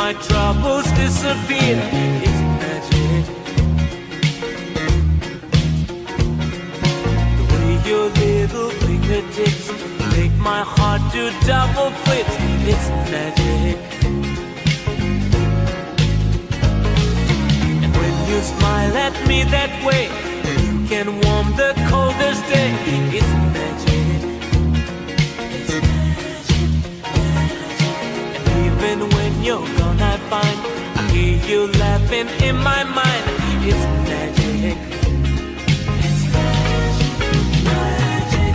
my troubles disappear. It's magic. The way your little fingertips make my heart do double flips. It's magic. And when you smile at me that way, you can warm the coldest day. It's magic. It's magic, magic. And even when you're gone, I find I hear you laughing in my mind. It's magic. It's magic, magic.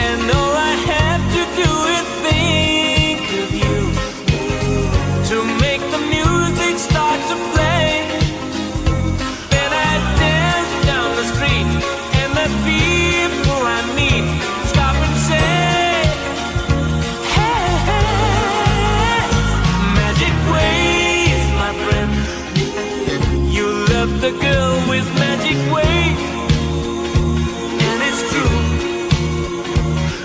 And all I have to do is think of you to make the music start to play. Then I dance down the street, and the people I meet stop and say, hey, hey, magic ways, my friend. You love the girl with magic ways, and it's true.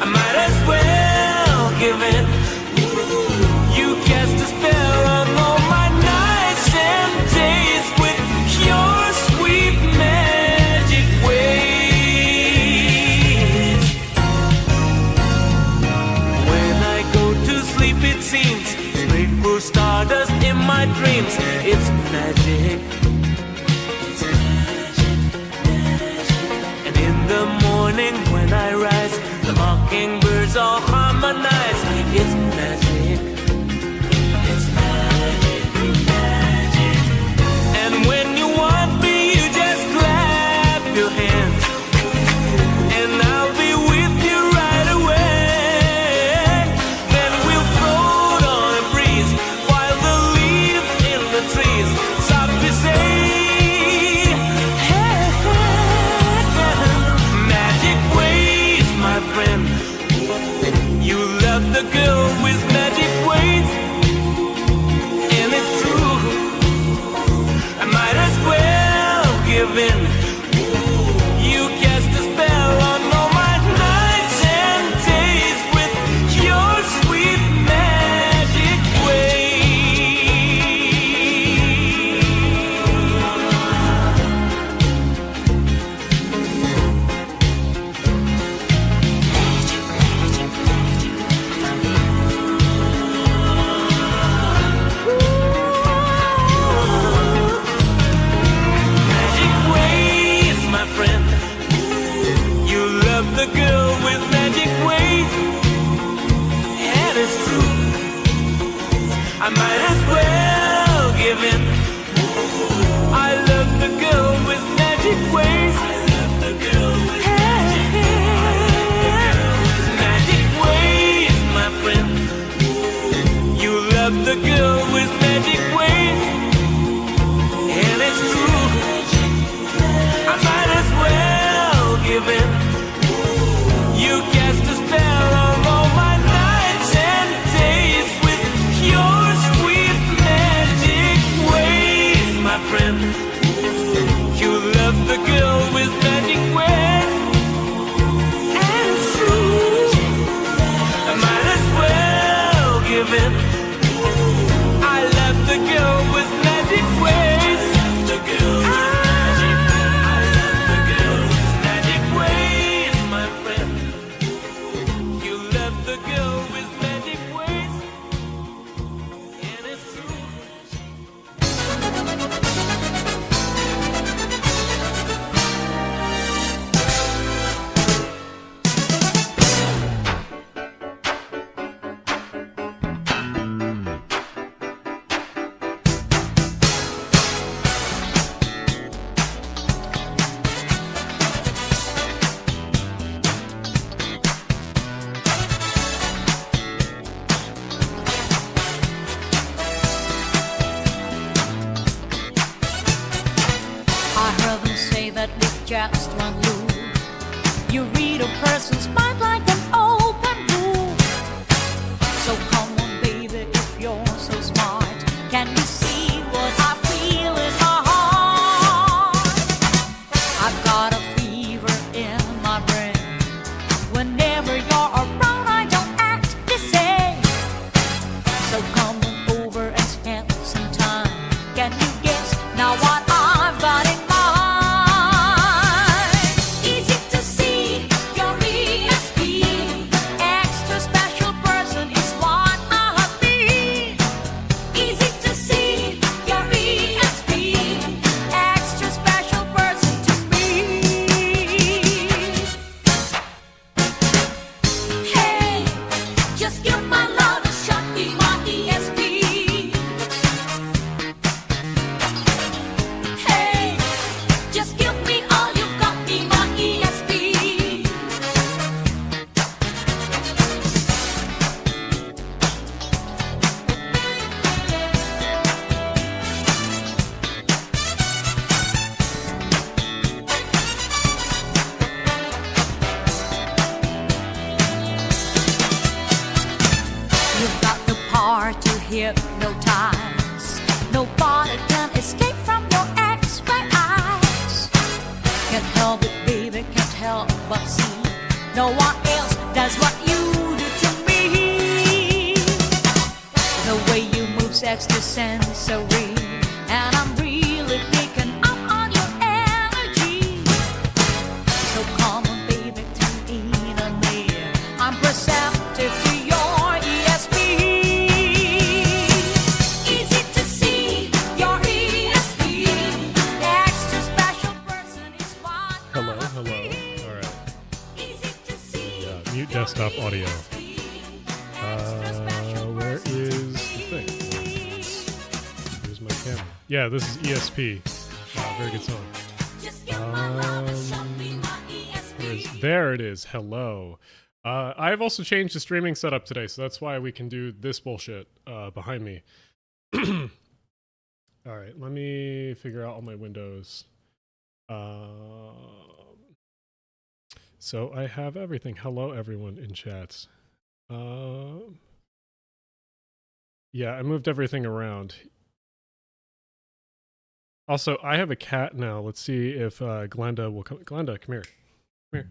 I might as well give in. You cast a spell on all my nights and days with your sweet magic ways. When I go to sleep, it seems sprinkle stardust in my dreams. It's magic. It's magic, magic. And in the morning when I rise, the mockingbirds all harmonize. It's magic. It's magic, magic. And when you want me, you just clap your hands, and I'll be with you right away. Then we'll float on a breeze while the leaves in the trees softly say, hey, hey, magic ways, my friend. You love the girl with magic ways, and it's true. I might as well give in. You cast a spell on all my nights and days with your sweet magic Magic ways, my friend. You love the girl with magic ways, and it's true. I might as well give in. I love the girl with magic ways. I love the girl with magic ways. Magic ways, my friend. You love the girl with magic ways, and it's true. I might as well give in. You cast a spell on all my nights and days with your sweet magic ways, my friend. You love the girl with magic ways, and it's true. I might as well give in. I love the girl with magic ways. The girl with magic. I love the girl with magic ways, my friend. You love the girl with magic ways, and it's true. I heard them say that with just one look, you read a person's mind like an open book. So come on, baby, if you're so smart, can you see what I feel in my heart? I've got a fever in my brain. Whenever you're around, I don't act the same. So come on over and spend hypnotized. Nobody can escape from your X-ray eyes. Can't help it, baby, can't help but see. No one else does what you do to me. The way you move's extra sensory, and I'm really picking up on your energy. So come on, baby, tune in on me. I'm perceptive to your ESP. Easy to see your ESP. Extra special person is what Hello. I All right. Easy to see. Yeah, mute desktop audio. Where is the thing? Here's my camera. Yeah, this is ESP. Very good song. There it is. Hello. I've also changed the streaming setup today, so that's why we can do this bullshit behind me. All right, let me figure out all my windows. So I have everything. Hello, everyone in chats. Yeah, I moved everything around. Also, I have a cat now. Let's see if Glenda will come. Glenda, come here. Come here.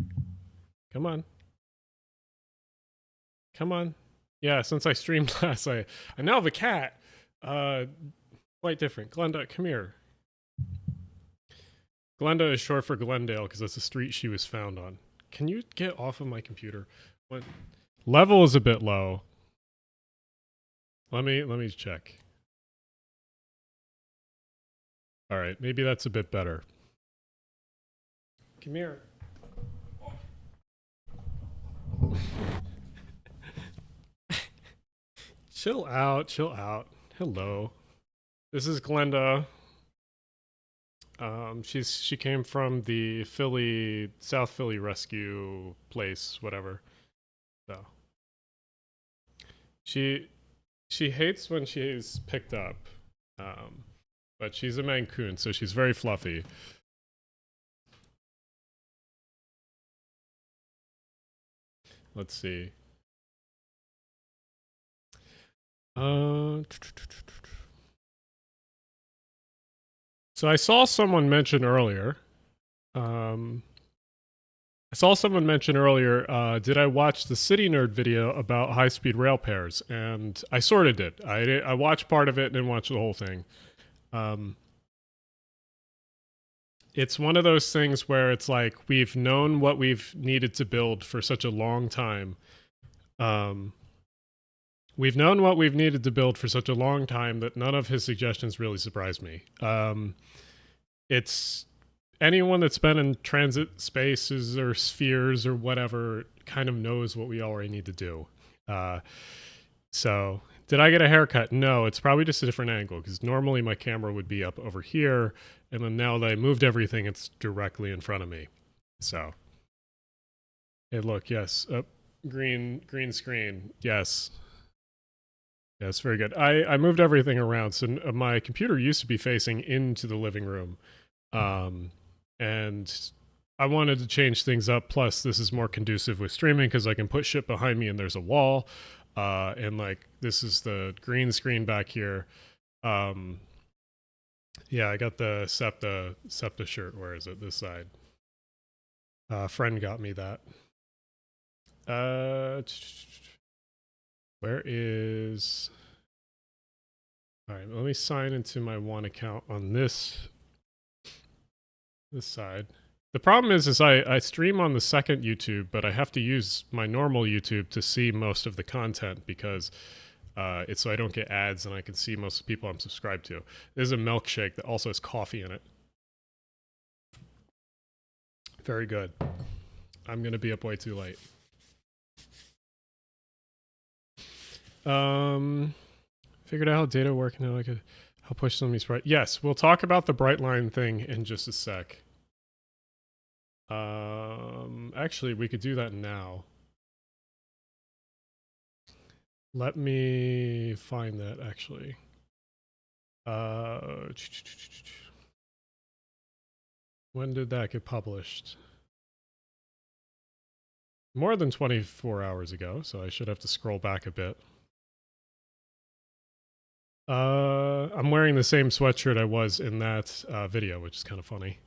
Come on. Come on. Yeah, since I streamed last, I now have a cat. Quite different. Glenda, come here. Glenda is short for Glendale because that's the street she was found on. Can you get off of my computer? What? Level is a bit low. Let me check. All right, maybe that's a bit better. Come here. Chill out, chill out. Hello. This is Glenda. She came from the South Philly rescue place, whatever. So she hates when she's picked up. But she's a Mancoon, so she's very fluffy. Let's see. So I saw someone mention earlier. Did I watch the City Nerd video about high-speed rail pairs? And I sort of did. I watched part of it and didn't watch the whole thing. It's one of those things where it's like we've known what we've needed to build for such a long time. We've known what we've needed to build for such a long time that none of his suggestions really surprised me. It's anyone that's been in transit spaces or spheres or whatever kind of knows what we already need to do. So did I get a haircut? No, it's probably just a different angle because normally my camera would be up over here. And then now that I moved everything, it's directly in front of me. So, hey, look, yes, green screen, yes. Yes, very good. I moved everything around. So my computer used to be facing into the living room. And I wanted to change things up. Plus, this is more conducive with streaming because I can put shit behind me and there's a wall. And like, this is the green screen back here. Yeah, I got the SEPTA shirt. Where is it? This side. Friend got me that. Where is... All right, let me sign into my one account on this side. The problem is I stream on the second YouTube, but I have to use my normal YouTube to see most of the content because it's so I don't get ads and I can see most of the people I'm subscribed to. There's a milkshake that also has coffee in it. Very good. I'm going to be up way too late. Figured out how data work now. I could help push some of these right. Yes, we'll talk about the Brightline thing in just a sec. Actually, we could do that now. Let me find that actually. When did that get published? More than 24 hours ago, so I should have to scroll back a bit. I'm wearing the same sweatshirt I was in that video, which is kind of funny.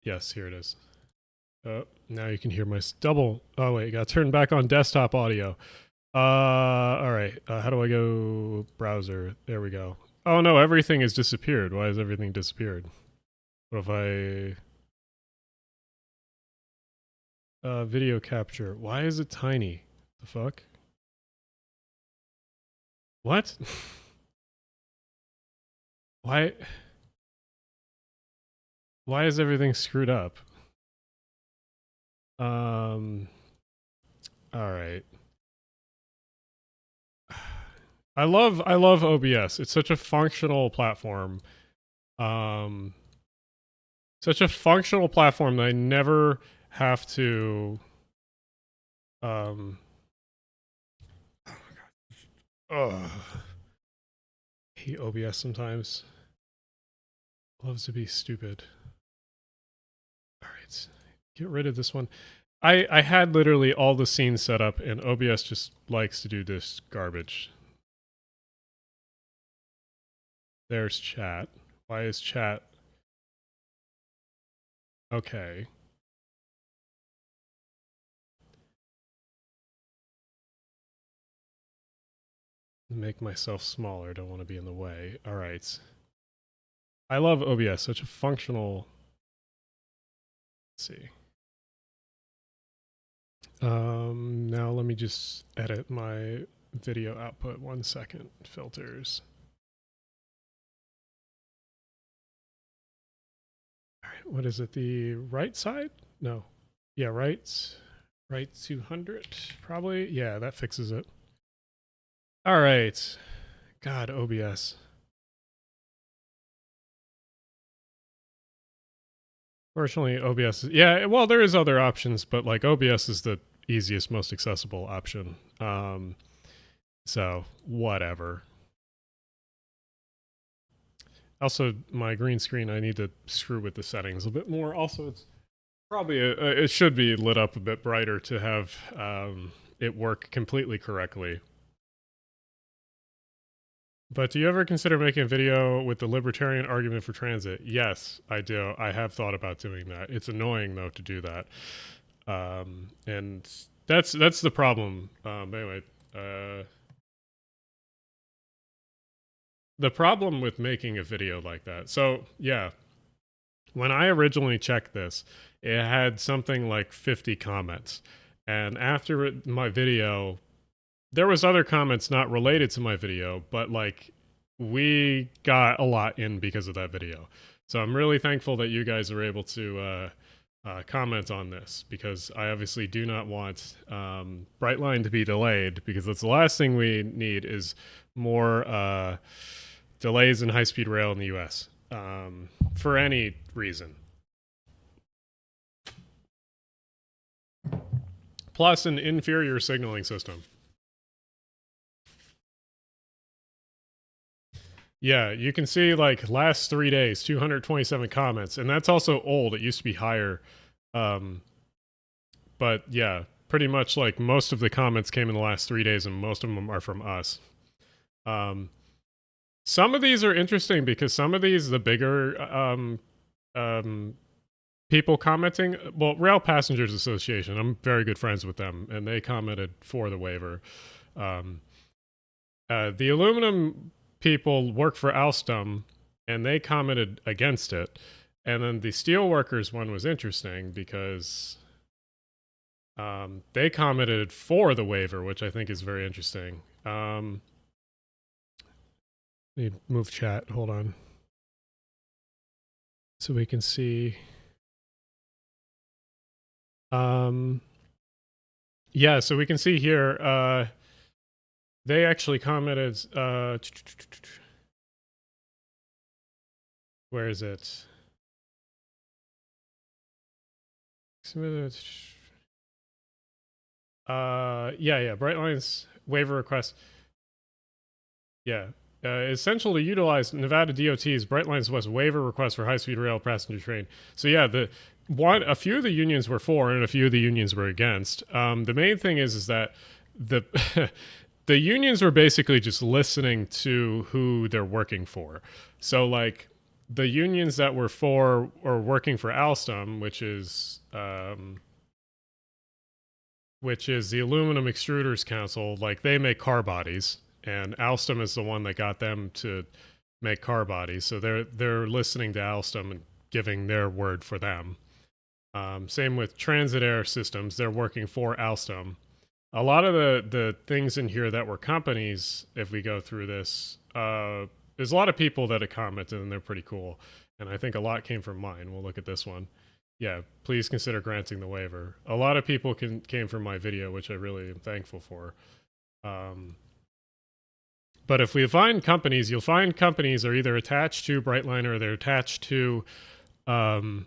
Yes, here it is. Now you can hear my double. Oh wait, got to turn back on desktop audio. All right. How do I go browser? There we go. Oh no, everything has disappeared. Why has everything disappeared? What if I video capture? Why is it tiny? The fuck? What? Why is everything screwed up? All right. I love OBS. It's such a functional platform. Such a functional platform that I never have to oh my god. Ugh. I hate OBS sometimes. Loves to be stupid. Alright. Get rid of this one. I had literally all the scenes set up and OBS just likes to do this garbage. There's chat. Why is chat? Okay. Make myself smaller. Don't want to be in the way. All right. I love OBS. Such a functional. Let's see. Now let me just edit my video output. 1 second. Filters. All right. What is it? The right side? No. Yeah, right. Right 200 probably. Yeah, that fixes it. All right. God, OBS. Fortunately, OBS is, yeah, well, there is other options, but like OBS is the easiest, most accessible option. So whatever. Also, my green screen, I need to screw with the settings a bit more. Also, it's probably, it should be lit up a bit brighter to have it work completely correctly. But do you ever consider making a video with the libertarian argument for transit? Yes, I do. I have thought about doing that. It's annoying though to do that, and that's the problem. But anyway, the problem with making a video like that. So yeah, when I originally checked this, it had something like 50 comments, and after my video. There was other comments not related to my video, but like we got a lot in because of that video. So I'm really thankful that you guys are able to comment on this because I obviously do not want Brightline to be delayed because that's the last thing we need is more delays in high-speed rail in the US for any reason. Plus an inferior signaling system. Yeah, you can see like last 3 days, 227 comments, and that's also old. It used to be higher. But yeah, pretty much like most of the comments came in the last 3 days and most of them are from us. Some of these are interesting because some of these, the bigger people commenting, well, Rail Passengers Association, I'm very good friends with them, and they commented for the waiver. The aluminum people work for Alstom and they commented against it, and then the steelworkers one was interesting because they commented for the waiver, which I think is very interesting. Need to move chat, hold on, so we can see. Yeah, so we can see here they actually commented, where is it? Yeah, Brightline's waiver request. Yeah, essential to utilize Nevada DOT's Brightline's West waiver request for high-speed rail passenger train. So yeah, a few of the unions were for and a few of the unions were against. The main thing is that the the unions were basically just listening to who they're working for. So like the unions that were for or working for Alstom, which is the Aluminum Extruders Council, like they make car bodies, and Alstom is the one that got them to make car bodies. So they're listening to Alstom and giving their word for them. Same with Transit Air Systems, they're working for Alstom. A lot of the things in here that were companies, if we go through this, there's a lot of people that have commented and they're pretty cool. And I think a lot came from mine. We'll look at this one. Yeah, please consider granting the waiver. A lot of people came from my video, which I really am thankful for. But if we find companies, you'll find companies are either attached to Brightline or they're attached to... wait,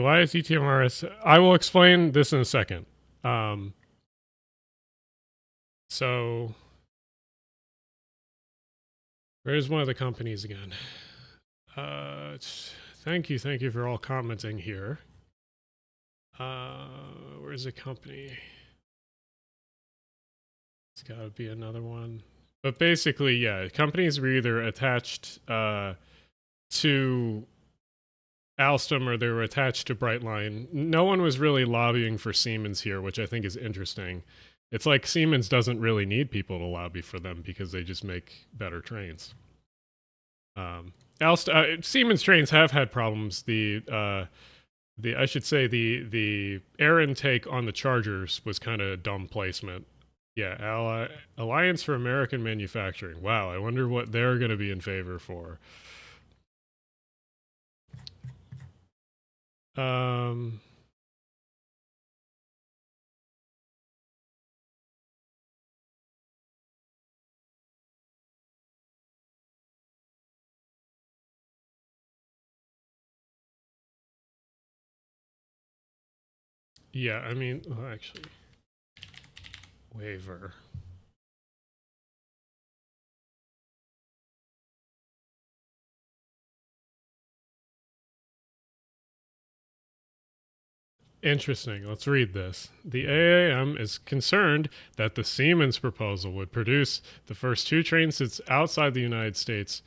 why is ETMRS? I will explain this in a second. So where's one of the companies again? Thank you for all commenting here. Where's the company? It's got to be another one. But basically, yeah, companies were either attached to Alstom or they were attached to Brightline. No one was really lobbying for Siemens here, which I think is interesting. It's like Siemens doesn't really need people to lobby for them because they just make better trains. Siemens trains have had problems. The air intake on the chargers was kind of a dumb placement. Yeah, Alliance for American Manufacturing. Wow, I wonder what they're going to be in favor for. Yeah, I mean, well, actually, waiver. Interesting. Let's read this. The AAM is concerned that the Siemens proposal would produce the first two train sets outside the United States.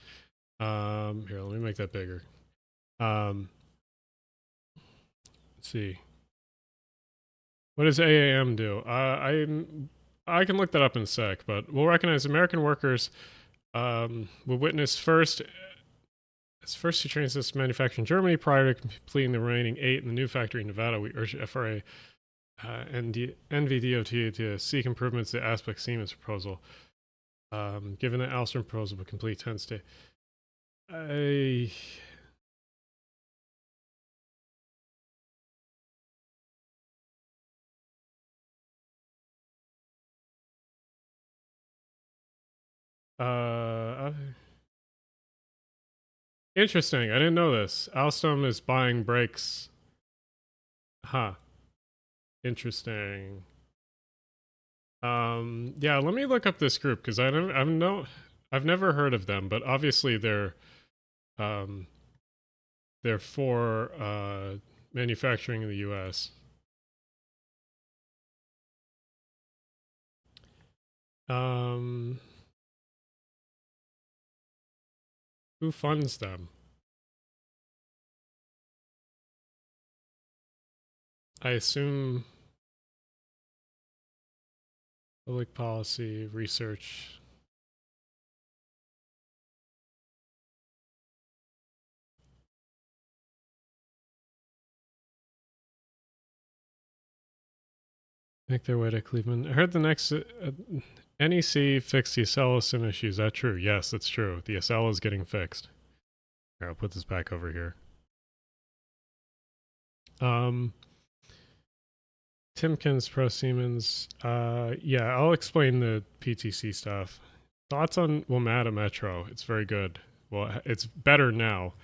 Here, let me make that bigger. Let's see. What does AAM do? I can look that up in a sec, but we'll recognize American workers will witness first two train sets manufactured in Germany prior to completing the remaining 8 in the new factory in Nevada. We urge FRA and NVDOT to seek improvements to aspect Siemens proposal. Given that Alstom proposal will complete 10 state. Interesting. I didn't know this. Alstom is buying brakes. Huh. Interesting. Yeah, let me look up this group because I've never heard of them, but obviously they're for manufacturing in the US. Who funds them? I assume public policy, research. Make their way to Cleveland. I heard the next NEC fixed the Acela sim issue. Is that true? Yes, that's true. The Acela is getting fixed. Here, I'll put this back over here. Timkins, Pro Siemens. Yeah, I'll explain the PTC stuff. Thoughts on Wilmata Metro? It's very good. Well, it's better now.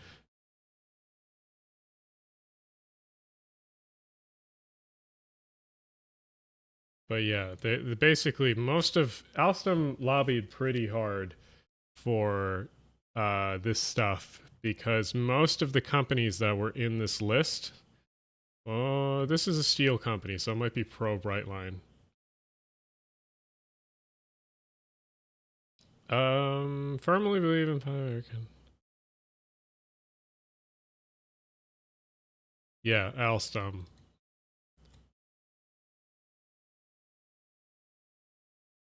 But yeah, they basically most of Alstom lobbied pretty hard for this stuff because most of the companies that were in this list, oh, this is a steel company, so it might be pro Brightline. Firmly believe in Pan-American. Yeah, Alstom.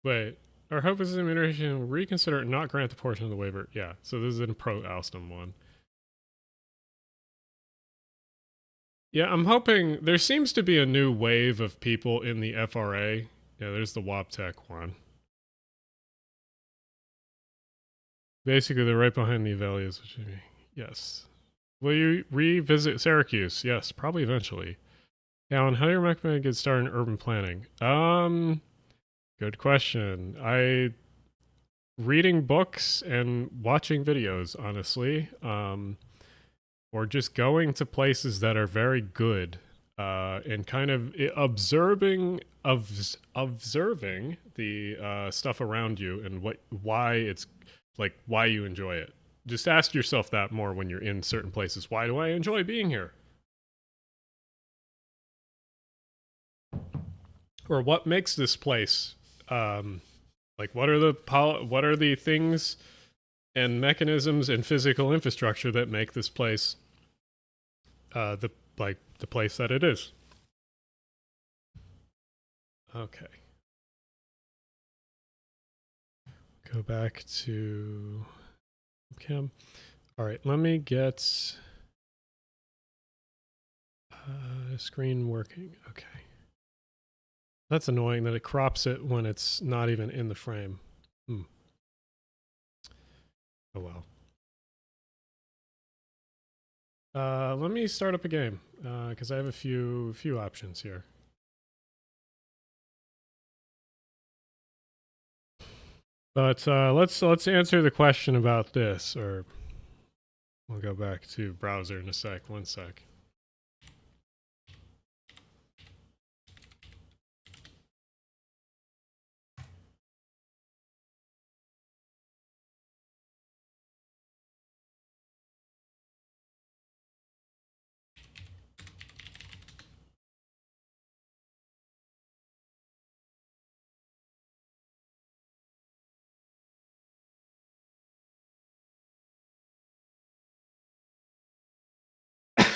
Wait, our hope is the administration will reconsider and not grant the portion of the waiver. Yeah, so this is a pro Alstom one. Yeah, I'm hoping there seems to be a new wave of people in the FRA. Yeah, there's the WAPTEC one. Basically, they're right behind the Avelias, which yes. Will you revisit Syracuse? Yes, probably eventually. Alan, how do you recommend get started in urban planning? Good question. Reading books and watching videos, honestly. Or just going to places that are very good, and kind of observing the stuff around you and why it's like why you enjoy it. Just ask yourself that more when you're in certain places. Why do I enjoy being here? Or what makes this place like what are the things and mechanisms and physical infrastructure that make this place the place that it is. Okay. Go back to cam. All right, let me get screen working. Okay. That's annoying that it crops it when it's not even in the frame. Oh well. Let me start up a game because I have a few options here. But let's answer the question about this, or we'll go back to browser in a sec. One sec.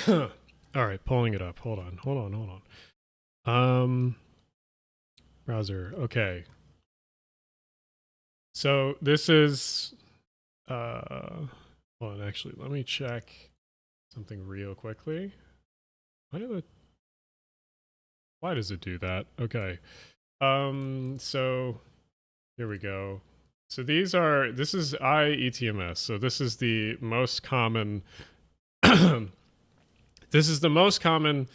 All right, pulling it up. Hold on. Browser. Okay. So this is hold on, actually, let me check something real quickly. Why does it do that? Okay. So here we go. So this is IETMS. So this is the most common this is the most common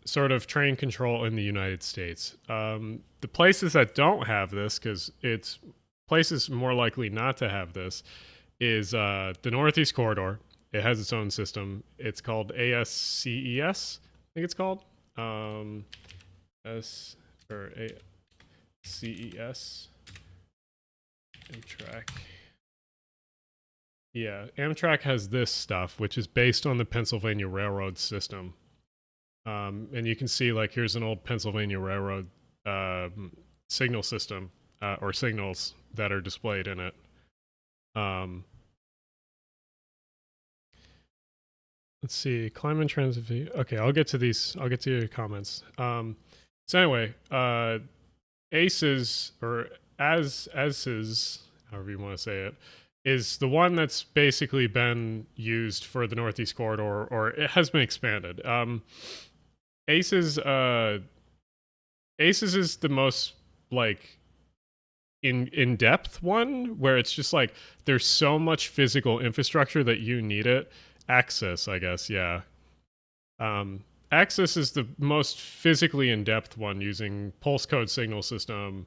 sort of train control in the United States. The places that don't have this, because it's places more likely not to have this, is the Northeast Corridor. It has its own system. It's called ASCES, I think it's called. ACES. Amtrak. Yeah, Amtrak has this stuff, which is based on the Pennsylvania Railroad system. And you can see, like, here's an old Pennsylvania Railroad signal system, or signals that are displayed in it. Let's see, climate transit. Okay, I'll get to these. I'll get to your comments. So anyway, ACES, or ASES, however you want to say it, is the one that's basically been used for the Northeast Corridor, or it has been expanded. ACES is the most, like, in depth one, where it's just like there's so much physical infrastructure that you need it. Access, I guess, yeah. Access is the most physically in-depth one, using pulse code signal system,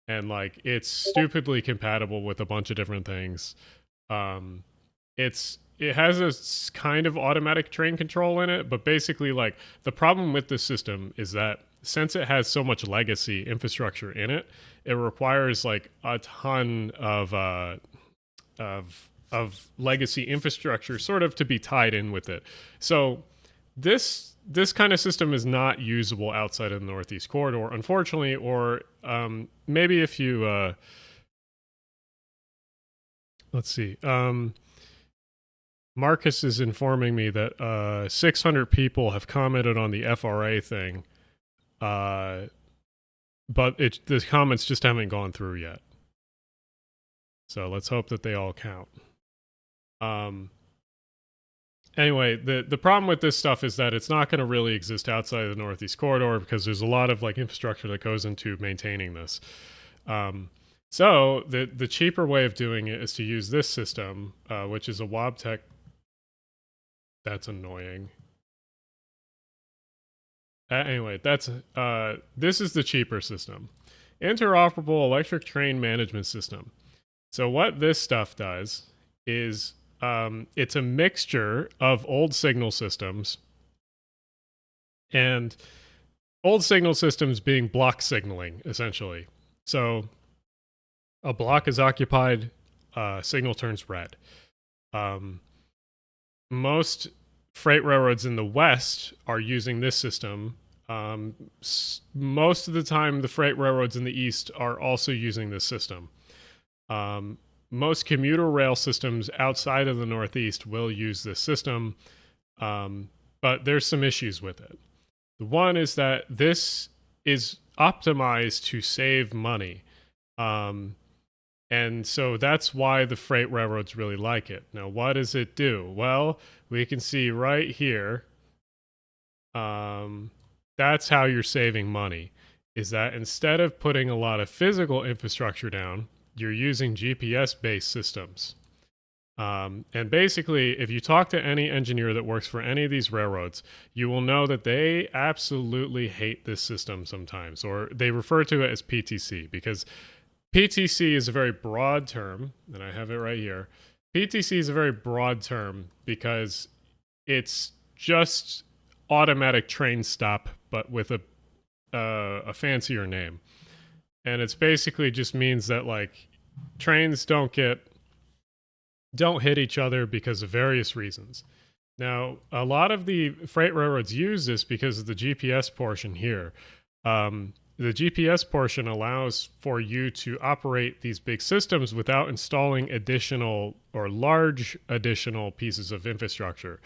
and like it's stupidly compatible with a bunch of different things. It has a kind of automatic train control in it, but basically, like, the problem with this system is that since it has so much legacy infrastructure in it, it requires like a ton of legacy infrastructure sort of to be tied in with it. So this kind of system is not usable outside of the Northeast Corridor, unfortunately, or maybe if you let's see. Marcus is informing me that 600 people have commented on the FRA thing, but the comments just haven't gone through yet. So let's hope that they all count. Anyway, the problem with this stuff is that it's not going to really exist outside of the Northeast Corridor because there's a lot of like infrastructure that goes into maintaining this. So the cheaper way of doing it is to use this system, which is a WobTech. That's annoying. Anyway, this is the cheaper system. Interoperable electric train management system. So what this stuff does is it's a mixture of old signal systems and old signal systems being block signaling, essentially. So a block is occupied, signal turns red. Most freight railroads in the West are using this system. Most of the time, the freight railroads in the East are also using this system. Most commuter rail systems outside of the Northeast will use this system, but there's some issues with it. The one is that this is optimized to save money. And so that's why the freight railroads really like it. Now, what does it do? Well, we can see right here. That's how you're saving money, is that instead of putting a lot of physical infrastructure down, you're using GPS-based systems. And basically, if you talk to any engineer that works for any of these railroads, you will know that they absolutely hate this system sometimes, or they refer to it as PTC, because PTC is a very broad term, and I have it right here. PTC is a very broad term because it's just automatic train stop, but with a fancier name. And it's basically just means that like trains don't hit each other because of various reasons. Now, a lot of the freight railroads use this because of the GPS portion here. The GPS portion allows for you to operate these big systems without installing additional or large additional pieces of infrastructure.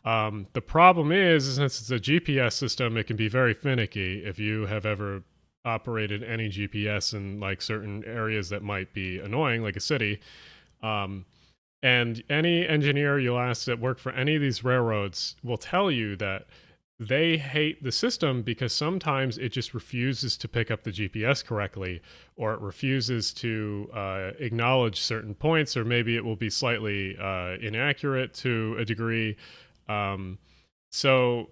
The problem is, since it's a GPS system, it can be very finicky. If you have ever operated any GPS in like certain areas that might be annoying, like a city, and any engineer you'll ask that work for any of these railroads will tell you that they hate the system because sometimes it just refuses to pick up the GPS correctly, or it refuses to acknowledge certain points, or maybe it will be slightly inaccurate to a degree. So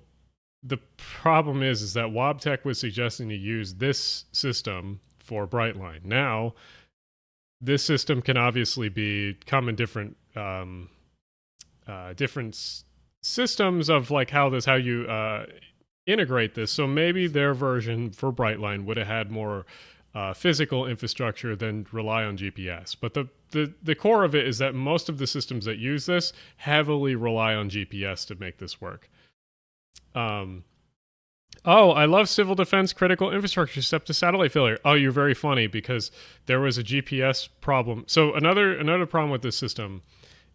the problem is that WobTech was suggesting to use this system for Brightline. Now, this system can obviously come in different systems of like how you integrate this. So maybe their version for Brightline would have had more physical infrastructure than rely on GPS. But the core of it is that most of the systems that use this heavily rely on GPS to make this work. Oh, I love civil defense critical infrastructure SEPTA satellite failure. Oh, you're very funny because there was a GPS problem. So another problem with this system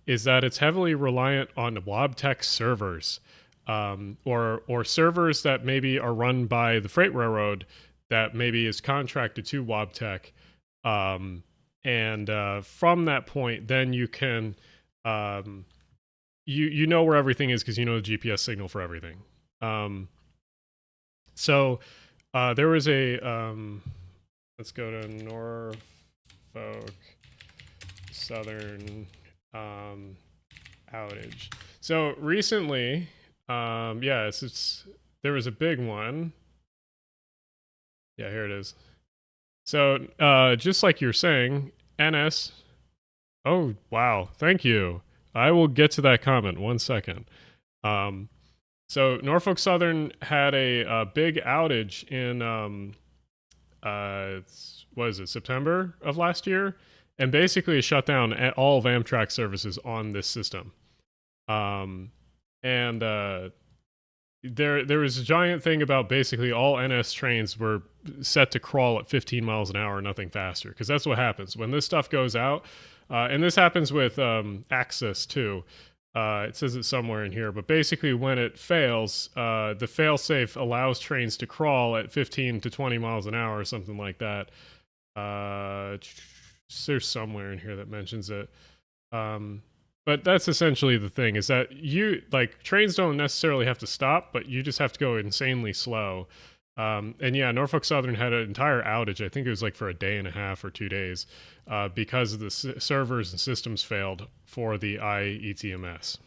is that it's heavily reliant on WobTech servers, or servers that maybe are run by the freight railroad that maybe is contracted to WobTech. And from that point, then you can, you know where everything is because you know the GPS signal for everything. So there was let's go to Norfolk Southern outage. So recently, there was a big one. Yeah, here it is. So just like you're saying, NS. Oh, wow. Thank you. I will get to that comment 1 second. So Norfolk Southern had a big outage in what is it, September of last year, and basically shut down all of Amtrak services on this system. There was a giant thing about basically all NS trains were set to crawl at 15 miles an hour, nothing faster, because that's what happens when this stuff goes out. And this happens with Axis too. It says it somewhere in here, but basically when it fails, the failsafe allows trains to crawl at 15 to 20 miles an hour or something like that. There's somewhere in here that mentions it. But that's essentially the thing, is that trains don't necessarily have to stop, but you just have to go insanely slow. And yeah, Norfolk Southern had an entire outage. I think it was like for a day and a half or 2 days, because the servers and systems failed for the IETMS.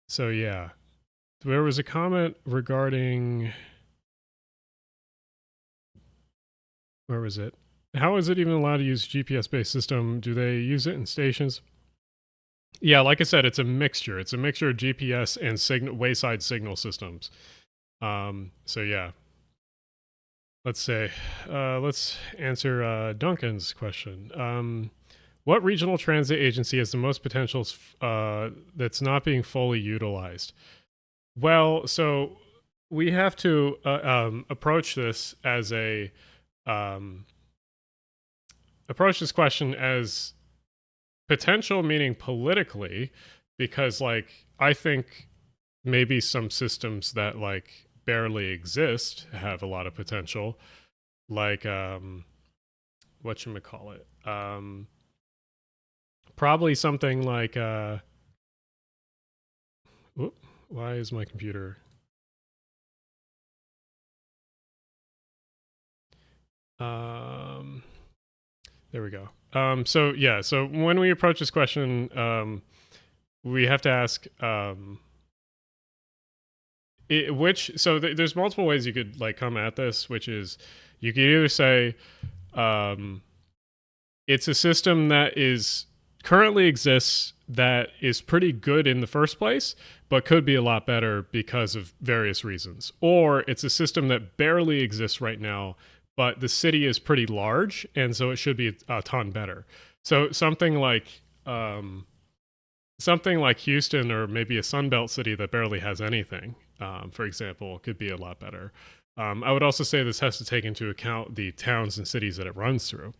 So yeah, there was a comment regarding, where was it? How is it even allowed to use GPS-based system? Do they use it in stations? Yeah, like I said, it's a mixture. It's a mixture of GPS and wayside signal systems. So yeah. Let's answer Duncan's question. What regional transit agency has the most potential that's not being fully utilized? Well, so we have to approach this question as potential, meaning politically, because I think maybe some systems that barely exist have a lot of potential, whatchamacallit, probably something like why is my computer there we go. So yeah, so when we approach this question, we have to ask there's multiple ways you could come at this, which is you could either say it's a system that currently exists that is pretty good in the first place, but could be a lot better because of various reasons, or it's a system that barely exists right now, but the city is pretty large, and so it should be a ton better. So something like Houston, or maybe a Sunbelt city that barely has anything, for example, could be a lot better. I would also say this has to take into account the towns and cities that it runs through.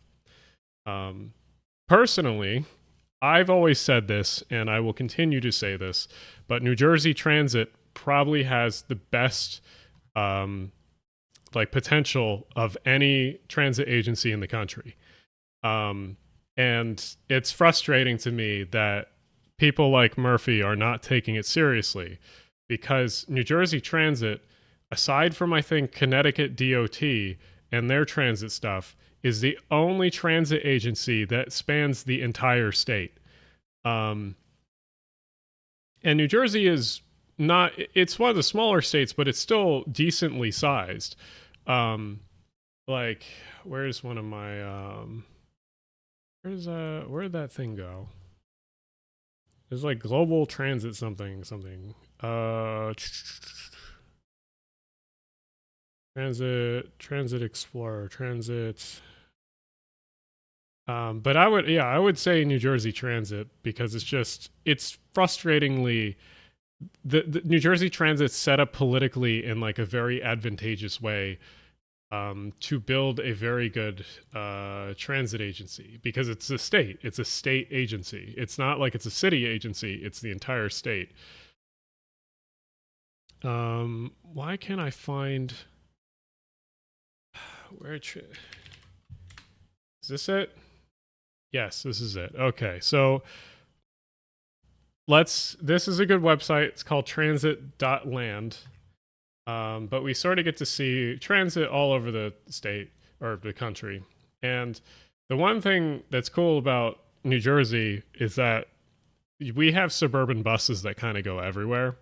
Personally, I've always said this, and I will continue to say this, but New Jersey Transit probably has the best potential of any transit agency in the country. And it's frustrating to me that people like Murphy are not taking it seriously, because New Jersey Transit, aside from I think Connecticut DOT and their transit stuff, is the only transit agency that spans the entire state. And New Jersey is not, it's one of the smaller states, but it's still decently sized. Where's one of my, where'd that thing go? There's global transit something. Transit Explorer, transit. But I would say New Jersey Transit, because it's frustratingly, the New Jersey Transit set up politically in a very advantageous way to build a very good transit agency, because it's a state agency. It's not like it's a city agency, it's the entire state. Why can't I find is this it? Yes, this is it. Okay, so this is a good website. It's called transit.land. But we sort of get to see transit all over the state or the country. And the one thing that's cool about New Jersey is that we have suburban buses that kind of go everywhere.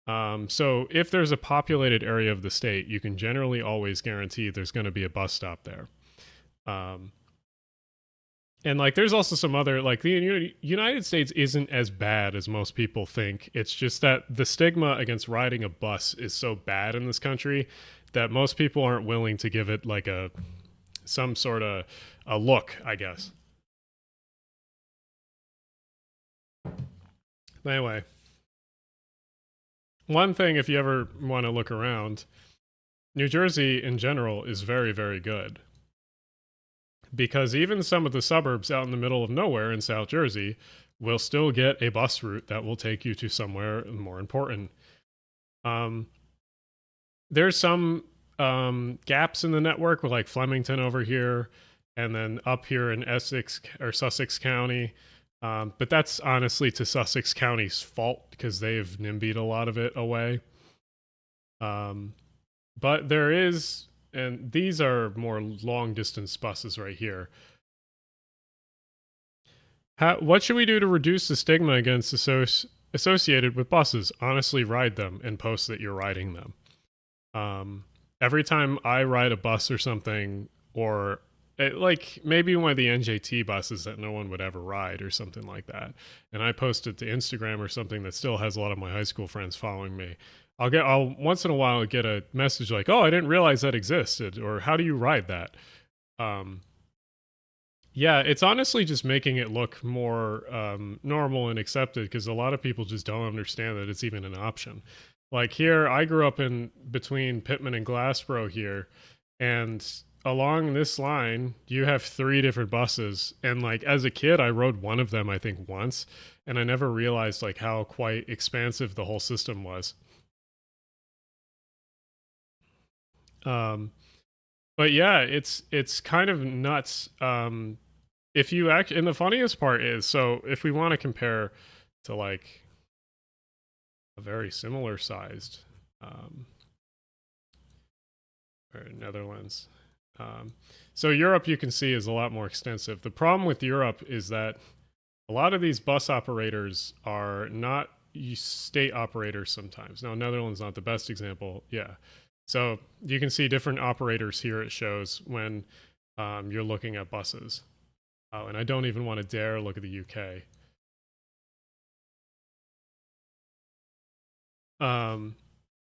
So if there's a populated area of the state, you can generally always guarantee there's going to be a bus stop there. And there's also some other, the United States isn't as bad as most people think. It's just that the stigma against riding a bus is so bad in this country that most people aren't willing to give it some sort of a look, I guess. Anyway, one thing, if you ever want to look around, New Jersey in general is very, very good. Because even some of the suburbs out in the middle of nowhere in South Jersey will still get a bus route that will take you to somewhere more important. There's some gaps in the network with like Flemington over here, and then up here in Essex or Sussex County. But that's honestly to Sussex County's fault because they've NIMBY'd a lot of it away. But there is, and these are more long distance buses right here. What should we do to reduce the stigma against associated with buses? Honestly, ride them and post that you're riding them. Every time I ride a bus or something, or like maybe one of the NJT buses that no one would ever ride or something like that, and I post it to Instagram or something that still has a lot of my high school friends following me, I'll once in a while get a message like, oh, I didn't realize that existed, or how do you ride that? Yeah, it's honestly just making it look more normal and accepted, because a lot of people just don't understand that it's even an option. Like here, I grew up in between Pittman and Glassboro here, and along this line, you have 3 different buses. And like as a kid, I rode one of them, I think once, and I never realized like how quite expansive the whole system was. But yeah, it's kind of nuts. If you and the funniest part is, so if we want to compare to like a very similar sized, or Netherlands. So Europe, you can see, is a lot more extensive. The problem with Europe is that a lot of these bus operators are not state operators sometimes. Now, Netherlands is not the best example. Yeah. So you can see different operators here. It shows when you're looking at buses. Oh, and I don't even want to dare look at the UK.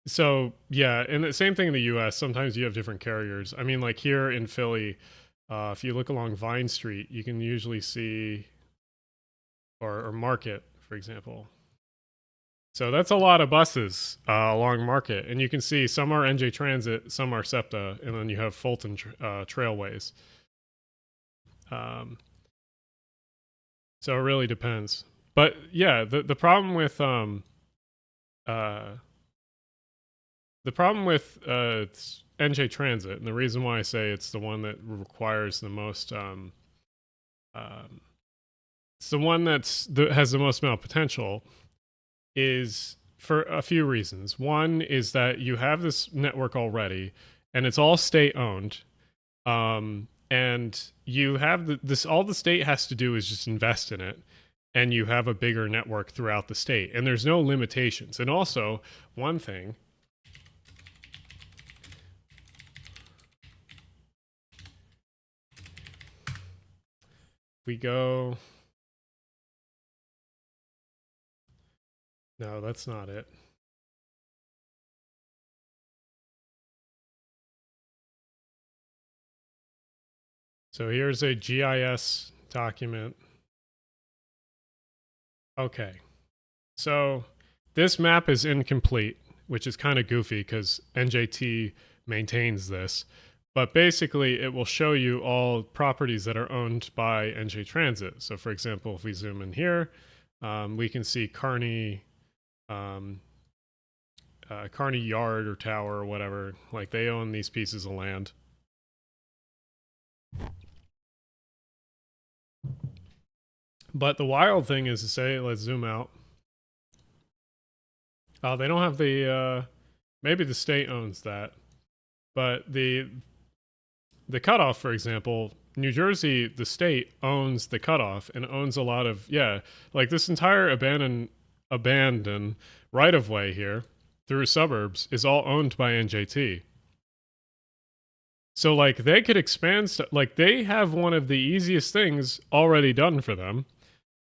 So yeah, and the same thing in the US. Sometimes you have different carriers. I mean, like here in Philly, if you look along Vine Street, you can usually see, or Market, for example. So that's a lot of buses along Market, and you can see some are NJ Transit, some are SEPTA, and then you have Fulton Trailways. So it really depends. But yeah, the problem with NJ Transit, and the reason why I say it's the one that requires the most, it's the one that has the most amount of potential, is for a few reasons. One is that you have this network already, and it's all state owned. And you have this, all the state has to do is just invest in it, and you have a bigger network throughout the state, and there's no limitations. And also, one thing, we go, no, that's not it. So here's a GIS document. Okay. So this map is incomplete, which is kind of goofy because NJT maintains this. But basically, it will show you all properties that are owned by NJ Transit. So for example, if we zoom in here, we can see Kearney Yard or Tower or whatever. Like they own these pieces of land. But the wild thing is to say, let's zoom out. Oh, they don't have the, maybe the state owns that. But the cutoff, for example, New Jersey, the state owns the cutoff and owns a lot of, yeah, like this entire abandoned right-of-way here through suburbs is all owned by NJT. So like they could expand, like they have one of the easiest things already done for them,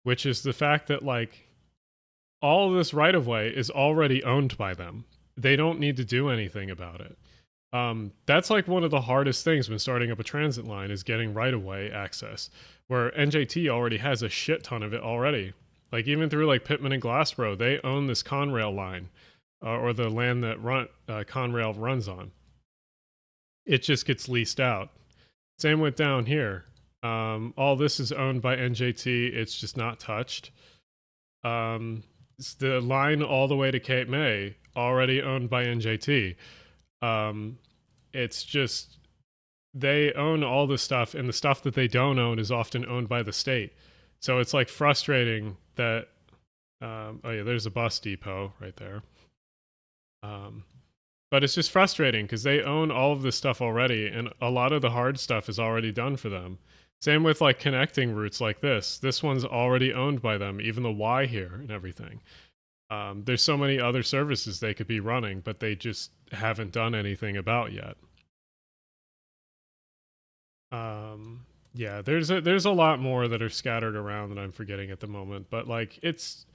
which is the fact that like all of this right-of-way is already owned by them. They don't need to do anything about it. That's like one of the hardest things when starting up a transit line is getting right-of-way access, where NJT already has a shit ton of it already. Like even through like Pittman and Glassboro, they own this Conrail line, or the land that Conrail runs on. it just gets leased out. Same with down here. All this is owned by NJT. It's just not touched. It's the line all the way to Cape May, already owned by NJT. It's just they own all the stuff, and the stuff that they don't own is often owned by the state. So it's like frustrating that. Oh yeah, there's a bus depot right there. But it's just frustrating because they own all of this stuff already, and a lot of the hard stuff is already done for them. Same with like connecting routes like this. This one's already owned by them, even the Y here and everything. There's so many other services they could be running, but they just haven't done anything about yet. Yeah, there's a lot more that are scattered around that I'm forgetting at the moment, but like it's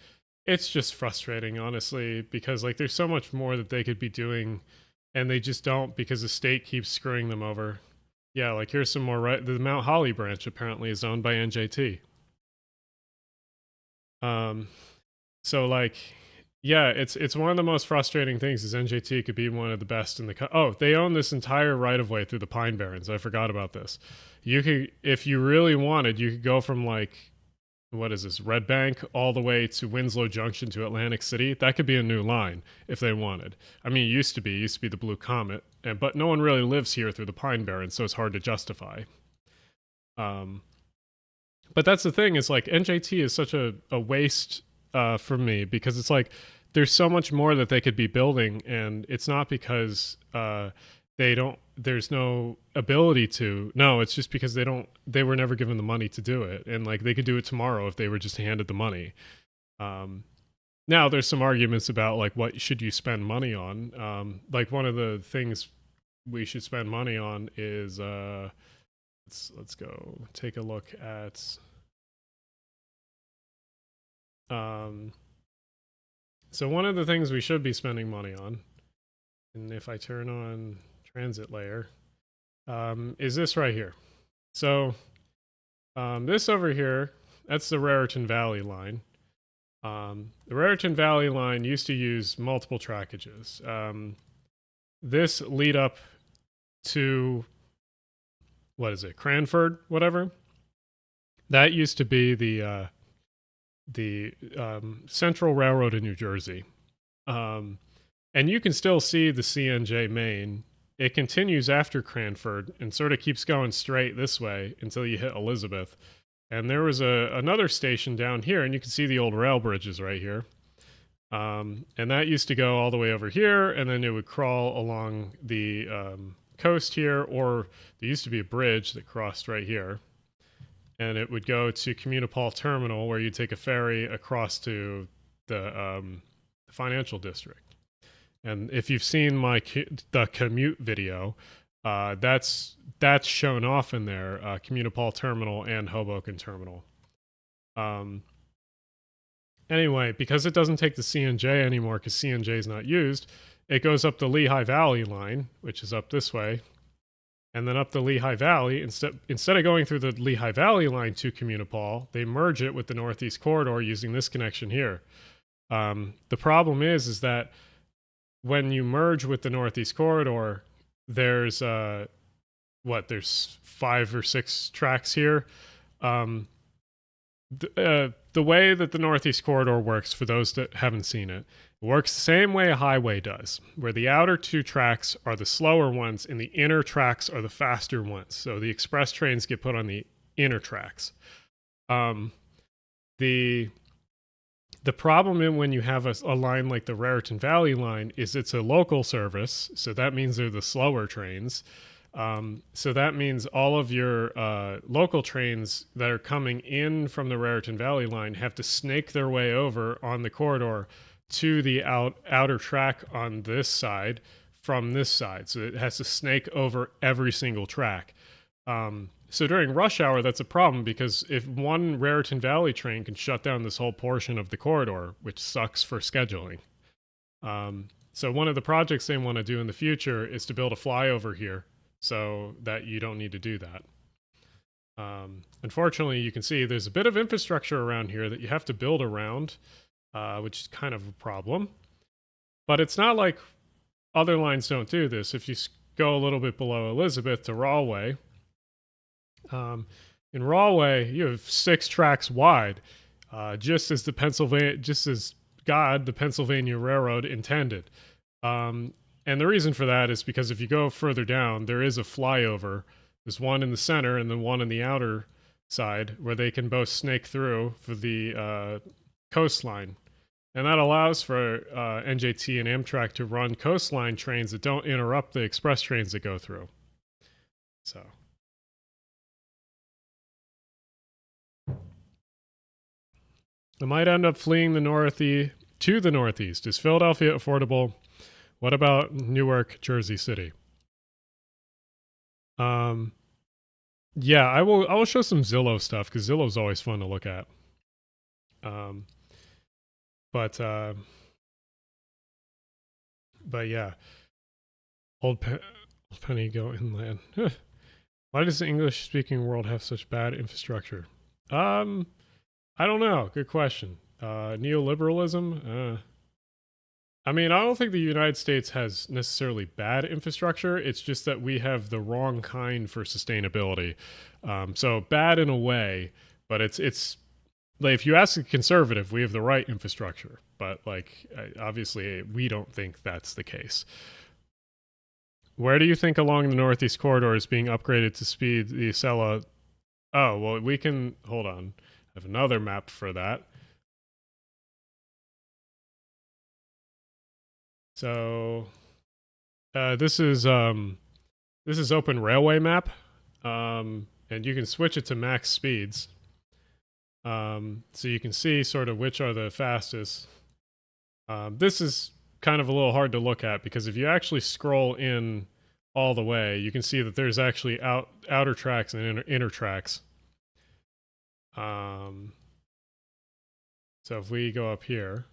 just frustrating, honestly, because like there's so much more that they could be doing, and they just don't because the state keeps screwing them over. Yeah, like here's some more. Right, the Mount Holly branch apparently is owned by NJT. So like, yeah, it's one of the most frustrating things is NJT could be one of the best in the. Oh, they own this entire right of way through the Pine Barrens. I forgot about this. You could, if you really wanted, you could go from like, what is this, Red Bank all the way to Winslow Junction to Atlantic City. That could be a new line if they wanted. I mean, it used to be the Blue Comet, but no one really lives here through the Pine Barrens, so it's hard to justify. But that's the thing, is like NJT is such a waste for me, because it's like there's so much more that they could be building, and it's not because there's no ability to. No, it's just because they were never given the money to do it, and like they could do it tomorrow if they were just handed the money. Now there's some arguments about like what should you spend money on. Like one of the things we should spend money on is let's go take a look at so one of the things we should be spending money on, and if I turn on transit layer, is this right here. So this over here, that's the Raritan Valley line. The Raritan Valley line used to use multiple trackages. This lead up to, what is it, Cranford, whatever. That used to be the Central Railroad in New Jersey. And you can still see the CNJ main. It continues after Cranford and sort of keeps going straight this way until you hit Elizabeth. And there was another station down here, and you can see the old rail bridges right here. And that used to go all the way over here, and then it would crawl along the coast here, or there used to be a bridge that crossed right here. And it would go to Communipol Terminal, where you take a ferry across to the financial district. And if you've seen the commute video, that's shown off in there, Communipol Terminal and Hoboken Terminal. Anyway, because it doesn't take the CNJ anymore, because CNJ is not used, it goes up the Lehigh Valley line, which is up this way, and then up the Lehigh Valley. Instead of going through the Lehigh Valley line to Communipol, they merge it with the Northeast Corridor using this connection here. The problem is that when you merge with the Northeast Corridor, there's there's 5 or 6 tracks here. The way that the Northeast Corridor works, for those that haven't seen it, it works the same way a highway does, where the outer 2 tracks are the slower ones and the inner tracks are the faster ones. So the express trains get put on the inner tracks. The problem when you have a line like the Raritan Valley line is it's a local service, so that means they're the slower trains. So that means all of your local trains that are coming in from the Raritan Valley line have to snake their way over on the corridor to the outer track on this side from this side. So it has to snake over every single track. So during rush hour, that's a problem, because if one Raritan Valley train can shut down this whole portion of the corridor, which sucks for scheduling. So one of the projects they want to do in the future is to build a flyover here so that you don't need to do that. Unfortunately, you can see there's a bit of infrastructure around here that you have to build around, which is kind of a problem. But it's not like other lines don't do this. If you go a little bit below Elizabeth to Rahway. In Rahway, you have 6 tracks wide, just as the Pennsylvania Railroad intended. And the reason for that is because if you go further down, there is a flyover. There's one in the center and then one in the outer side where they can both snake through for the coastline. And that allows for NJT and Amtrak to run coastline trains that don't interrupt the express trains that go through. So. I might end up fleeing the northeast to the northeast. Is Philadelphia affordable? What about Newark, Jersey City? Yeah, I will show some Zillow stuff because Zillow's always fun to look at. But yeah, old penny go inland. Why does the English-speaking world have such bad infrastructure? I don't know. Good question. Neoliberalism? I mean, I don't think the United States has necessarily bad infrastructure. It's just that we have the wrong kind for sustainability. So bad in a way, but it's like if you ask a conservative, we have the right infrastructure. But like, obviously, we don't think that's the case. Where do you think along the Northeast Corridor is being upgraded to speed the Acela? Oh, well, we can, hold on. I have another map for that. So this is Open Railway Map, and you can switch it to max speeds. So you can see sort of which are the fastest. This is kind of a little hard to look at because if you actually scroll in all the way, you can see that there's actually outer tracks and inner tracks. So if we go up here,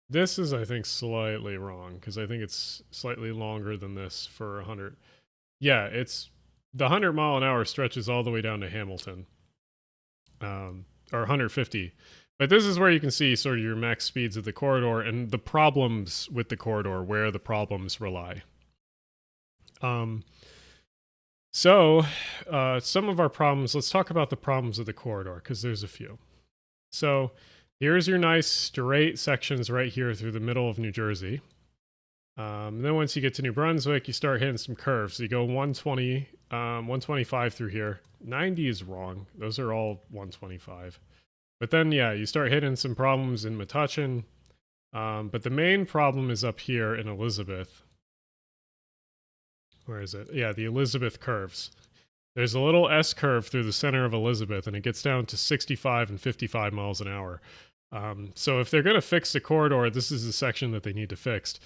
this is, I think, slightly wrong because I think it's slightly longer than this for 100. Yeah, it's the 100-mile-an-hour stretches all the way down to Hamilton, or 150. But this is where you can see sort of your max speeds of the corridor and the problems with the corridor, where the problems rely. So some of our problems, let's talk about the problems of the corridor because there's a few. So here's your nice straight sections right here through the middle of New Jersey. Then once you get to New Brunswick, you start hitting some curves. So you go 120, 125 through here. 90 is wrong. Those are all 125. But then, yeah, you start hitting some problems in Metuchen. But the main problem is up here in Elizabeth. Where is it? Yeah, the Elizabeth curves. There's a little S curve through the center of Elizabeth, and it gets down to 65 and 55 miles an hour. So if they're going to fix the corridor, this is the section that they need to fix,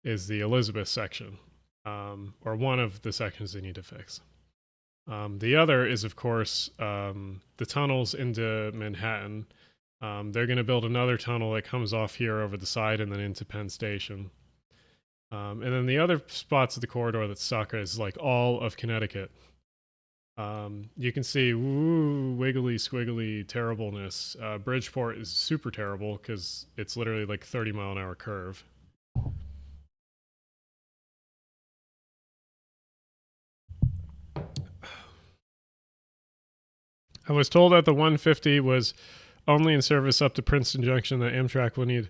is the Elizabeth section, or one of the sections they need to fix. The other is, of course, the tunnels into Manhattan. They're going to build another tunnel that comes off here over the side and then into Penn Station. And then the other spots of the corridor that suck is like all of Connecticut. You can see, wiggly squiggly terribleness. Bridgeport is super terrible because it's literally like 30-mile-an-hour curve. I was told that the 150 was only in service up to Princeton Junction that Amtrak will need.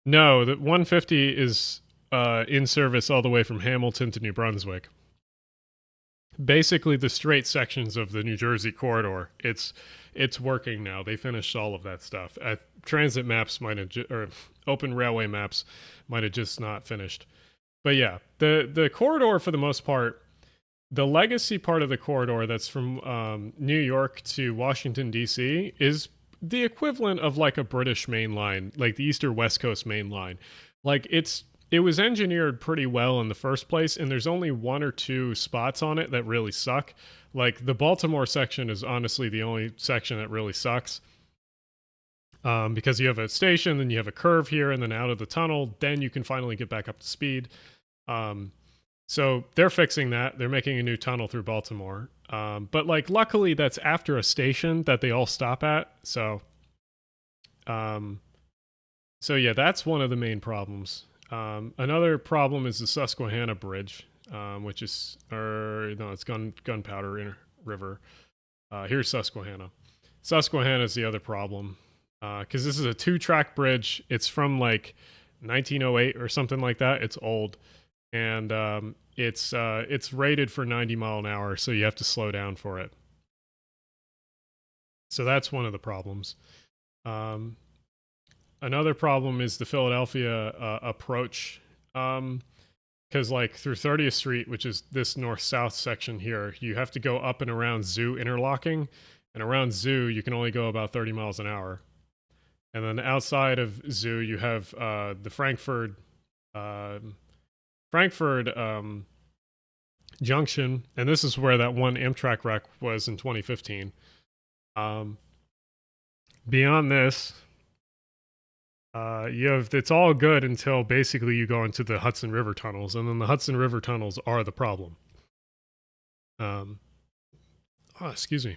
No, the 150 is in service all the way from Hamilton to New Brunswick. Basically, the straight sections of the New Jersey corridor, it's working now. They finished all of that stuff. Transit maps might have, or open railway maps might have just not finished. But yeah, the corridor for the most part, the legacy part of the corridor that's from New York to Washington, D.C. is the equivalent of like a British main line, like the East or West Coast main line. Like it was engineered pretty well in the first place, and there's only one or two spots on it that really suck. Like the Baltimore section is honestly the only section that really sucks. Because you have a station, then you have a curve here, and then out of the tunnel, then you can finally get back up to speed. So they're fixing that. They're making a new tunnel through Baltimore. But like, luckily that's after a station that they all stop at. So yeah, that's one of the main problems. Another problem is the Susquehanna Bridge, which is, or no, it's Gunpowder River. Here's Susquehanna. Susquehanna is the other problem because this is a 2-track bridge. It's from like 1908 or something like that. It's old, and it's rated for 90 mile an hour, so you have to slow down for it. So that's one of the problems. Another problem is the Philadelphia approach, because like through 30th Street, which is this north-south section here, you have to go up and around Zoo interlocking, and around Zoo you can only go about 30 miles an hour. And then outside of Zoo, you have the Frankfurt Junction, and this is where that one Amtrak wreck was in 2015. Beyond this, it's all good until basically you go into the Hudson River tunnels, and then the Hudson River tunnels are the problem. Excuse me.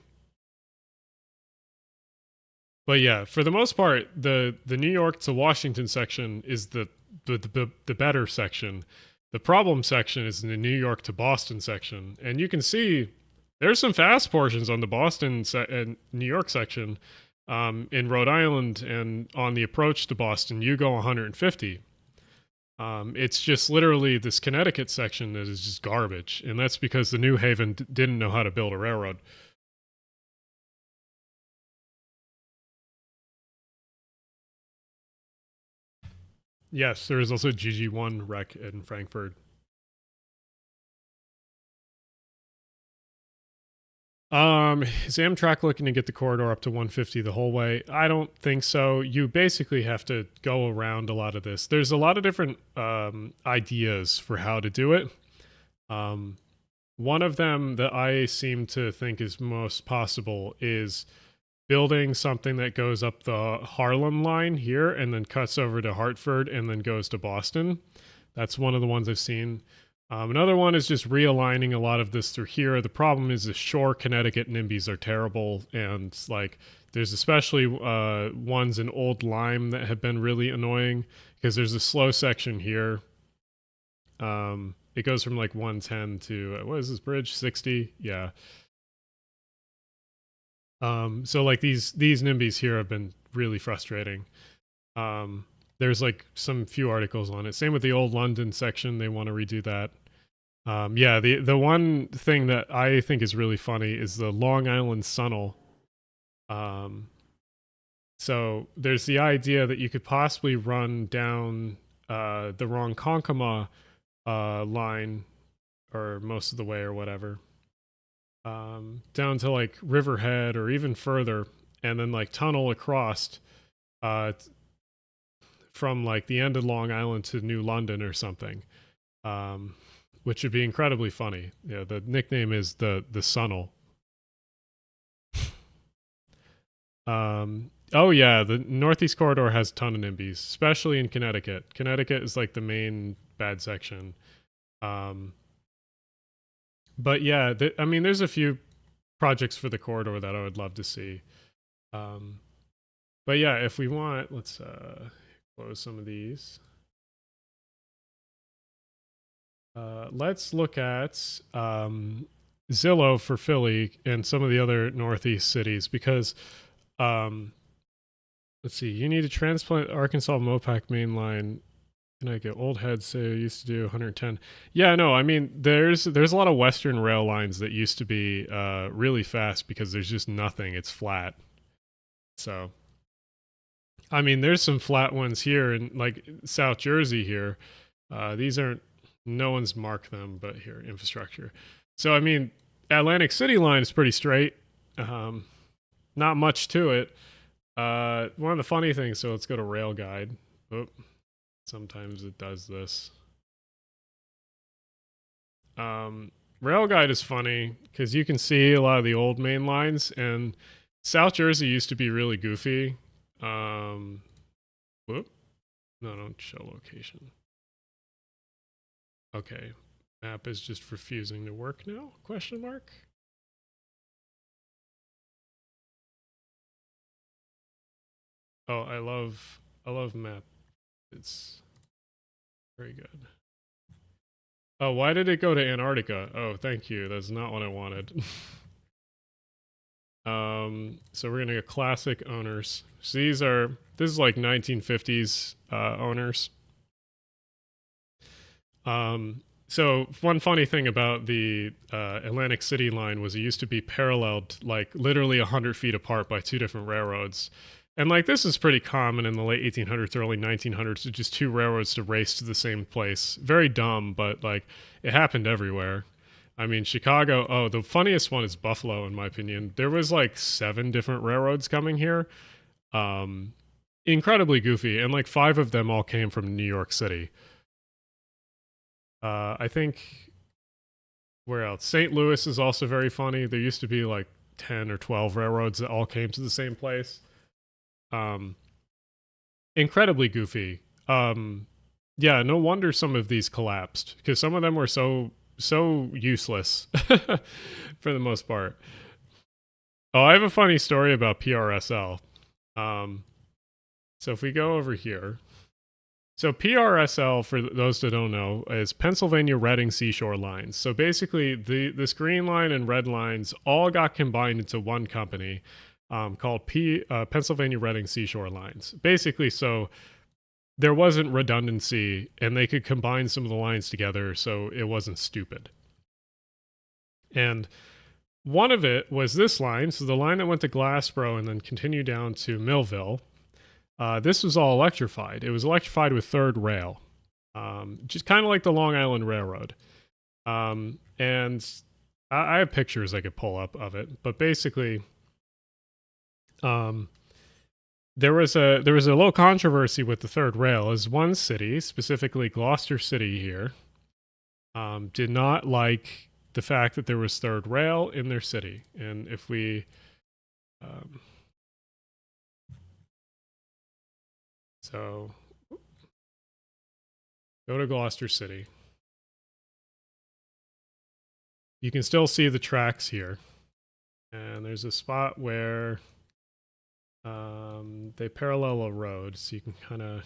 But yeah, for the most part, the New York to Washington section is the better section. The problem section is in the New York to Boston section, and you can see there's some fast portions on the Boston and New York section. In Rhode Island and on the approach to Boston, you go 150. It's just literally this Connecticut section that is just garbage, and that's because the New Haven didn't know how to build a railroad. Yes, there is also GG1 wreck in Frankfurt. Is Amtrak looking to get the corridor up to 150 the whole way? I don't think so. You basically have to go around a lot of this. There's a lot of different ideas for how to do it. One of them that I seem to think is most possible is building something that goes up the Harlem line here and then cuts over to Hartford and then goes to Boston. That's one of the ones I've seen. Another one is just realigning a lot of this through here. The problem is the Shore, Connecticut NIMBYs are terrible, and like there's especially ones in Old Lyme that have been really annoying because there's a slow section here. It goes from like 110 to what is this bridge? 60, yeah. So like these NIMBYs here have been really frustrating. There's like some few articles on it. Same with the Old London section. They want to redo that. Yeah, the one thing that I think is really funny is the Long Island Sunnel. So there's the idea that you could possibly run down the Ronkonkoma line, or most of the way or whatever, down to like Riverhead or even further, and then like tunnel across from like the end of Long Island to New London or something, which would be incredibly funny. Yeah, the nickname is the Sunnel. Oh yeah, the Northeast Corridor has a ton of NIMBYs, especially in Connecticut. Connecticut is like the main bad section. But yeah, I mean, there's a few projects for the corridor that I would love to see. But yeah, if we want, let's close some of these. Let's look at Zillow for Philly and some of the other Northeast cities because, let's see, you need to transplant Arkansas Mopac main line. And I get old heads say used to do 110. Yeah, no, I mean there's a lot of Western rail lines that used to be really fast because there's just nothing. It's flat. So, I mean, there's some flat ones here in like South Jersey here. These aren't, no one's marked them, but here, infrastructure. So, I mean, Atlantic City line is pretty straight. Not much to it. One of the funny things, so let's go to Rail Guide. Oh. Sometimes it does this. Rail Guide is funny because you can see a lot of the old main lines, and South Jersey used to be really goofy. Whoop. No, don't show location. Okay. Map is just refusing to work now? Question mark? Oh, I love map. It's Very good. Oh, why did it go to Antarctica? Oh, thank you. That's not what I wanted. So we're gonna get classic owners. So this is like 1950s owners. So one funny thing about the Atlantic City line was it used to be paralleled like literally 100 feet apart by two different railroads. And like this is pretty common in the late 1800s, early 1900s, just two railroads to race to the same place. Very dumb, but like it happened everywhere. I mean, Chicago, oh, the funniest one is Buffalo, in my opinion. There was like 7 different railroads coming here. Incredibly goofy. And like 5 of them all came from New York City. I think, where else? St. Louis is also very funny. There used to be like 10 or 12 railroads that all came to the same place. Incredibly goofy. Yeah, no wonder some of these collapsed, because some of them were so useless for the most part. Oh, I have a funny story about PRSL. So if we go over here, so PRSL, for those that don't know, is Pennsylvania Reading Seashore Lines. So basically, this green line and red lines all got combined into one company called Pennsylvania Reading Seashore Lines. Basically, so there wasn't redundancy, and they could combine some of the lines together, so it wasn't stupid. And one of it was this line, so the line that went to Glassboro and then continued down to Millville. This was all electrified. It was electrified with third rail, just kind of like the Long Island Railroad. And I have pictures I could pull up of it, but basically, there was a little controversy with the third rail, as one city, specifically Gloucester City here, did not like the fact that there was third rail in their city. And if we so go to Gloucester City, you can still see the tracks here, and there's a spot where they parallel a road, so you can kind of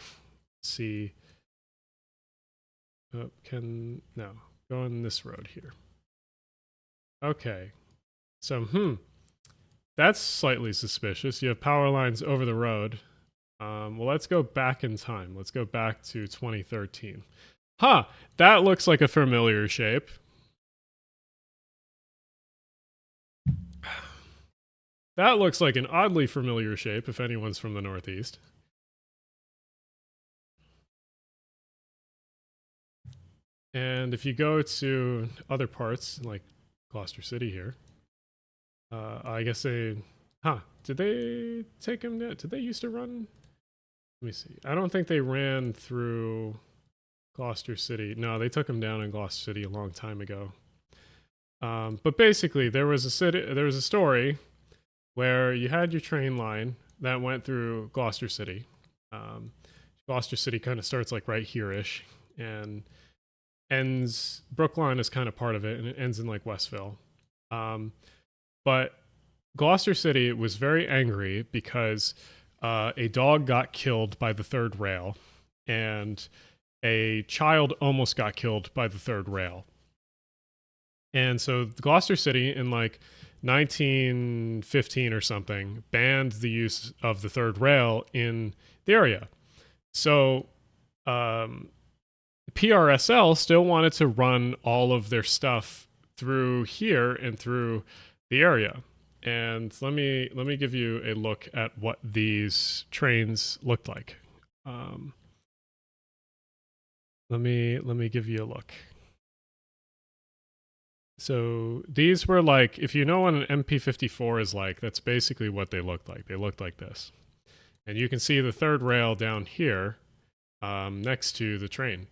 see. Oh, go on this road here. Okay, so that's slightly suspicious. You have power lines over the road. Well, let's go back in time. Let's go back to 2013. Huh, that looks like a familiar shape. That looks like an oddly familiar shape if anyone's from the Northeast. And if you go to other parts, like Gloucester City here, I guess did they take them down? Did they used to run? Let me see. I don't think they ran through Gloucester City. No, they took them down in Gloucester City a long time ago. But basically, there was a story where you had your train line that went through Gloucester City. Gloucester City kind of starts like right here-ish, and ends, Brookline is kind of part of it, and it ends in like Westville. But Gloucester City was very angry because a dog got killed by the third rail, and a child almost got killed by the third rail. And so Gloucester City in like 1915 or something banned the use of the third rail in the area. So PRSL still wanted to run all of their stuff through here and through the area. And let me give you a look at what these trains looked like. Let me give you a look. So these were like, if you know what an MP54 is like, that's basically what they looked like. They looked like this. And you can see the third rail down here next to the train.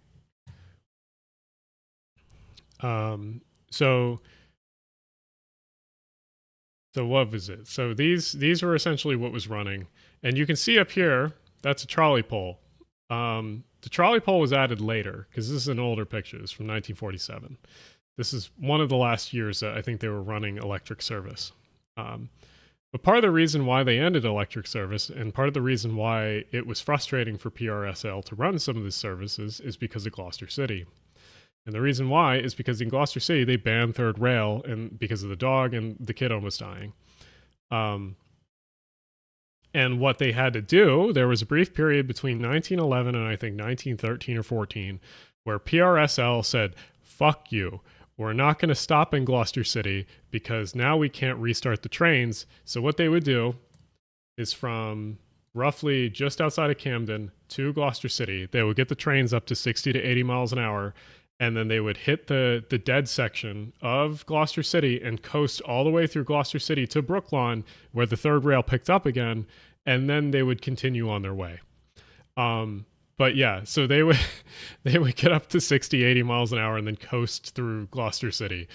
So what was it? So these were essentially what was running. And you can see up here, that's a trolley pole. The trolley pole was added later, because this is an older picture. It's from 1947. This is one of the last years that I think they were running electric service. But part of the reason why they ended electric service, and part of the reason why it was frustrating for PRSL to run some of these services, is because of Gloucester City. And the reason why is because in Gloucester City, they banned third rail and because of the dog and the kid almost dying. And what they had to do, there was a brief period between 1911 and I think 1913 or 14, where PRSL said, fuck you. We're not going to stop in Gloucester City because now we can't restart the trains. So what they would do is from roughly just outside of Camden to Gloucester City, they would get the trains up to 60 to 80 miles an hour, and then they would hit the dead section of Gloucester City and coast all the way through Gloucester City to Brooklawn, where the third rail picked up again, and then they would continue on their way. But yeah, so they would get up to 60, 80 miles an hour and then coast through Gloucester City.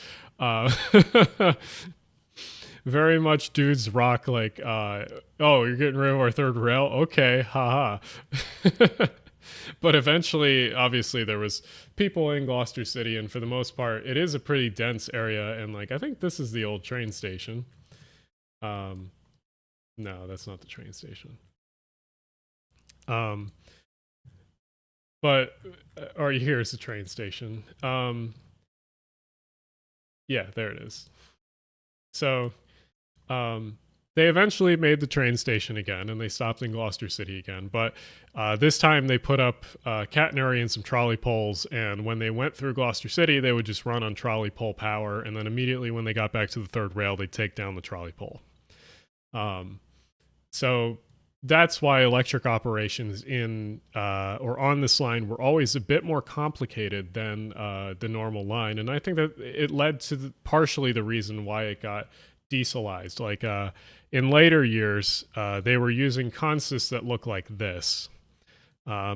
Very much dudes rock like, oh, you're getting rid of our third rail? Okay, haha. But eventually, obviously, there was people in Gloucester City, and for the most part, it is a pretty dense area. And like, I think this is the old train station. No, that's not the train station. But or here's the train station. Yeah, there it is. So, they eventually made the train station again, and they stopped in Gloucester City again. But this time they put up catenary and some trolley poles, and when they went through Gloucester City, they would just run on trolley pole power, and then immediately when they got back to the third rail, they'd take down the trolley pole. So that's why electric operations in or on this line were always a bit more complicated than the normal line, and I think that it led to partially the reason why it got dieselized. Like in later years, they were using consists that look like this.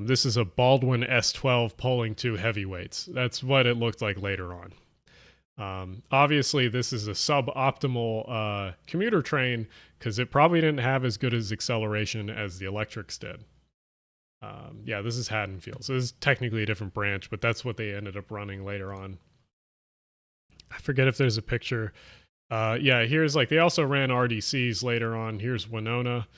This is a Baldwin S12 pulling 2 heavyweights. That's what it looked like later on. Obviously, this is a suboptimal commuter train because it probably didn't have as good as acceleration as the electrics did. Yeah, this is Haddonfield. So this is technically a different branch, but that's what they ended up running later on. I forget if there's a picture. Yeah, here's like, they also ran RDCs later on. Here's Winona.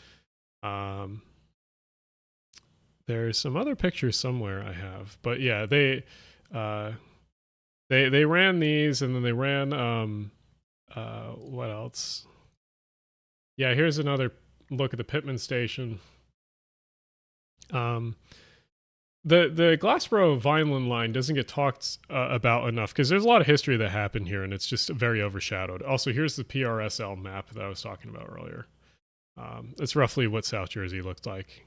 There's some other pictures somewhere I have, but yeah, they ran these, and then they ran, what else? Yeah, here's another look at the Pittman station. The Glassboro Vineland line doesn't get talked about enough because there's a lot of history that happened here, and it's just very overshadowed. Also, here's the PRSL map that I was talking about earlier. It's roughly what South Jersey looked like.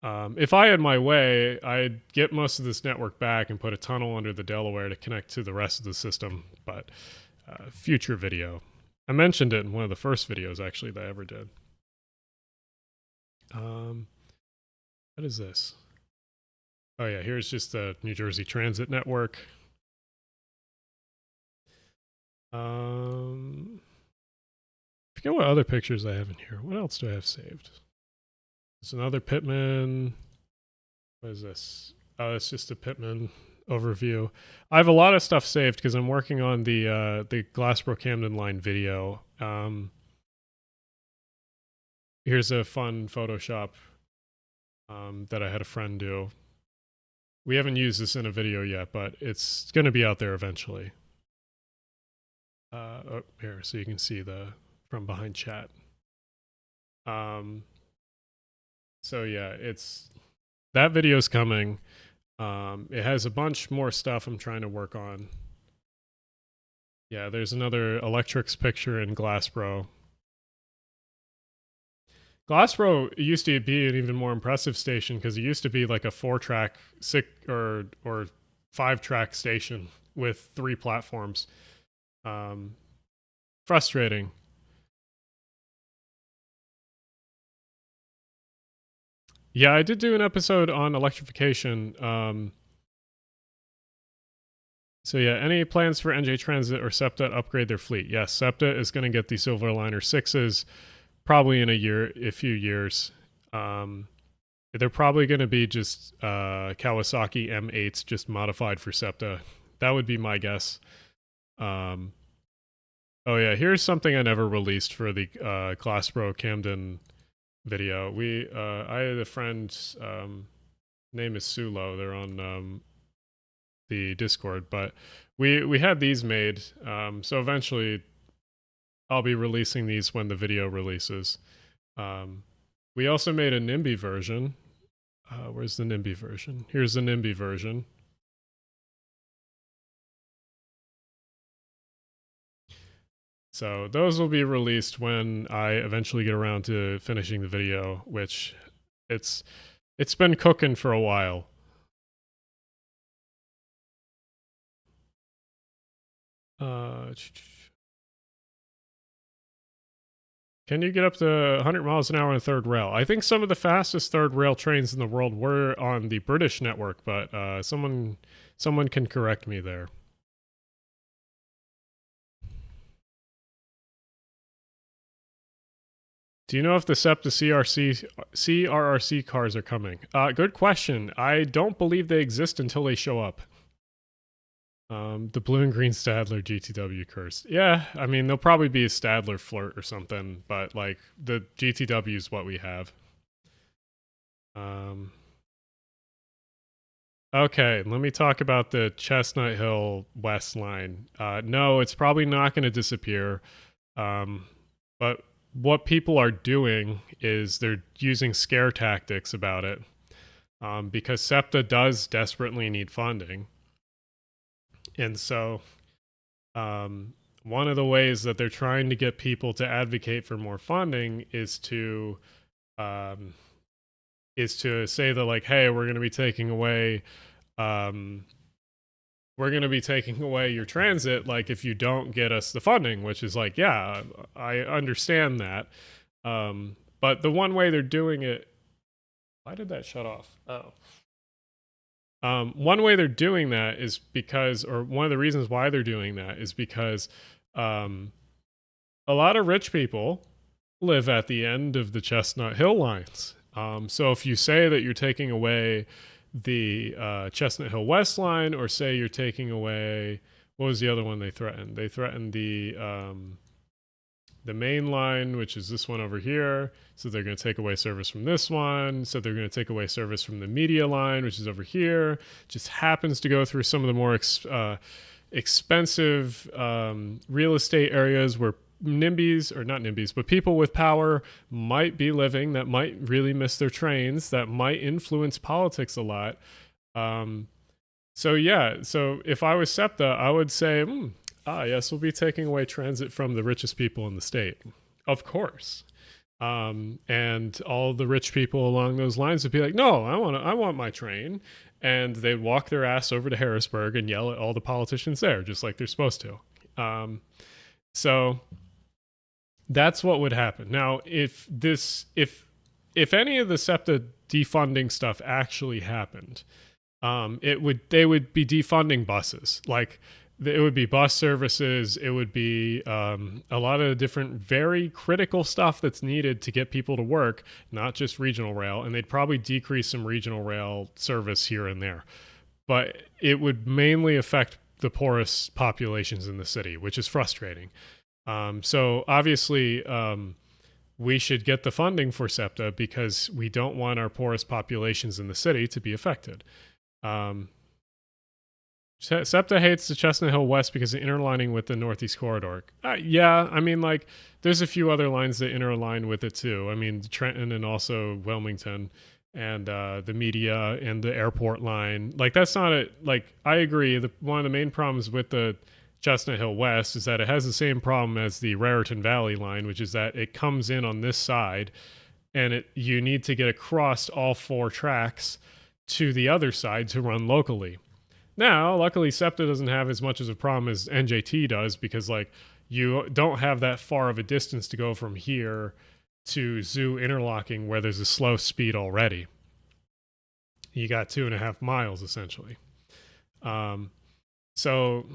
If I had my way, I'd get most of this network back and put a tunnel under the Delaware to connect to the rest of the system, but future video. I mentioned it in one of the first videos, actually, that I ever did. What is this? Oh yeah, here's just the New Jersey Transit Network. I forget what other pictures I have in here. What else do I have saved? There's another Pittman. What is this? Oh, it's just a Pittman overview. I have a lot of stuff saved because I'm working on the Glassboro Camden line video. Here's a fun Photoshop that I had a friend do. We haven't used this in a video yet, but it's going to be out there eventually. Oh, here, so you can see the from behind chat. So yeah, it's that video's coming. It has a bunch more stuff I'm trying to work on. Yeah, there's another electrics picture in Glassboro. Glassboro used to be an even more impressive station because it used to be like a 4-track, 6 or 5-track station with 3 platforms. Frustrating. Yeah, I did do an episode on electrification. So yeah, any plans for NJ Transit or SEPTA to upgrade their fleet? Yes, SEPTA is going to get the Silverliner 6s probably in a few years. They're probably going to be just Kawasaki M8s just modified for SEPTA. That would be my guess. Oh yeah, here's something I never released for the Glassboro Camden video. I had a friend, name is Sulo. They're on the Discord, but we had these made. So eventually, I'll be releasing these when the video releases. We also made a NIMBY version. Where's the NIMBY version? Here's the NIMBY version. So those will be released when I eventually get around to finishing the video, which it's been cooking for a while. Can you get up to 100 miles an hour on a third rail? I think some of the fastest third rail trains in the world were on the British network, but someone can correct me there. Do you know if the SEPTA CRRC cars are coming? Good question. I don't believe they exist until they show up. The blue and green Stadler GTW curse. Yeah, I mean, there'll probably be a Stadler flirt or something, but like the GTW is what we have. Okay, let me talk about the Chestnut Hill West line. No, it's probably not going to disappear. But what people are doing is they're using scare tactics about it, because SEPTA does desperately need funding. And so one of the ways that they're trying to get people to advocate for more funding is to say that, like, hey, we're going to be taking away your transit, like, if you don't get us the funding, which is like, yeah, I understand that. But the one way they're doing it, why did that shut off? One way they're doing that is because, or one of the reasons why they're doing that is because a lot of rich people live at the end of the Chestnut Hill lines. So if you say that you're taking away the Chestnut Hill West line, or say you're taking away, what was the other one they threatened? They threatened the main line, which is this one over here. So they're going to take away service from this one. So they're going to take away service from the media line, which is over here. Just happens to go through some of the more expensive real estate areas where NIMBYs, or not NIMBYs, but people with power might be living, that might really miss their trains, that might influence politics a lot. So yeah, so if I was SEPTA, I would say, yes, we'll be taking away transit from the richest people in the state. Of course. And all the rich people along those lines would be like, no, I want my train. And they'd walk their ass over to Harrisburg and yell at all the politicians there, just like they're supposed to. So that's what would happen. Now, if any of the SEPTA defunding stuff actually happened, they would be defunding buses. Like, it would be bus services. It would be a lot of different very critical stuff that's needed to get people to work, not just regional rail. And they'd probably decrease some regional rail service here and there. But it would mainly affect the poorest populations in the city, which is frustrating. So obviously, we should get the funding for SEPTA because we don't want our poorest populations in the city to be affected. SEPTA hates the Chestnut Hill West because of interlining with the Northeast Corridor. Yeah, I mean, like, there's a few other lines that interline with it too. I mean, Trenton and also Wilmington, and the media and the airport line. Like, that's not a, like, I agree. One of the main problems with the Chestnut Hill West is that it has the same problem as the Raritan Valley line, which is that it comes in on this side, and you need to get across all four tracks to the other side to run locally. Now, luckily, SEPTA doesn't have as much of a problem as NJT does, because, like, you don't have that far of a distance to go from here to Zoo interlocking where there's a slow speed already. You got 2.5 miles, essentially. So,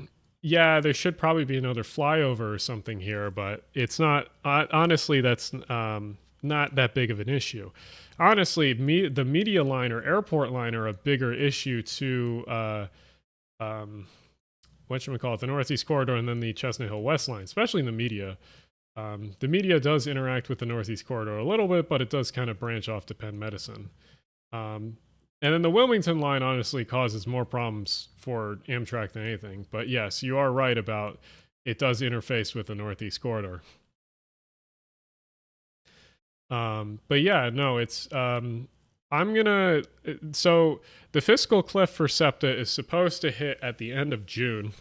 yeah, there should probably be another flyover or something here, but it's not, honestly, that's not that big of an issue. Honestly, the media line or airport line are a bigger issue to, whatchamacallit, the Northeast Corridor and then the Chestnut Hill West line, especially in the media. The media does interact with the Northeast Corridor a little bit, but it does kind of branch off to Penn Medicine. And then the Wilmington line honestly causes more problems for Amtrak than anything. But yes, you are right about it does interface with the Northeast Corridor. But yeah, no, it's so the fiscal cliff for SEPTA is supposed to hit at the end of June.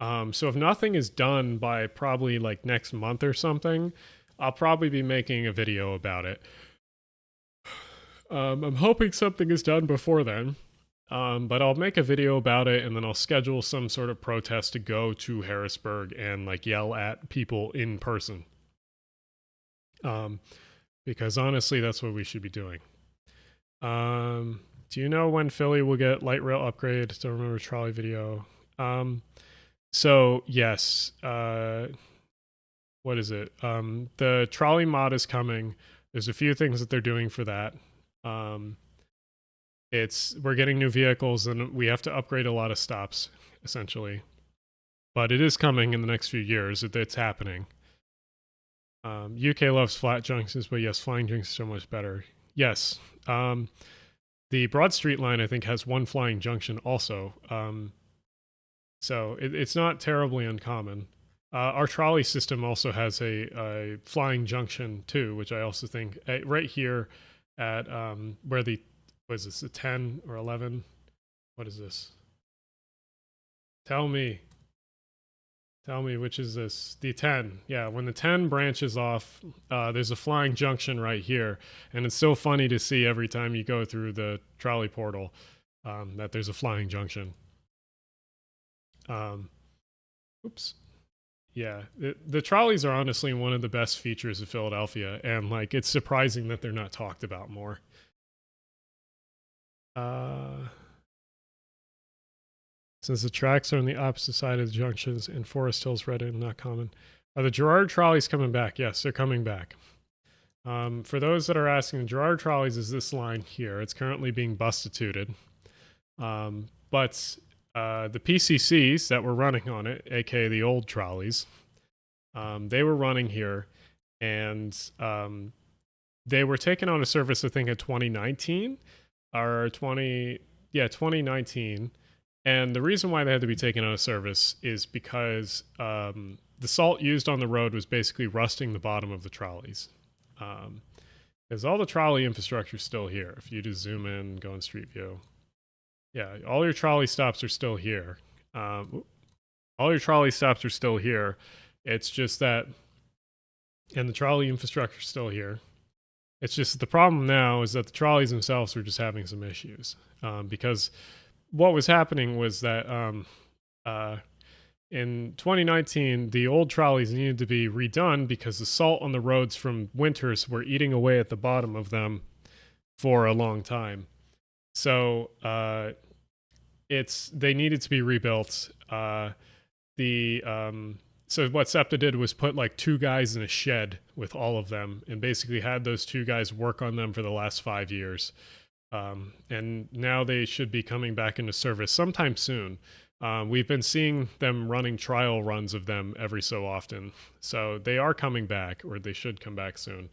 So if nothing is done by probably like next month or something, I'll probably be making a video about it. I'm hoping something is done before then. But I'll make a video about it and then I'll schedule some sort of protest to go to Harrisburg and like yell at people in person. Because honestly, that's what we should be doing. Do you know when Philly will get light rail upgrade? Don't remember trolley video. So yes, what is it? The trolley mod is coming. There's a few things that they're doing for that. We're getting new vehicles and we have to upgrade a lot of stops essentially, but it is coming in the next few years. It's happening. UK loves flat junctions, but yes, flying junctions are so much better. Yes. The Broad Street line, I think, has one flying junction also. So it's not terribly uncommon. Our trolley system also has a flying junction too, which I also think right here at where what is this, a 10 or 11? What is this? Tell me which is this. The 10. Yeah, when the 10 branches off, there's a flying junction right here. And it's so funny to see every time you go through the trolley portal that there's a flying junction. Oops. Yeah, the trolleys are honestly one of the best features of Philadelphia. And like, it's surprising that they're not talked about more. Since the tracks are on the opposite side of the junctions and Forest Hills, Redding, not common. Are the Girard trolleys coming back? Yes, they're coming back. For those that are asking, Girard trolleys is this line here. It's currently being bustituted. But the PCCs that were running on it, aka the old trolleys, they were running here, and they were taken on a service, I think, in 2019 or 2019. And the reason why they had to be taken out of service is because the salt used on the road was basically rusting the bottom of the trolleys. Because all the trolley infrastructure is still here. If you just zoom in, go in Street View. Yeah, all your trolley stops are still here. All your trolley stops are still here. It's just that, and the trolley infrastructure is still here. It's just the problem now is that the trolleys themselves are just having some issues. Because what was happening was that in 2019, the old trolleys needed to be redone because the salt on the roads from winters were eating away at the bottom of them for a long time. So they needed to be rebuilt. So what SEPTA did was put like 2 guys in a shed with all of them and basically had those 2 guys work on them for the last 5 years. And now they should be coming back into service sometime soon. We've been seeing them running trial runs of them every so often. So they are coming back, or they should come back soon.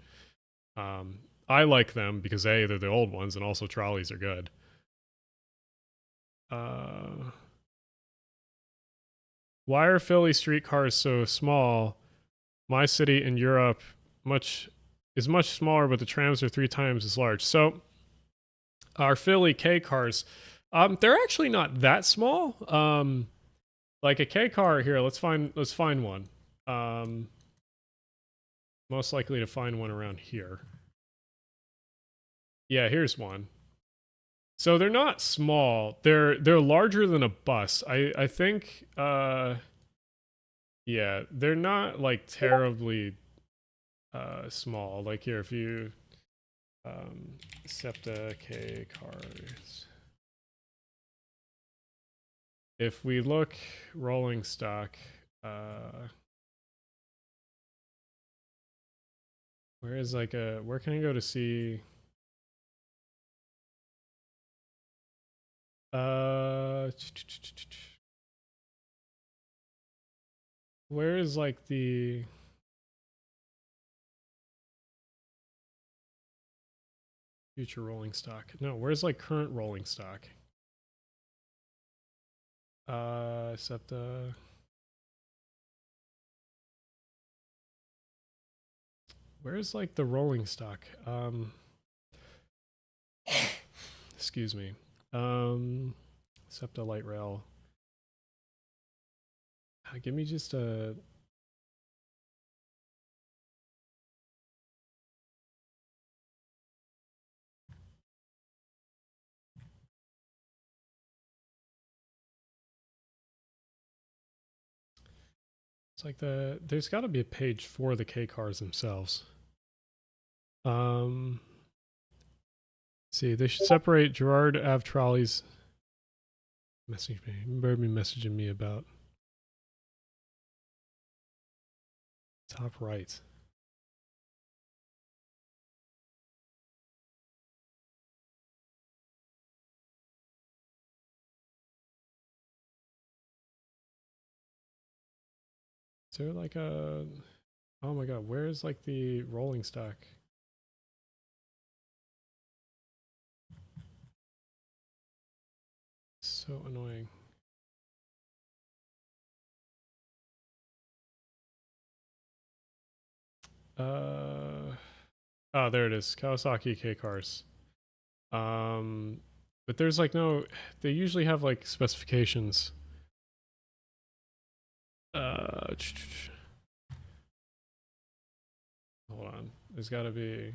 I like them because A, they're the old ones, and also trolleys are good. Why are Philly streetcars so small? My city in Europe is much smaller, but the trams are 3 times as large. So our Philly K cars, they're actually not that small. Like a K car here, let's find one. Most likely to find one around here. Yeah, here's one. So they're not small. They're larger than a bus. I think yeah, they're not like terribly small. Like here, if you SEPTA K cars. If we look rolling stock, where can I go to see? Where is like the future rolling stock? No, where's like current rolling stock? SEPTA. Where's like the rolling stock? Excuse me. SEPTA light rail. Give me just a. It's like there's got to be a page for the K cars themselves. See, they should separate Gerard Ave trolleys. Message me. Better be messaging me about top right. Is there like a? Oh my god, where is like the rolling stock? So annoying. Oh, there it is. Kawasaki K cars. But there's like no. They usually have like specifications. Hold on. There's got to be.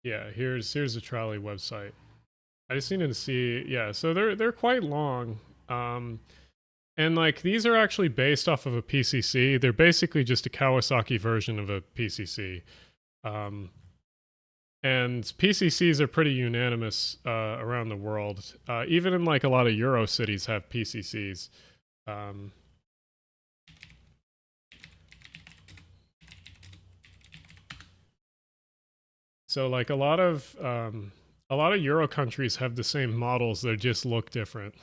Yeah, here's the Trolley website. I just needed to see. Yeah, so they're quite long. And like these are actually based off of a PCC. They're basically just a Kawasaki version of a PCC. And PCCs are pretty unanimous around the world. Even in like a lot of Euro cities have PCCs. So like a lot of Euro countries have the same models. They just look different.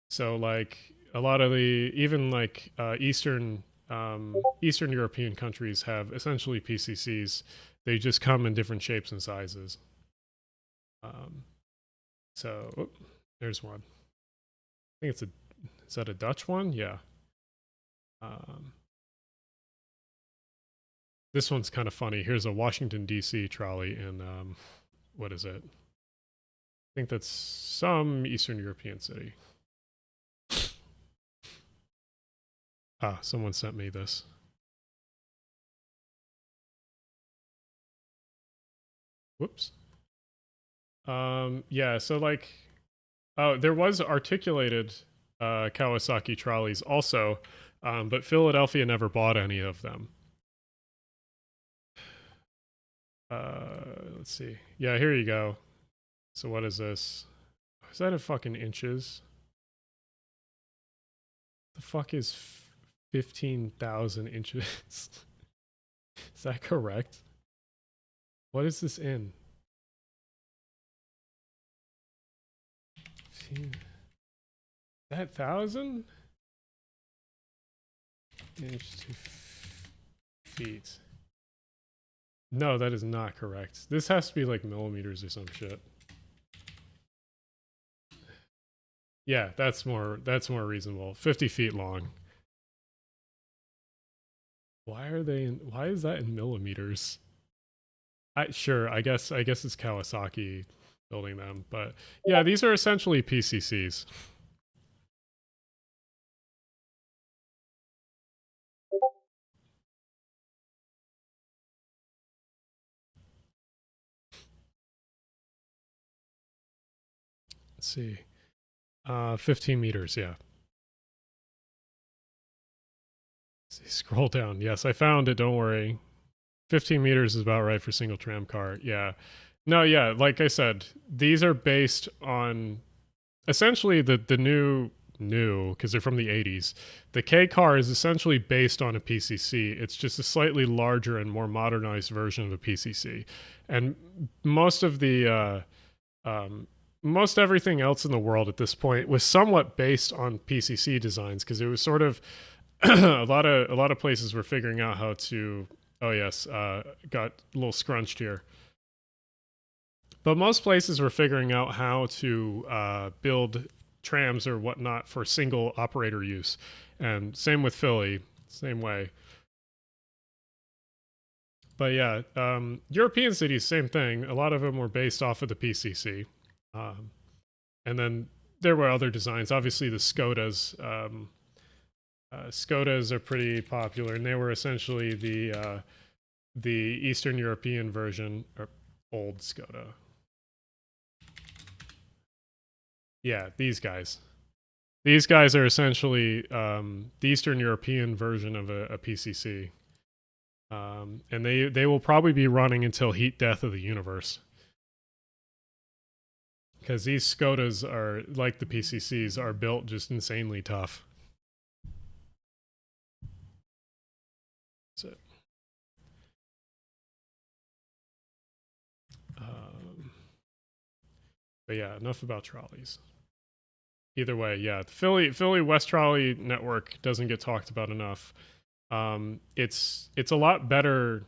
So like a lot of the even like Eastern European countries have essentially PCCs. They just come in different shapes and sizes. So there's one. I think is that a Dutch one? Yeah. This one's kind of funny. Here's a Washington D.C. trolley in what is it? I think that's some Eastern European city. Ah, someone sent me this. Whoops. Yeah, so like, oh, there was articulated Kawasaki trolleys also, but Philadelphia never bought any of them. Let's see. Yeah, here you go. So what is this? Is that in fucking inches? The fuck is 15,000 inches? Is that correct? What is this in? That 1,000? Inch to feet. No, that is not correct. This has to be like millimeters or some shit. Yeah, that's more reasonable. 50 feet long. Why is that in millimeters? Sure, I guess it's Kawasaki building them, but yeah, these are essentially PCCs. Let's see. 15 meters, yeah. See, scroll down. Yes, I found it, don't worry. 15 meters is about right for single tram car. Yeah. No, yeah, like I said, these are based on essentially the new because they're from the 80s. The K car is essentially based on a PCC. It's just a slightly larger and more modernized version of a PCC. And most of the most everything else in the world at this point was somewhat based on PCC designs, because it was sort of a lot of places were figuring out how to. Oh yes, got a little scrunched here. But most places were figuring out how to build trams or whatnot for single operator use, and same with Philly, same way. But yeah, European cities, same thing. A lot of them were based off of the PCC. And then there were other designs. Obviously, the Skodas. Skodas are pretty popular, and they were essentially the Eastern European version, or old Skoda. Yeah, these guys. These guys are essentially the Eastern European version of a PCC. And they will probably be running until heat death of the universe. Because these Skodas are, like the PCCs, are built just insanely tough. That's it. But yeah, enough about trolleys. Either way, yeah, the Philly West Trolley network doesn't get talked about enough. It's a lot better.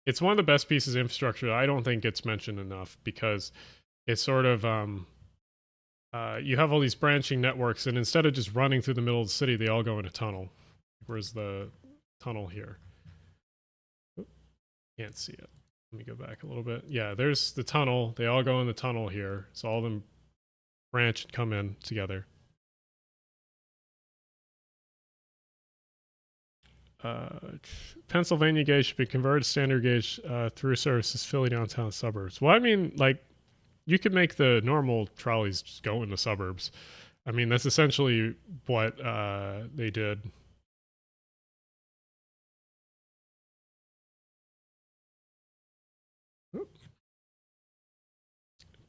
It's one of the best pieces of infrastructure that I don't think gets mentioned enough, because it's sort of you have all these branching networks, and instead of just running through the middle of the city, they all go in a tunnel. Where's the tunnel here? Oop, can't see it. Let me go back a little bit. Yeah, there's the tunnel. They all go in the tunnel here. So all of them branch and come in together. Pennsylvania gauge should be converted to standard gauge through services Philly downtown suburbs. Well, I mean, like, you could make the normal trolleys just go in the suburbs. I mean, that's essentially what they did.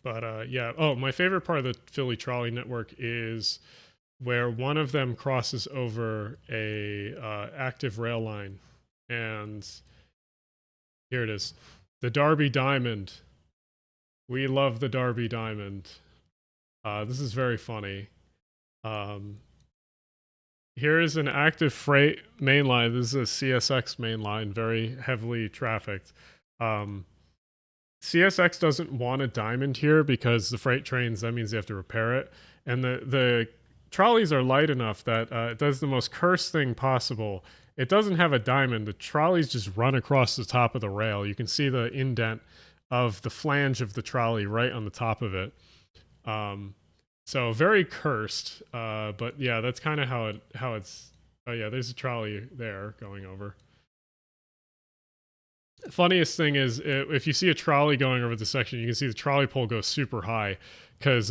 But yeah. Oh, my favorite part of the Philly trolley network is where one of them crosses over a active rail line, and here it is, the Derby Diamond. We love the Derby Diamond. This is very funny. Here is an active freight main line. This is a CSX main line, very heavily trafficked. CSX doesn't want a diamond here because the freight trains, that means they have to repair it. And the trolleys are light enough that it does the most cursed thing possible. It doesn't have a diamond. The trolleys just run across the top of the rail. You can see the indent of the flange of the trolley right on the top of it. So very cursed. But yeah, that's kind of how it's. Oh yeah, there's a trolley there going over. Funniest thing is, if you see a trolley going over the section, you can see the trolley pole go super high, because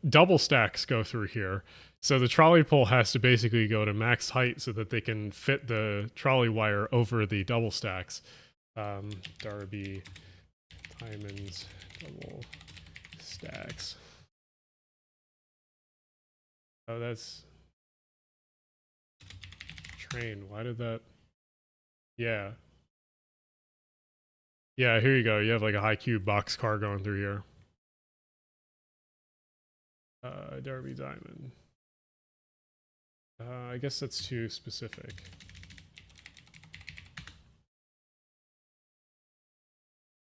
double stacks go through here. So the trolley pole has to basically go to max height so that they can fit the trolley wire over the double stacks. Derby Diamonds double stacks. Oh, that's train. Why did that? Yeah. Yeah, here you go. You have like a high cube box car going through here. Derby Diamond. I guess that's too specific.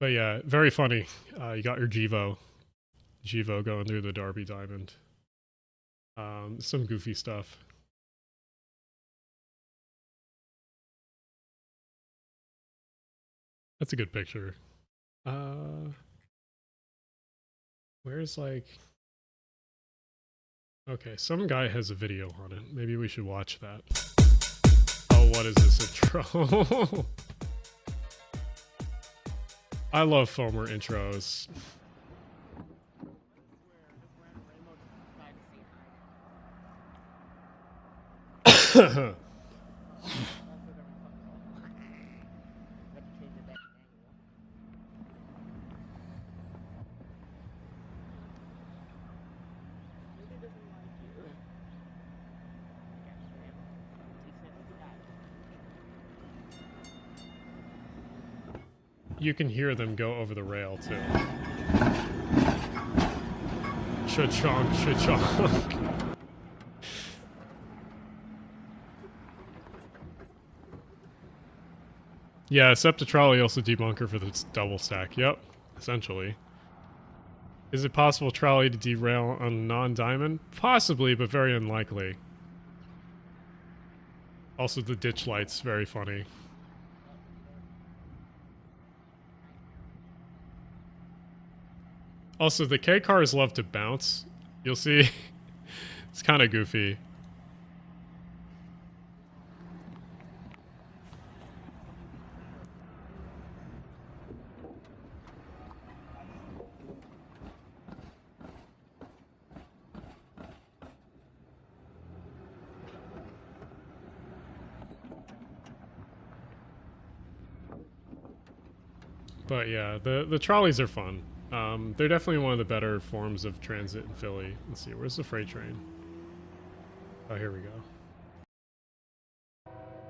But yeah, very funny. You got your Gevo going through the Derby Diamond. Some goofy stuff. That's a good picture. Where's like... Okay, some guy has a video on it. Maybe we should watch that. Oh, what is this intro? I love Foamer intros. You can hear them go over the rail too. Cha-chonk, cha-chonk. Yeah, SEPTA Trolley also debunker for the double stack. Yep, essentially. Is it possible Trolley to derail on non-diamond? Possibly, but very unlikely. Also, the ditch light's very funny. Also, the K cars love to bounce. You'll see. It's kind of goofy. But yeah, the trolleys are fun. They're definitely one of the better forms of transit in Philly. Let's see, where's the freight train? Oh, here we go.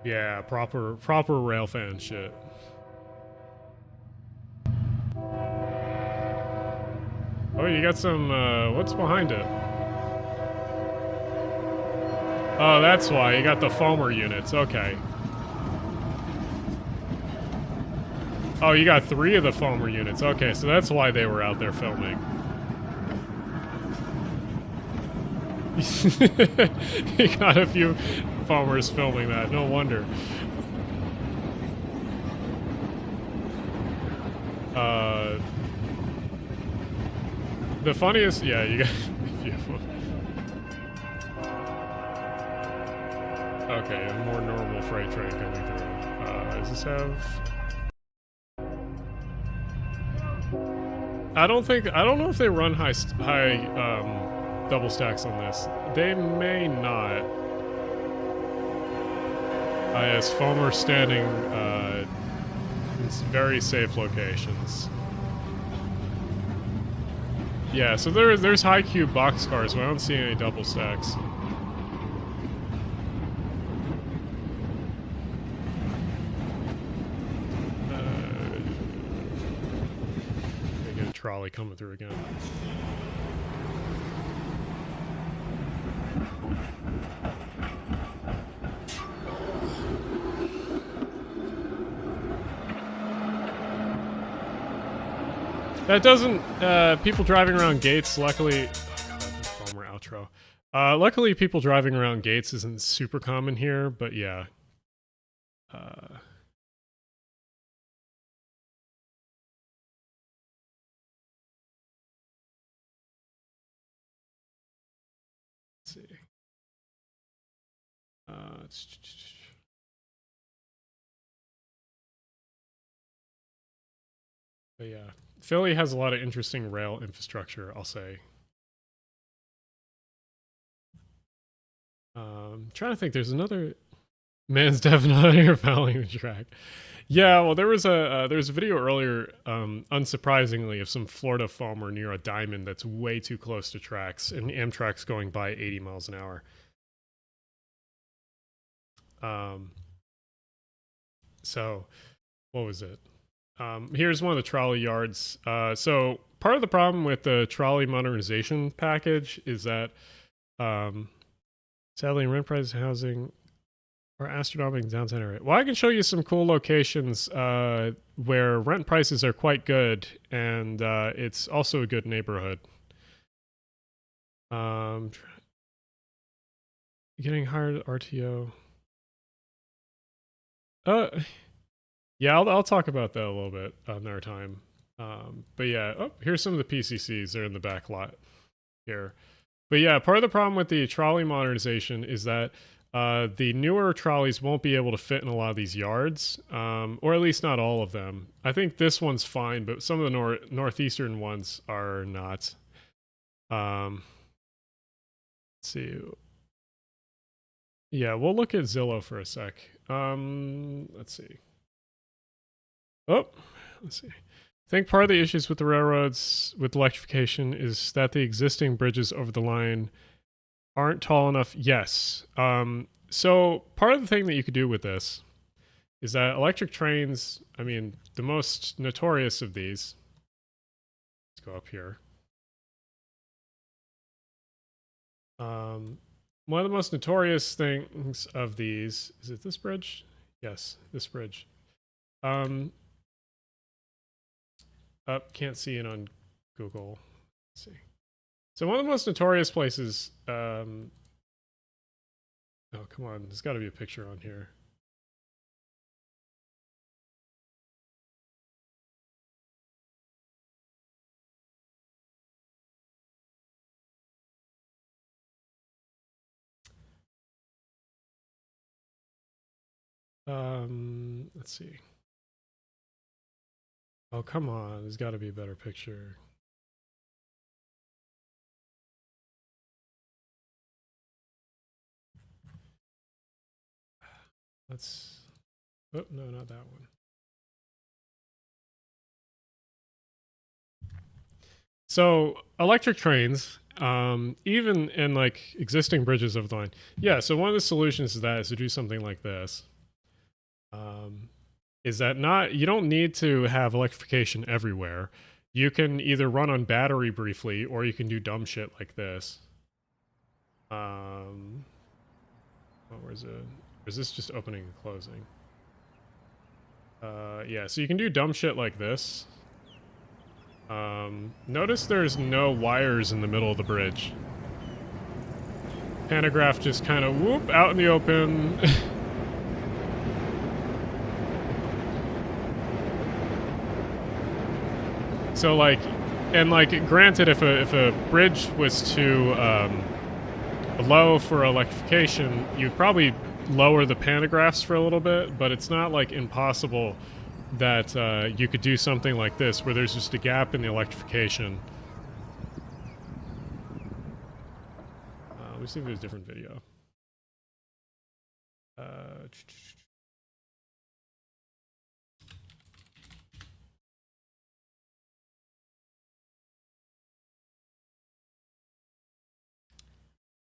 Yeah, proper rail fan shit. Oh, you got some, what's behind it? Oh, that's why, you got the foamer units, okay. Oh, you got 3 of the foamer units. Okay, so that's why they were out there filming. You got a few foamers filming that. No wonder. The funniest... Yeah, you got... Okay, a more normal freight train coming through. Does this have... I don't know if they run high double stacks on this. They may not. As foamer standing in very safe locations. Yeah, so there's high cube boxcars, but I don't see any double stacks. Trolley coming through again. That doesn't, people driving around gates, luckily, oh God, this Foamer outro. Luckily people driving around gates isn't super common here, but yeah. See. But yeah, Philly has a lot of interesting rail infrastructure, I'll say. Trying to think, there's another man's definitely here fouling the track. Yeah, well, there was a video earlier, unsurprisingly, of some Florida foamer near a diamond that's way too close to tracks, and Amtrak's going by 80 miles an hour. So, what was it? Here's one of the trolley yards. So, part of the problem with the trolley modernization package is that, sadly, rent prices, housing are astronomical downtown area. Well, I can show you some cool locations where rent prices are quite good, and it's also a good neighborhood. Getting hired RTO. Yeah, I'll talk about that a little bit another time. But yeah, oh, here's some of the PCCs. They're in the back lot here. But yeah, part of the problem with the trolley modernization is that the newer trolleys won't be able to fit in a lot of these yards, or at least not all of them. I think this one's fine, but some of the northeastern ones are not. Let's see. Yeah, we'll look at Zillow for a sec. Let's see. Oh, let's see. I think part of the issues with the railroads with electrification is that the existing bridges over the line aren't tall enough. Yes. So part of the thing that you could do with this is that electric trains, I mean, the most notorious of these, let's go up here. One of the most notorious things of these, is it this bridge? Yes, this bridge. Can't see it on Google. Let's see. So one of the most notorious places, oh, come on, there's got to be a picture on here. Let's see. Oh, come on, there's got to be a better picture. Let's, oh, no, not that one. So electric trains, even in like existing bridges of the line. Yeah, so one of the solutions to that is to do something like this. Is that you don't need to have electrification everywhere. You can either run on battery briefly, or you can do dumb shit like this. Oh, where's it? Or is this just opening and closing? Yeah, so you can do dumb shit like this. Notice there's no wires in the middle of the bridge. Pantograph just kind of whoop out in the open. So like, and like, granted, if a bridge was too low for electrification, you'd probably lower the pantographs for a little bit, but it's not like impossible that you could do something like this where there's just a gap in the electrification. Let me see if there's a different video.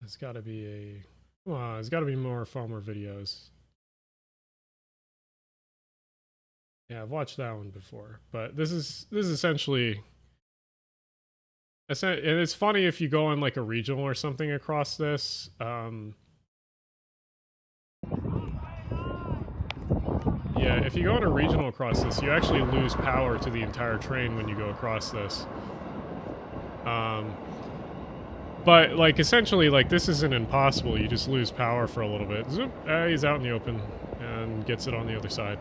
There's got to be a... Come on, there's got to be far more videos. Yeah, I've watched that one before, but this is essentially... And it's funny if you go on like a regional or something across this. Yeah, if you go on a regional across this, you actually lose power to the entire train when you go across this. But, like, essentially, like, this isn't impossible. You just lose power for a little bit. Zoop, he's out in the open and gets it on the other side.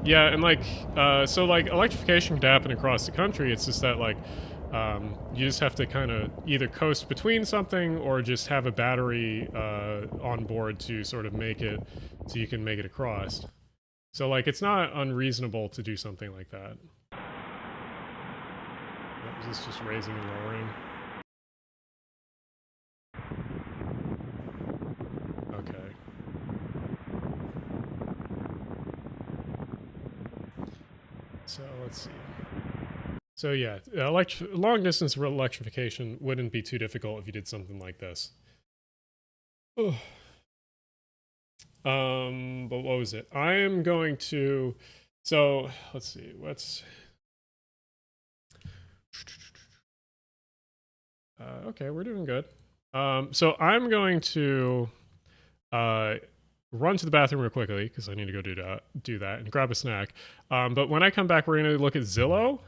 Yeah, and, like, so, like, electrification could happen across the country. It's just that, like, you just have to kind of either coast between something or just have a battery on board to sort of make it so you can make it across. So, like, it's not unreasonable to do something like that. Is this just raising and lowering? Okay. So, let's see. So, yeah, long-distance electrification wouldn't be too difficult if you did something like this. Ugh. But what was it? I am going to, so let's see, okay, we're doing good. So I'm going to, run to the bathroom real quickly because I need to go do that and grab a snack. But when I come back, we're going to look at Zillow.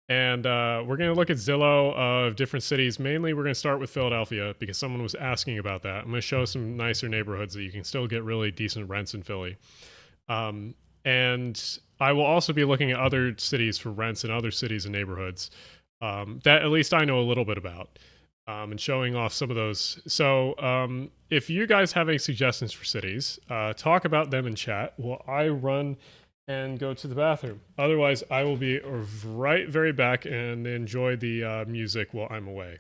And we're going to look at Zillow of different cities. Mainly, we're going to start with Philadelphia because someone was asking about that. I'm going to show some nicer neighborhoods that you can still get really decent rents in Philly. And I will also be looking at other cities for rents in other cities and neighborhoods that at least I know a little bit about, and showing off some of those. So if you guys have any suggestions for cities, talk about them in chat while I run and go to the bathroom. Otherwise, I will be right very back and enjoy the music while I'm away.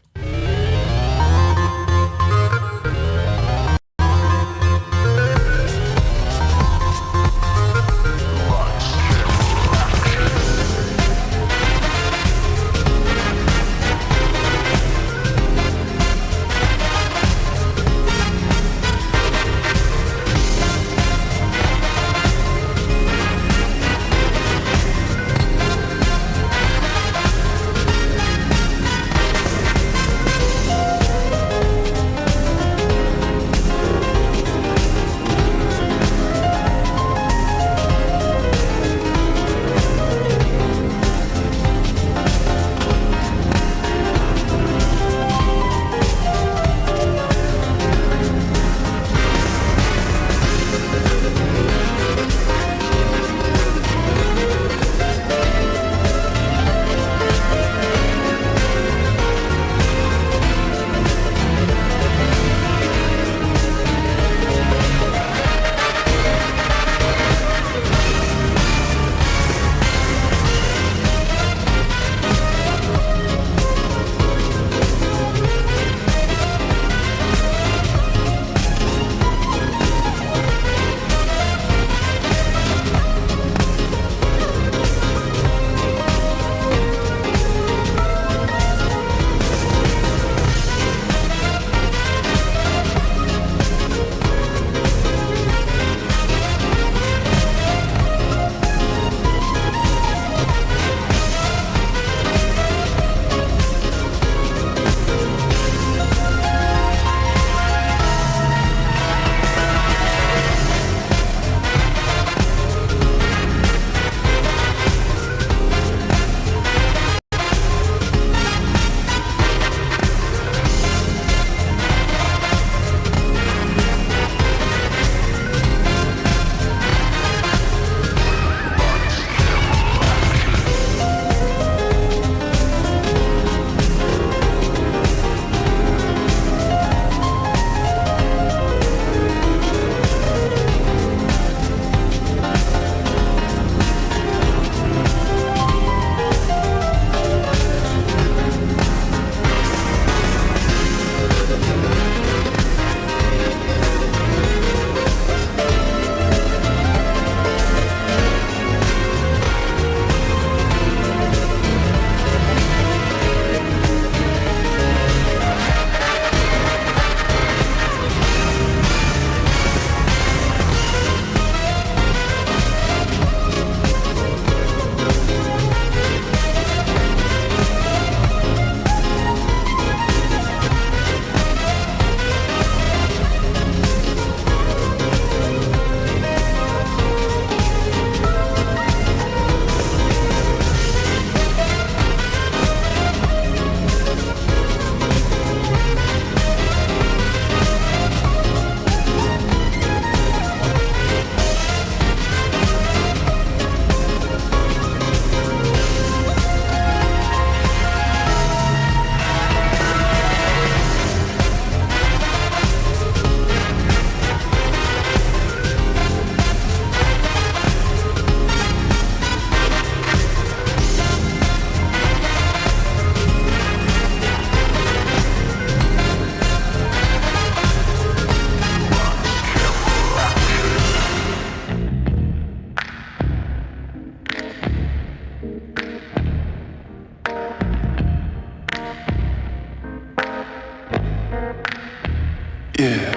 Yeah.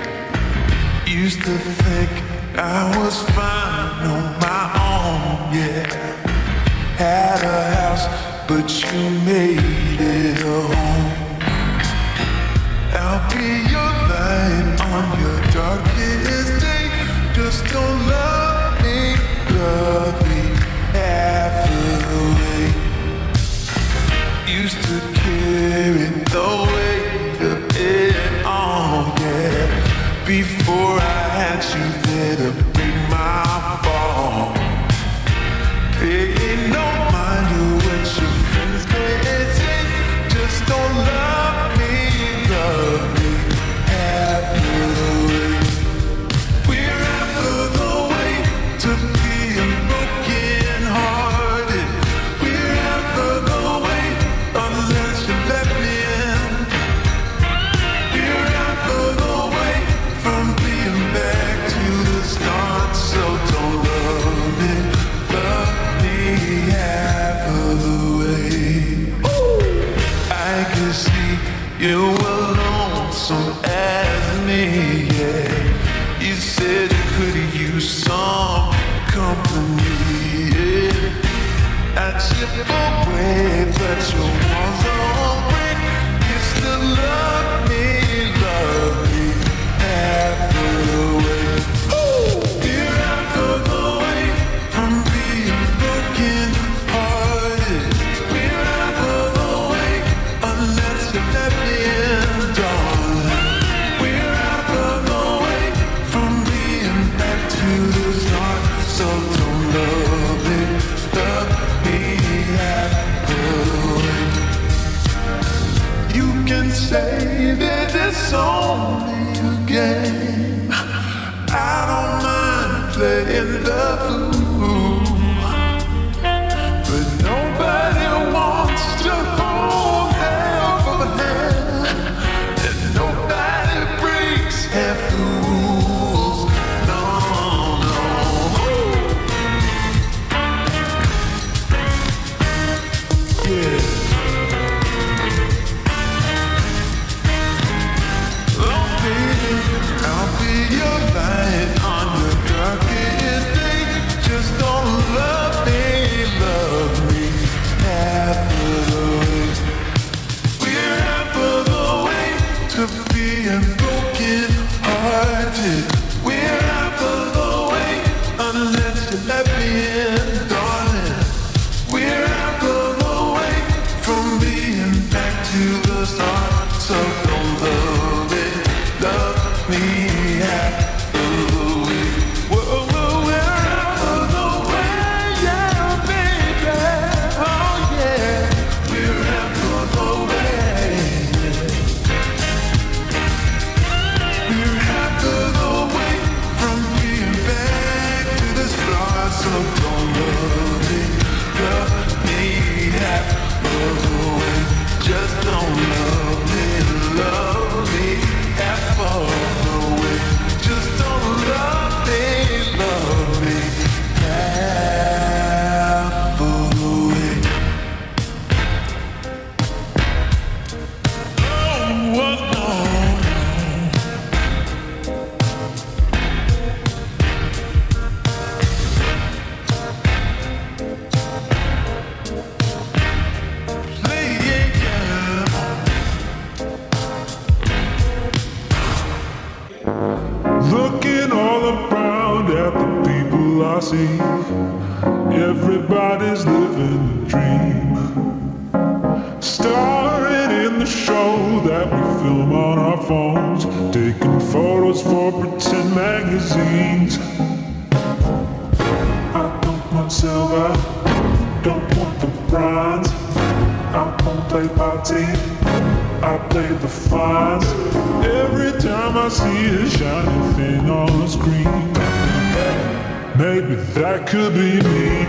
Used to think I was fine on my own, yeah. Had a house, but you made it a home. I'll be your light on your darkest day. Just don't love me half the way. Used to carry the weight of it all, yeah. Before I had you there to break my fall. Ain't no mind you what your friends may say. Just don't love me half the way. We're half of the way to being broken hearted. We're half of the way unless you let me in. We're half of the way from being back to the start. So don't love me half of the way. I can see you were lonesome as me, yeah. You said you could use some company, yeah. I chip away, but your walls don't break. You still love me half of the way. You're half of the way from being broken hearted. We're half of the way unless you let me in, darling. We're half of the way from being back to the start. So don't love me half the way. You can say that it's only a game. I don't mind playing the fool, but nobody wants to hold half of a hand, and nobody breaks half the rules. No, no. Yeah. I'll be your light on your darkest day. Just don't love me half of the way. We're half of the way to being broken hearted. We're half of the way unless you let me in, darling. We're half of the way from being back to the start. So don't love me half the way. Whoa, we're half of the way, yeah, baby. Oh yeah, we're half of the way. We're half of the way from being back to the start. So don't love me half of the way. Just don't love me half of the way. Just don't love me half of the way. Oh, oh, oh. Play it, yeah. Looking all around at the people I see, everybody's living the dream. Starring in the show that we film on our phones, taking photos for pretend magazines. I don't want silver, don't want the bronze. I won't play party, I play the fines. Every time I see a shiny thing on the screen, maybe that could be me.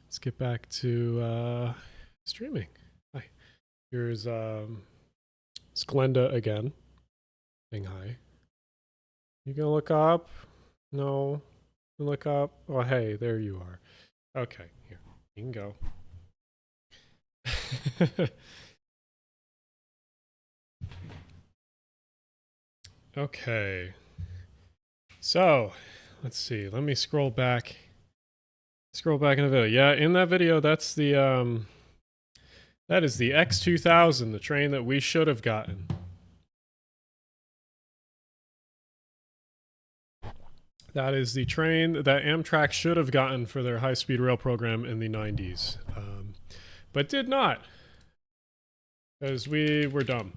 Let's get back to streaming. Hi. Here's Splenda again. Saying hi. You gonna look up? No. Look up. Oh, hey, there you are. Okay, here. You can go. Okay. So, let's see. Let me scroll back. Scroll back in the video. Yeah, in that video, that's the that is the X2000, the train that we should have gotten. That is the train that Amtrak should have gotten for their high-speed rail program in the 90s, but did not, because we were dumb.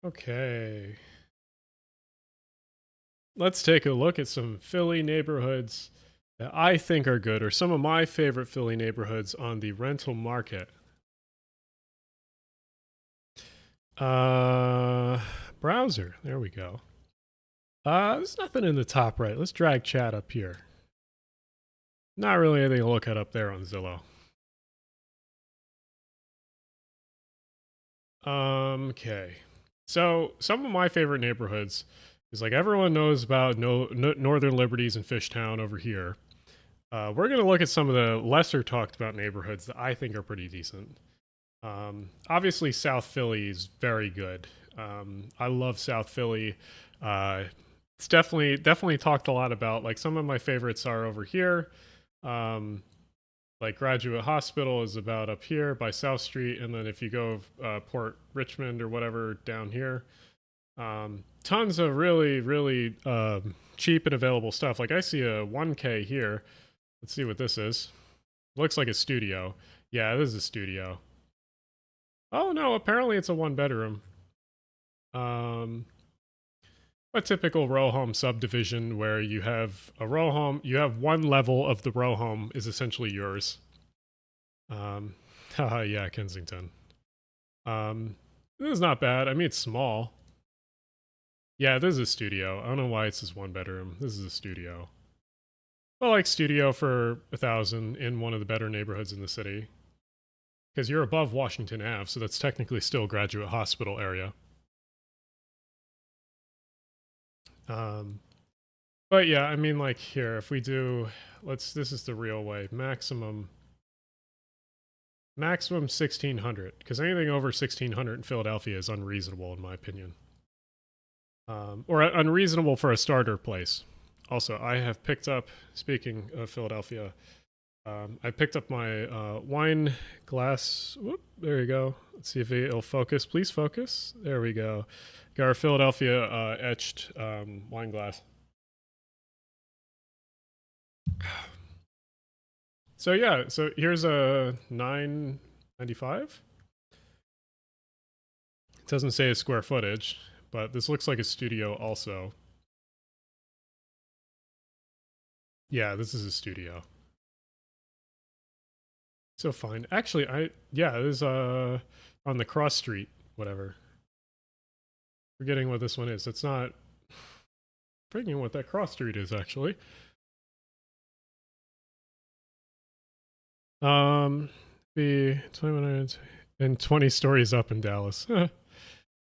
Okay. Let's take a look at some Philly neighborhoods that I think are good, or some of my favorite Philly neighborhoods on the rental market. Browser. There we go. There's nothing in the top right. Let's drag chat up here. Not really anything to look at up there on Zillow. Okay. So some of my favorite neighborhoods is like everyone knows about Northern Liberties and Fishtown over here. We're going to look at some of the lesser talked about neighborhoods that I think are pretty decent. Obviously, South Philly is very good. I love South Philly. It's definitely talked a lot about. Like some of my favorites are over here. Like Graduate Hospital is about up here by South Street, and then if you go Port Richmond or whatever down here, tons of really cheap and available stuff. Like I see a 1K here. Let's see what this is. Looks like a studio. Yeah, this is a studio. Oh no, apparently it's a 1-bedroom. A typical row home subdivision where you have a row home, you have one level of the row home is essentially yours. Yeah, Kensington. This is not bad. I mean, it's small. Yeah, this is a studio. I don't know why it's just 1-bedroom. This is a studio. Well, like studio for 1,000 in one of the better neighborhoods in the city. Because you're above Washington Ave, so that's technically still Graduate Hospital area. But yeah, I mean, like here, if we do, this is the real way, maximum 1,600, because anything over 1,600 in Philadelphia is unreasonable in my opinion. Or unreasonable for a starter place. Also, I have picked up, speaking of Philadelphia, I picked up my wine glass. Whoop, there you go. Let's see if it'll focus. Please focus. There we go. Got our Philadelphia etched wine glass. So yeah, so here's a $9.95. It doesn't say a square footage, but this looks like a studio also. Yeah, this is a studio. So fine. Actually, this is on the cross street, whatever. Forgetting what this one is. It's not forgetting what that cross street is actually. The 21 and 20 stories up in Dallas.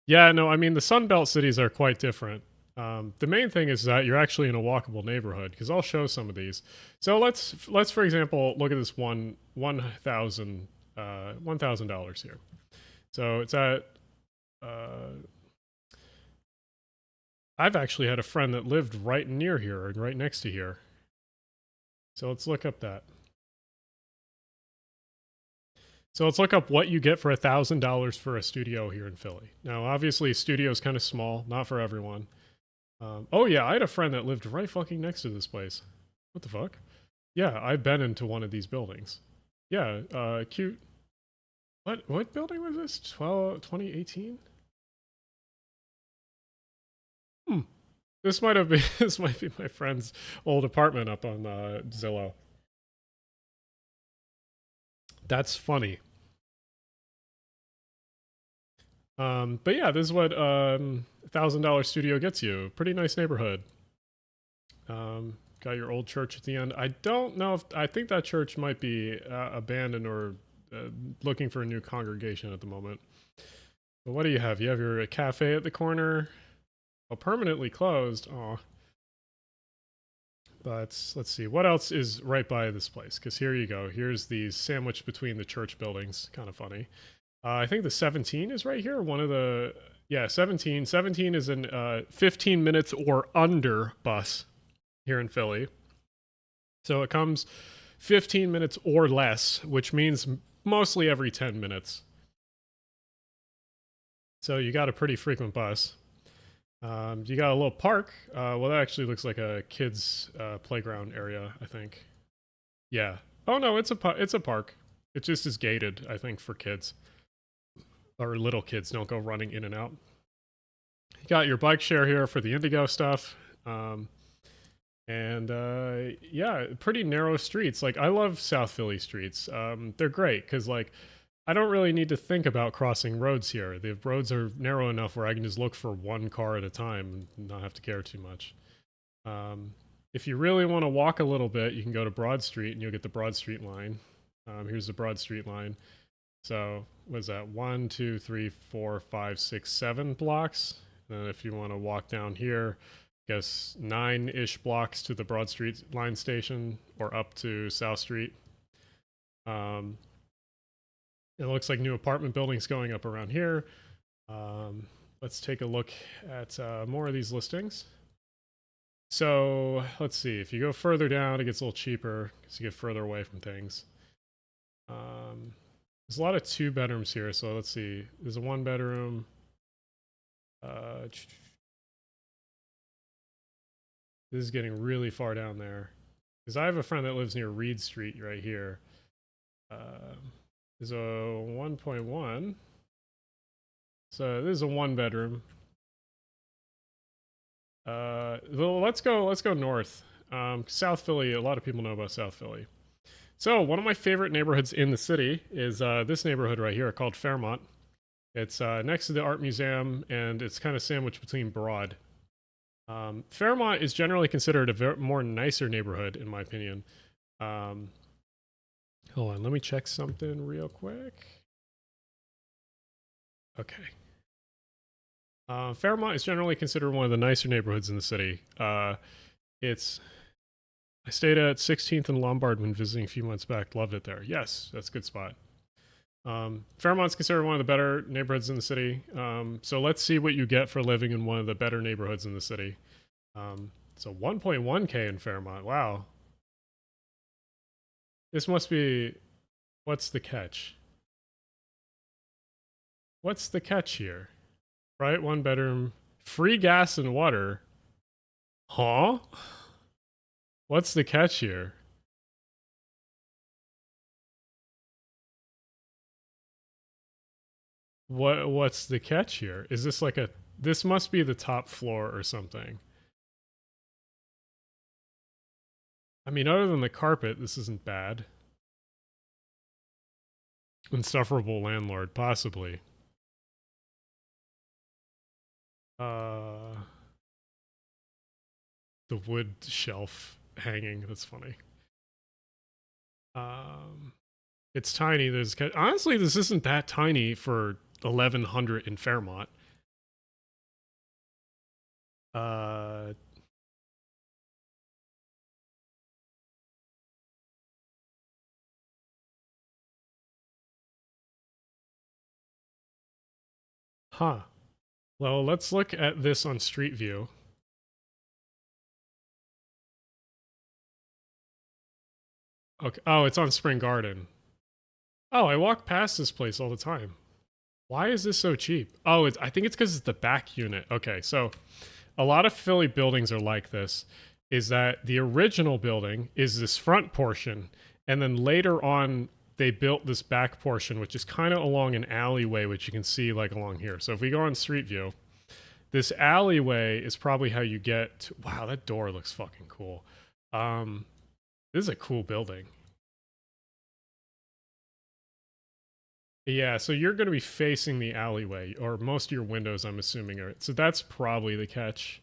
Yeah, no, I mean the Sun Belt cities are quite different. The main thing is that you're actually in a walkable neighborhood, because I'll show some of these. So let's for example look at this $1,000 here. So it's at I've actually had a friend that lived right near here and right next to here. So let's look up that. So let's look up what you get for $1,000 for a studio here in Philly. Now, obviously, a studio is kind of small, not for everyone. Oh yeah, I had a friend that lived right fucking next to this place. What the fuck? Yeah, I've been into one of these buildings. Yeah, cute. What building was this? 2018? This might be my friend's old apartment up on Zillow. That's funny. But yeah, this is what $1,000 studio gets you. Pretty nice neighborhood. Got your old church at the end. I don't know if I think that church might be abandoned or looking for a new congregation at the moment. But what do you have? You have your cafe at the corner. Oh, permanently closed. Oh. But let's see, what else is right by this place? Because here you go. Here's the sandwich between the church buildings. Kind of funny. I think the 17 is right here. One of the, yeah, 17. 17 is an 15 minutes or under bus here in Philly. So it comes 15 minutes or less, which means mostly every 10 minutes. So you got a pretty frequent bus. You got a little park. Well, that actually looks like a kid's playground area, I think. Yeah. Oh no, it's a park. It just is gated, I think, for kids. Or little kids don't go running in and out. You got your bike share here for the Indigo stuff. Yeah, pretty narrow streets. Like, I love South Philly streets. They're great because, like, I don't really need to think about crossing roads here. The roads are narrow enough where I can just look for one car at a time and not have to care too much. If you really want to walk a little bit, you can go to Broad Street and you'll get the Broad Street line. Here's the Broad Street line. So, was that 1, 2, 3, 4, 5, 6, 7 blocks? And then if you want to walk down here, I guess 9-ish blocks to the Broad Street line station or up to South Street. It looks like new apartment buildings going up around here. Let's take a look at more of these listings. So let's see. If you go further down, it gets a little cheaper because you get further away from things. There's a lot of 2 bedrooms here. So let's see. There's a 1 bedroom. This is getting really far down there. Because I have a friend that lives near Reed Street right here. There's a 1.1. So this is a 1 bedroom. Well, let's go north. South Philly, a lot of people know about South Philly. So one of my favorite neighborhoods in the city is this neighborhood right here called Fairmont. It's next to the art museum, and it's kind of sandwiched between Broad. Fairmont is generally considered a more nicer neighborhood, in my opinion. Hold on, let me check something real quick. Okay. Fairmont is generally considered one of the nicer neighborhoods in the city. I stayed at 16th and Lombard when visiting a few months back. Loved it there. Yes, that's a good spot. Fairmont's considered one of the better neighborhoods in the city. So let's see what you get for living in one of the better neighborhoods in the city. So 1.1K in Fairmont. Wow. This must be... What's the catch? What's the catch here? Right, 1 bedroom. Free gas and water. Huh? What's the catch here? What's the catch here? Is this like a... This must be the top floor or something. I mean, other than the carpet, this isn't bad. Insufferable landlord, possibly. The wood shelf hanging, that's funny. It's tiny. Honestly, this isn't that tiny for 1100 in Fairmont. Huh. Well, let's look at this on Street View. Okay. Oh, it's on Spring Garden. Oh, I walk past this place all the time. Why is this so cheap? Oh, I think it's because it's the back unit. Okay, so a lot of Philly buildings are like this, is that the original building is this front portion, and then later on, they built this back portion, which is kind of along an alleyway, which you can see like along here. So if we go on Street View, this alleyway is probably how you get to... Wow, that door looks fucking cool. This is a cool building. Yeah, so you're going to be facing the alleyway, or most of your windows, I'm assuming, are... So that's probably the catch.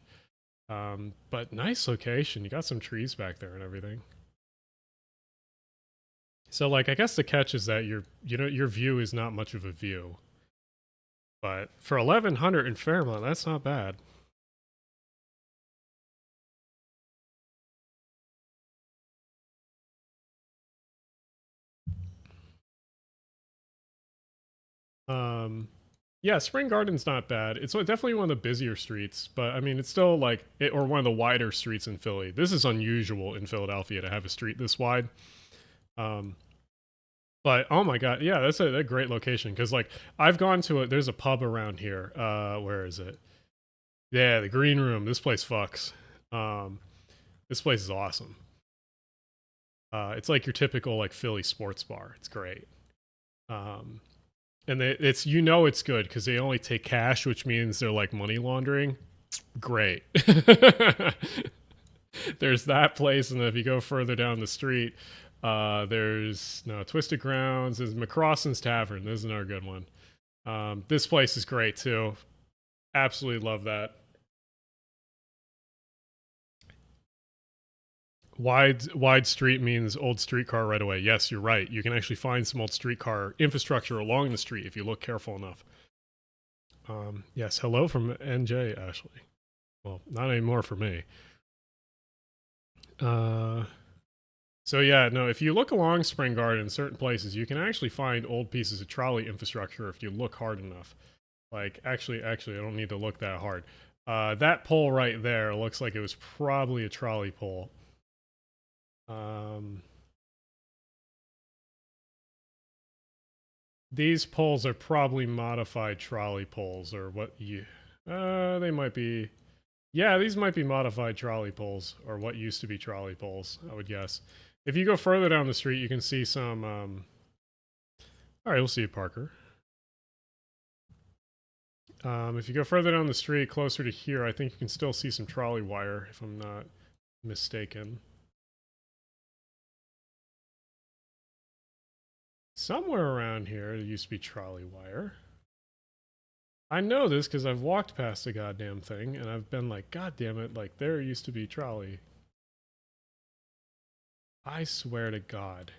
But nice location. You got some trees back there and everything. So, like, I guess the catch is that your view is not much of a view. But for 1100 in Fairmont, that's not bad. Yeah, Spring Garden's not bad. It's definitely one of the busier streets, but I mean, it's still like or one of the wider streets in Philly. This is unusual in Philadelphia to have a street this wide. Um, but oh my god, yeah, that's a great location because like I've gone to there's a pub around here. Where is it? Yeah, the Green Room. This place fucks. Um, this place is awesome. It's like your typical like Philly sports bar. It's great. Um, and it's it's good because they only take cash, which means they're like money laundering. Great. There's that place, and then if you go further down the street, there's no Twisted Grounds. There's McCrossan's Tavern. This is another good one. This place is great too. Absolutely love that. Wide street means old streetcar right away. Yes, you're right. You can actually find some old streetcar infrastructure along the street if you look careful enough. Yes, hello from NJ, Ashley. Well, not anymore for me. So yeah, no, if you look along Spring Garden in certain places, you can actually find old pieces of trolley infrastructure if you look hard enough. Like, actually, I don't need to look that hard. That pole right there looks like it was probably a trolley pole. These poles are probably modified trolley poles, or what you... they might be... Yeah, these might be modified trolley poles, or what used to be trolley poles, I would guess. If you go further down the street, you can see some... Alright, we'll see you, Parker. If you go further down the street, closer to here, I think you can still see some trolley wire, if I'm not mistaken. Somewhere around here, there used to be trolley wire. I know this because I've walked past the goddamn thing, and I've been like, God damn it, like, there used to be trolley. I swear to God.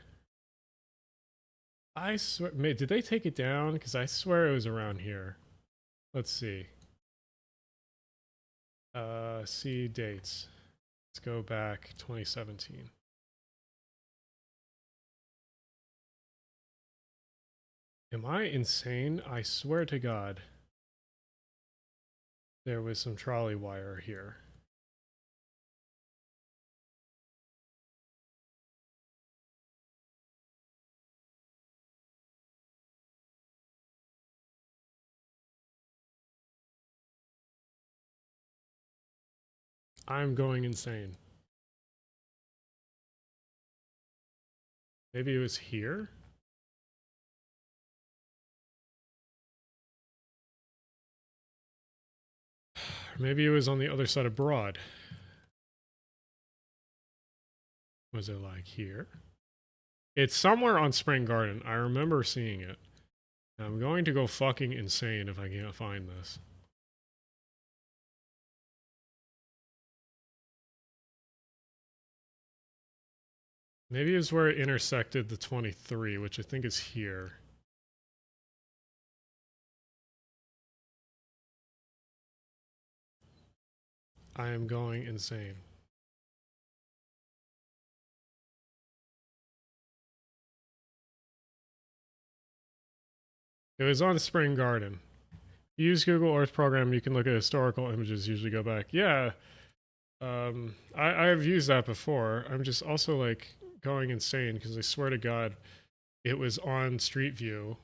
I swear, did they take it down? Because I swear it was around here. Let's see. See dates. Let's go back 2017. Am I insane? I swear to God. There was some trolley wire here. I'm going insane. Maybe it was here? Maybe it was on the other side of Broad. Was it like here? It's somewhere on Spring Garden. I remember seeing it. I'm going to go fucking insane if I can't find this. Maybe it was where it intersected the 23, which I think is here. I am going insane. It was on Spring Garden. Use Google Earth program, you can look at historical images, usually go back. Yeah. I've used that before. I'm just also like going insane because I swear to God, it was on Street View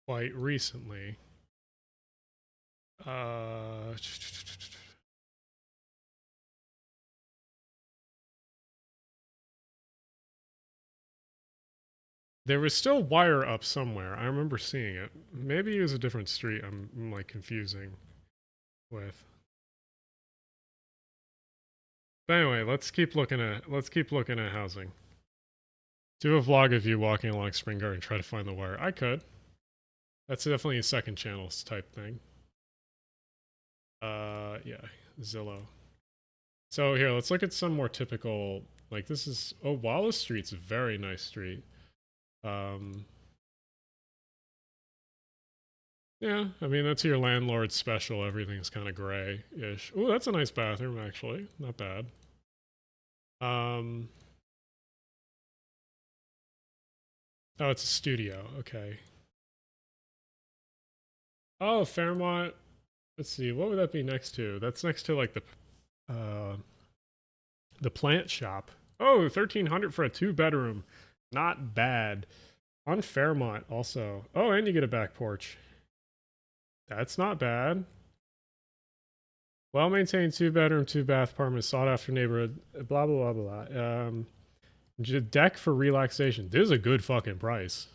quite recently. There was still wire up somewhere. I remember seeing it. Maybe it was a different street I'm like confusing with. But anyway, let's keep looking at housing. Do a vlog of you walking along Spring Garden and try to find the wire. I could. That's definitely a second channels type thing. Yeah, Zillow. So here, let's look at some more typical, like this is, oh, Wallace Street's a very nice street. Yeah, I mean, that's your landlord special. Everything's kind of gray-ish. Oh, that's a nice bathroom, actually. Not bad. Oh, it's a studio. Okay. Oh, Fairmont. Let's see. What would that be next to? That's next to like the plant shop. Oh, 1,300 for a 2-bedroom. Not bad. On Fairmont also. Oh, and you get a back porch. That's not bad. Well-maintained 2-bedroom, 2-bath apartment, sought-after neighborhood, blah, blah, blah, blah. Deck for relaxation. This is a good fucking price.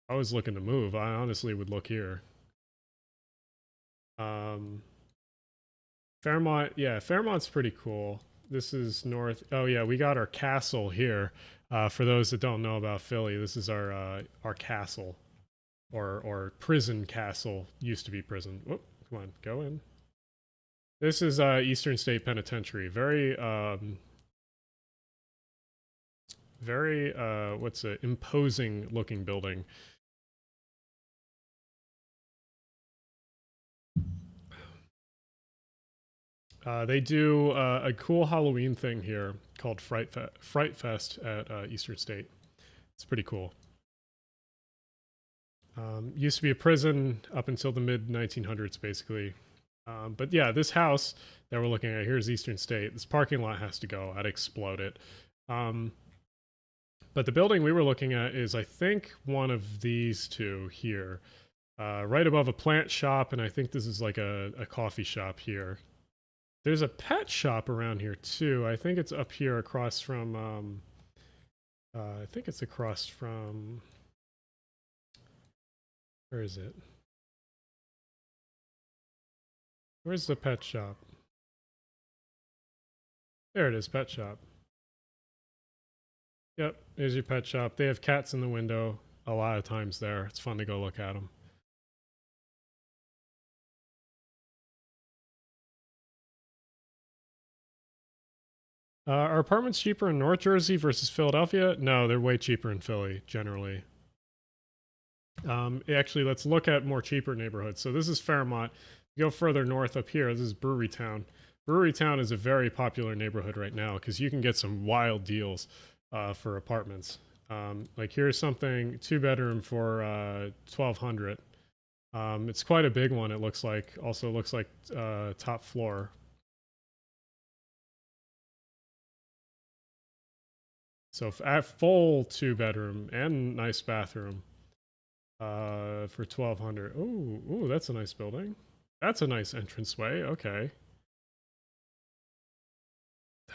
I was looking to move. I honestly would look here. Fairmont, yeah, Fairmont's pretty cool. This is north. Oh yeah, we got our castle here. For those that don't know about Philly, this is our castle, or prison castle. Used to be prison. Whoop, come on, go in. This is Eastern State Penitentiary. Very what's it? Imposing looking building. They do a cool Halloween thing here called Fright Fest at Eastern State. It's pretty cool. Used to be a prison up until the mid 1900s, basically. But yeah, this house that we're looking at here is Eastern State. This parking lot has to go. I'd explode it. But the building we were looking at is, I think, one of these two here. Right above a plant shop, and I think this is like a coffee shop here. There's a pet shop around here too. I think it's up here across from I think it's across from, where is it? Where's the pet shop? There it is, pet shop. Yep, there's your pet shop. They have cats in the window a lot of times there. It's fun to go look at them. Are apartments cheaper in North Jersey versus Philadelphia? No, they're way cheaper in Philly, generally. Actually, let's look at more cheaper neighborhoods. So this is Fairmont. You go further north up here, this is Brewery Town. Brewery Town is a very popular neighborhood right now because you can get some wild deals for apartments. Like here's something 2-bedroom for $1,200. It's quite a big one, it looks like. Also looks like top floor. So at full 2-bedroom and nice bathroom for $1,200. Ooh, that's a nice building. That's a nice entranceway. Okay,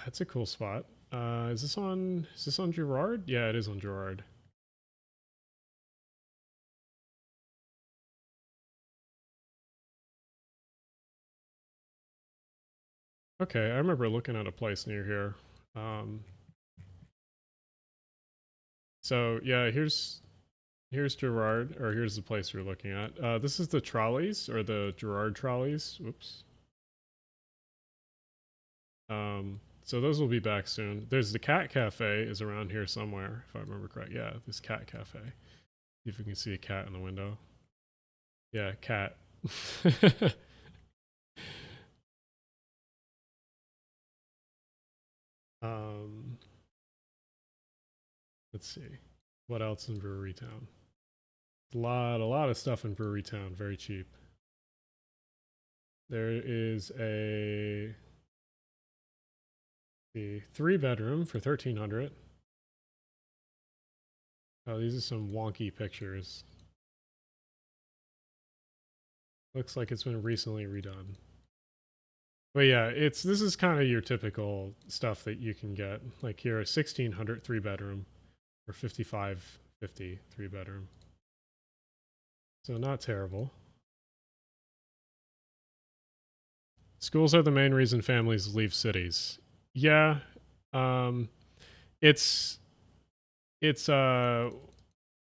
that's a cool spot. Is this on Girard? Yeah, it is on Girard. Okay, I remember looking at a place near here. So yeah, here's Girard, or here's the place we're looking at. This is the Trolleys, or the Girard Trolleys. Whoops. So those will be back soon. There's the Cat Cafe is around here somewhere, if I remember correct. Yeah, this Cat Cafe. See if we can see a cat in the window. Yeah, cat. Let's see. What else in Brewery Town? A lot of stuff in Brewery Town, very cheap. There is a 3-bedroom for $1,300. Oh, these are some wonky pictures. Looks like it's been recently redone. But yeah, this is kind of your typical stuff that you can get. Like here, a 1,600 3-bedroom or 5,550 3-bedroom. So not terrible. Schools are the main reason families leave cities. Yeah, it's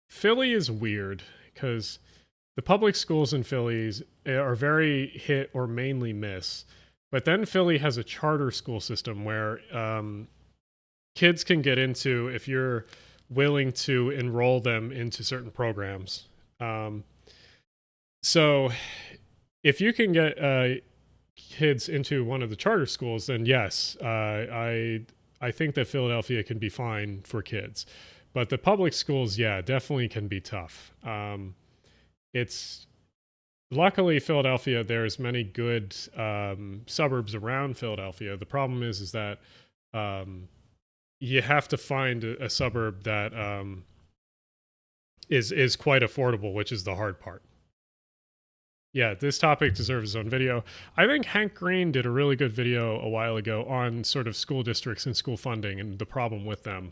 Philly is weird because the public schools in Philly are very hit or mainly miss. But then Philly has a charter school system where kids can get into if you're willing to enroll them into certain programs. So if you can get kids into one of the charter schools, then yes, I think that Philadelphia can be fine for kids. But the public schools, yeah, definitely can be tough. It's luckily, Philadelphia, there's many good suburbs around Philadelphia. The problem is that you have to find a suburb that is quite affordable, which is the hard part. Yeah, this topic deserves its own video. I think Hank Green did a really good video a while ago on sort of school districts and school funding and the problem with them.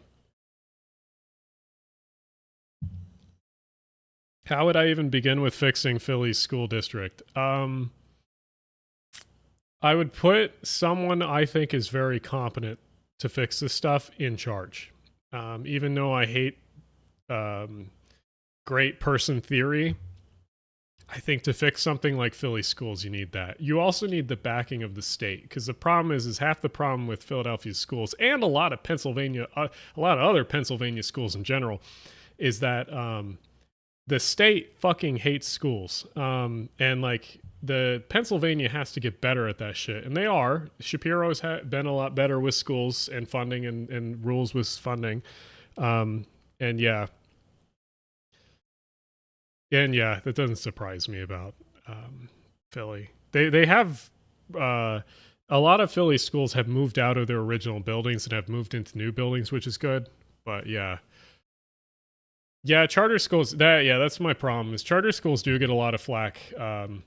How would I even begin with fixing Philly's school district? I would put someone I think is very competent to fix this stuff in charge. Even though I hate great person theory, I think to fix something like Philly schools, you need that. You also need the backing of the state, because the problem is half the problem with Philadelphia's schools and a lot of other Pennsylvania schools in general, is that the state fucking hates schools. And like the Pennsylvania has to get better at that shit, and they are. Shapiro's been a lot better with schools and funding and rules with funding, and yeah. And yeah, that doesn't surprise me about Philly. They have a lot of Philly schools have moved out of their original buildings and have moved into new buildings, which is good. But yeah, charter schools. That's my problem. Is charter schools do get a lot of flack, and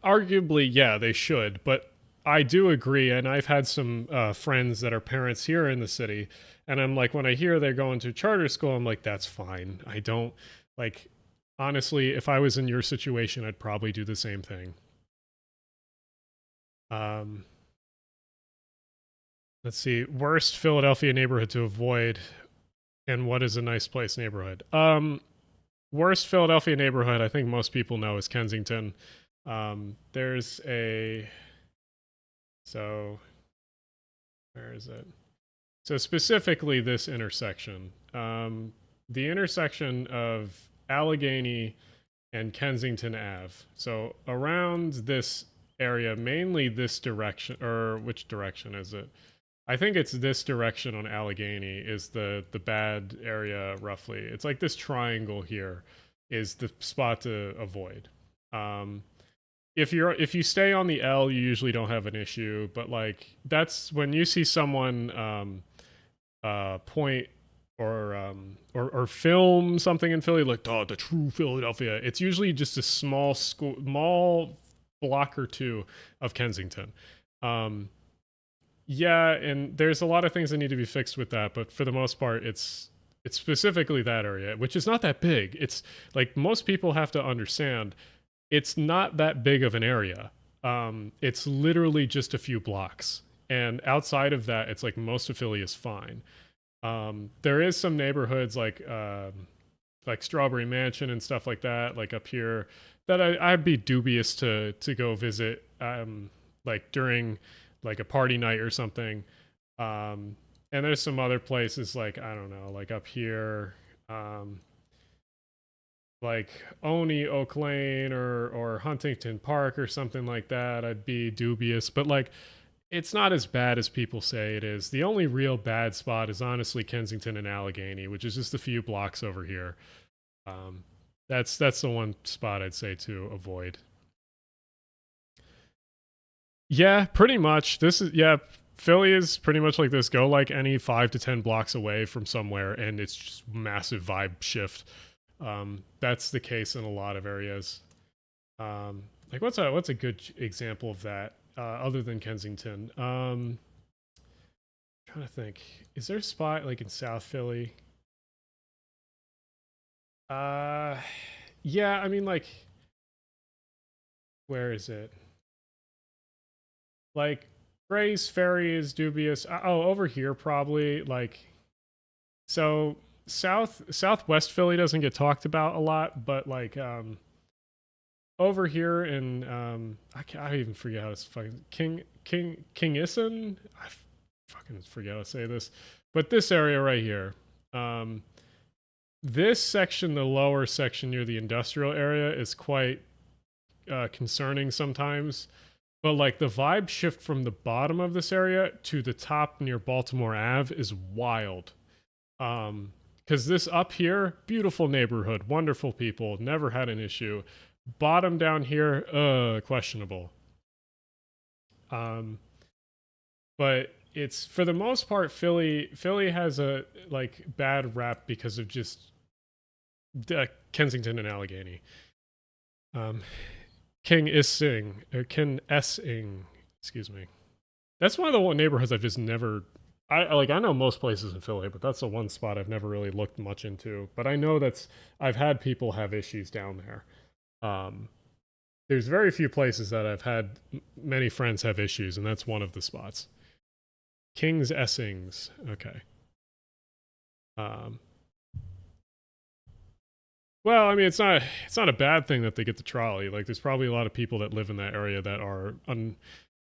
arguably, yeah, they should. But I do agree, and I've had some friends that are parents here in the city. And I'm like, when I hear they're going to charter school, I'm like, that's fine. I don't, like, honestly, if I was in your situation, I'd probably do the same thing. Let's see, worst Philadelphia neighborhood to avoid, and what is a nice place neighborhood? Worst Philadelphia neighborhood, I think most people know, is Kensington. There's a, so, where is it? So specifically this intersection, the intersection of Allegheny and Kensington Ave. So around this area, mainly this direction, or which direction is it? I think it's this direction on Allegheny is the bad area roughly. It's like this triangle here is the spot to avoid. If you stay on the L, you usually don't have an issue, but like that's when you see someone point or film something in Philly, like, oh, the true Philadelphia. It's usually just a small block or two of Kensington. Yeah, and there's a lot of things that need to be fixed with that, but for the most part, it's specifically that area, which is not that big. It's like most people have to understand, it's not that big of an area. It's literally just a few blocks. And outside of that, it's like most of Philly is fine. There is some neighborhoods like Strawberry Mansion and stuff like that, like up here, that I'd be dubious to go visit, like during like a party night or something. And there's some other places like, I don't know, like up here, like Oak Lane or Huntington Park or something like that. I'd be dubious, but like, it's not as bad as people say it is. The only real bad spot is honestly Kensington and Allegheny, which is just a few blocks over here. That's the one spot I'd say to avoid. Yeah, pretty much. Philly is pretty much like this. Go like any 5 to 10 blocks away from somewhere, and it's just massive vibe shift. That's the case in a lot of areas. Like what's a good example of that? Other than Kensington, trying to think, is there a spot like in South Philly? Yeah, I mean, like, where is it? Like, Gray's Ferry is dubious. Over here probably. Like, so Southwest Philly doesn't get talked about a lot, but like, over here in I even forget how to fucking Kingisson. I fucking forget how to say this, but this area right here, this section, the lower section near the industrial area, is quite concerning sometimes. But like the vibe shift from the bottom of this area to the top near Baltimore Ave is wild. because this up here, beautiful neighborhood, wonderful people, never had an issue. Bottom down here, questionable. But it's, for the most part, Philly has a like bad rap because of just Kensington and Allegheny. King Essing, excuse me. That's one of the neighborhoods I've just never. I know most places in Philly, but that's the one spot I've never really looked much into. But I know I've had people have issues down there. There's very few places that I've had many friends have issues, and that's one of the spots. King's Essings, okay. Well, I mean, it's not a bad thing that they get the trolley. Like, there's probably a lot of people that live in that area that are in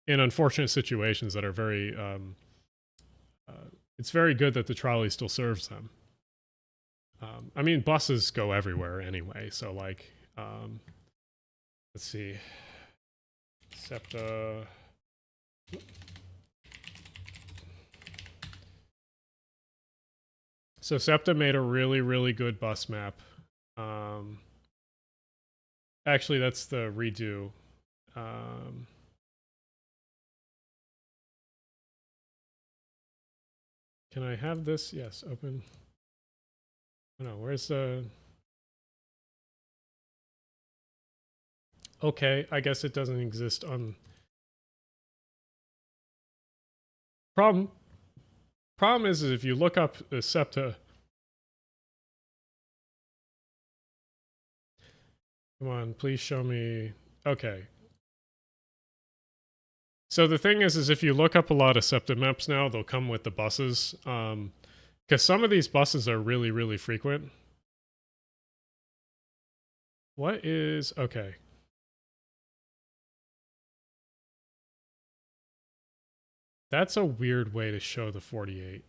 unfortunate situations that are very. It's very good that the trolley still serves them. I mean, buses go everywhere anyway, so like, let's see, SEPTA. So SEPTA made a really, really good bus map. Actually, that's the redo. Can I have this? Yes, open. Oh no, where's the... Okay, I guess it doesn't exist on... Problem is if you look up the SEPTA... Come on, please show me... Okay. So the thing is if you look up a lot of SEPTA maps now, they'll come with the buses. Because some of these buses are really, really frequent. What is... Okay. That's a weird way to show the 48.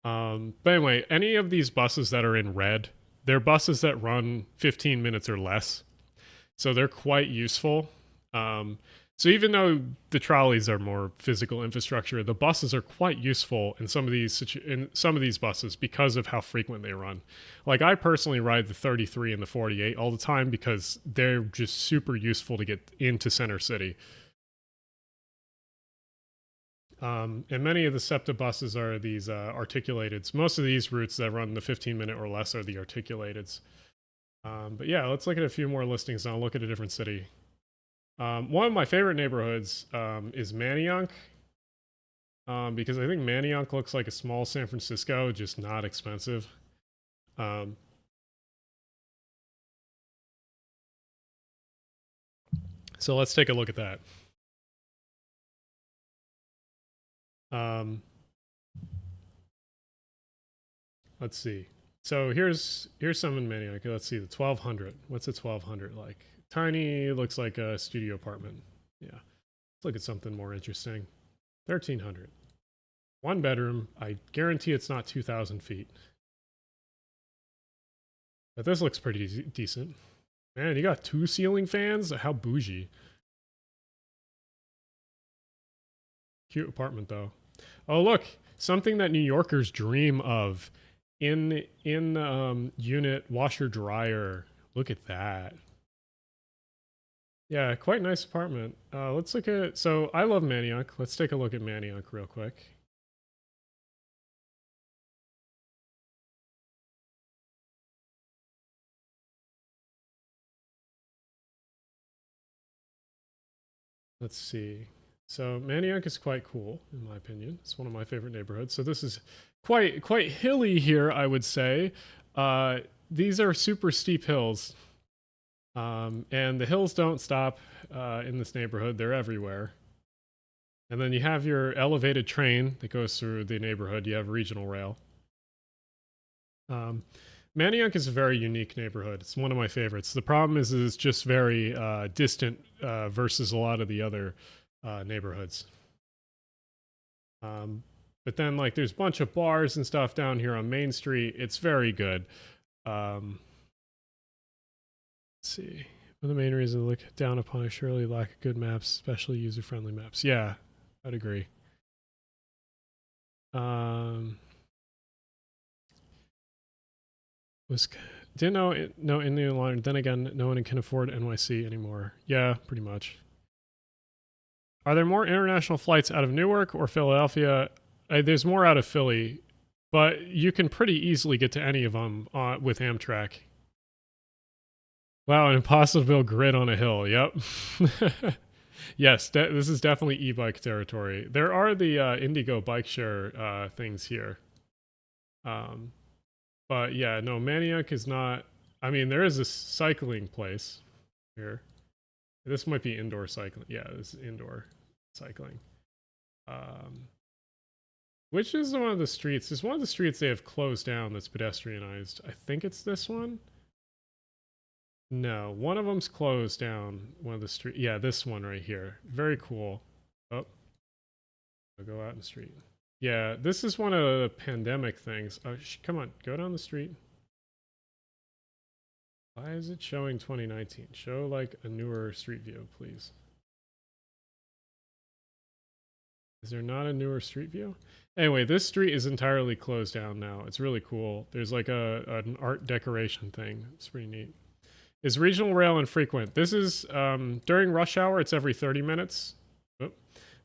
But anyway, any of these buses that are in red, they're buses that run 15 minutes or less. So they're quite useful. So even though the trolleys are more physical infrastructure, the buses are quite useful in some of these buses because of how frequent they run. Like, I personally ride the 33 and the 48 all the time because they're just super useful to get into Center City. And many of the SEPTA buses are these articulateds. Most of these routes that run the 15-minute or less are the articulateds. But yeah, let's look at a few more listings and I'll look at a different city. One of my favorite neighborhoods is Manayunk, because I think Manayunk looks like a small San Francisco, just not expensive. So let's take a look at that. Let's see. So here's some in Manayunk. Let's see, the 1200. What's a 1200 like? Tiny, looks like a studio apartment. Yeah. Let's look at something more interesting. 1300. One bedroom. I guarantee it's not 2,000 feet. But this looks pretty decent. Man, you got 2 ceiling fans? How bougie. Cute apartment, though. Oh, look. Something that New Yorkers dream of. In unit washer dryer. Look at that. Yeah, quite nice apartment. Let's look at... So, I love Manayunk. Let's take a look at Manayunk real quick. Let's see. So, Manayunk is quite cool, in my opinion. It's one of my favorite neighborhoods. So, this is quite hilly here, I would say. These are super steep hills. And the hills don't stop in this neighborhood. They're everywhere. And then you have your elevated train that goes through the neighborhood. You have regional rail. Manayunk is a very unique neighborhood. It's one of my favorites. The problem is it's just very distant versus a lot of the other neighborhoods. But then, like, there's a bunch of bars and stuff down here on Main Street. It's very good. Let's see. One of the main reasons to look down upon is surely lack of good maps, especially user-friendly maps. Yeah, I'd agree. Was didn't know Indian line. Then again, no one can afford NYC anymore. Yeah, pretty much. Are there more international flights out of Newark or Philadelphia? There's more out of Philly, but you can pretty easily get to any of them with Amtrak. Wow, an impossible grid on a hill. Yep. Yes, this is definitely e-bike territory. There are the Indigo bike share things here. But yeah, no, Manioc is not... I mean, there is a cycling place here. This might be indoor cycling. Yeah, this is indoor cycling. Which is one of the streets? There's one of the streets they have closed down that's pedestrianized. I think it's this one. No, one of them's closed down. One of the street. Yeah, this one right here. Very cool. Oh, I'll go out in the street. Yeah, this is one of the pandemic things. Oh, come on, go down the street. Why is it showing 2019? Show like a newer street view, please. Is there not a newer street view? Anyway, this street is entirely closed down now. It's really cool. There's like an art decoration thing. It's pretty neat. Is regional rail infrequent? This is during rush hour, it's every 30 minutes. Oh.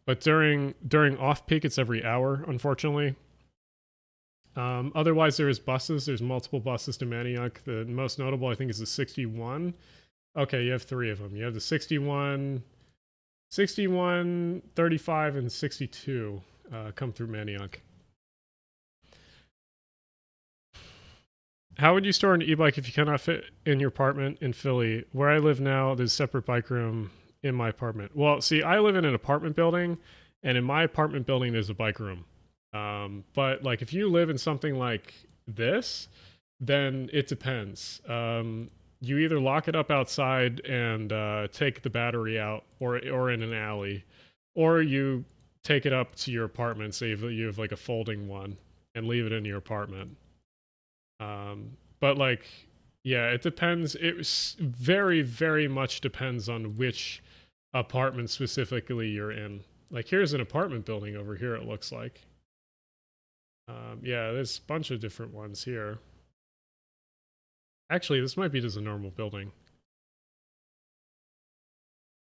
But during off-peak, it's every hour, unfortunately. Otherwise, there is buses. There's multiple buses to Manioc. The most notable, I think, is the 61. Okay, you have three of them. You have the 61, 35, and 62 come through Manioc. How would you store an e-bike if you cannot fit in your apartment in Philly? Where I live now, there's a separate bike room in my apartment. Well, see, I live in an apartment building, and in my apartment building, there's a bike room. But like if you live in something like this, then it depends. You either lock it up outside and take the battery out, or in an alley, or you take it up to your apartment, say you have like a folding one, and leave it in your apartment. But like, yeah, it depends. It very, very much depends on which apartment specifically you're in. Like here's an apartment building over here, it looks like. Yeah, there's a bunch of different ones here. Actually, this might be just a normal building.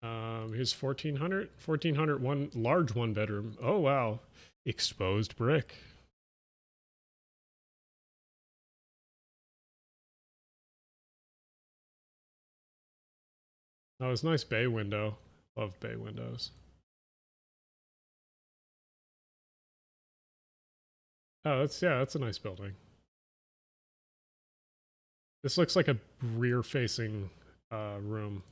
Here's 1400. 1400, one large one bedroom. Oh, wow. Exposed brick. Oh, it's a nice bay window. Love bay windows. Oh, that's a nice building. This looks like a rear-facing room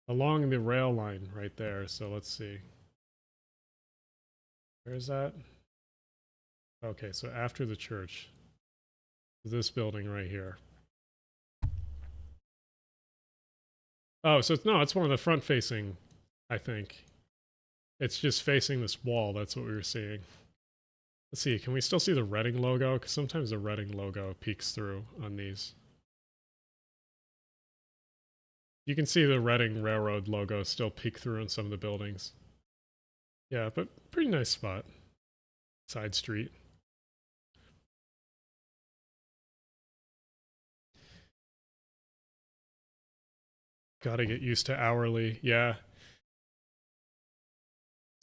along the rail line right there. So let's see. Where is that? Okay, so after the church, this building right here. Oh, so it's one of the front-facing, I think. It's just facing this wall. That's what we were seeing. Let's see, can we still see the Reading logo? Because sometimes the Reading logo peeks through on these. You can see the Reading Railroad logo still peek through in some of the buildings. Yeah, but pretty nice spot. Side street. Gotta get used to hourly. Yeah.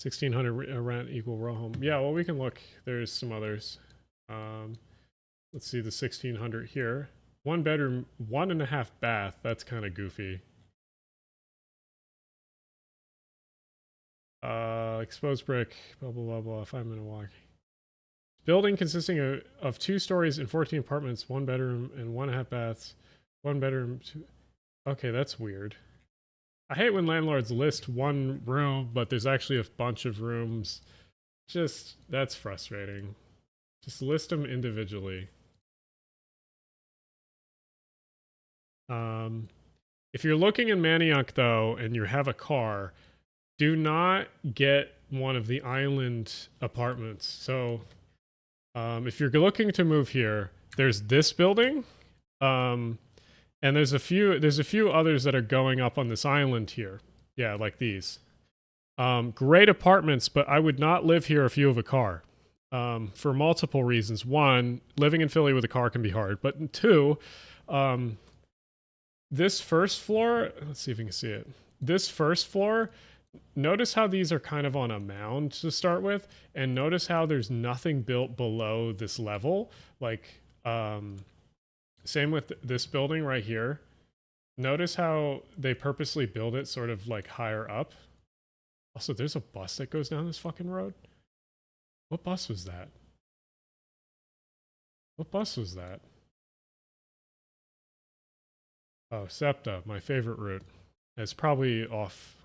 1600 rent equal row home. Yeah, well, we can look. There's some others. Let's see the 1600 here. One bedroom, 1.5 bath. That's kind of goofy. Exposed brick, blah, blah, blah, blah. 5-minute walk. Building consisting of 2 stories and 14 apartments, 1 bedroom and 1.5 baths. 1 bedroom, 2. Okay, that's weird. I hate when landlords list one room, but there's actually a bunch of rooms. That's frustrating. Just list them individually. If you're looking in Manioc, though, and you have a car, do not get one of the island apartments. So, if you're looking to move here, there's this building, and there's a few others that are going up on this island here. Yeah, like these. Great apartments, but I would not live here if you have a car. for multiple reasons. One, living in Philly with a car can be hard, but two, this first floor, let's see if you can see it. This first floor, notice how these are kind of on a mound to start with, and notice how there's nothing built below this level. Like, same with this building right here. Notice how they purposely build it sort of like higher up. Also, there's a bus that goes down this fucking road. What bus was that? What bus was that? Oh, SEPTA, my favorite route. It's probably off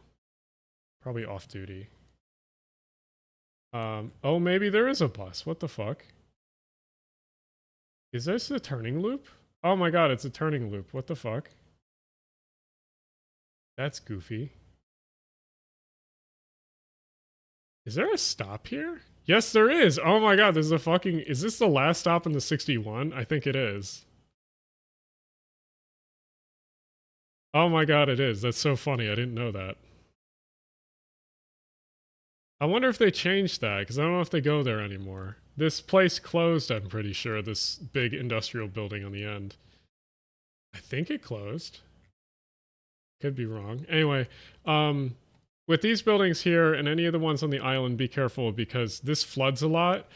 duty. Oh, maybe there is a bus. What the fuck? Is this a turning loop? Oh my god, it's a turning loop. What the fuck? That's goofy. Is there a stop here? Yes, there is. Oh my god, there's a fucking... Is this the last stop in the 61? I think it is. Oh my god, it is. That's so funny. I didn't know that. I wonder if they changed that, because I don't know if they go there anymore. This place closed, I'm pretty sure. This big industrial building on the end. I think it closed. Could be wrong. Anyway, with these buildings here and any of the ones on the island, be careful because this floods a lot.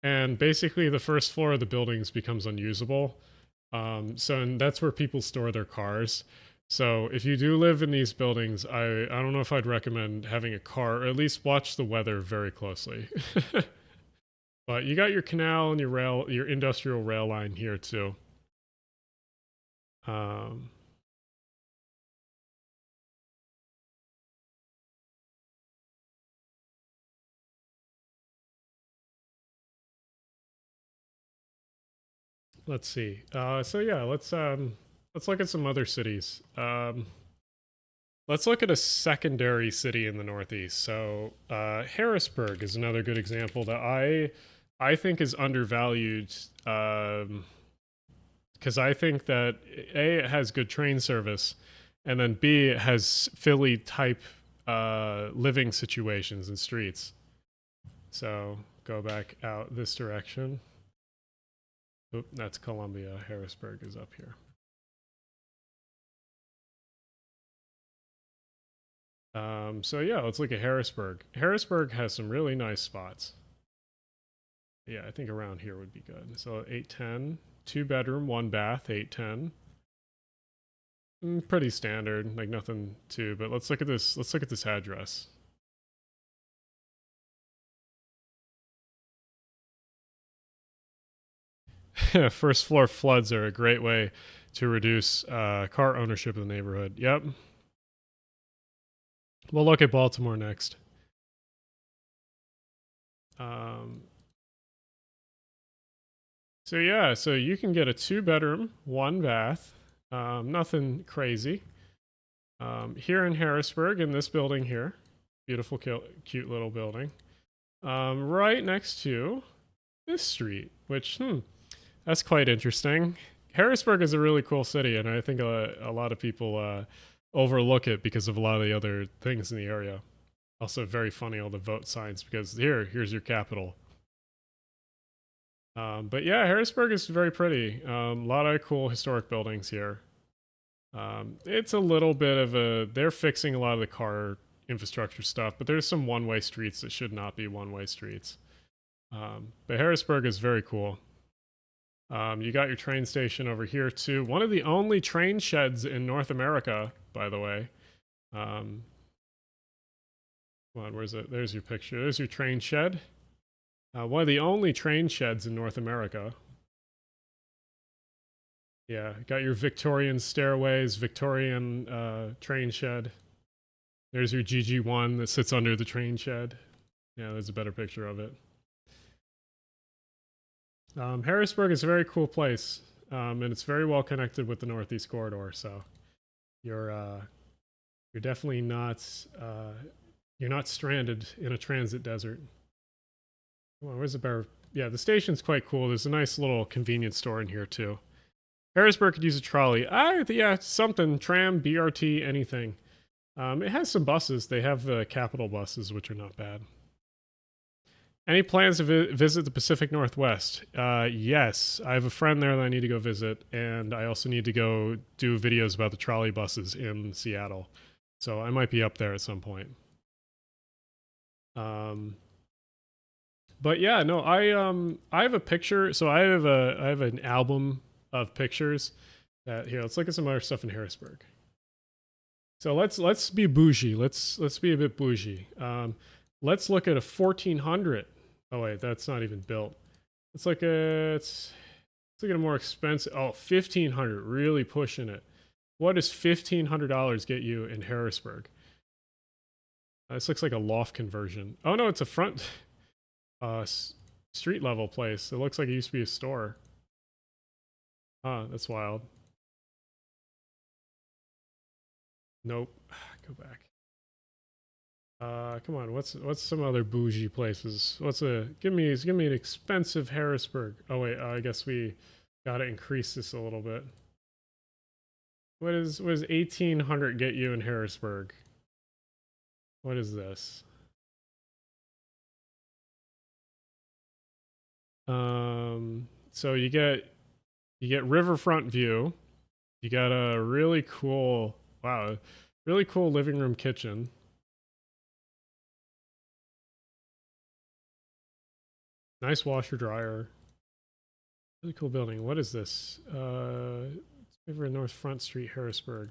And basically the first floor of the buildings becomes unusable. And that's where people store their cars. So if you do live in these buildings, I don't know if I'd recommend having a car, or at least watch the weather very closely. But you got your canal and your industrial rail line here too. Let's see. So yeah, let's look at some other cities. Let's look at a secondary city in the Northeast. So Harrisburg is another good example that I think is undervalued because I think that A, it has good train service, and then B, it has Philly type living situations and streets. So go back out this direction. Oop, that's Columbia. Harrisburg is up here. So yeah, let's look at Harrisburg. Harrisburg has some really nice spots. Yeah, I think around here would be good. So 810, 2-bedroom, 1 bath, 810. Pretty standard, like nothing too, but let's look at this. Let's look at this address. First floor floods are a great way to reduce car ownership in the neighborhood. Yep. We'll look at Baltimore next. So yeah, so you can get a 2-bedroom, 1 bath, nothing crazy. Here in Harrisburg, in this building here, beautiful, cute little building, right next to this street, which, that's quite interesting. Harrisburg is a really cool city, and I think a lot of people overlook it because of a lot of the other things in the area. Also very funny, all the vote signs, because here's your capital. But yeah, Harrisburg is very pretty. A lot of cool historic buildings here. It's a little bit of they're fixing a lot of the car infrastructure stuff, but there's some one-way streets that should not be one-way streets. But Harrisburg is very cool. You got your train station over here too. One of the only train sheds in North America, by the way. Come on, where's it? There's your picture. There's your train shed. One of the only train sheds in North America. Yeah, got your Victorian stairways, Victorian train shed. There's your GG1 that sits under the train shed. Yeah, there's a better picture of it. Harrisburg is a very cool place, and it's very well connected with the Northeast Corridor. So you're definitely not you're not stranded in a transit desert. Well, where's the bear? Yeah, the station's quite cool. There's a nice little convenience store in here too. Harrisburg could use a trolley. Yeah, something, tram, BRT, anything. It has some buses. They have the Capital buses, which are not bad. Any plans to visit the Pacific Northwest? Yes, I have a friend there that I need to go visit, and I also need to go do videos about the trolley buses in Seattle. So I might be up there at some point. But yeah, no, I have a picture. So I have an album of pictures. Here, let's look at some other stuff in Harrisburg. So let's be bougie. Let's be a bit bougie. Let's look at a 1400. Oh wait, that's not even built. Let's look at a more expensive. Oh, 1500. Really pushing it. What does $1,500 get you in Harrisburg? This looks like a loft conversion. Oh no, it's a front street level place. It looks like it used to be a store. That's wild. Nope. Go back. Come on. What's some other bougie places? Give me an expensive Harrisburg. Oh wait, I guess we gotta increase this a little bit. What does 1800 get you in Harrisburg? What is this? So you get riverfront view. You got a really cool, wow, really cool living room kitchen. Nice washer dryer. Really cool building. What is this? It's over North Front Street, Harrisburg.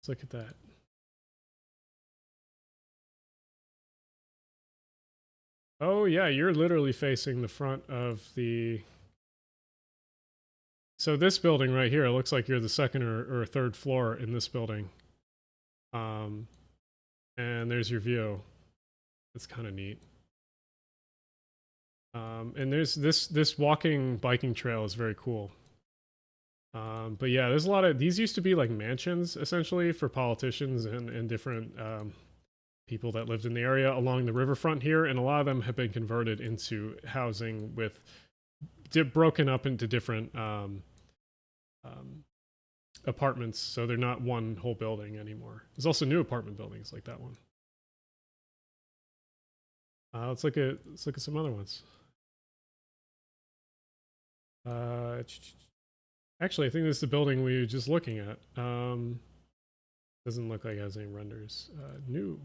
Let's look at that. Oh yeah, you're literally facing the front of the... So this building right here, it looks like you're the second or third floor in this building. And there's your view. It's kind of neat. And there's this biking trail is very cool. But yeah, there's a lot of... These used to be like mansions, essentially, for politicians and different... people that lived in the area along the riverfront here, and a lot of them have been converted into housing with broken up into different apartments, so they're not one whole building anymore. There's also new apartment buildings like that one. Let's look at some other ones. Actually, I think this is the building we were just looking at. Doesn't look like it has any renders. New.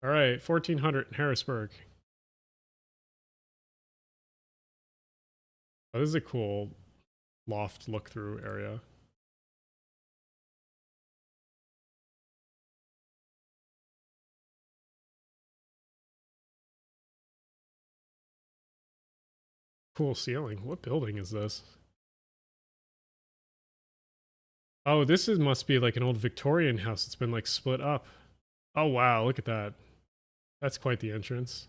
All right, 1400 in Harrisburg. Oh, this is a cool loft look-through area. Cool ceiling. What building is this? Oh, must be like an old Victorian house. It's been like split up. Oh wow, look at that. That's quite the entrance.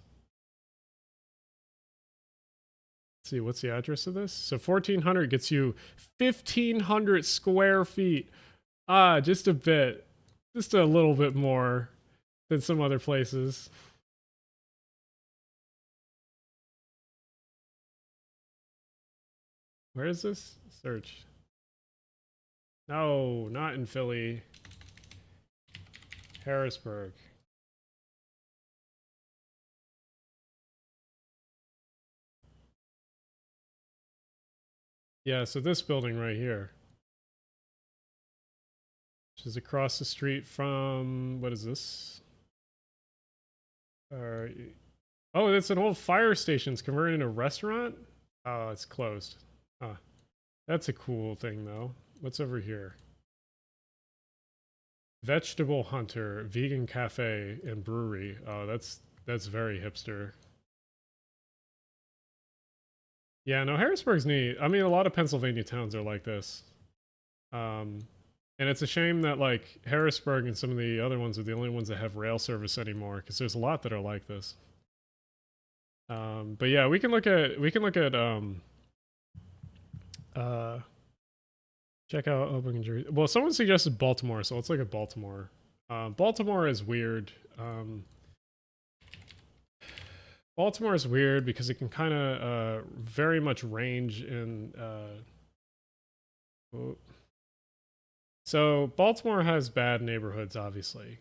Let's see, what's the address of this? So 1400 gets you 1500 square feet. Just a bit. Just a little bit more than some other places. Where is this? Search. No, not in Philly. Harrisburg. Yeah, so this building right here, which is across the street from, what is this? Oh, it's an old fire station. It's converted into a restaurant? Oh, it's closed. That's a cool thing, though. What's over here? Vegetable Hunter, Vegan Cafe, and Brewery. Oh, that's very hipster. Yeah, no, Harrisburg's neat. I mean, a lot of Pennsylvania towns are like this. And it's a shame that like Harrisburg and some of the other ones are the only ones that have rail service anymore, because there's a lot that are like this. But yeah, we can look at check out Open Jersey. Well, someone suggested Baltimore, so let's look at Baltimore. Baltimore is weird. Baltimore is weird because it can kind of very much range in So Baltimore has bad neighborhoods, obviously,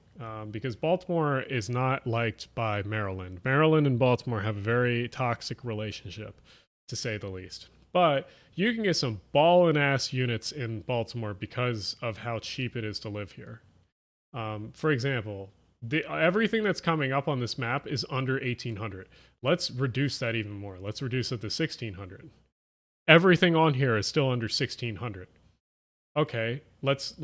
because Baltimore is not liked by Maryland. Maryland and Baltimore have a very toxic relationship, to say the least. But you can get some ballin' ass units in Baltimore because of how cheap it is to live here. For example, everything that's coming up on this map is under 1800. Let's reduce that even more. Let's reduce it to 1600. Everything on here is still under 1600. Okay, let's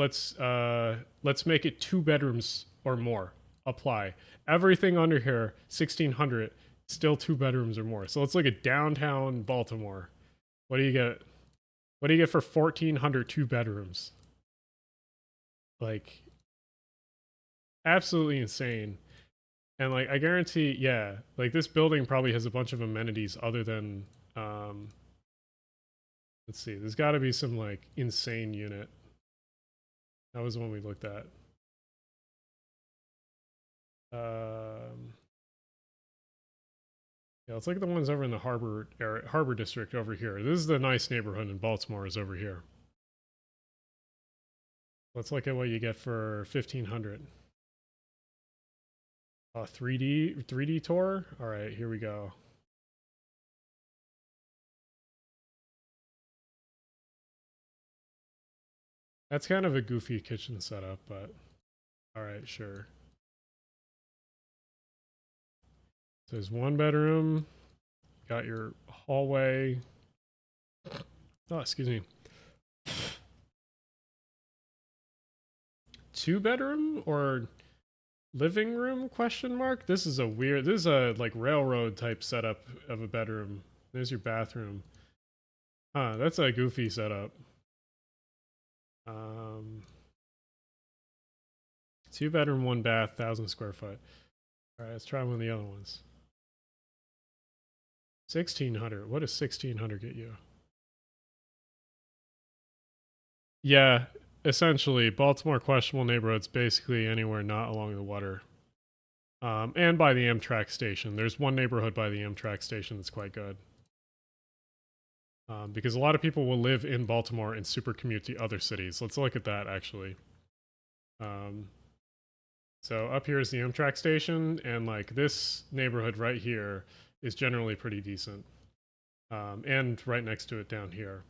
make it 2 bedrooms or more. Apply. Everything under here 1600, still 2 bedrooms or more. So let's look at downtown Baltimore. What do you get? What do you get for 1400 2 bedrooms? Like, absolutely insane. And like, I guarantee, yeah, like this building probably has a bunch of amenities other than let's see, there's got to be some like insane unit. That was the one we looked at. Yeah, let's look at the ones over in the Harbor area, Harbor District over here. This is the nice neighborhood in Baltimore, is over here. Let's look at what you get for 1500. 3D tour. All right, here we go. That's kind of a goofy kitchen setup, but all right, sure. So there's 1 bedroom. Got your hallway. Oh, excuse me. 2 bedroom or living room question mark? This is a like railroad type setup of a bedroom. There's your bathroom. Huh, that's a goofy setup. 2 bedroom, 1 bath, 1,000 square foot. All right, let's try one of the other ones. 1600. What does 1600 get you? Yeah, essentially, Baltimore questionable neighborhoods, basically anywhere not along the water. And by the Amtrak station. There's one neighborhood by the Amtrak station that's quite good. Because a lot of people will live in Baltimore and super commute to other cities. Let's look at that, actually. So up here is the Amtrak station, and like this neighborhood right here is generally pretty decent. And right next to it down here.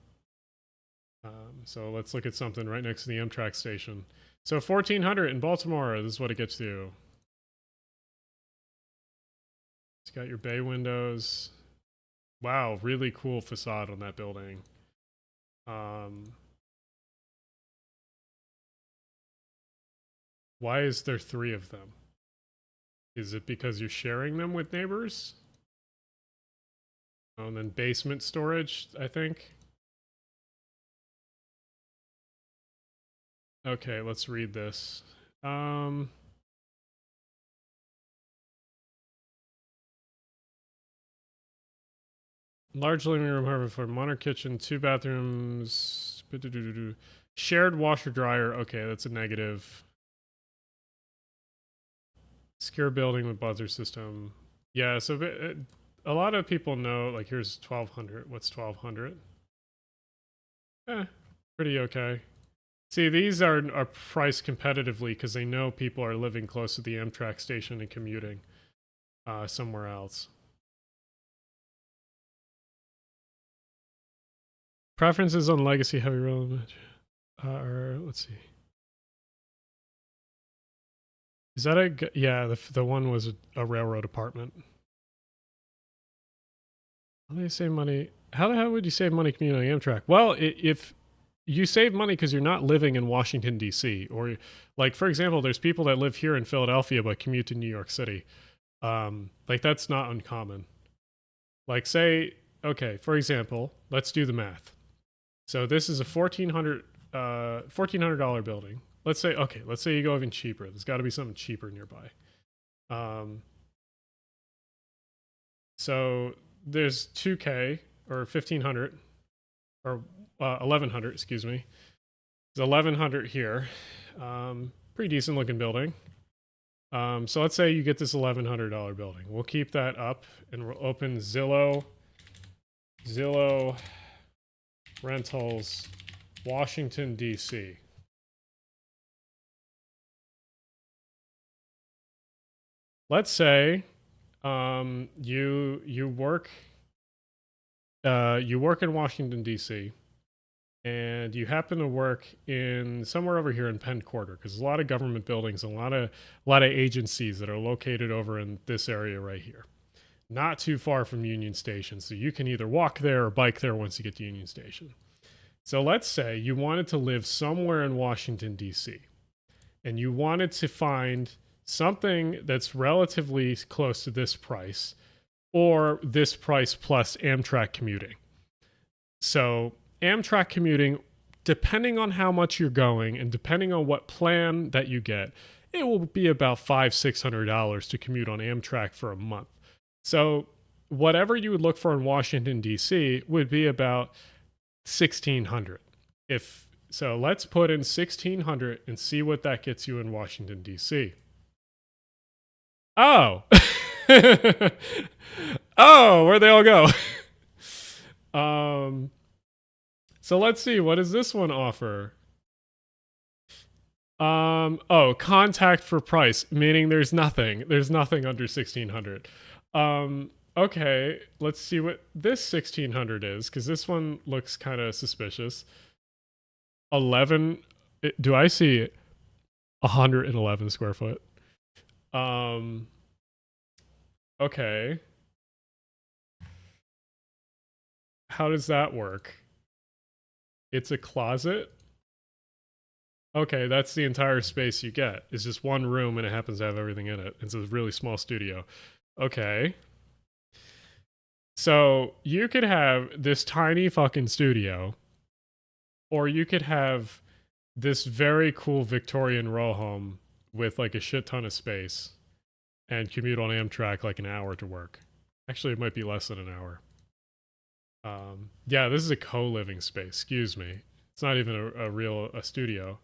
So let's look at something right next to the Amtrak station. So 1400 in Baltimore, this is what it gets you. It's got your bay windows. Wow, really cool facade on that building. Why is there 3 of them? Is it because you're sharing them with neighbors? Oh, and then basement storage, I think. Okay, let's read this. Large living room, however, for modern kitchen, 2 bathrooms, shared washer dryer. Okay, that's a negative. Secure building with buzzer system. Yeah, so a lot of people know, like, here's 1200. What's 1200? Pretty okay. See, these are priced competitively because they know people are living close to the Amtrak station and commuting somewhere else. Preferences on legacy heavy rail. Or let's see. Is that a yeah? The one was a railroad apartment. How do they save money? How the hell would you save money commuting on Amtrak? Well, if you save money because you're not living in Washington D.C. or like, for example, there's people that live here in Philadelphia but commute to New York City. Like that's not uncommon. Like say, okay, for example, let's do the math. So this is a $1,400 building. Let's say you go even cheaper. There's got to be something cheaper nearby. So there's 2K or 1,500 or 1,100, excuse me. There's 1,100 here. Pretty decent looking building. So let's say you get this $1,100 building. We'll keep that up and we'll open Zillow Rentals, Washington, D.C. let's say you work in Washington D.C. and you happen to work in somewhere over here in Penn Quarter, because there's a lot of government buildings and a lot of agencies that are located over in this area right here, not too far from Union Station. So you can either walk there or bike there once you get to Union Station. So let's say you wanted to live somewhere in Washington, D.C., and you wanted to find something that's relatively close to this price, or this price plus Amtrak commuting. So Amtrak commuting, depending on how much you're going and depending on what plan that you get, it will be about $500-$600 to commute on Amtrak for a month. So whatever you would look for in Washington, D.C. would be about $1,600. If so, let's put in $1,600 and see what that gets you in Washington, D.C. Oh. Oh, where'd they all go? So let's see, what does this one offer? Oh, contact for price, meaning there's nothing under 1,600. Okay, let's see what this 1,600 is, because this one looks kind of suspicious. 11, do I see 111 square foot? Okay. How does that work? It's a closet? Okay, that's the entire space you get. It's just one room and it happens to have everything in it. It's a really small studio. Okay. So you could have this tiny fucking studio, or you could have this very cool Victorian row home with like a shit ton of space and commute on Amtrak like an hour to work. Actually, it might be less than an hour. Yeah, this is a co-living space. Excuse me. It's not even a real studio.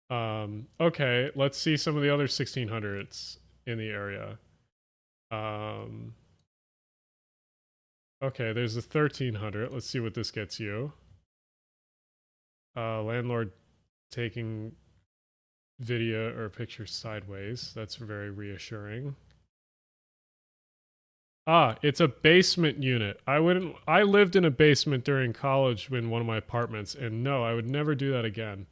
Okay, let's see some of the other 1,600s in the area. Okay, there's a 1,300. Let's see what this gets you. Landlord taking video or picture sideways. That's very reassuring. Ah, it's a basement unit. I lived in a basement during college in one of my apartments, and no, I would never do that again.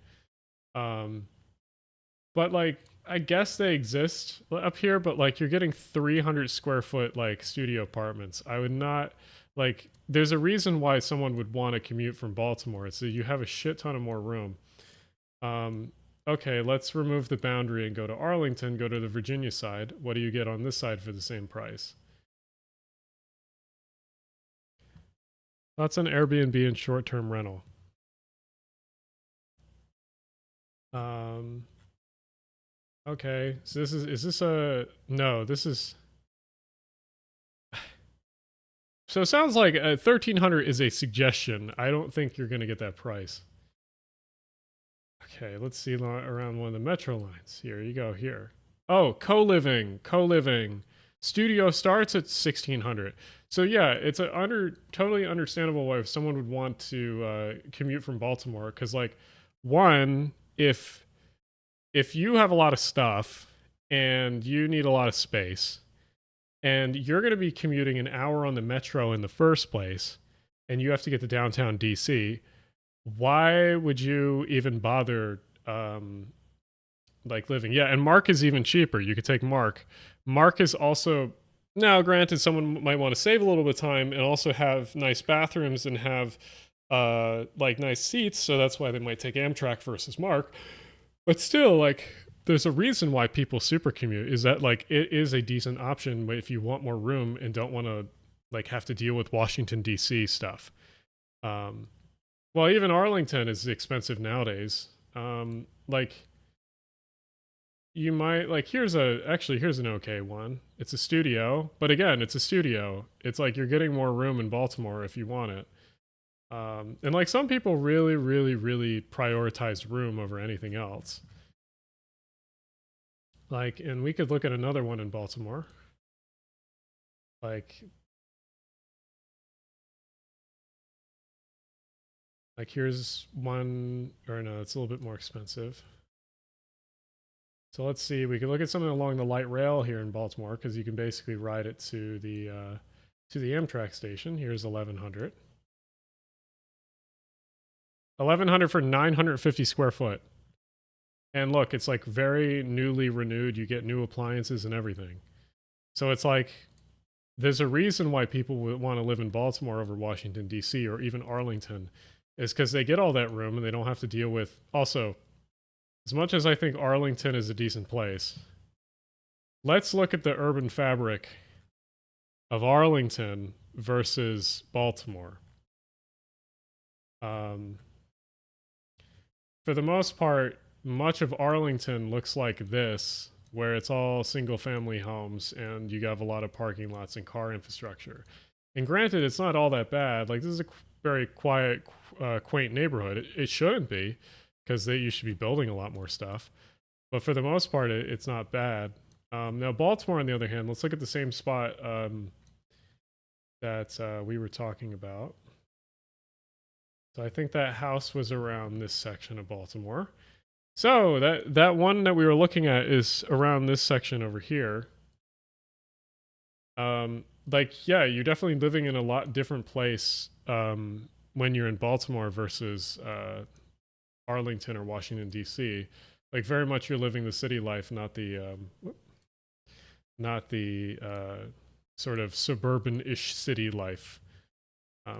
But like, I guess they exist up here, but like you're getting 300 square foot like studio apartments. I would not, like, there's a reason why someone would want to commute from Baltimore. It's that you have a shit ton of more room. Okay, let's remove the boundary and go to Arlington, go to the Virginia side. What do you get on this side for the same price? That's an Airbnb and short-term rental. Okay, so is this a, no, this is, so it sounds like 1,300 is a suggestion. I don't think you're going to get that price. Okay, let's see around one of the metro lines. Here you go, here. Oh, co-living. Studio starts at 1,600. So yeah, it's a totally understandable why if someone would want to commute from Baltimore, because like, one, if you have a lot of stuff and you need a lot of space, and you're going to be commuting an hour on the metro in the first place, and you have to get to downtown DC, why would you even bother like living? Yeah, and Mark is even cheaper. You could take Mark. Mark is also, now granted, someone might want to save a little bit of time and also have nice bathrooms and have like nice seats, so that's why they might take Amtrak versus Mark. But still, like, there's a reason why people super commute, is that like it is a decent option if you want more room and don't want to like have to deal with Washington DC stuff. Well, even Arlington is expensive nowadays. Like, you might like, here's an okay one. It's a studio, but again, it's a studio. It's like you're getting more room in Baltimore if you want it. And like some people really, really, really prioritize room over anything else. Like, and we could look at another one in Baltimore. Like here's one, or no, it's a little bit more expensive. So let's see. We can look at something along the light rail here in Baltimore because you can basically ride it to the Amtrak station. Here's 1100. 1100 for 950 square foot. And look, it's like very newly renewed. You get new appliances and everything. So it's like there's a reason why people would want to live in Baltimore over Washington, D.C. or even Arlington, is because they get all that room and they don't have to deal with. Also, as much as I think Arlington is a decent place, let's look at the urban fabric of Arlington versus Baltimore. For the most part, much of Arlington looks like this, where it's all single family homes and you have a lot of parking lots and car infrastructure. And granted, it's not all that bad. Like, this is a very quiet, quaint neighborhood. It shouldn't be, because you should be building a lot more stuff. But for the most part, it's not bad. Now, Baltimore, on the other hand, let's look at the same spot that we were talking about. So I think that house was around this section of Baltimore. So that one that we were looking at is around this section over here. Like, yeah, you're definitely living in a lot different place when you're in Baltimore versus Arlington or Washington, D.C. Like, very much you're living the city life, not the sort of suburban-ish city life.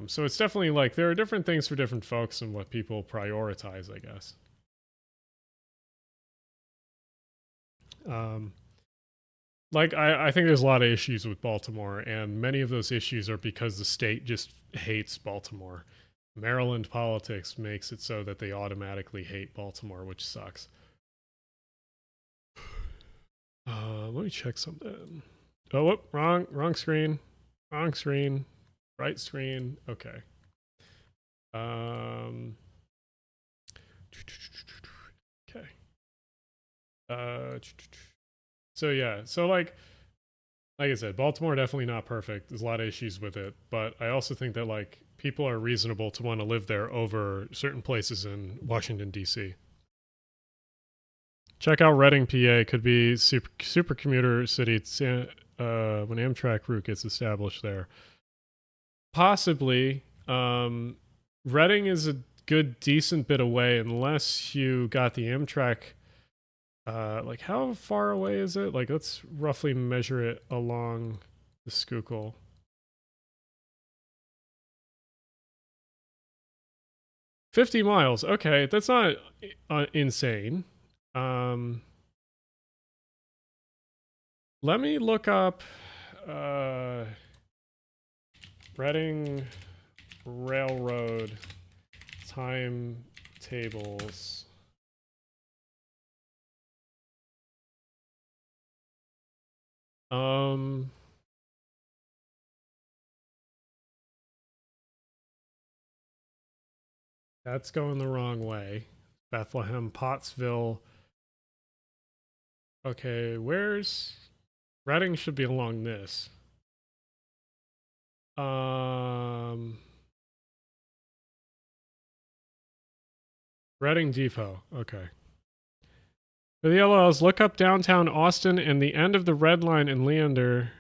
So it's definitely like there are different things for different folks and what people prioritize, I guess. Like, I think there's a lot of issues with Baltimore, and many of those issues are because the state just hates Baltimore. Maryland politics makes it so that they automatically hate Baltimore, which sucks. Let me check something. Oh, whoop, wrong screen. Wrong screen. Right screen. Okay. Okay. So yeah, so like I said, Baltimore definitely not perfect. There's a lot of issues with it, but I also think that like people are reasonable to want to live there over certain places in Washington, D.C. Check out Reading, PA. Could be super commuter city. It's, when Amtrak route gets established there. Possibly. Reading is a good, decent bit away unless you got the Amtrak. Like, how far away is it? Like, let's roughly measure it along the Schuylkill. $50 miles. Okay, that's not insane. Let me look up Reading Railroad timetables. That's going the wrong way. Bethlehem, Pottsville. Okay, where's Reading should be along this. Reading Depot. Okay. For the LLs, look up downtown Austin and the end of the red line in Leander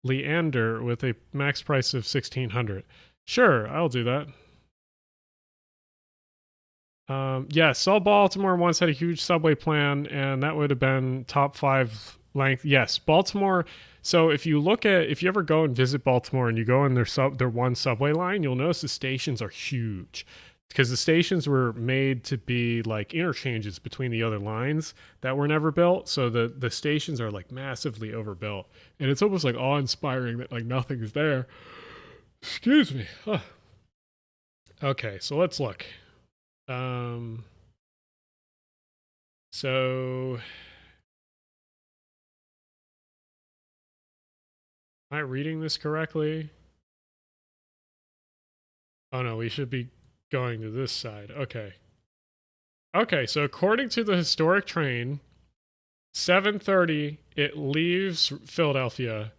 with a max price of $1,600. Sure, I'll do that. Yes, all Baltimore once had a huge subway plan, and that would have been top 5 length. Yes, Baltimore. So if you ever go and visit Baltimore and you go in their one subway line, you'll notice the stations are huge because the stations were made to be like interchanges between the other lines that were never built. So the stations are like massively overbuilt, and it's almost like awe-inspiring that like nothing is there. Excuse me. Huh. Okay, so let's look. So am I reading this correctly? Oh no, we should be going to this side. Okay. Okay, so according to the historic train, 7:30 it leaves Philadelphia,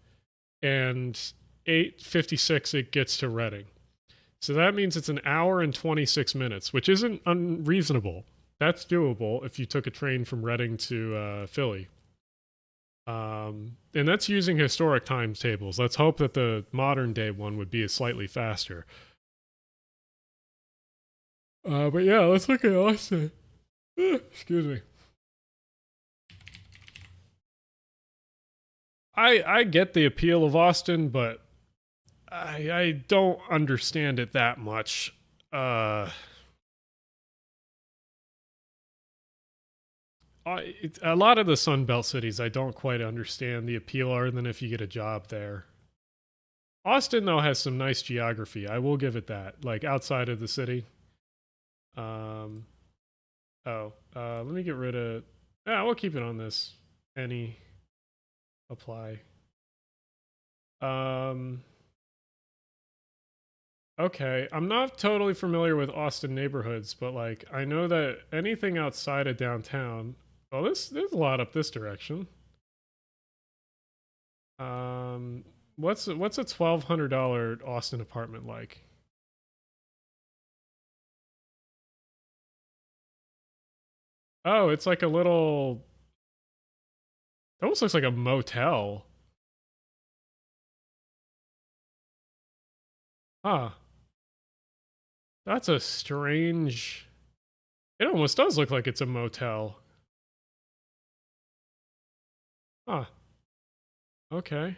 and 8:56 it gets to Reading. So that means it's an hour and 26 minutes, which isn't unreasonable. That's doable if you took a train from Reading to Philly. And that's using historic timetables. Let's hope that the modern day one would be slightly faster. But yeah, let's look at Austin. Excuse me. I get the appeal of Austin, but I don't understand it that much. A lot of the Sunbelt cities, I don't quite understand the appeal other than if you get a job there. Austin, though, has some nice geography. I will give it that. Like, outside of the city. Let me get rid of... Yeah, we'll keep it on this. Any. Apply. Okay, I'm not totally familiar with Austin neighborhoods, but, like, I know that anything outside of downtown... Well, there's a lot up this direction. What's a $1,200 Austin apartment like? Oh, it's like a little... It almost looks like a motel. Huh. That's a strange... It almost does look like it's a motel. Huh. Okay.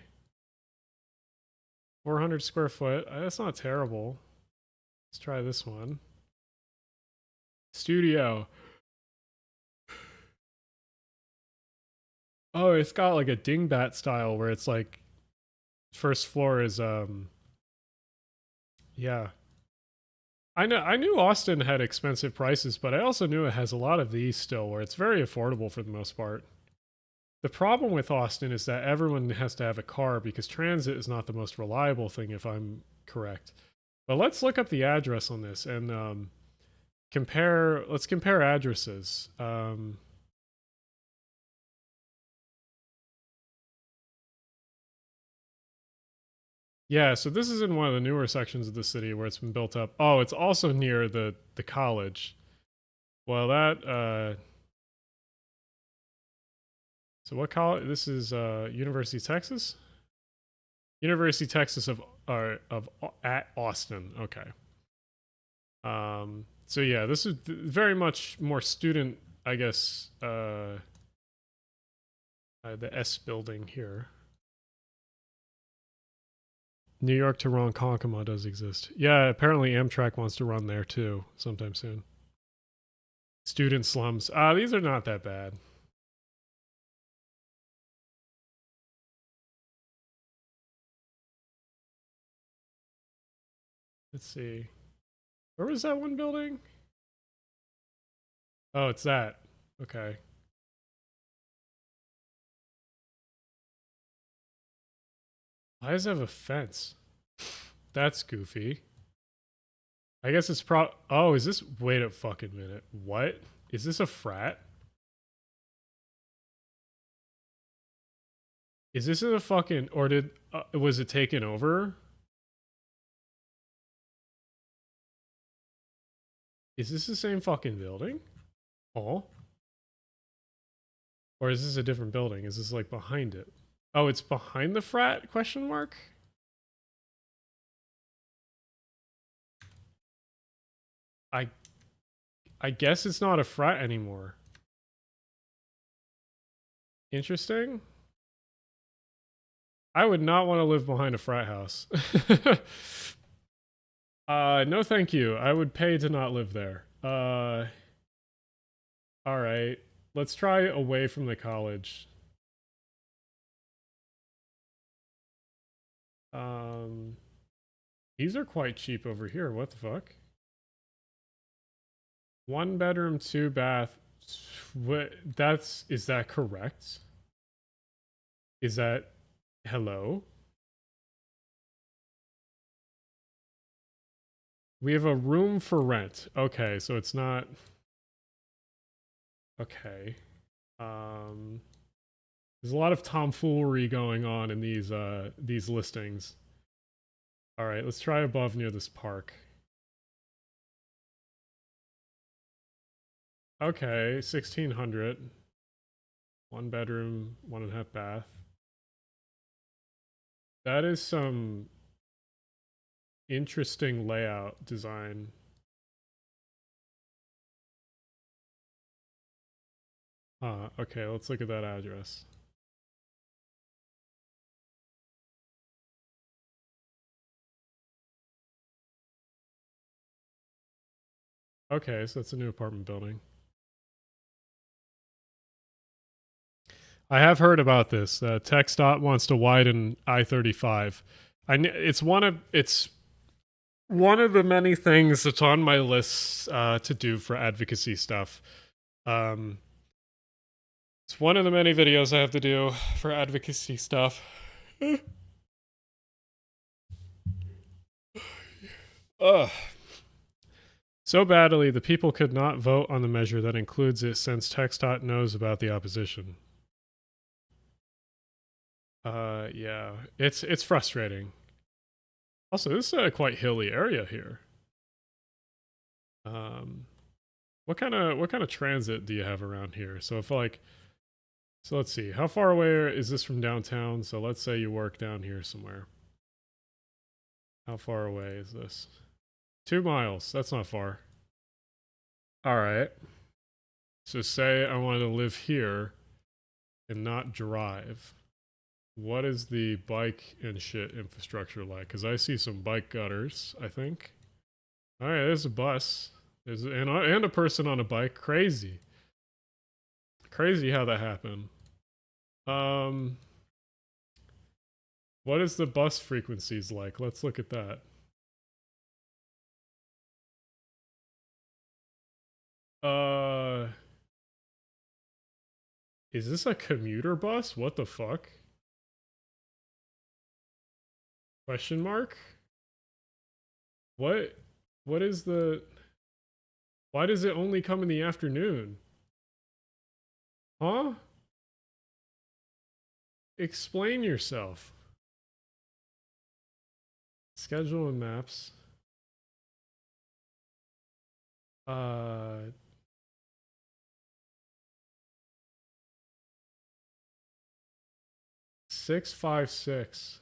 400 square foot. That's not terrible. Let's try this one. Studio. Oh, it's got like a dingbat style where it's like first floor is yeah. I knew Austin had expensive prices, but I also knew it has a lot of these still where it's very affordable for the most part. The problem with Austin is that everyone has to have a car because transit is not the most reliable thing, if I'm correct. But let's look up the address on this and let's compare addresses. Yeah, so this is in one of the newer sections of the city where it's been built up. Oh, it's also near the college. Well, that so what college? This is University of Texas. University of Texas at Austin. Okay. So yeah, this is very much more student, I guess. The S building here. New York to Ronkonkoma does exist. Yeah, apparently Amtrak wants to run there too sometime soon. Student slums. These are not that bad. Let's see. Where was that one building? Oh, it's that. Okay. Why does it have a fence? That's goofy. I guess it's oh, is this... Wait a fucking minute. What? Is this a frat? Is this a fucking... Or did... was it taken over? Is this the same fucking building? Oh. Or is this a different building? Is this like behind it? Oh, it's behind the frat? Question mark? I guess it's not a frat anymore. Interesting. I would not want to live behind a frat house. No thank you. I would pay to not live there. Alright. Let's try away from the college. These are quite cheap over here. What the fuck? 1 bedroom, 2 bath. What? Is that correct? Is that... Hello? We have a room for rent. Okay, so it's not... Okay. There's a lot of tomfoolery going on in these listings. All right, let's try above near this park. Okay, 1600. 1 bedroom, 1.5 bath. That is some interesting layout design. Okay, let's look at that address. Okay, so that's a new apartment building. I have heard about this. TxDOT wants to widen I-35. It's one of the many things that's on my list to do for advocacy stuff. It's one of the many videos I have to do for advocacy stuff. Ugh. So badly, the people could not vote on the measure that includes it since TxDOT knows about the opposition. Yeah, it's frustrating. Also, this is a quite hilly area here. What kind of transit do you have around here? So so let's see, how far away is this from downtown? So let's say you work down here somewhere. How far away is this? 2 miles. That's not far. All right. So say I wanted to live here and not drive. What is the bike and shit infrastructure like? Because I see some bike gutters, I think. All right, there's a bus. And a person on a bike. Crazy. Crazy how that happened. What is the bus frequencies like? Let's look at that. Is this a commuter bus? What the fuck? Question mark? What is the... Why does it only come in the afternoon? Huh? Explain yourself. Schedule and maps. 656.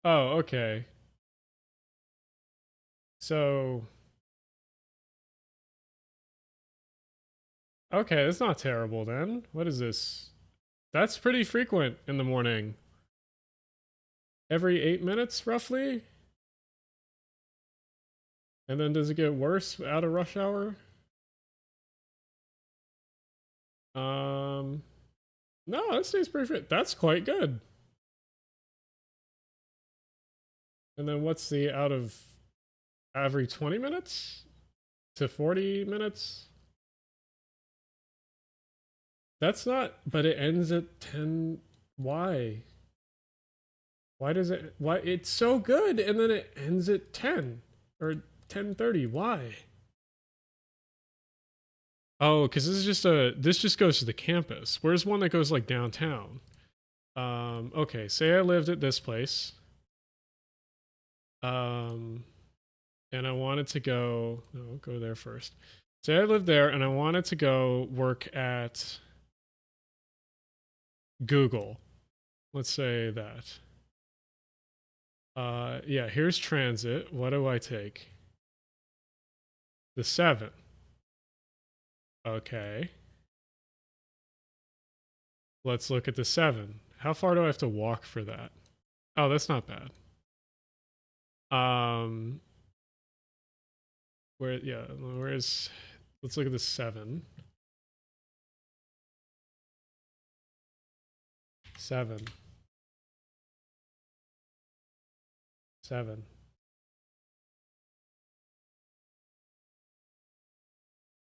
Oh, okay. So, okay, that's not terrible then. What is this? That's pretty frequent in the morning. Every 8 minutes, roughly? And then does it get worse out of rush hour? No, that stays pretty fit. That's quite good. And then what's the out of every 20 minutes to 40 minutes? That's not, but it ends at 10. Why? Why does it, why? It's so good, and then it ends at 10 or 10:30. Why? Oh, because this just goes to the campus. Where's one that goes like downtown? Okay, say I lived at this place. And I wanted to go, no, go there first. Say I lived there and I wanted to go work at Google. Let's say that. Yeah, here's transit. What do I take? The 7. Okay. Let's look at the 7. How far do I have to walk for that? Oh, that's not bad. Let's look at the 7. 7. 7.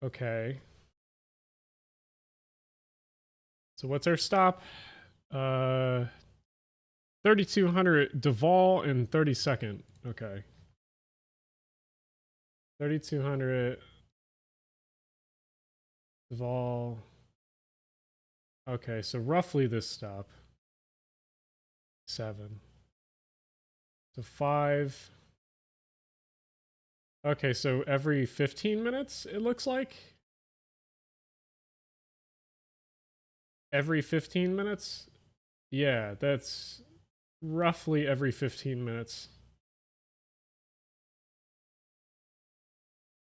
Okay. So what's our stop? 3200 Duval and 32nd. Okay. 3200 Duval. Okay, so roughly this stop. 7. So 5. Okay, so every 15 minutes, it looks like? Every 15 minutes? Yeah, that's roughly every 15 minutes.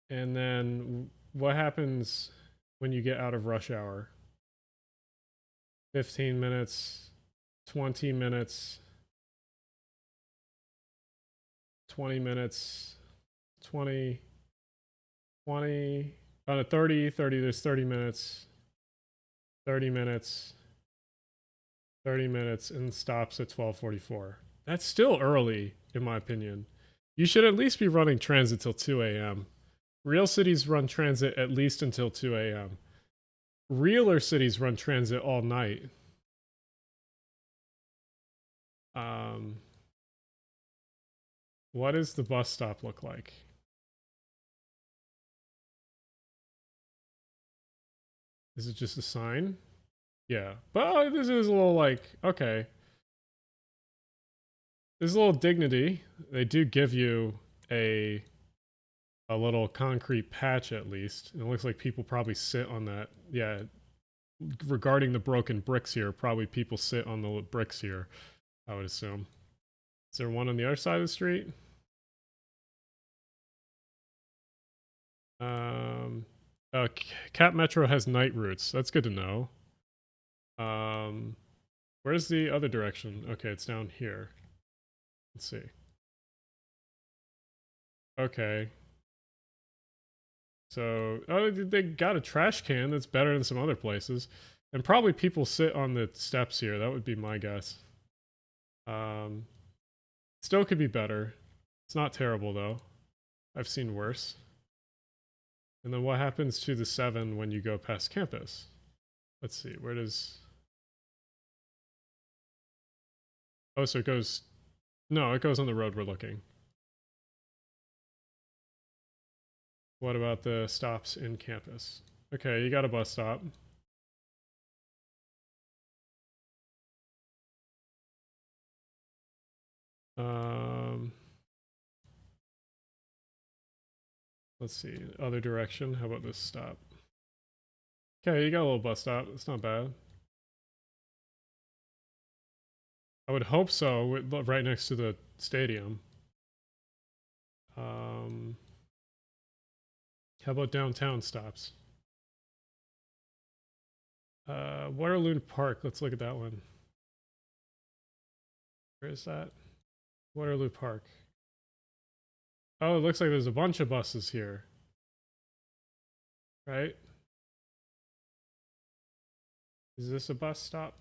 And then what happens when you get out of rush hour? 15 minutes, 20 minutes, 20 minutes, 20, 20, 30, there's 30 minutes, 30 minutes, 30 minutes, and stops at 12:44. That's still early, in my opinion. You should at least be running transit till 2 a.m. Real cities run transit at least until 2 a.m. Realer cities run transit all night. What does the bus stop look like? Is it just a sign? Yeah. But this is a little like, okay. There's a little dignity. They do give you a little concrete patch at least. And it looks like people probably sit on that. Yeah. Regarding the broken bricks here, probably people sit on the bricks here, I would assume. Is there one on the other side of the street? Cat Metro has night routes. That's good to know. Where's the other direction? Okay, it's down here. Let's see. Okay. So, oh, they got a trash can that's better than some other places. And probably people sit on the steps here. That would be my guess. Still could be better. It's not terrible, though. I've seen worse. And then what happens to the 7 when you go past campus? Let's see, where does... Oh, so it goes... No, it goes on the road we're looking. What about the stops in campus? Okay, you got a bus stop. Let's see, other direction. How about this stop? Okay, you got a little bus stop. It's not bad. I would hope so, right next to the stadium. How about downtown stops? Waterloo Park. Let's look at that one. Where is that? Waterloo Park. Oh, it looks like there's a bunch of buses here. Right? Is this a bus stop?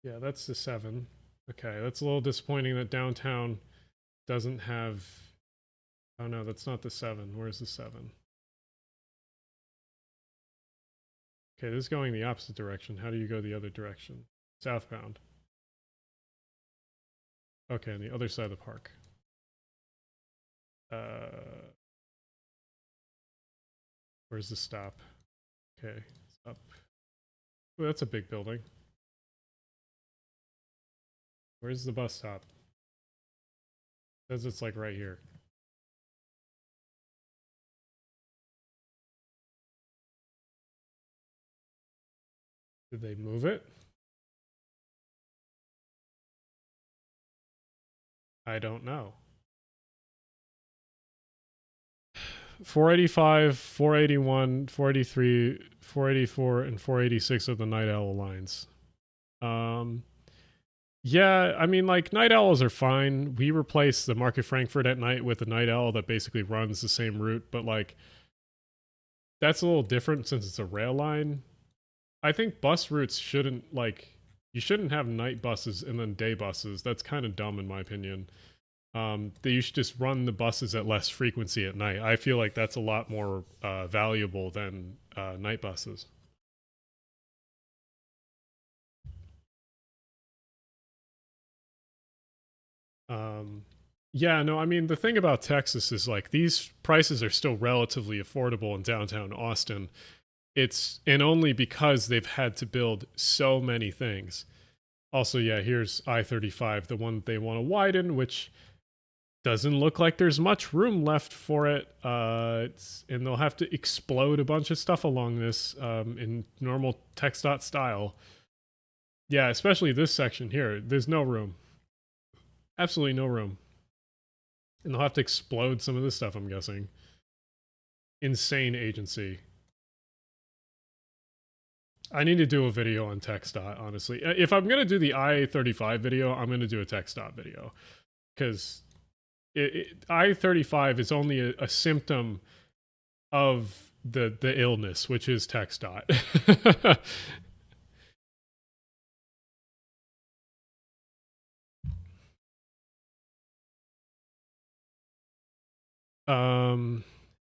Yeah, that's the 7. Okay, that's a little disappointing that downtown doesn't have... Oh no, that's not the 7. Where's the 7? Okay, this is going the opposite direction. How do you go the other direction? Southbound. Okay, on the other side of the park. Where's the stop? Okay, it's up. Ooh, that's a big building. Where's the bus stop? It says it's like right here. Did they move it? I don't know. 485, 481, 483, 484, and 486 are the Night Owl lines. Yeah, I mean, like, Night Owls are fine. We replaced the Market Frankfurt at night with a Night Owl that basically runs the same route, but, like, that's a little different since it's a rail line. I think bus routes shouldn't, like, you shouldn't have night buses and then day buses. That's kind of dumb in my opinion. That you should just run the buses at less frequency at night. I feel like that's a lot more valuable than night buses. Yeah, no, I mean, the thing about Texas is like these prices are still relatively affordable in downtown Austin. And only because they've had to build so many things. Also, yeah, here's I-35, the one that they want to widen, which doesn't look like there's much room left for it. And they'll have to explode a bunch of stuff along this in normal TxDOT style. Yeah, especially this section here. There's no room. Absolutely no room. And they'll have to explode some of this stuff, I'm guessing. Insane agency. I need to do a video on TxDOT, honestly. If I'm going to do the I-35 video, I'm going to do a TxDOT video. Because I-35 is only a symptom of the illness, which is TxDOT.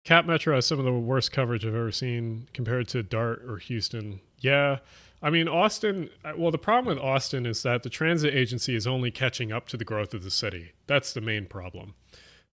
Cap Metro has some of the worst coverage I've ever seen compared to Dart or Houston. Yeah. I mean, Austin, well, the problem with Austin is that the transit agency is only catching up to the growth of the city. That's the main problem.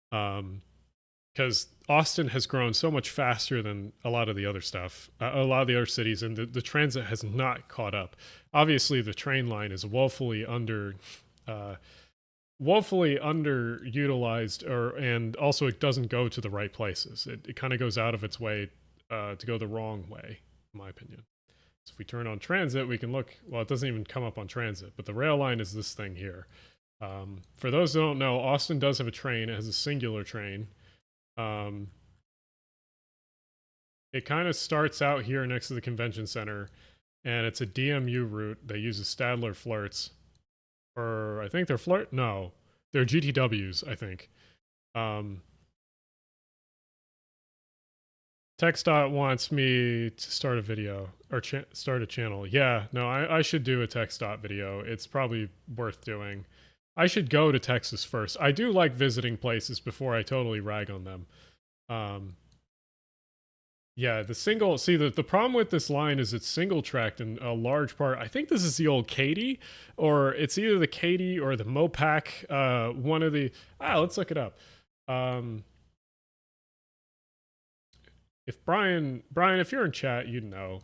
Because Austin has grown so much faster than a lot of the other stuff, a lot of the other cities, and the transit has not caught up. Obviously, the train line is woefully underutilized, and also it doesn't go to the right places. It kind of goes out of its way to go the wrong way, in my opinion. So if we turn on transit, we can look. Well, it doesn't even come up on transit, but the rail line is this thing here. For those who don't know, Austin does have a train. It has a singular train. It kind of starts out here next to the convention center, and it's a DMU route. They use the Stadler flirts. Or I think they're no, they're GTWs, I think. TxDOT wants me to start a video or start a channel. Yeah, no, I should do a TxDOT video. It's probably worth doing. I should go to Texas first. I do like visiting places before I totally rag on them. Yeah, the problem with this line is it's single tracked in a large part. I think this is the old Katy, or it's either the Katy or the Mopac. One of the, let's look it up. If Brian, if you're in chat, you'd know.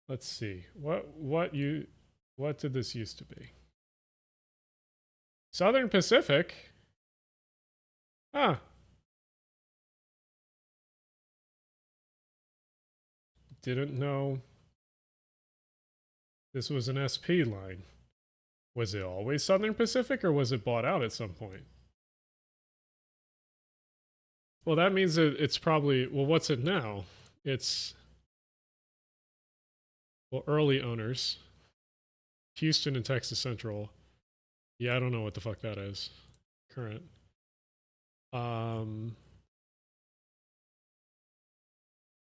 Let's see. What did this used to be? Southern Pacific? Huh. Didn't know this was an SP line. Was it always Southern Pacific, or was it bought out at some point? Well, that means that it's probably, well, what's it now? It's, well, early owners. Houston and Texas Central. Yeah, I don't know what the fuck that is. Current.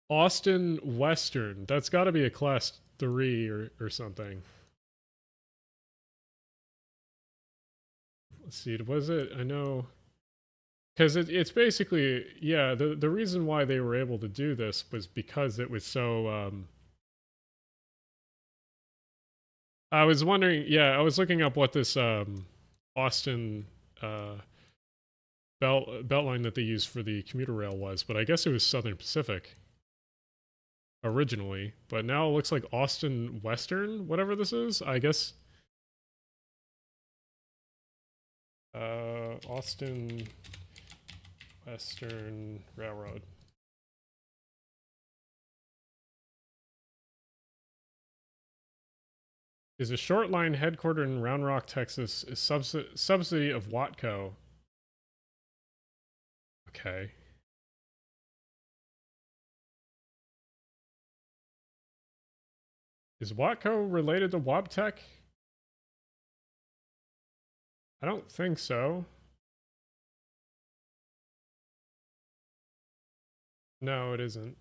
Austin Western. That's got to be a class 3 or something. Let's see. Was it? I know. Because it's basically, yeah, the reason why they were able to do this was because it was so... I was wondering, yeah, I was looking up what this Austin beltline that they used for the commuter rail was, but I guess it was Southern Pacific originally, but now it looks like Austin Western, whatever this is, I guess. Austin Western Railroad. Is a short line headquartered in Round Rock, Texas, a subsidy of Watco. Okay. Is Watco related to Wabtec? I don't think so. No, it isn't.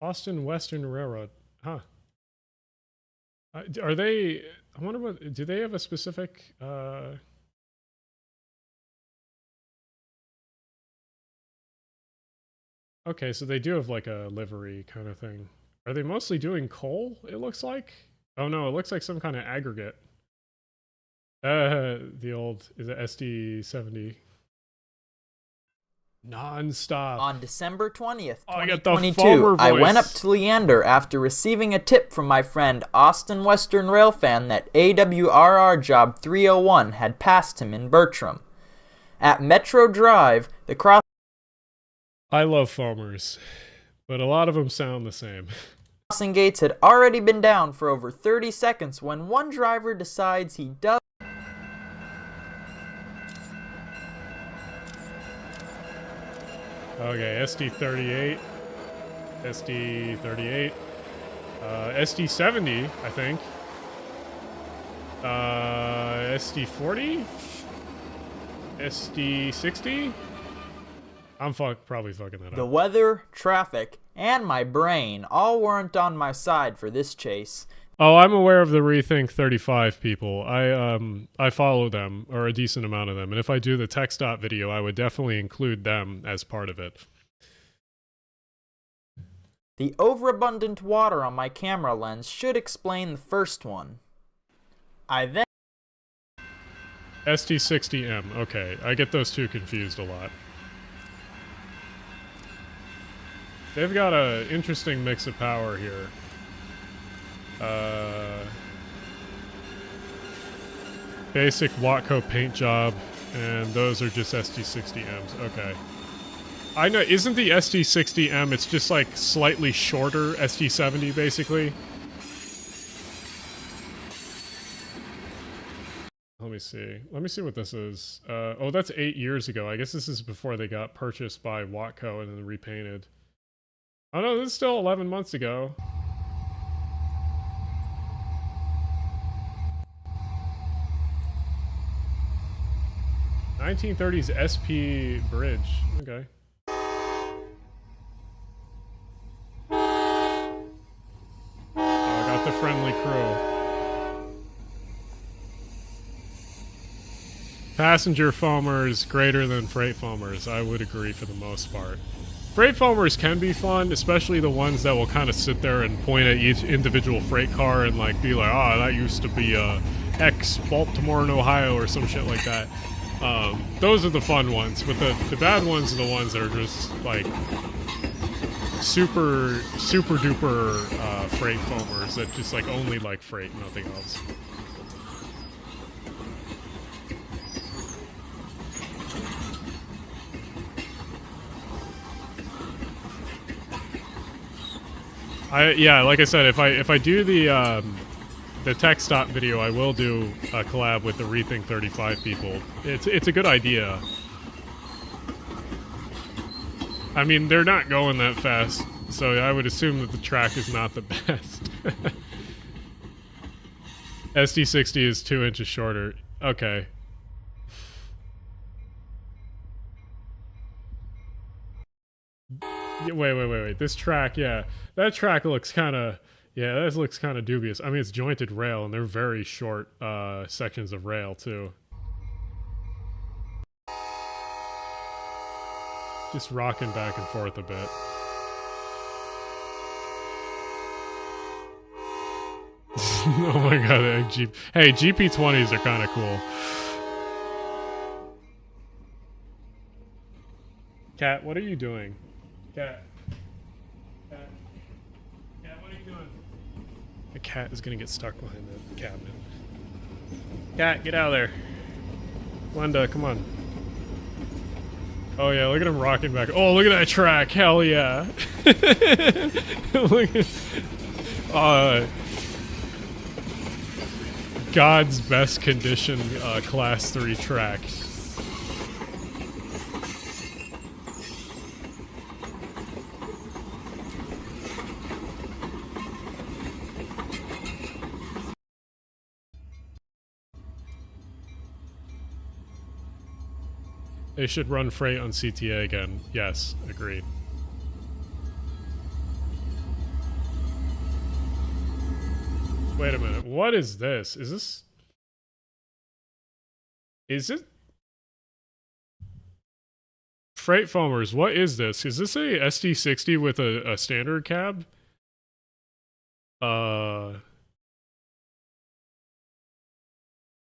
Austin Western Railroad. Huh. Are they... I wonder what... Do they have a specific... Okay, so they do have like a livery kind of thing. Are they mostly doing coal, it looks like? Oh no, it looks like some kind of aggregate. The old, is it SD70? Non-stop. On December 20th, Oh, I got the 2022, Farmer I went up voice. to Leander after receiving a tip from my friend Austin Western Railfan that AWRR Job 301 had passed him in Bertram. At Metro Drive, the I love foamers, but a lot of them sound the same. crossing gates had already been down for over 30 seconds when one driver decides he does. Okay, SD38, SD38, SD70, I think, SD40, SD60. I'm probably fucking that The up. weather, traffic, and my brain all weren't on my side for this chase. Oh, I'm aware of the Rethink 35 people. I follow them, or a decent amount of them, and if I do the TechStop video, I would definitely include them as part of it. The overabundant water on my camera lens should explain the first one. I then SD60M. Okay, I get those two confused a lot. They've got an interesting mix of power here. Basic Watco paint job, and those are just SD60Ms. Okay. I know, isn't the SD60M, it's just like slightly shorter SD70 basically? Let me see. Let me see what this is. Oh, that's 8 years ago. I guess this is before they got purchased by Watco and then repainted. Oh no, this is still 11 months ago. (1930s) SP bridge. Okay. Oh, I got the friendly crew. Passenger foamers greater than freight foamers. I would agree for the most part. Freight foamers can be fun, especially the ones that will kind of sit there and point at each individual freight car and like be like, oh, that used to be X Baltimore and Ohio or some shit like that. Those are the fun ones, but the bad ones are the ones that are just like super duper freight foamers that just like only like freight, nothing else. Yeah, like I said, if I do the tech stop video, I will do a collab with the Rethink 35 people. It's a good idea. I mean, they're not going that fast, so I would assume that the track is not the best. SD60 is 2 inches shorter. Okay. Wait. This track, yeah. That track looks kind of... Yeah, that looks kind of dubious. I mean, it's jointed rail, and they're very short sections of rail, too. Just rocking back and forth a bit. Oh my god, hey, GP20s are kind of cool. Cat, what are you doing? Cat, what are you doing? The cat is gonna get stuck behind the cabinet. Cat, get out of there. Glenda, come on. Oh yeah, look at him rocking back. Oh, look at that track. Hell yeah. Look at... God's best condition class 3 track. They should run freight on CTA again. Yes, agreed. Wait a minute. What is this? Is this... Is it... Freight foamers, what is this? Is this a SD60 with a standard cab?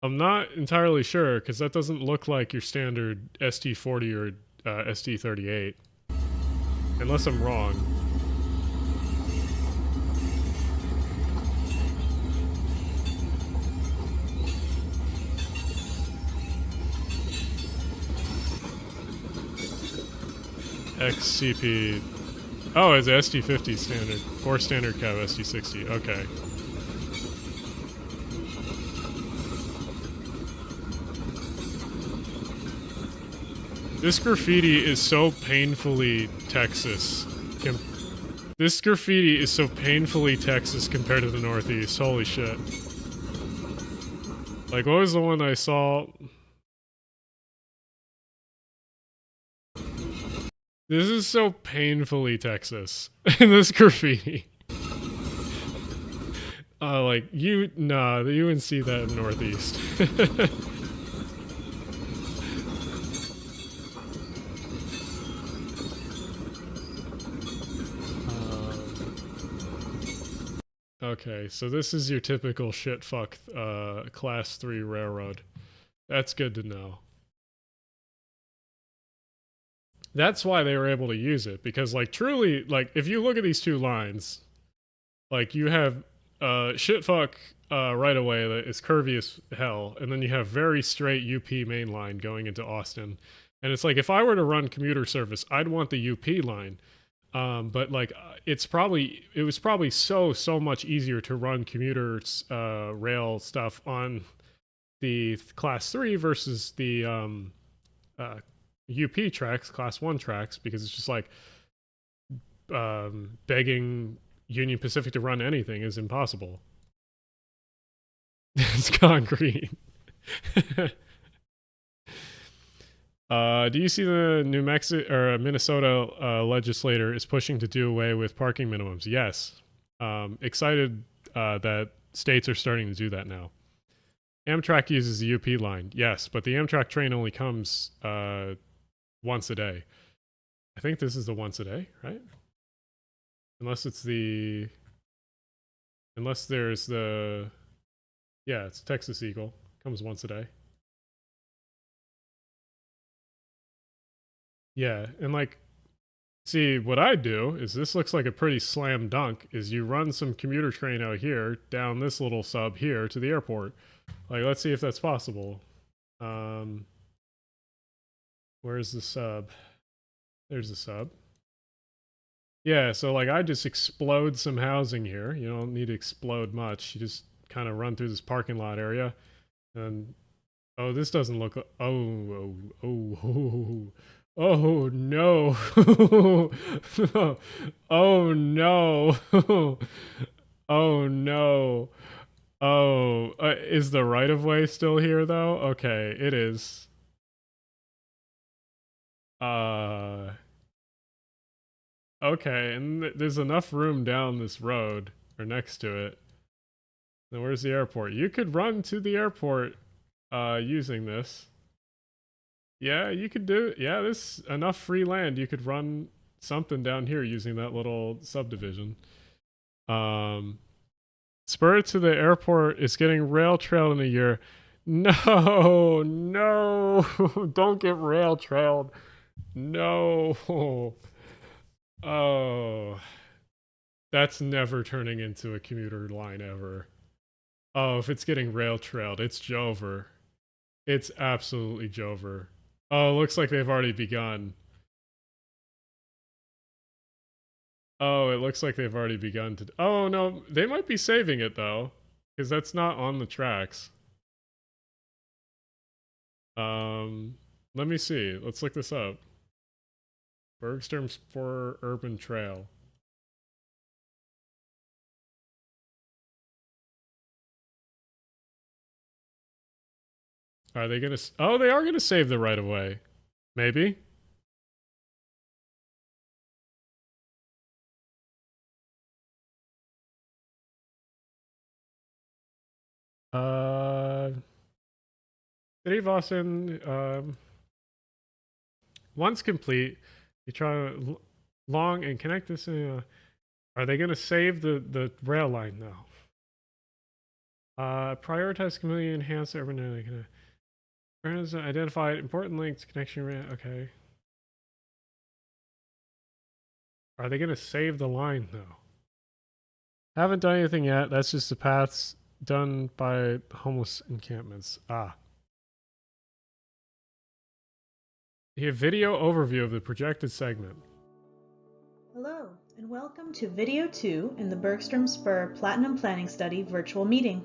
I'm not entirely sure because that doesn't look like your standard ST40 or ST38. Unless I'm wrong. XCP. Oh, it's ST50 standard. Or standard cab ST60. Okay. This graffiti is so painfully Texas. This graffiti is so painfully Texas compared to the Northeast. Holy shit. Like, what was the one I saw? This is so painfully Texas. This graffiti. Like, you wouldn't see that in Northeast. Okay, so this is your typical shitfuck class 3 railroad. That's good to know. That's why they were able to use it, because like truly, like if you look at these two lines, like you have shitfuck right away that is curvy as hell, and then you have very straight UP main line going into Austin. And it's like if I were to run commuter service, I'd want the UP line. But like it was probably so much easier to run commuters rail stuff on the class 3 versus the UP tracks, class 1 tracks, because it's just like begging Union Pacific to run anything is impossible. It's concrete. Do you see the New Mexico or Minnesota legislator is pushing to do away with parking minimums? Yes. Excited that states are starting to do that now. Amtrak uses the UP line. Yes, but the Amtrak train only comes once a day. I think this is the once a day, right? Unless there's the, yeah, it's Texas Eagle. Comes once a day. Yeah, and like, see, what I do is this looks like a pretty slam dunk, is you run some commuter train out here, down this little sub here to the airport. Like, let's see if that's possible. Where's the sub? There's the sub. Yeah, so like I just explode some housing here. You don't need to explode much. You just kind of run through this parking lot area. And, oh, this doesn't look, oh, oh no. Oh no. Oh no. Oh, is the right of way still here though? Okay, it is. Okay, and there's enough room down this road or next to it. Then where's the airport? You could run to the airport using this. Yeah, you could do it. Yeah, there's enough free land. You could run something down here using that little subdivision. Spur to the airport is getting rail trailed in a year. No, no, don't get rail trailed. No. Oh, that's never turning into a commuter line ever. Oh, if it's getting rail trailed, it's Jover. It's absolutely Jover. Oh, looks like they've already begun. Oh, it looks like they've already begun to... Oh, no, they might be saving it, though. Because that's not on the tracks. Let me see. Let's look this up. Bergstrom Spur Urban Trail. Are they gonna... Oh, they are gonna save the right-of-way. Maybe. City of Austin, once complete, you try long and connect this. Are they gonna save the rail line now? Prioritize community enhance urban identify important links connection. Okay. Are they gonna save the line though? Haven't done anything yet. That's just the paths done by homeless encampments. Here, video overview of the projected segment. Hello, and welcome to Video 2 in the Bergstrom Spur Platinum Planning Study virtual meeting.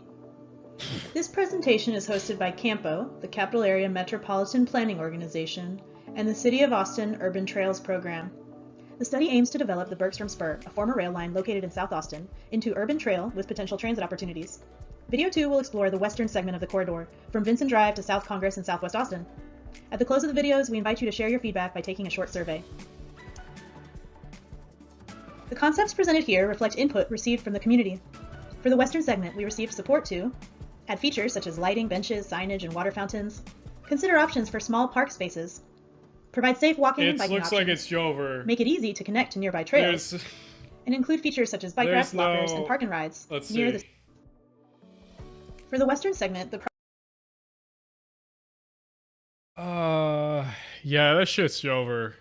This presentation is hosted by CAMPO, the Capital Area Metropolitan Planning Organization, and the City of Austin Urban Trails Program. The study aims to develop the Bergstrom Spur, a former rail line located in South Austin, into urban trail with potential transit opportunities. Video 2 will explore the western segment of the corridor, from Vincent Drive to South Congress in Southwest Austin. At the close of the videos, we invite you to share your feedback by taking a short survey. The concepts presented here reflect input received from the community. For the western segment, we received support to add features such as lighting, benches, signage, and water fountains, consider options for small park spaces, provide safe walking and biking It looks options, like it's Jover. make it easy to connect to nearby trails, and include features such as bike racks, lockers, and park and rides near the. For the western segment, the yeah, that shit's Jover.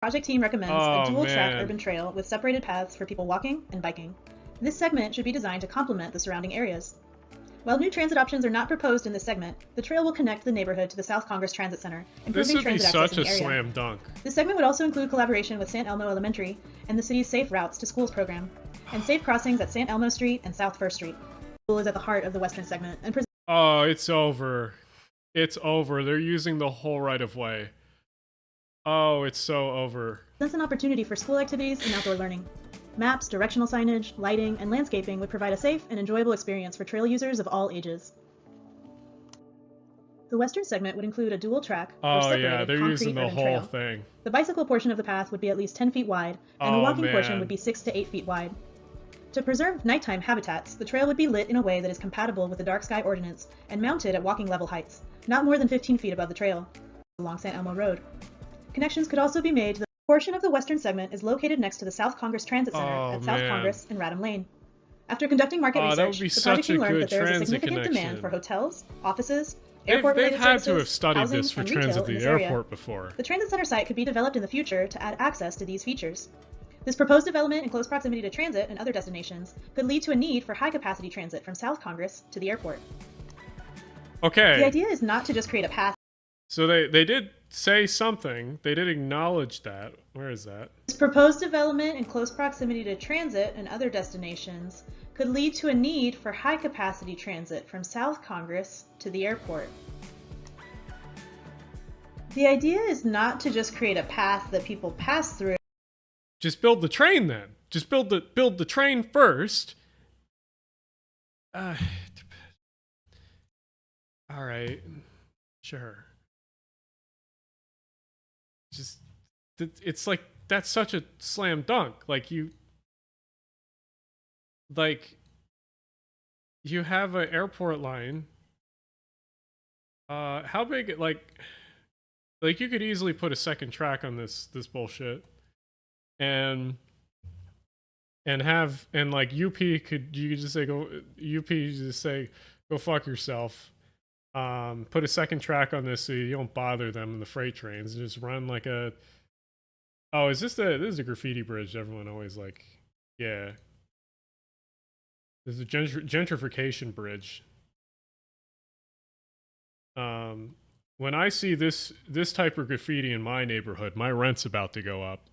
project team recommends a dual-track urban trail with separated paths for people walking and biking. This segment should be designed to complement the surrounding areas. While new transit options are not proposed in this segment, the trail will connect the neighborhood to the South Congress Transit Center, improving transit access in the area. This would be such a slam dunk. This segment would also include collaboration with San Elmo Elementary and the city's Safe Routes to Schools program, and safe crossings at San Elmo Street and South First Street. The school is at the heart of the western segment and oh, it's over. It's over. They're using the whole right-of-way. Oh, it's so over. presents an opportunity for school activities and outdoor learning. Maps, directional signage, lighting, and landscaping would provide a safe and enjoyable experience for trail users of all ages. The western segment would include a dual track or separated they're concrete using the urban whole trail. thing. The bicycle portion of the path would be at least 10 feet wide, and the walking portion would be 6 to 8 feet wide. To preserve nighttime habitats, the trail would be lit in a way that is compatible with the dark sky ordinance and mounted at walking level heights, not more than 15 feet above the trail, along San Elmo Road. Connections could also be made to the portion of the western segment is located next to the South Congress Transit Center at South Congress and Radham Lane. After conducting market research, the project team learned that there is a significant demand for hotels, offices, airport-related services, to have studied housing, this for and retail transit in the this area. airport before. The transit center site could be developed in the future to add access to these features. This proposed development in close proximity to transit and other destinations could lead to a need for high-capacity transit from South Congress to the airport. Okay. The idea is not to just create a path. So they did say something. They did acknowledge that. Where is that? This proposed development in close proximity to transit and other destinations could lead to a need for high-capacity transit from South Congress to the airport. The idea is not to just create a path that people pass through. Just build the train then. Just build the train first. All right. Sure. Just it's like that's such a slam dunk. Like you have an airport line. How big like you could easily put a second track on this bullshit. And like you could just say go fuck yourself. Put a second track on this so you don't bother them in the freight trains. Just run like a. Oh, this is a graffiti bridge? Everyone always like, yeah. This is a gentrification bridge. When I see this type of graffiti in my neighborhood, my rent's about to go up.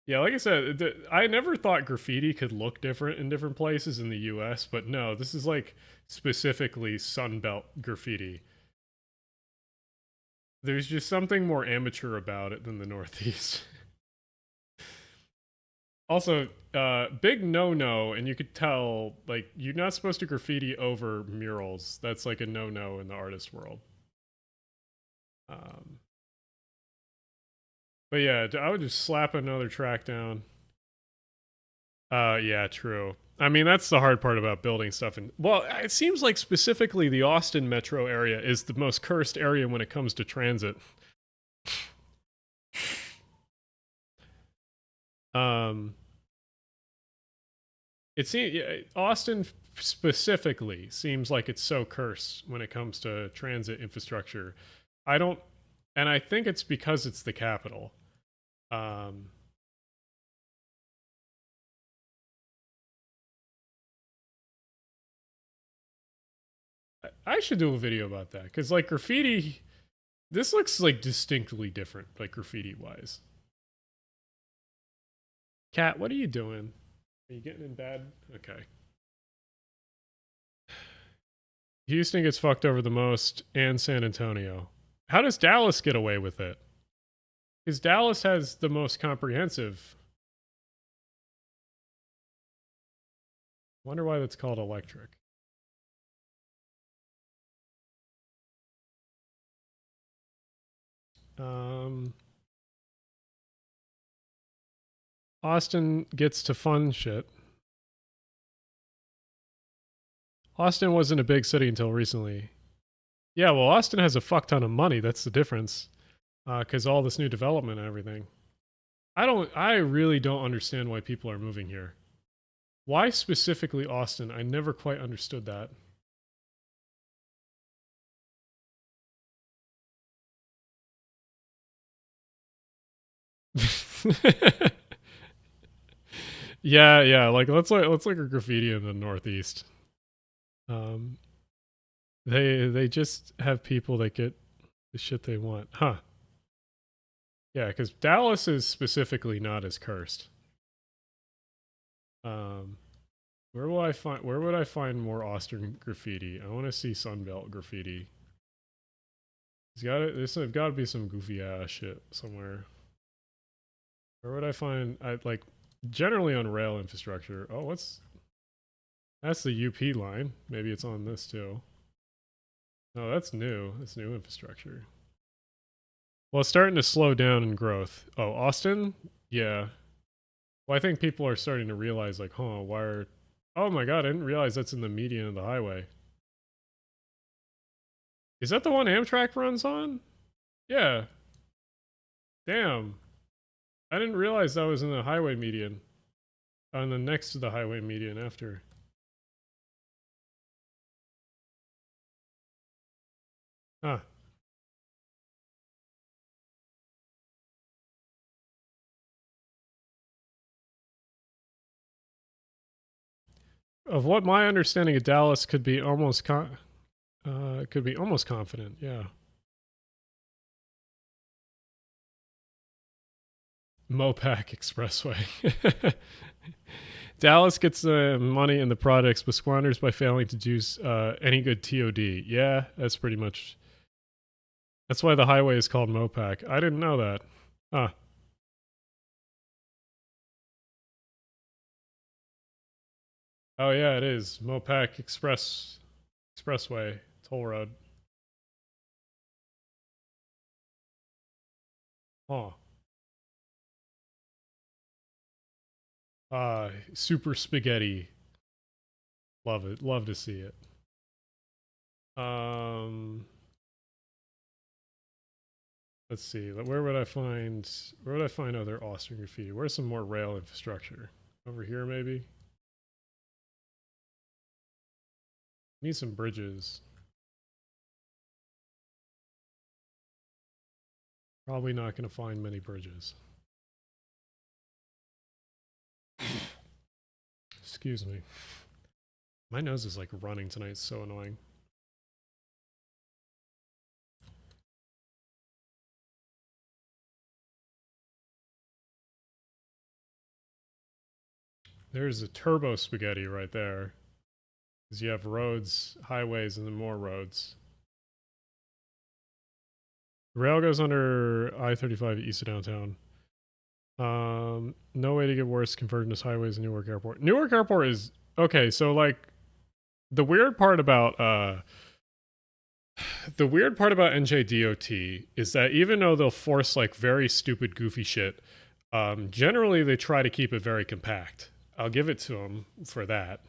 Yeah, like I said, I never thought graffiti could look different in different places in the US, but no, this is like specifically Sunbelt graffiti. There's just something more amateur about it than the Northeast. Also, big no-no, and you could tell, like, you're not supposed to graffiti over murals. That's like a no-no in the artist world. But yeah, I would just slap another track down. Yeah, true. I mean, that's the hard part about building stuff. Well, it seems like specifically the Austin metro area is the most cursed area when it comes to transit. It seems Austin specifically seems like it's so cursed when it comes to transit infrastructure. I don't, and I think it's because it's the capital. I should do a video about that because like graffiti, this looks like distinctly different, like graffiti wise. Kat, what are you doing? Are you getting in bed? Okay. Houston gets fucked over the most, and San Antonio. How does Dallas get away with it? Because Dallas has the most comprehensive. Wonder why that's called electric. Austin gets to fun shit. Austin wasn't a big city until recently. Yeah, well, Austin has a fuck ton of money. That's the difference. Because all this new development and everything. I really don't understand why people are moving here. Why specifically Austin? I never quite understood that. yeah. Like let's look at graffiti in the Northeast. They just have people that get the shit they want, huh? Yeah, because Dallas is specifically not as cursed. Where would I find more Austin graffiti? I want to see Sunbelt graffiti. There's got to be some goofy ass shit somewhere. Where would I find? I like generally on rail infrastructure. Oh, that's the UP line. Maybe it's on this too. No, that's new. That's new infrastructure. Well, it's starting to slow down in growth. Oh, Austin? Yeah. Well, I think people are starting to realize, like, oh my god, I didn't realize that's in the median of the highway. Is that the one Amtrak runs on? Yeah. Damn. I didn't realize that was in the highway median. And then next to the highway median after. Huh. Of what my understanding of Dallas could be almost confident, yeah. Mopac Expressway. Dallas gets the money and the products, but squanders by failing to do any good TOD. Yeah, that's pretty much. That's why the highway is called Mopac. I didn't know that. Huh. Oh yeah, it is Mopac Expressway toll road. Huh. Super spaghetti. Love it. Love to see it. Let's see. Where would I find other Austin graffiti? Where's some more rail infrastructure? Over here, maybe? Need some bridges. Probably not going to find many bridges. Excuse me. My nose is like running tonight. It's so annoying. There's a turbo spaghetti right there. Because you have roads, highways, and then more roads. The rail goes under I-35 east of downtown. No way to get worse convergence highways in Newark Airport. Newark Airport is okay. So like, the weird part about NJDOT is that even though they'll force like very stupid, goofy shit, generally they try to keep it very compact. I'll give it to them for that.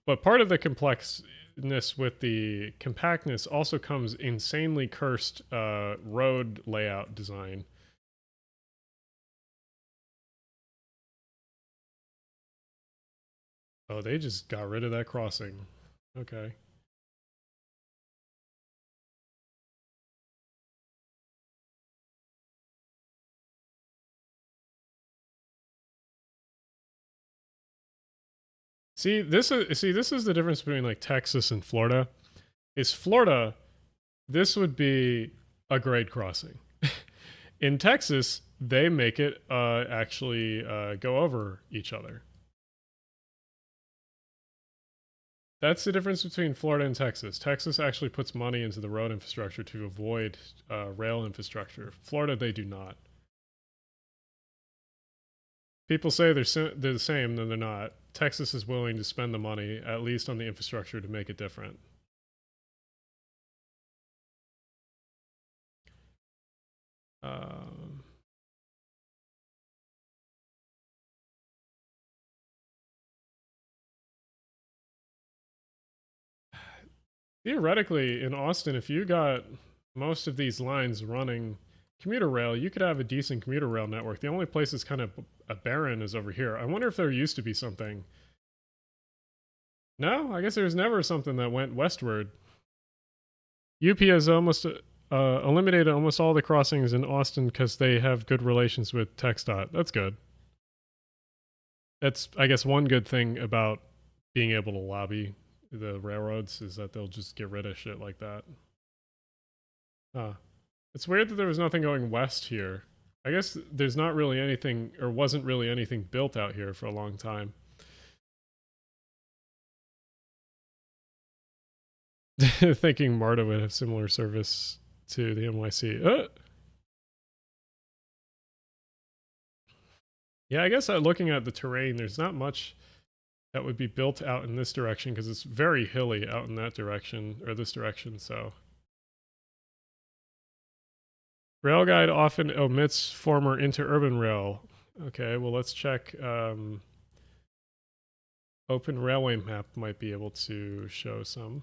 But part of the complexness with the compactness also comes insanely cursed road layout design. Oh, they just got rid of that crossing. Okay. this is the difference between like Texas and Florida. Is Florida, this would be a grade crossing. In Texas, they make it actually go over each other. That's the difference between Florida and Texas. Texas actually puts money into the road infrastructure to avoid rail infrastructure. Florida, they do not. People say they're the same, then they're not. Texas is willing to spend the money, at least on the infrastructure, to make it different. Theoretically, in Austin, if you got most of these lines running commuter rail, you could have a decent commuter rail network. The only place that's kind of barren is over here. I wonder if there used to be something. No, I guess there was never something that went westward. UP has almost eliminated almost all the crossings in Austin because they have good relations with TxDOT. That's good. That's, I guess, one good thing about being able to lobby the railroads is that they'll just get rid of shit like that. It's weird that there was nothing going west here. I guess there's not really anything, or wasn't really anything built out here for a long time. Thinking MARTA would have similar service to the NYC. Yeah, I guess looking at the terrain, there's not much that would be built out in this direction because it's very hilly out in that direction, or this direction, so. Rail guide often omits former interurban rail. Okay, well, let's check. Open Railway Map might be able to show some.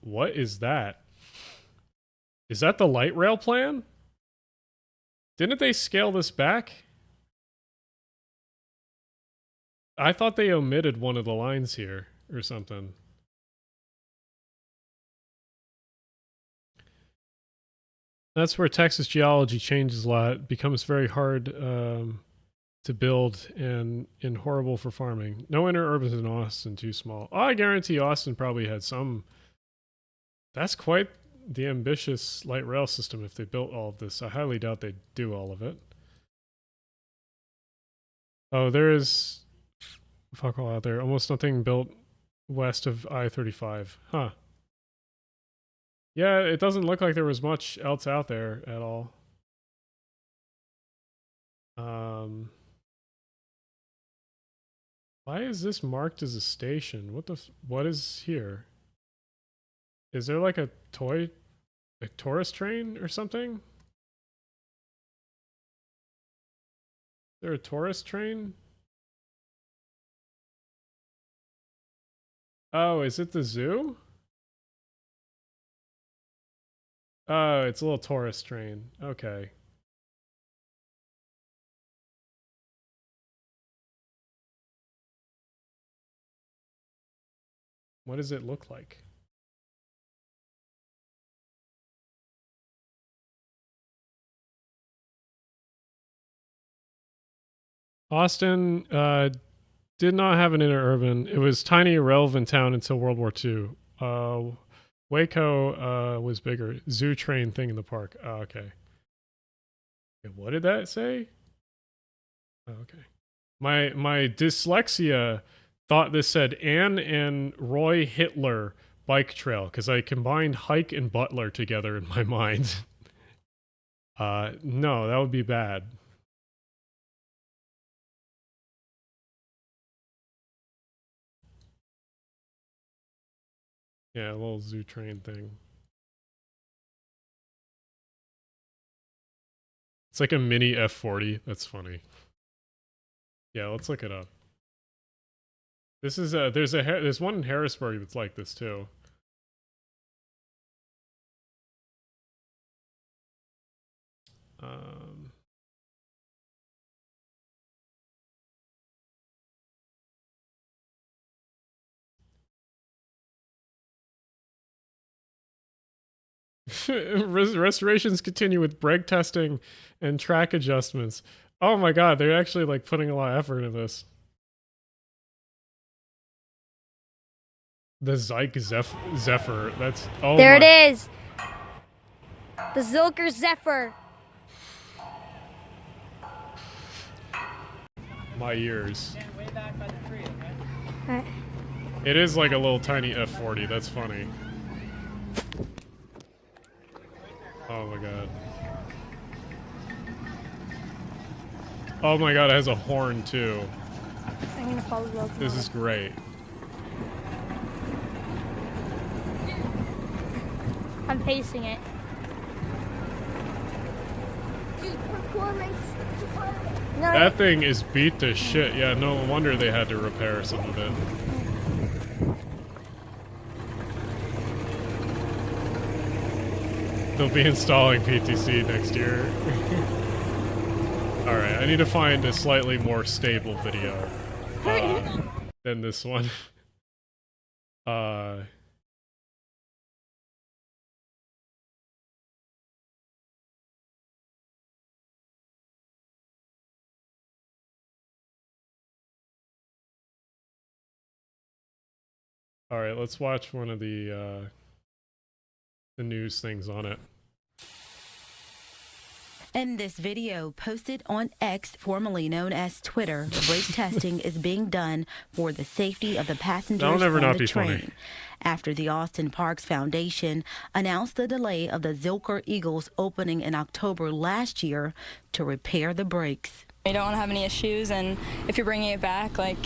What is that? Is that the light rail plan? Didn't they scale this back? I thought they omitted one of the lines here or something. That's where Texas geology changes a lot. It becomes very hard to build and horrible for farming. No interurbans in Austin, too small. Oh, I guarantee Austin probably had some. That's quite the ambitious light rail system if they built all of this. I highly doubt they'd do all of it. Oh, there is fuck all out there. Almost nothing built west of I-35. Huh. Yeah, it doesn't look like there was much else out there at all. Why is this marked as a station? What is here? Is there like a tourist train or something? Is there a tourist train? Oh, is it the zoo? Oh, it's a little tourist train. Okay. What does it look like? Austin did not have an interurban. It was tiny, irrelevant town until World War II. Waco was bigger. Zoo train thing in the park. Oh, okay. What did that say? Oh, okay. My dyslexia thought this said Anne and Roy Hitler bike trail because I combined hike and butler together in my mind. No, that would be bad. Yeah, a little zoo train thing. It's like a mini F40. That's funny. Yeah, let's look it up. This is there's one in Harrisburg that's like this too. Restorations continue with brake testing and track adjustments. Oh my god, they're actually like putting a lot of effort into this. The Zyke Zephyr. That's There it is. The Zilker Zephyr. My ears. Way back by the tree, okay? Alright. It is like a little tiny F40. That's funny. Oh my god. Oh my god, it has a horn too. I'm gonna follow the locomotive. This is great. I'm pacing it. No, That thing is beat to shit. Yeah, no wonder they had to repair some of it. They'll be installing PTC next year. Alright, I need to find a slightly more stable video than this one. Alright, let's watch one of the news things on it. In this video posted on X, formerly known as Twitter, brake testing is being done for the safety of the passengers on the train. After the Austin Parks Foundation announced the delay of the Zilker Eagles opening in October last year to repair the brakes. You don't want to have any issues, and if you're bringing it back, like,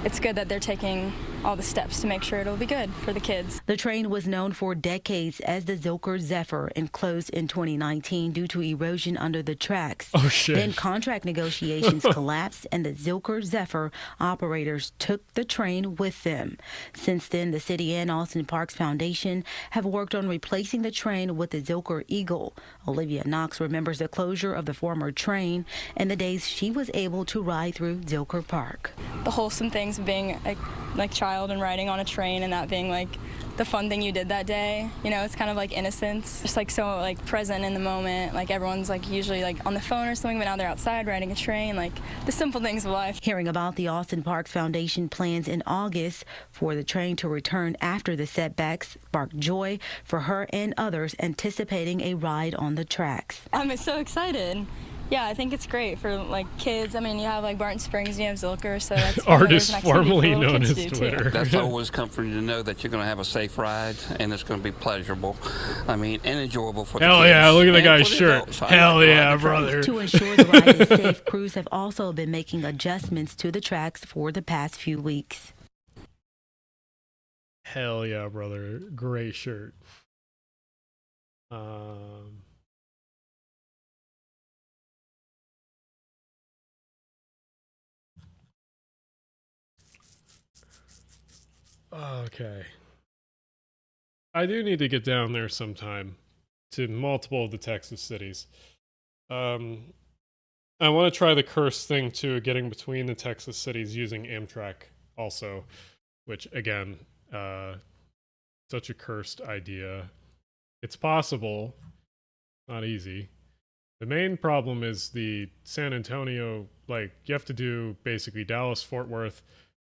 it's good that they're taking all the steps to make sure it'll be good for the kids. The train was known for decades as the Zilker Zephyr and closed in 2019 due to erosion under the tracks. Oh shit. Then contract negotiations collapsed and the Zilker Zephyr operators took the train with them. Since then, the city and Austin Parks Foundation have worked on replacing the train with the Zilker Eagle. Olivia Knox remembers the closure of the former train and the days she was able to ride through Zilker Park. The wholesome things of being like child and riding on a train and that being like the fun thing you did that day, you know, it's kind of like innocence, just like so like present in the moment. Like everyone's like usually like on the phone or something, but now they're outside riding a train, like the simple things of life. Hearing about the Austin Parks Foundation plans in August for the train to return after the setbacks sparked joy for her and others anticipating a ride on the tracks. I'm so excited. Yeah, I think it's great for like kids. I mean, you have like Barton Springs and you have Zilker, so that's Artist formerly known as Twitter. That's always comforting to know that you're going to have a safe ride and it's going to be pleasurable. I mean, and enjoyable for the kids. Hell yeah, look at the guy's shirt. Hell yeah, brother. To ensure the ride is safe, crews have also been making adjustments to the tracks for the past few weeks. Hell yeah, brother. Great shirt. Okay. I do need to get down there sometime to multiple of the Texas cities. I want to try the curse thing too, getting between the Texas cities using Amtrak also, which again, such a cursed idea. It's possible, not easy. The main problem is the San Antonio, like you have to do basically Dallas, Fort Worth,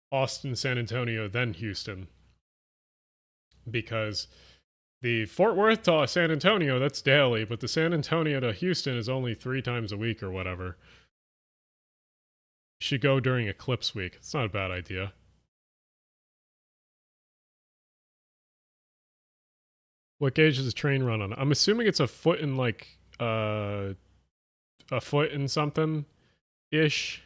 Austin, San Antonio, then Houston. Because the Fort Worth to San Antonio, that's daily, but the San Antonio to Houston is only 3 times a week or whatever. You should go during eclipse week. It's not a bad idea. What gauge does the train run on? I'm assuming it's a foot and like, a foot and something ish.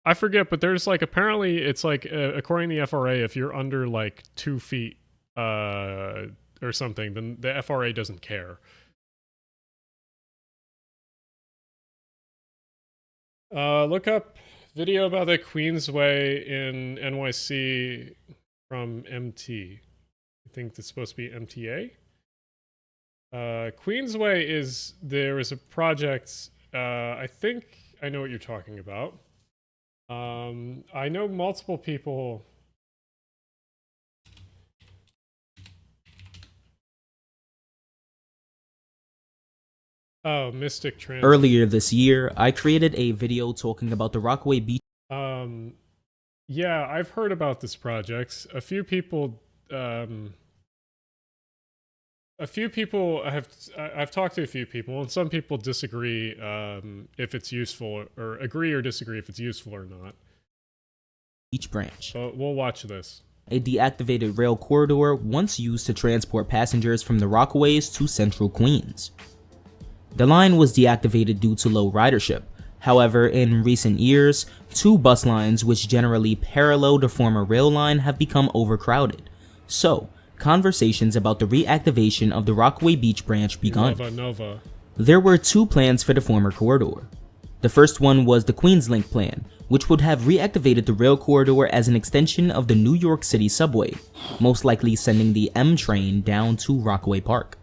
I forget, but there's like apparently it's like according to the FRA, if you're under like 2 feet or something, then the FRA doesn't care. Look up Video about the Queensway in NYC from MT. I think it's supposed to be MTA. Queensway is, there is a project, I think I know what you're talking about. I know multiple people. Oh, Mystic Transit. Earlier this year, I created a video talking about the Rockaway Beach. Yeah, I've heard about this project. A few people I've talked to a few people, and some people disagree if it's useful, or agree or disagree if it's useful or not. Beach branch. So we'll watch this. A deactivated rail corridor once used to transport passengers from the Rockaways to central Queens. The line was deactivated due to low ridership. However, in recent years, 2 bus lines which generally parallel the former rail line have become overcrowded. So, conversations about the reactivation of the Rockaway Beach branch begun. Nova. There were 2 plans for the former corridor. The first one was the Queenslink plan, which would have reactivated the rail corridor as an extension of the New York City subway, most likely sending the M train down to Rockaway Park.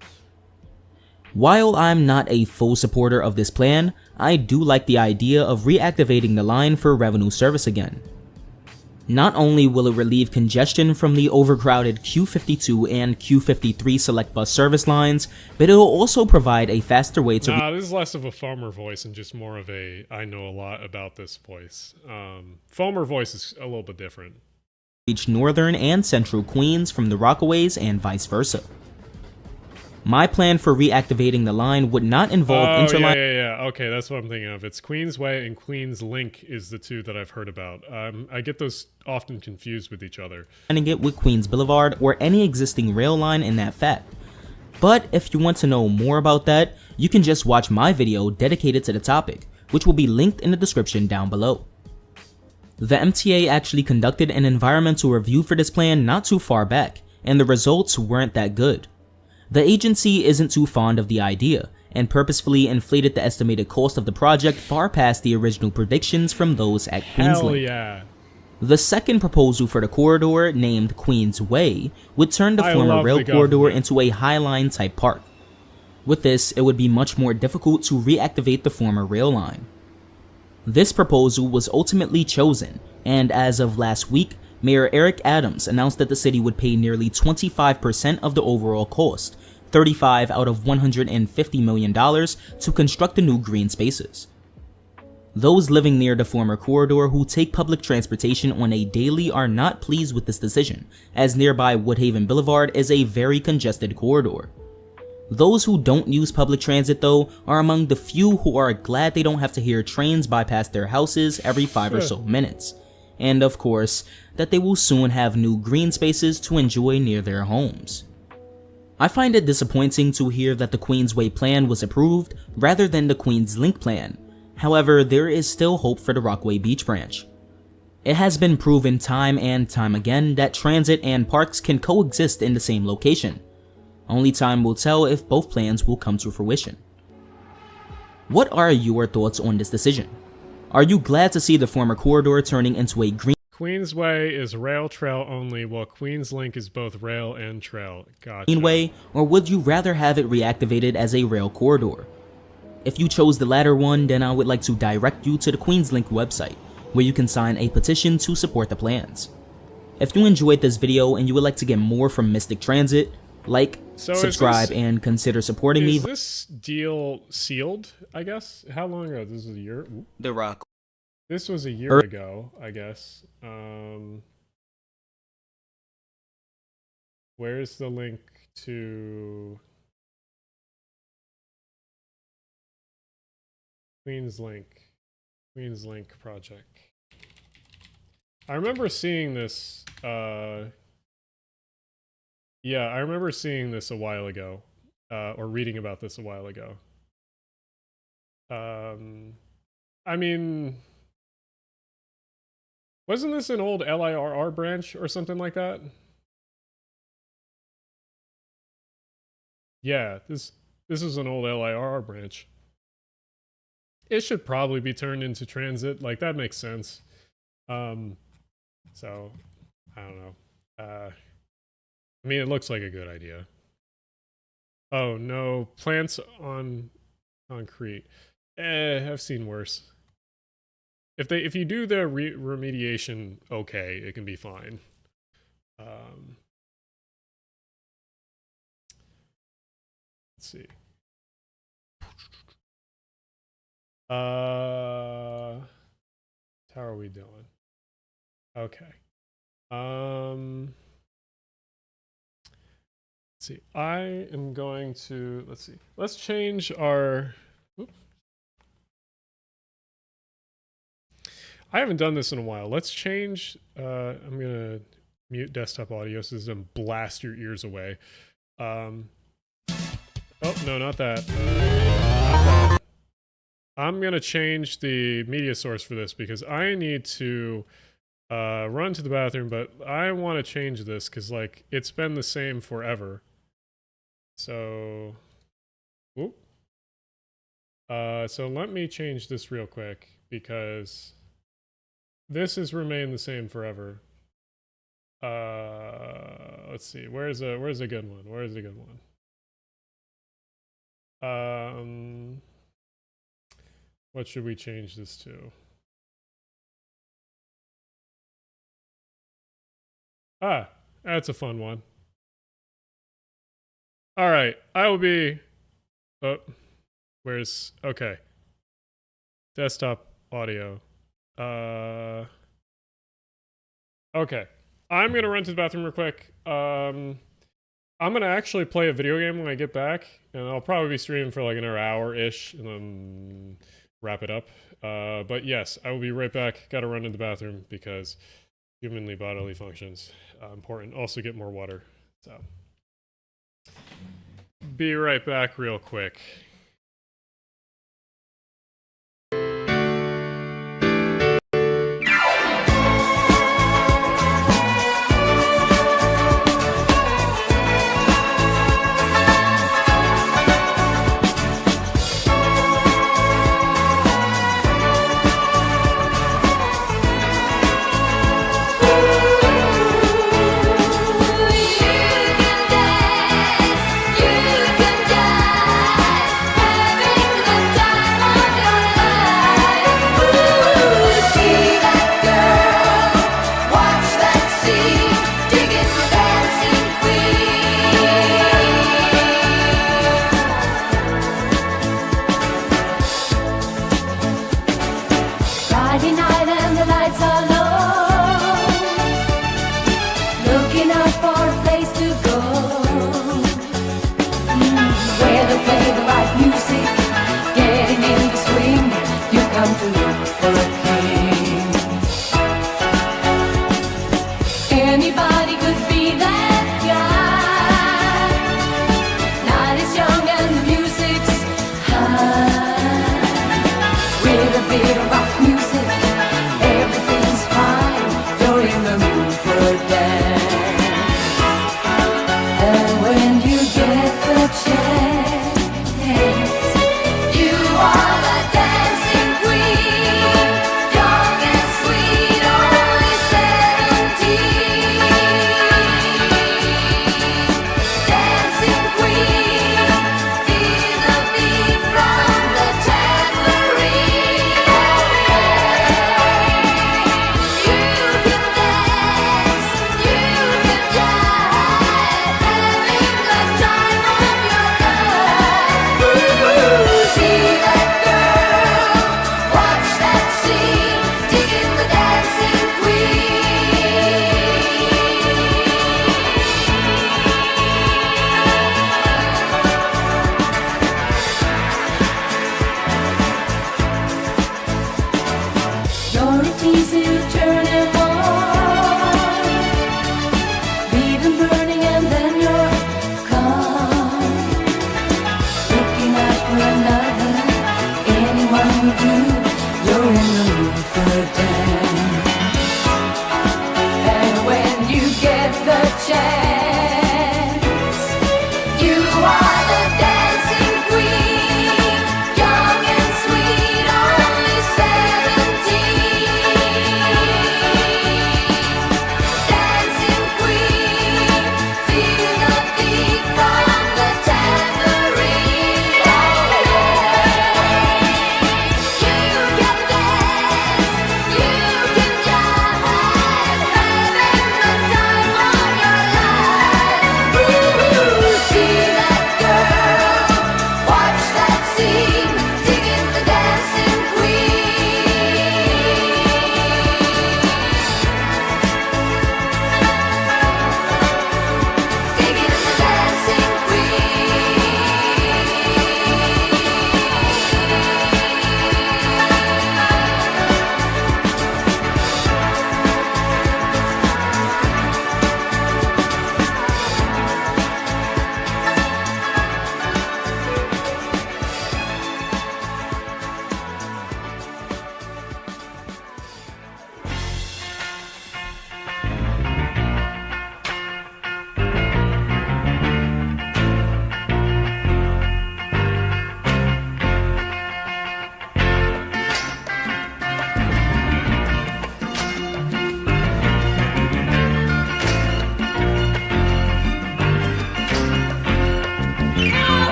While I'm not a full supporter of this plan, I do like the idea of reactivating the line for revenue service again. Not only will it relieve congestion from the overcrowded Q52 and Q53 select bus service lines, but it will also provide a faster way to this is less of a Foamer voice and just more of a I know a lot about this voice. Foamer voice is a little bit different. Reach northern and central Queens from the Rockaways and vice versa. My plan for reactivating the line would not involve interline. Yeah. Okay, that's what I'm thinking of. It's Queensway and Queenslink is the 2 that I've heard about. I get those often confused with each other. It with Queens Boulevard or any existing rail line in that fact. But if you want to know more about that, you can just watch my video dedicated to the topic, which will be linked in the description down below. The MTA actually conducted an environmental review for this plan not too far back, and the results weren't that good. The agency isn't too fond of the idea, and purposefully inflated the estimated cost of the project far past the original predictions from those at Queenslink. Hell yeah. The second proposal for the corridor, named Queensway, would turn the former rail corridor into a Highline type park. With this, it would be much more difficult to reactivate the former rail line. This proposal was ultimately chosen, and as of last week, Mayor Eric Adams announced that the city would pay nearly 25% of the overall cost, $35 out of $150 million, to construct the new green spaces. Those living near the former corridor who take public transportation on a daily are not pleased with this decision, as nearby Woodhaven Boulevard is a very congested corridor. Those who don't use public transit, though, are among the few who are glad they don't have to hear trains bypass their houses every 5 or so minutes. And of course, that they will soon have new green spaces to enjoy near their homes. I find it disappointing to hear that the Queensway plan was approved rather than the Queenslink plan. However, there is still hope for the Rockaway Beach branch. It has been proven time and time again that transit and parks can coexist in the same location. Only time will tell if both plans will come to fruition. What are your thoughts on this decision? Are you glad to see the former corridor turning into a green? Queensway is rail trail only, while Queenslink is both rail and trail. Gotcha. Greenway, or would you rather have it reactivated as a rail corridor? If you chose the latter one, then I would like to direct you to the Queenslink website, where you can sign a petition to support the plans. If you enjoyed this video and you would like to get more from Mystic Transit, like, subscribe, and consider supporting me. Is this deal sealed, I guess? How long ago? This was a year? The Rock. This was a year ago, I guess. Where's the link to Queenslink project? I remember seeing this, yeah, I remember seeing this a while ago, or reading about this a while ago. I mean, wasn't this an old LIRR branch or something like that? Yeah, this is an old LIRR branch. it should probably be turned into transit. Like, that makes sense. So I don't know. I mean, it looks like a good idea. Oh no, plants on concrete. I've seen worse. If you do the remediation, okay, it can be fine. Let's see. How are we doing? Okay. Let's see. I am going to, let's see. Let's change our, oops. I haven't done this in a while. Let's change, I'm going to mute desktop audio so this doesn't blast your ears away. Oh, no, not that. Not that. I'm going to change the media source for this because I need to run to the bathroom, but I want to change this because, like, it's been the same forever. So, whoop. So let me change this real quick because this has remained the same forever. Let's see. Where's a good one? Where's a good one? What should we change this to? Ah, that's a fun one. All right, I will be. Oh, where's okay? Desktop audio. Okay, I'm gonna run to the bathroom real quick. I'm gonna actually play a video game when I get back, and I'll probably be streaming for like another hour-ish, and then wrap it up. But yes, I will be right back. Gotta run to the bathroom because humanly bodily functions important. Also get more water. So be right back real quick.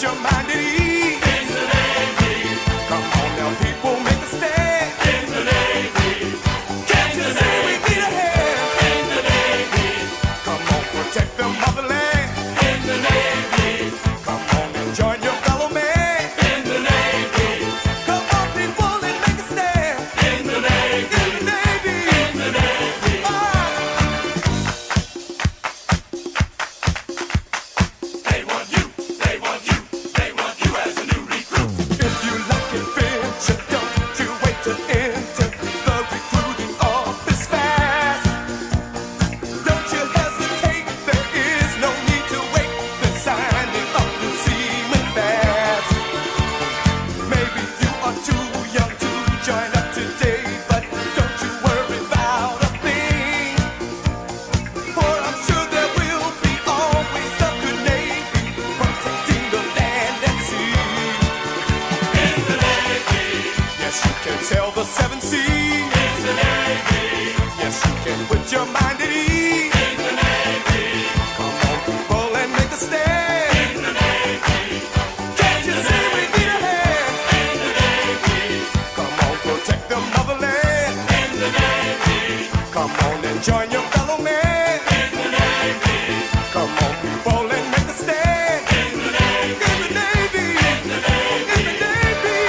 your mind at ease. In the Navy. Come on now, people, make a stand. In the Navy. Can't you see we need a hand? In the Navy. Come on, protect the motherland. In the Navy. Come on and join your fellow man. In the Navy. Come on, people, and make a stand. In the Navy. In the Navy. In the Navy. They want you. They want you. They want you as a new recruit. If you like adventure, don't you wait to enter the recruiting office fast. Don't you hesitate, there is no need to wait. The signing up new seaman fast. Maybe you are too young to join up today, but don't you worry about a thing. For I'm sure there will be always the good Navy protecting the land and sea. In the Navy. Yes, you can sail the seven seas. In the Navy. Yes, you can put your mind at ease. In the Navy. Come on, people, and make a stand. In the Navy. Can't you see we need a hand? In the Navy. Come on, protect the motherland. In the Navy. Come on and join your fellow man. In the Navy. Come on, people, and make a stand. In the Navy. In the Navy. In the Navy. In the Navy.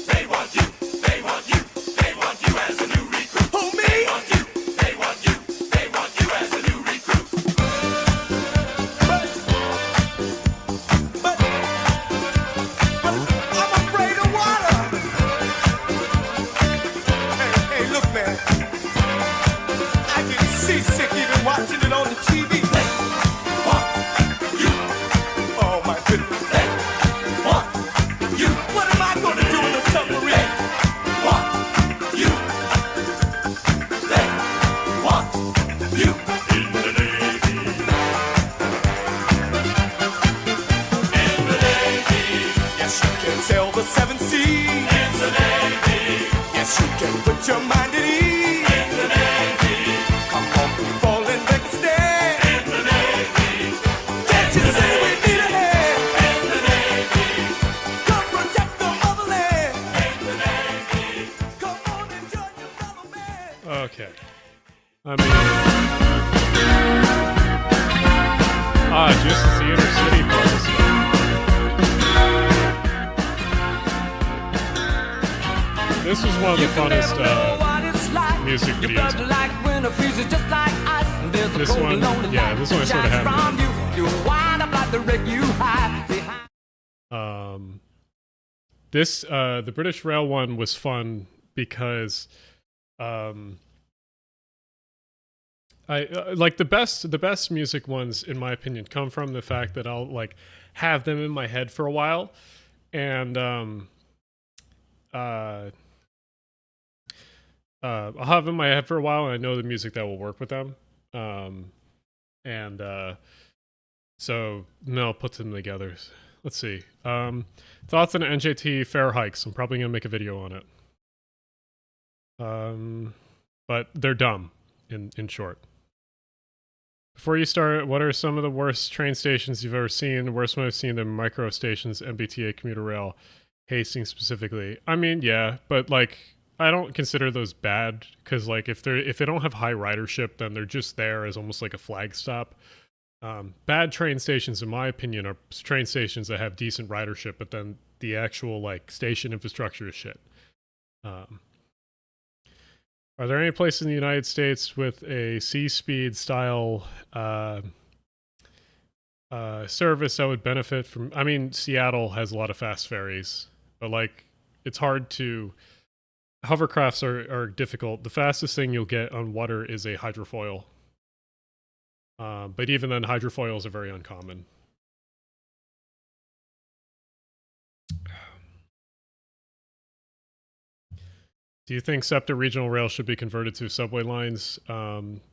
They want you. They want you. They want you as a new recruit. Who, me? They want you. They want you. They want you as a new recruit. But I'm afraid of water. Hey, look, man. I get seasick even watching it on the TV. They want you. Oh, my goodness. They want you. What am I going to do in the submarine? They want you. They want you. In the Navy. In the Navy. Yes, you can sail the seven seas. In the Navy. Yes, you can put your mind at ease. In the Navy. Come on, people, and make a stand. In the Navy. Can't you see we need a hand? In the Navy. Come protect the motherland. In the Navy. Come on and join your fellow man. Okay. I mean, just the inner city part of stuff. This was one of the funnest music videos. This one, yeah, this one I sort of had. This the British Rail one was fun because I like the best music ones, in my opinion, come from the fact that I'll like have them in my head for a while, and I'll have them in my head for a while, and I know the music that will work with them, so Mel puts them together. Let's see. Thoughts on NJT fare hikes. I'm probably gonna make a video on it. But they're dumb. In short. Before you start, what are some of the worst train stations you've ever seen? The worst one I've seen, the micro stations, MBTA, commuter rail, Hastings specifically. I mean, yeah, but like, I don't consider those bad because like if they don't have high ridership, then they're just there as almost like a flag stop. Bad train stations, in my opinion, are train stations that have decent ridership, but then the actual like station infrastructure is shit. Are there any places in the United States with a C-speed style service that would benefit from? I mean, Seattle has a lot of fast ferries, but like it's hard to. Hovercrafts are difficult. The fastest thing you'll get on water is a hydrofoil. But even then, hydrofoils are very uncommon. Do you think SEPTA Regional Rail should be converted to subway lines?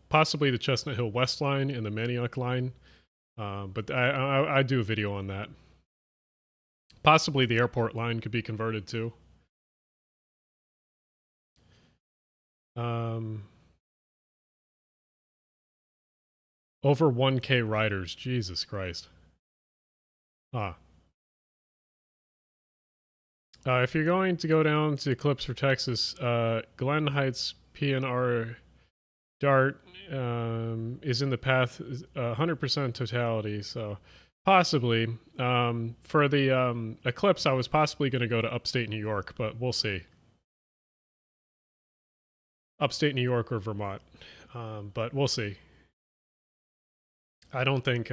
Possibly the Chestnut Hill West line and the Manioc line. But I do a video on that. Possibly the airport line could be converted too. Over 1K riders. Jesus Christ. Huh. If you're going to go down to Eclipse for Texas, Glen Heights PNR Dart is in the path 100% totality, so possibly. For the Eclipse, I was possibly going to go to upstate New York, but we'll see. Upstate New York or Vermont, but we'll see. I don't think...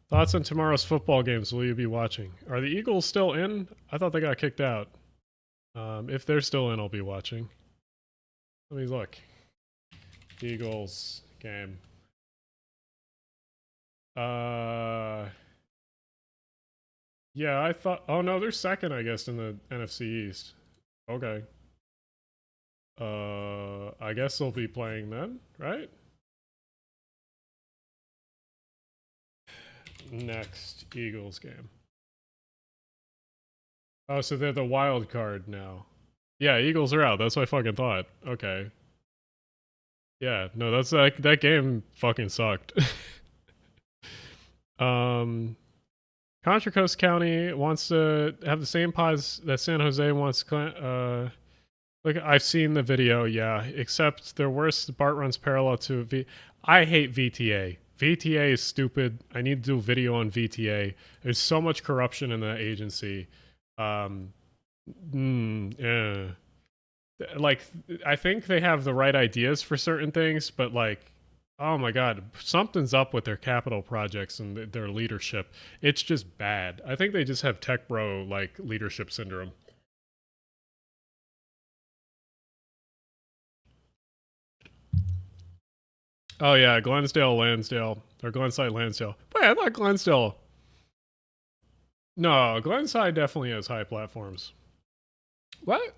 Thoughts on tomorrow's football games will you be watching? Are the Eagles still in? I thought they got kicked out. If they're still in, I'll be watching. Let me look. Eagles game. Yeah, I thought... Oh, no, they're second, I guess, in the NFC East. Okay. I guess they'll be playing then, right? Next Eagles game. Oh, so they're the wild card now. Yeah, Eagles are out. That's what I fucking thought. Okay. Yeah, no, that's like that game fucking sucked. Contra Coast County wants to have the same pods that San Jose wants. Look, I've seen the video, yeah. Except their worst BART runs parallel to I hate VTA. VTA is stupid. I need to do a video on VTA. There's so much corruption in that agency. Yeah. Like, I think they have the right ideas for certain things, but like, oh my god, something's up with their capital projects and their leadership. It's just bad. I think they just have tech bro like leadership syndrome. Oh yeah, Glenside, Lansdale. Wait, I thought Glensdale. No, Glenside definitely has high platforms. What?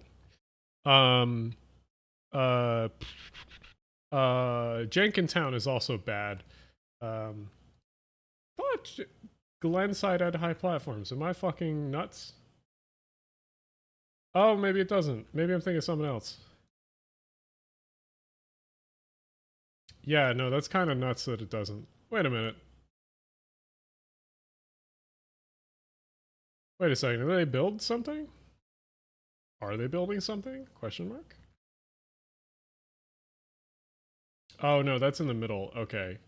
Jenkintown is also bad. Thought Glenside had high platforms. Am I fucking nuts? Oh, maybe it doesn't. Maybe I'm thinking of something else. Yeah, no, that's kind of nuts that it doesn't. Wait a minute. Wait a second. Did they build something? Are they building something? Question mark? Oh, no, that's in the middle. Okay.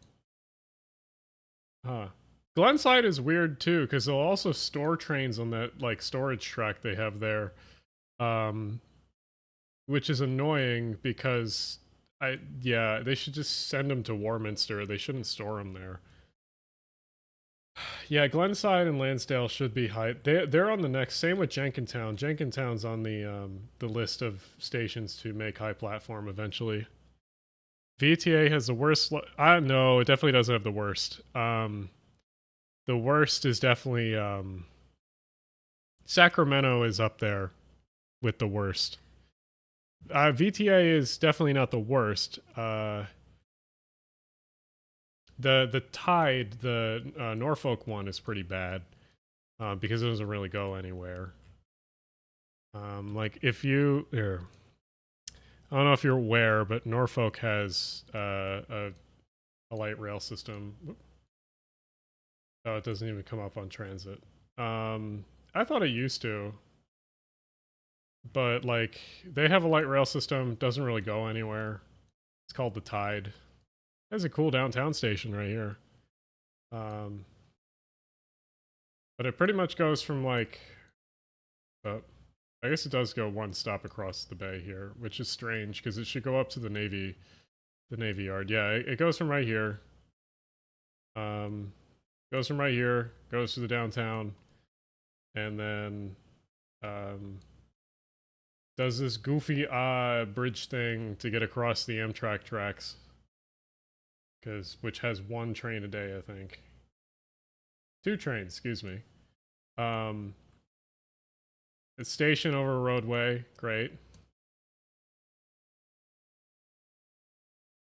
Huh. Glenside is weird, too, because they'll also store trains on that, like, storage track they have there. Which is annoying because... yeah, they should just send them to Warminster. They shouldn't store them there. Yeah, Glenside and Lansdale should be high. They're on the next. Same with Jenkintown. Jenkintown's on the list of stations to make high platform eventually. VTA has the worst. I don't know. It definitely doesn't have the worst. The worst is definitely Sacramento is up there with the worst. VTA is definitely not the worst. The Tide, the Norfolk one is pretty bad because it doesn't really go anywhere. Like if you here, I don't know if you're aware, but Norfolk has a light rail system. Oh, it doesn't even come up on transit. I thought it used to. But, like, they have a light rail system, doesn't really go anywhere. It's called the Tide. It has a cool downtown station right here. But it pretty much goes from, like... I guess it does go one stop across the bay here, which is strange, because it should go up to the Navy Yard. Yeah, it goes from right here. Goes from right here, goes to the downtown, and then... does this goofy bridge thing to get across the Amtrak tracks. Which has one train a day, I think. 2 trains, excuse me. It's station over a roadway, great.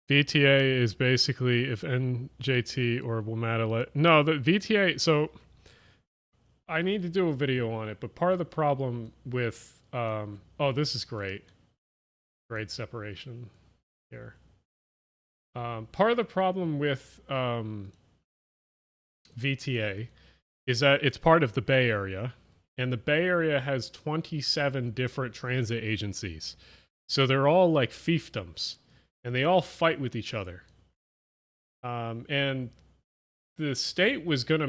VTA is basically if NJT or WMATA no, the VTA, so I need to do a video on it, but part of the problem with oh, this is great. Great separation here. Part of the problem with VTA is that it's part of the Bay Area, and the Bay Area has 27 different transit agencies. So they're all like fiefdoms, and they all fight with each other. And the state was going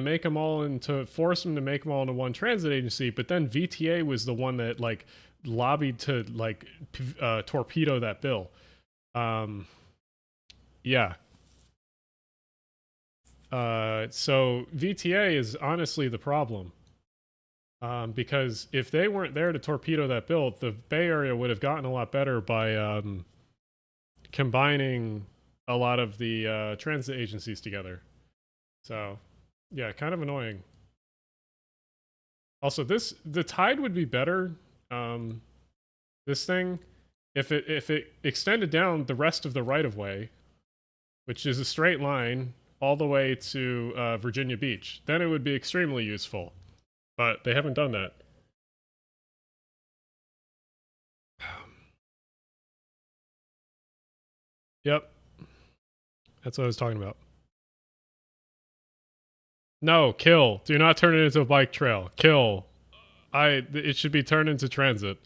to force them to make them all into one transit agency, but then VTA was the one that like lobbied to like torpedo that bill. Yeah. So VTA is honestly the problem. Because if they weren't there to torpedo that bill, the Bay Area would have gotten a lot better by combining a lot of the transit agencies together. So, yeah, kind of annoying. Also, the tide would be better. This thing, if it extended down the rest of the right of way, which is a straight line all the way to Virginia Beach, then it would be extremely useful. But they haven't done that. Yep. That's what I was talking about. No, kill. Do not turn it into a bike trail. Kill. It should be turned into transit.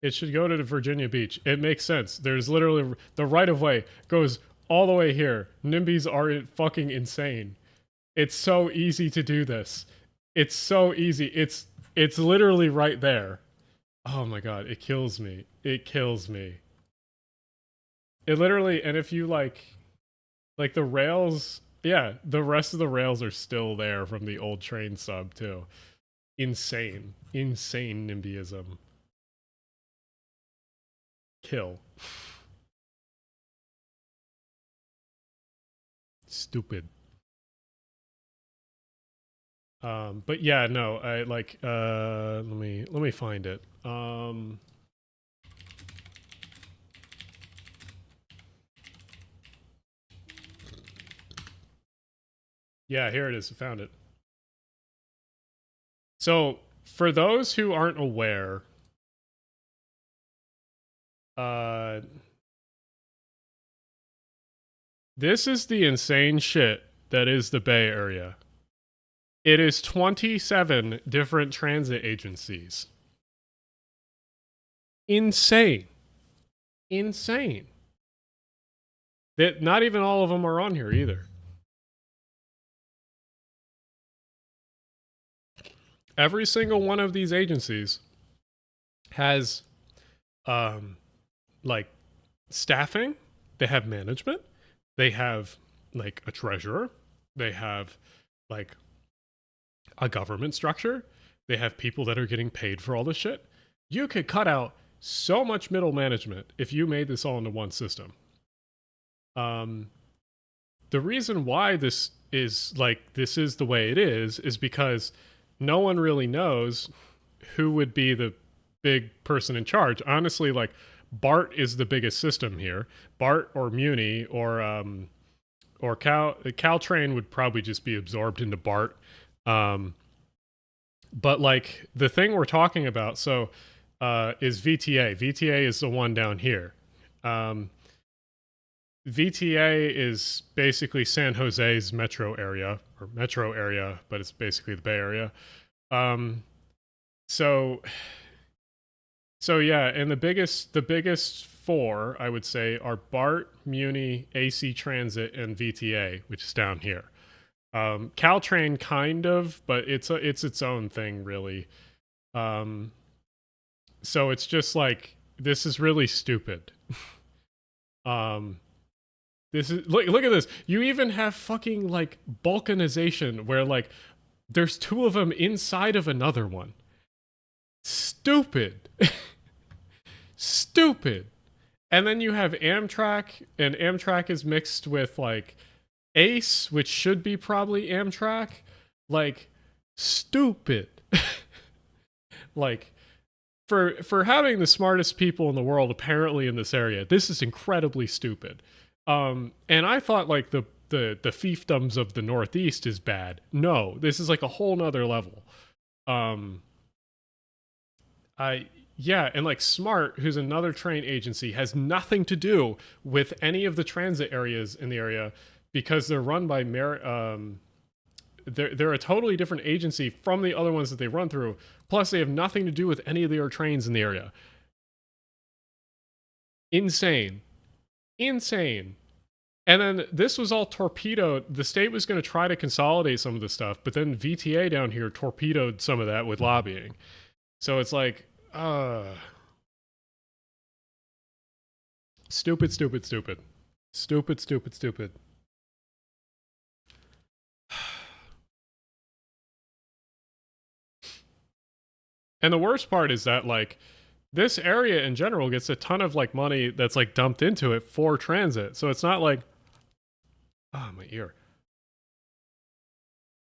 It should go to Virginia Beach. It makes sense. There's literally the right of way goes all the way here. NIMBYs are fucking insane. It's so easy to do this. It's so easy. It's literally right there. Oh my god, it kills me. It kills me. It literally, and if you like the rails, yeah, the rest of the rails are still there from the old train sub too. Insane. Insane NIMBYism. Kill. Stupid. But yeah, no, I like let me find it. Yeah, here it is. I found it. So, for those who aren't aware, this is the insane shit that is the Bay Area. It is 27 different transit agencies. Insane. Insane. That not even all of them are on here either. Every single one of these agencies has like staffing, they have management, they have like a treasurer, they have like a government structure, they have people that are getting paid for all this shit. You could cut out so much middle management if you made this all into one system. The reason why this is the way it is because no one really knows who would be the big person in charge. Honestly, like BART is the biggest system here. BART or Muni or Caltrain would probably just be absorbed into BART. But like the thing we're talking about, so is VTA. VTA is the one down here. VTA is basically San Jose's metro area, but it's basically the Bay Area. So yeah, and the biggest four, I would say, are BART, Muni, AC Transit, and VTA, which is down here. Caltrain kind of, but it's its own thing, really. So it's just like, this is really stupid. This is look at this. You even have fucking like balkanization where like there's two of them inside of another one. Stupid. Stupid. And then you have Amtrak, and Amtrak is mixed with like Ace, which should be probably Amtrak. Like, stupid. Like, for having the smartest people in the world apparently in this area, this is incredibly stupid. And I thought like the fiefdoms of the Northeast is bad. No, this is like a whole nother level. Yeah, and like SMART, who's another train agency, has nothing to do with any of the transit areas in the area because they're run by they're a totally different agency from the other ones that they run through. Plus, they have nothing to do with any of their trains in the area. Insane. Insane. And then this was all torpedoed. The state was going to try to consolidate some of the stuff, but then VTA down here torpedoed some of that with lobbying. So it's like, stupid, stupid, stupid. Stupid, stupid, stupid. And the worst part is that, like, this area in general gets a ton of, like, money that's, like, dumped into it for transit. So it's not like... Oh, my ear.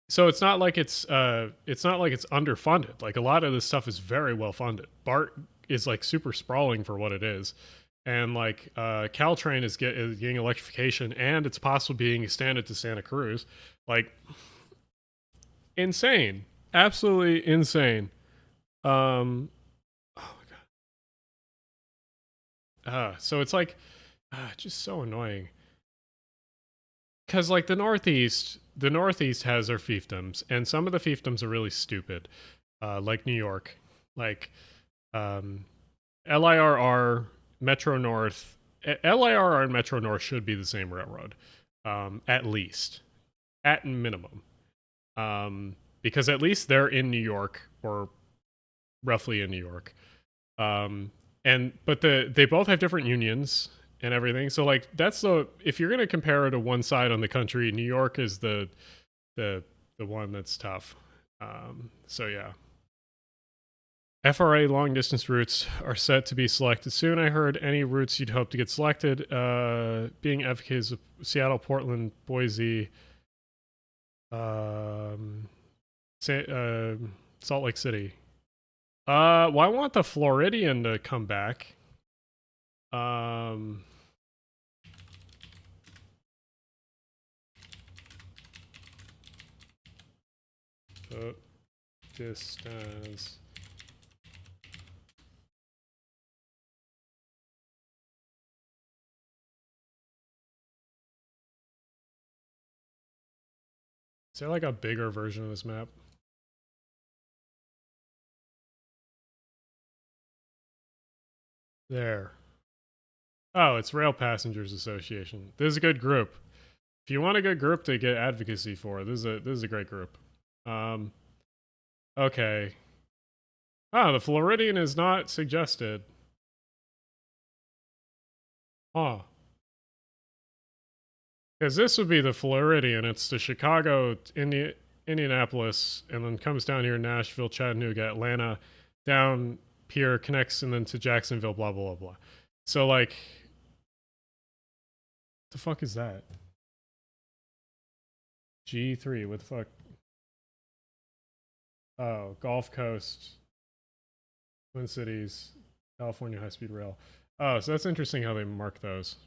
So it's not like it's underfunded. Like, a lot of this stuff is very well funded. BART is, like, super sprawling for what it is. And, like, Caltrain is getting electrification, and it's possible being extended to Santa Cruz. Like, insane. Absolutely insane. Oh my god. So it's like, just so annoying. Cause like the Northeast has their fiefdoms, and some of the fiefdoms are really stupid. Like New York, like LIRR, Metro North. LIRR and Metro North should be the same railroad, at least, at minimum, because at least they're in New York, or roughly in New York. But they both have different unions and everything. So like if you're gonna compare it to one side on the country, New York is the one that's tough. So yeah. FRA long distance routes are set to be selected soon. I heard any routes you'd hope to get selected, being advocates of Seattle, Portland, Boise, Salt Lake City. Well, I want the Floridian to come back. Distance. Is there like a bigger version of this map? There. Oh, it's Rail Passengers Association. This is a good group. If you want a good group to get advocacy for, this is a great group. Okay. Oh, the Floridian is not suggested. Huh. Because this would be the Floridian. It's the Chicago, Indianapolis, and then comes down here, Nashville, Chattanooga, Atlanta, down here, connects, and then to Jacksonville, blah, blah, blah, blah. So, like, the fuck is that? G3, what the fuck? Oh, Gulf Coast, Twin Cities, California High-Speed Rail. Oh, so that's interesting how they mark those.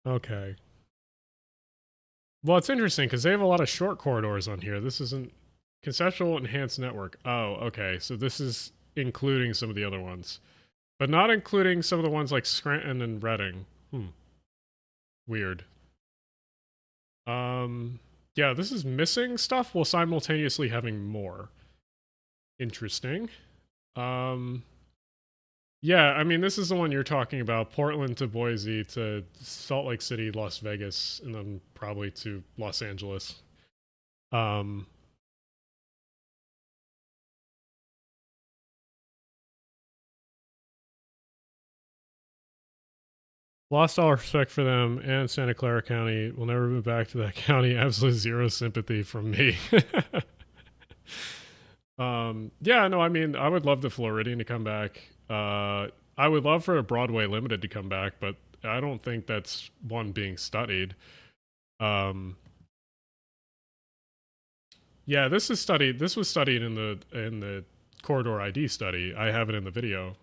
Okay. Well, it's interesting because they have a lot of short corridors on here. This isn't conceptual enhanced network. Oh, okay. So this is including some of the other ones, but not including some of the ones like Scranton and Reading. Weird. Yeah, this is missing stuff while simultaneously having more. Interesting. Yeah, I mean, this is the one you're talking about. Portland to Boise to Salt Lake City, Las Vegas, and then probably to Los Angeles. Lost all respect for them and Santa Clara County. Will never move back to that county. Absolutely zero sympathy from me. Yeah, no, I mean, I would love the Floridian to come back. I would love for a Broadway Limited to come back, but I don't think that's one being studied. Yeah, this was studied in the Corridor ID study. I have it in the video.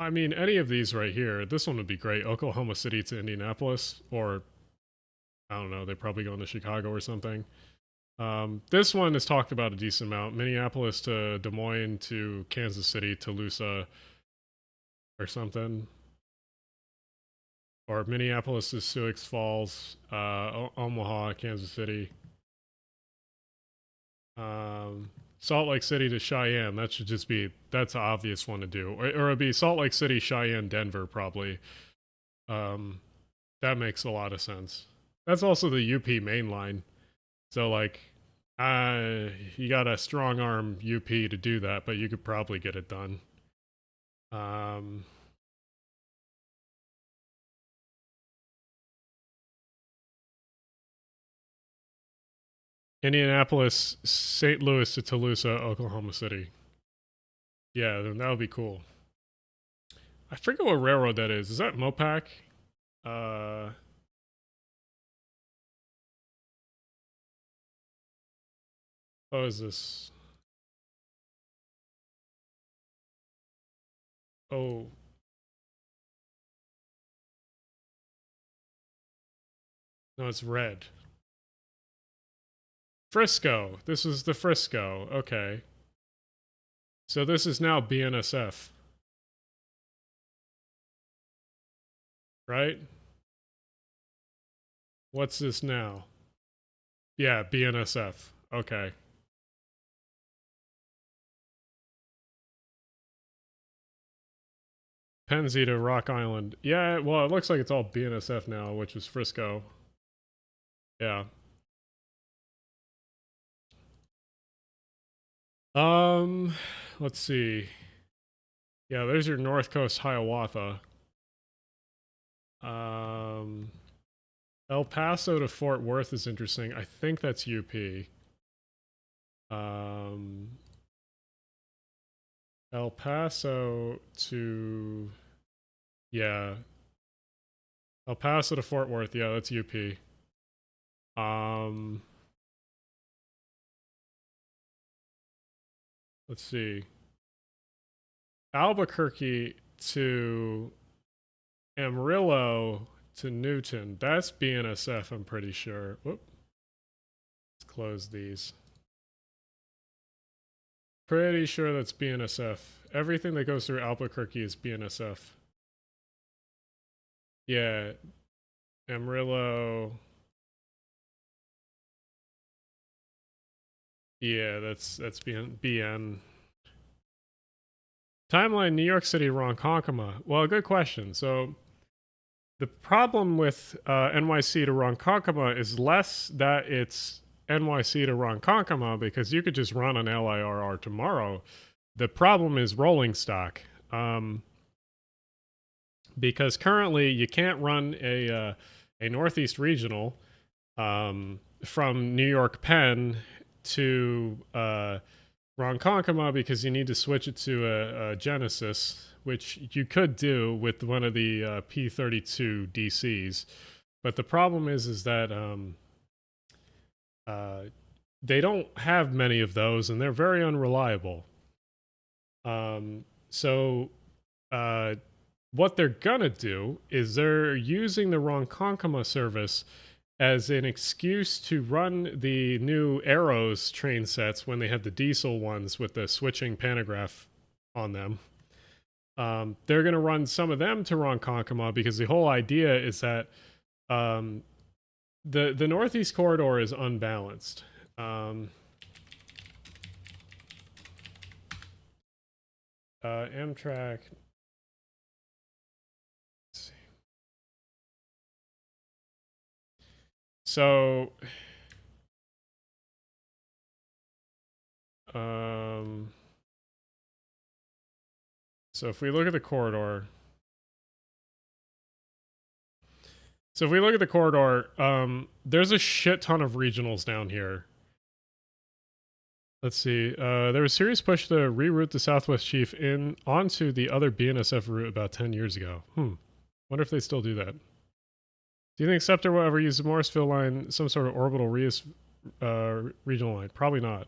I mean, any of these right here, this one would be great. Oklahoma City to Indianapolis, or I don't know, they're probably going to Chicago or something. This one is talked about a decent amount. Minneapolis to Des Moines to Kansas City to Tulsa or something. Or Minneapolis to Sioux Falls, Omaha, Kansas City. Salt Lake City to Cheyenne. That should just be, that's an obvious one to do. Or it'd be Salt Lake City, Cheyenne, Denver, probably. That makes a lot of sense. That's also the UP main line. So, like, you got a strong arm UP to do that, but you could probably get it done. Indianapolis, St. Louis to Tulsa, Oklahoma City. Yeah, then that would be cool. I forget what railroad that is. Is that Mopac? What is this? Oh. No, it's red. Frisco. This is the Frisco. Okay. So this is now BNSF. Right? What's this now? Yeah, BNSF. Okay. Pennsy to Rock Island. Yeah, well, it looks like it's all BNSF now, which is Frisco. Yeah. Let's see. Yeah, there's your North Coast Hiawatha. El Paso to Fort Worth is interesting. I think that's UP. El Paso to... Yeah. El Paso to Fort Worth. Yeah, that's UP. Let's see. Albuquerque to Amarillo to Newton. That's BNSF, I'm pretty sure. Whoop. Let's close these. Pretty sure that's BNSF. Everything that goes through Albuquerque is BNSF. Yeah. Amarillo. Yeah, that's BN. Timeline, New York City, Ronkonkoma. Well, good question. So the problem with NYC to Ronkonkoma is less that it's NYC to Ronkonkoma, because you could just run an LIRR tomorrow. The problem is rolling stock. Because currently you can't run a Northeast Regional from New York Penn to Ronkonkoma, because you need to switch it to a Genesis, which you could do with one of the P32 DCs. But the problem is that they don't have many of those, and they're very unreliable. So what they're gonna do is they're using the Ronkonkoma service as an excuse to run the new Arrows train sets when they have the diesel ones with the switching pantograph on them. They're going to run some of them to Ronkonkoma, because the whole idea is that the Northeast Corridor is unbalanced. Amtrak... So, so if we look at the corridor, there's a shit ton of regionals down here. Let's see. There was serious push to reroute the Southwest Chief in onto the other BNSF route about 10 years ago. Wonder if they still do that. Do you think SEPTA will ever use the Morrisville line, some sort of orbital regional line? Probably not.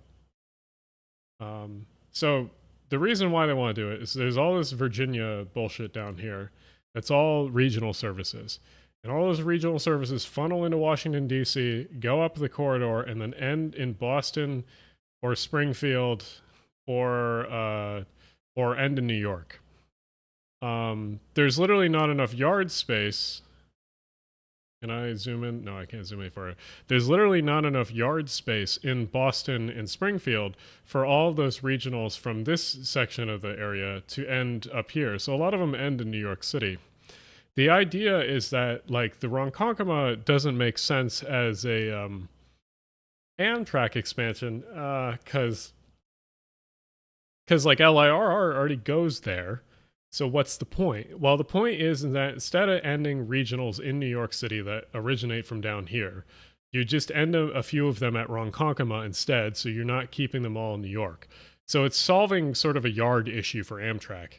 So the reason why they want to do it is there's all this Virginia bullshit down here. That's all regional services. And all those regional services funnel into Washington, D.C., go up the corridor, and then end in Boston or Springfield or end in New York. There's literally not enough yard space. Can I zoom in? No, I can't zoom any further. There's literally not enough yard space in Boston and Springfield for all of those regionals from this section of the area to end up here. So a lot of them end in New York City. The idea is that, like, the Ronkonkoma doesn't make sense as a Amtrak expansion because like LIRR already goes there. So what's the point? Well, the point is that instead of ending regionals in New York City that originate from down here, you just end a few of them at Ronkonkoma instead, so you're not keeping them all in New York. So it's solving sort of a yard issue for Amtrak.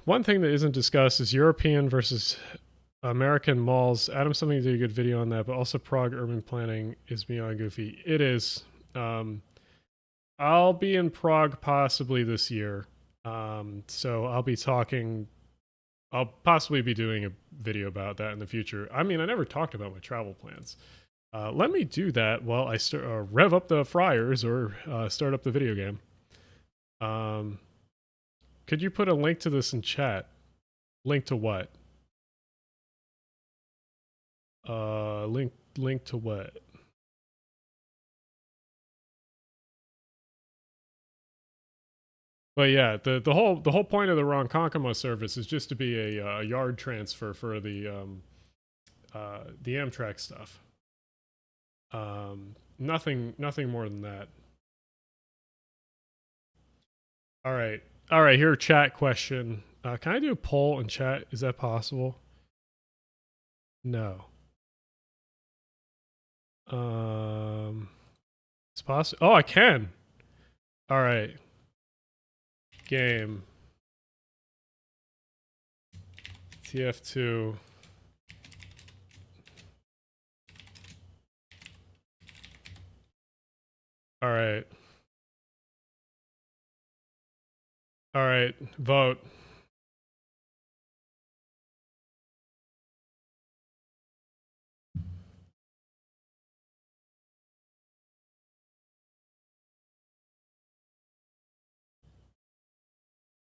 One thing that isn't discussed is European versus American malls. Adam Something did a good video on that, but also Prague urban planning is beyond goofy. It is. I'll be in Prague possibly this year. So I'll possibly be doing a video about that in the future. I mean, I never talked about my travel plans. Let me do that while I rev up the fryers or start up the video game. Could you put a link to this in chat? Link to what? Link to what? But yeah, the whole point of the Ronkonkoma service is just to be a yard transfer for the Amtrak stuff. Nothing more than that. All right, here, chat question. Can I do a poll in chat? Is that possible? No. It's possible. Oh, I can. All right. Game. TF2. All right. All right, vote.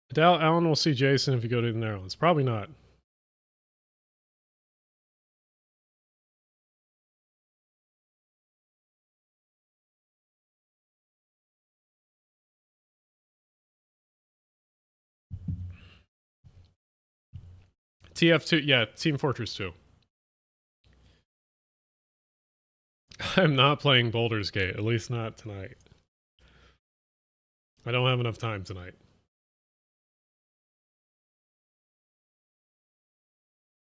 I doubt Alan will see Jason if you go to the Netherlands. Probably not. TF2, yeah, Team Fortress 2. I'm not playing Baldur's Gate, at least not tonight. I don't have enough time tonight.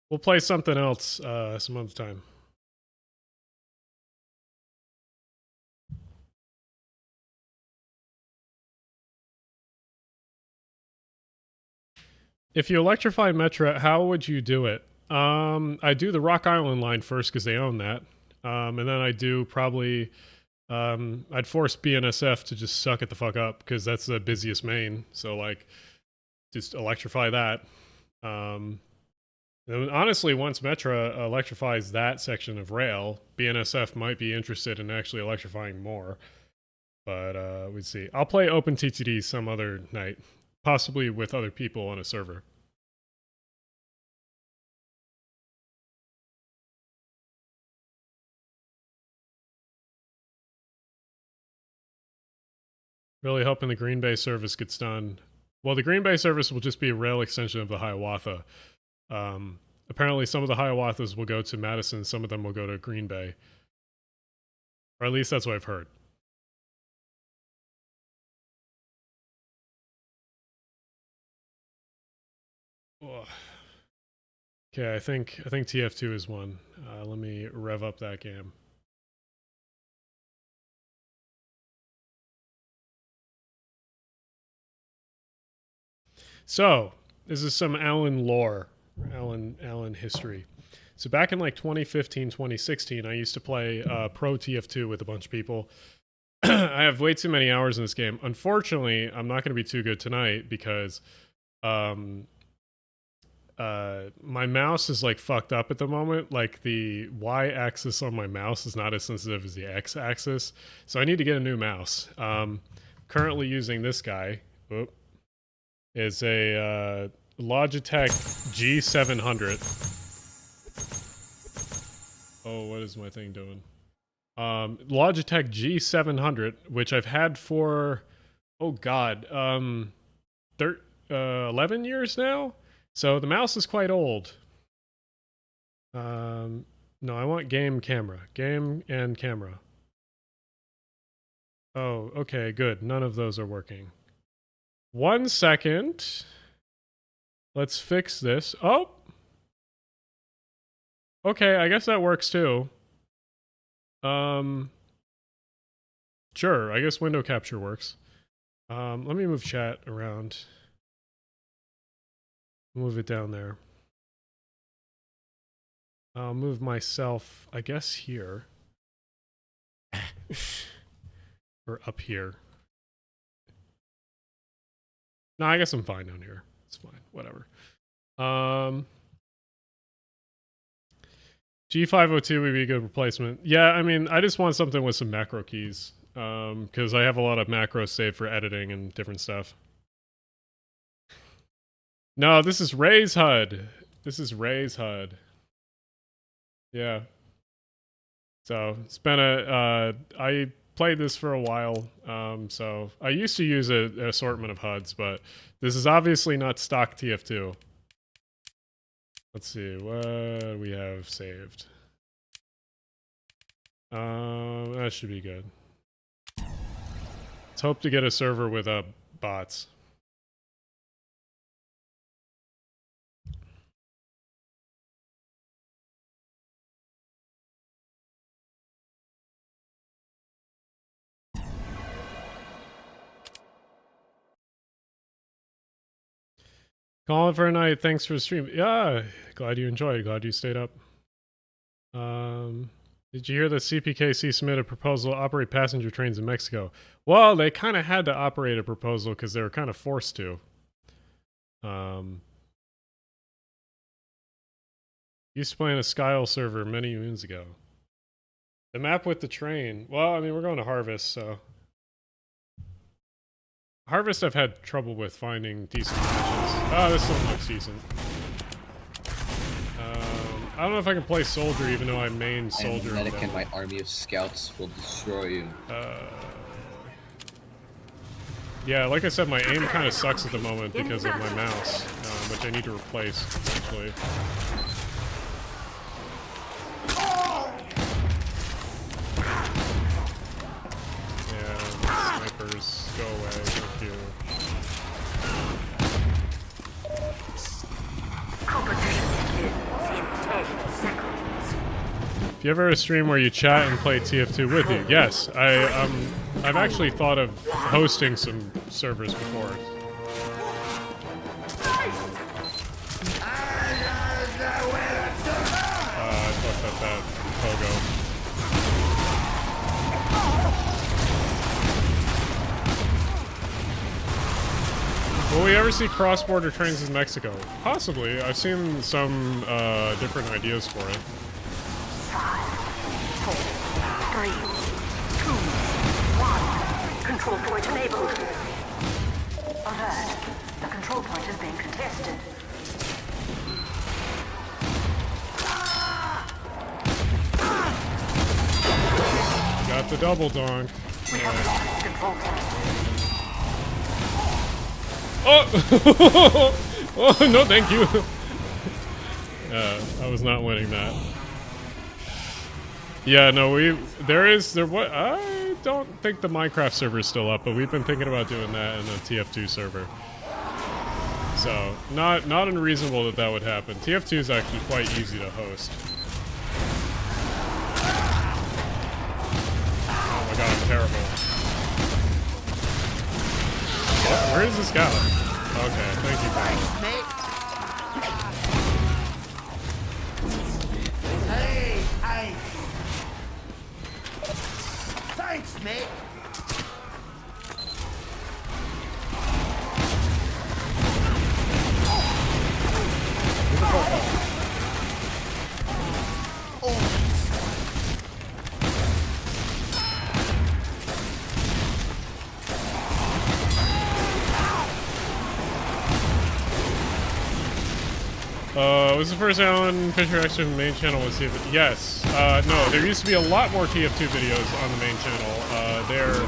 We'll play something else some other time. If you electrify Metra, how would you do it? I do the Rock Island line first because they own that. And then I do probably... I'd force BNSF to just suck it the fuck up because that's the busiest main. So, like, just electrify that. And honestly, once Metra electrifies that section of rail, BNSF might be interested in actually electrifying more. But we'd see. I'll play OpenTTD some other night. Possibly with other people on a server. Really hoping the Green Bay service gets done. Well, the Green Bay service will just be a rail extension of the Hiawatha. Apparently some of the Hiawathas will go to Madison, some of them will go to Green Bay. Or at least that's what I've heard. Okay, I think TF2 is one. Let me rev up that game. So, this is some Alan lore, Alan history. So back in like 2015, 2016, I used to play Pro TF2 with a bunch of people. I have way too many hours in this game. Unfortunately, I'm not going to be too good tonight because my mouse is like fucked up at the moment. Like the Y-axis on my mouse is not as sensitive as the X-axis, so I need to get a new mouse. Currently using this guy. Oop, is a Logitech G700. Oh, what is my thing doing? Logitech G700, which I've had for, oh god, 11 years now? So the mouse is quite old. No, I want game camera. Game and camera. Oh, okay, good. None of those are working. 1 second. Let's fix this. Oh! Okay, I guess that works too. Sure, I guess window capture works. Let me move chat around. Move it down there. I'll move myself, I guess, here. Or up here. No, I guess I'm fine down here. It's fine, whatever. G502 would be a good replacement. Yeah, I mean, I just want something with some macro keys. Because I have a lot of macros saved for editing and different stuff. No, this is Ray's HUD. This is Ray's HUD. Yeah. So, it's been I played this for a while. So, I used to use an assortment of HUDs, but this is obviously not stock TF2. Let's see, what we have saved. That should be good. Let's hope to get a server with bots. Calling for a night. Thanks for the stream. Yeah, glad you enjoyed. Glad you stayed up. Did you hear that CPKC submitted a proposal to operate passenger trains in Mexico? Well, they kind of had to operate a proposal because they were kind of forced to. Used to play on a Skyle server many moons ago. The map with the train. Well, I mean, we're going to Harvest, so. Harvest I've had trouble with finding decent matches. Oh, this one looks decent. I don't know if I can play Soldier even though I main Soldier. I am medic and my army of scouts will destroy you. Yeah, like I said, my aim kind of sucks at the moment because of my mouse, which I need to replace eventually. Yeah, snipers, go away, thank you. If you ever a stream where you chat and play TF2 with you, yes, I've actually thought of hosting some servers before. I fucked up that pogo. Will we ever see cross-border trains in Mexico? Possibly. I've seen some different ideas for it. 5, 4, 3, 2, 1. Control point enabled. Alert. The control point is being contested. Got the double donk. We have lost control point. Oh! Oh, no, thank you. I was not winning that. Yeah, no, I don't think the Minecraft server is still up, but we've been thinking about doing that in the TF2 server. So, not unreasonable that would happen. TF2 is actually quite easy to host. Oh my god, I'm terrible. Where is this guy? Okay, thank you, guys. Hey, hey. Thanks, mate. Was the first Alan Fisher extra in the main channel was TF2? Yes. No, there used to be a lot more TF2 videos on the main channel. They're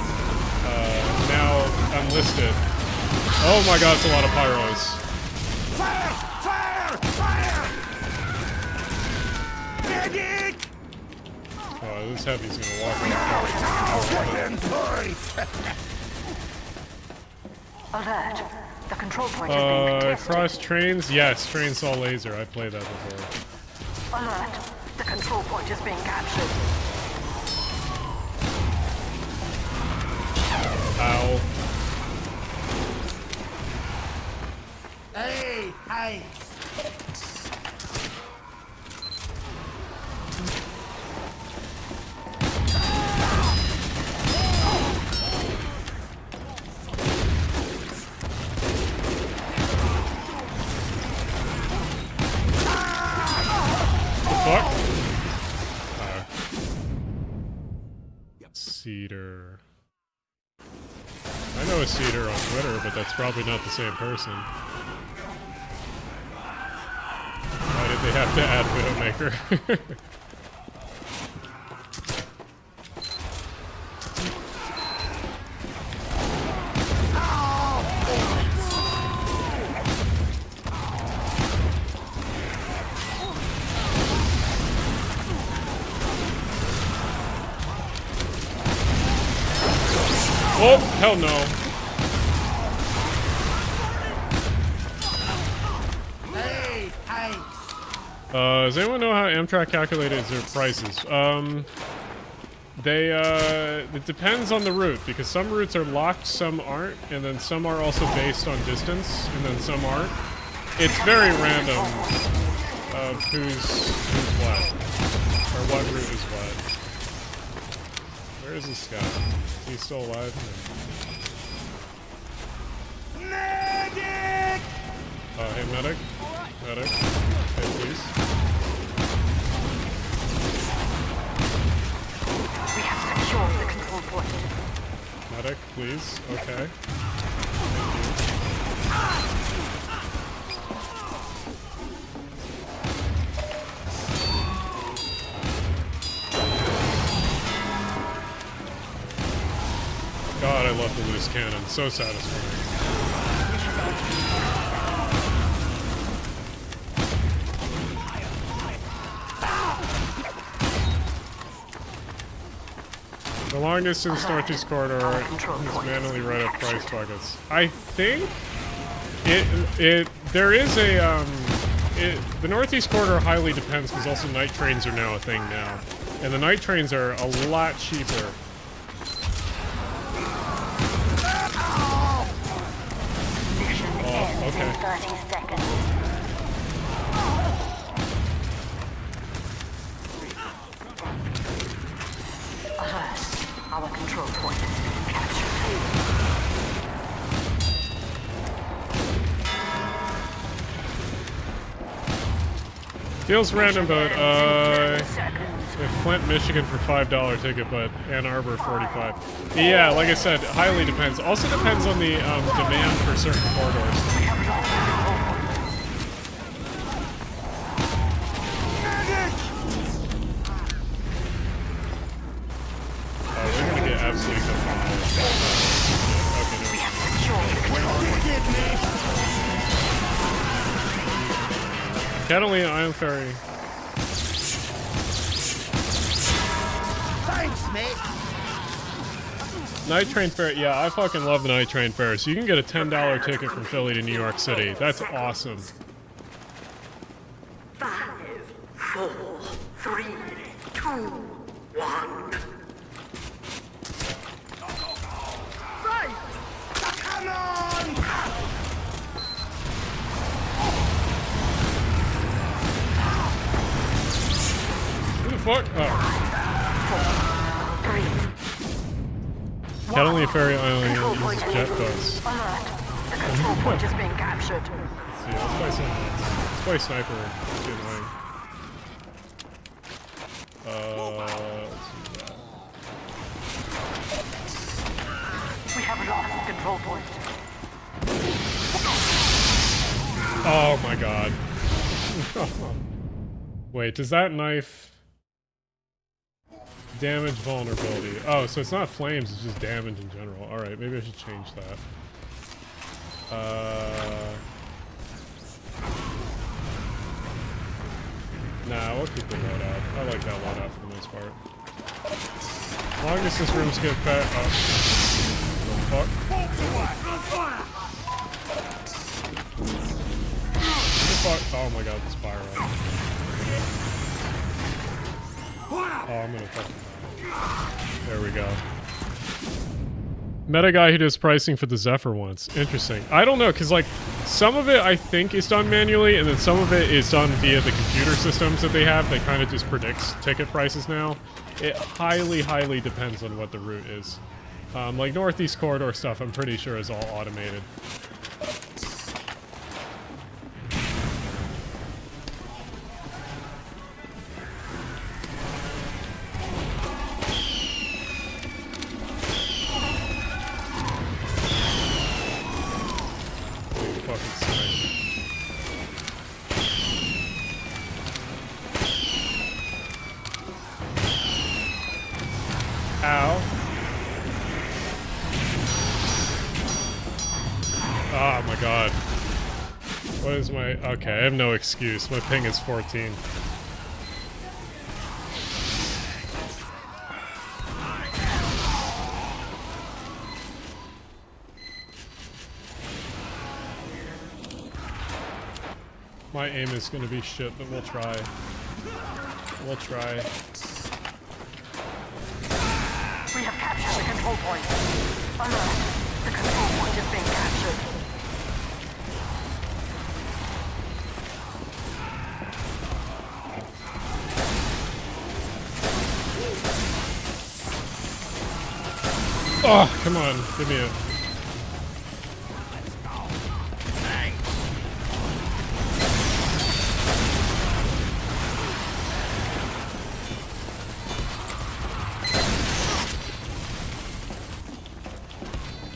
now unlisted. Oh my god, it's a lot of pyros. Fire! Fire! Fire! Medic! Oh, this heavy's gonna walk Alert. The control point is being contested. Cross trains? Yes, train saw laser. I played that before. Alert. The control point is being captured. Ow. Hey! Hey! Fuck? Cedar. I know a Cedar on Twitter, but that's probably not the same person. Why did they have to add Widowmaker? Oh, hell no. Hey! Hey! Does anyone know how Amtrak calculated their prices? It depends on the route, because some routes are locked, some aren't, and then some are also based on distance, and then some aren't. It's very random of who's what, or what route is what. Where is this guy? Is he still alive? Medic! Hey, medic? Medic? Hey, please. We have secured the control point. Medic, please. Okay. God, I love the loose cannon. So satisfying. The long distance northeast corridor is manually write up price buckets. I think there is a the northeast corridor highly depends because also night trains are now a thing now, and the night trains are a lot cheaper. Oh, okay. 30 seconds. Alert. Our control point is being captured. Feels random, but if Flint, Michigan for $5 ticket, but Ann Arbor 45. Yeah, like I said, highly depends. Also depends on the demand for certain corridors. We're gonna get absolutely Catalina Island Ferry. Thanks, mate! Night train fare, yeah, I fucking love the night train fare. So you can get a $10 ticket from Philly to New York City. That's awesome. 5, 4, 3, 2, 1. Right! Come on! Who the fuck? Oh. Catalina Ferry Island uses jet boats. Alert. The control point is being captured. See, let's play some. Let's play sniper. It's getting annoying. Let's do that. We have lost the control point. Oh my god. Wait, does that knife damage vulnerability? Oh, so it's not flames, it's just damage in general. Alright, maybe I should change that. Nah, we'll keep the loadout. I like that loadout for the most part. As long as this room's get back. Oh. What the fuck? Oh my god, the spiral. Oh, I'm gonna fucking die. There we go. Met a guy who does pricing for the Zephyr once. Interesting. I don't know, because like some of it I think is done manually, and then some of it is done via the computer systems that they have that kind of just predicts ticket prices now. It highly, highly depends on what the route is. Like Northeast Corridor stuff, I'm pretty sure is all automated. Oh my god. What is my... Okay, I have no excuse. My ping is 14. My aim is gonna be shit, but we'll try. We'll try. We have captured the control point. Alert. The control point is being captured. Oh, come on. Give me a...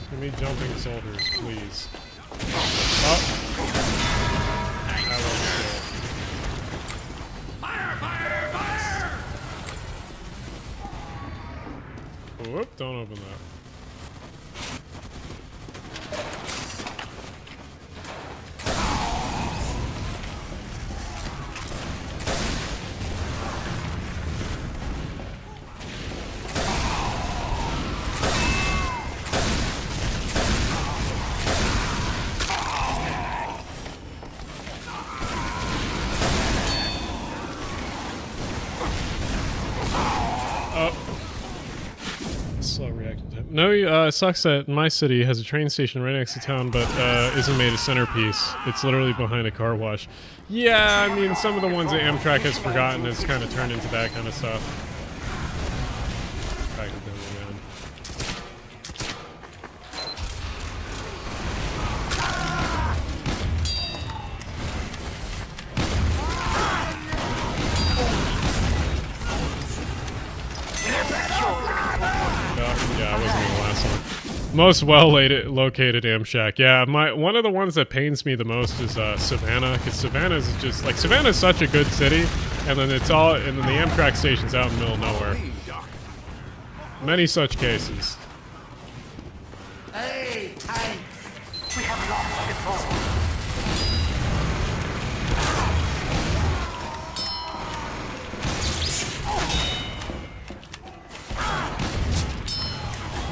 Give me jumping soldiers, please. Oh. That was cool. Whoop, don't open that. No, it sucks that my city has a train station right next to town, but isn't made a centerpiece. It's literally behind a car wash. Yeah, I mean, some of the ones that Amtrak has forgotten has kind of turned into that kind of stuff. Back it down again. Yeah, I wasn't in the last one. Most well-located Amtrak. Yeah, one of the ones that pains me the most is Savannah, because Savannah is just like Savannah is such a good city, and then the Amtrak station's out in the middle of nowhere. Many such cases. Hey, we have lost control.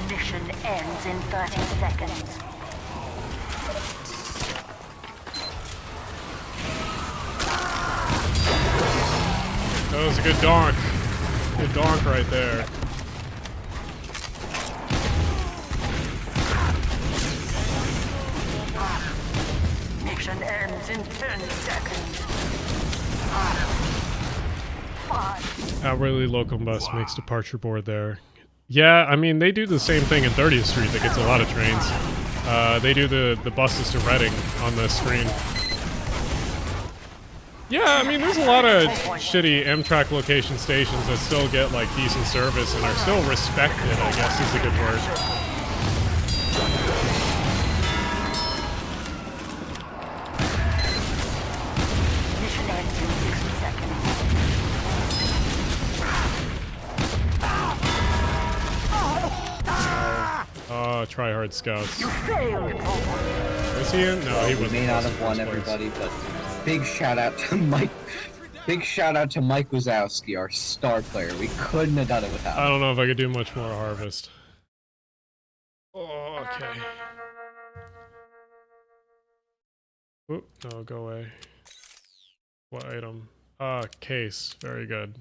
Mission ends in 30 seconds. That was a good donk. Good donk right there. Mission ends in 10 seconds. 5. Outwardly Locum Bus makes departure board there. Yeah, I mean, they do the same thing in 30th Street that gets a lot of trains. They do the buses to Reading on the screen. Yeah, I mean, there's a lot of shitty Amtrak location stations that still get, like, decent service and are still respected, I guess is a good word. Mission ends in try-hard scouts. You failed. Was he in? No, he We wasn't. may not have won everybody, but big shout out to Mike. Big shout out to Mike Wazowski, our star player. We couldn't have done it without him. I don't know if I could do much more harvest. Oh, okay. Oop, no, go away. What item? Case. Very good.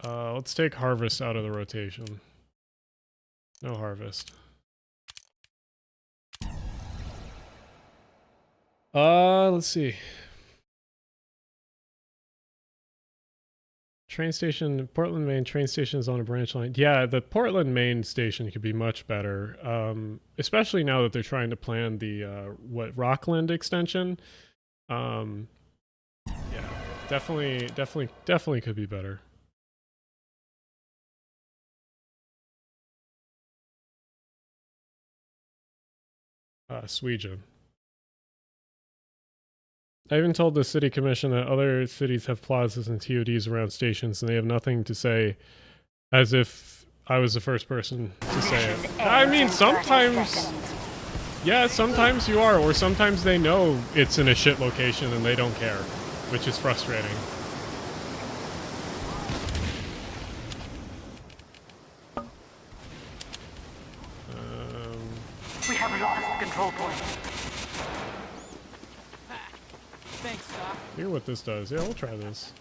Let's take harvest out of the rotation. No harvest. Let's see. Train station, Portland, Maine train station is on a branch line. Yeah, the Portland, Maine station could be much better. Especially now that they're trying to plan the, Rockland extension. Yeah, definitely could be better. Sweden. I even told the city commission that other cities have plazas and TODs around stations, and they have nothing to say, as if I was the first person to say it. I mean, sometimes, yeah, sometimes you are, or sometimes they know it's in a shit location and they don't care, which is frustrating. We have lost control point. Thanks, Doc. Hear what this does. Yeah, we'll try this.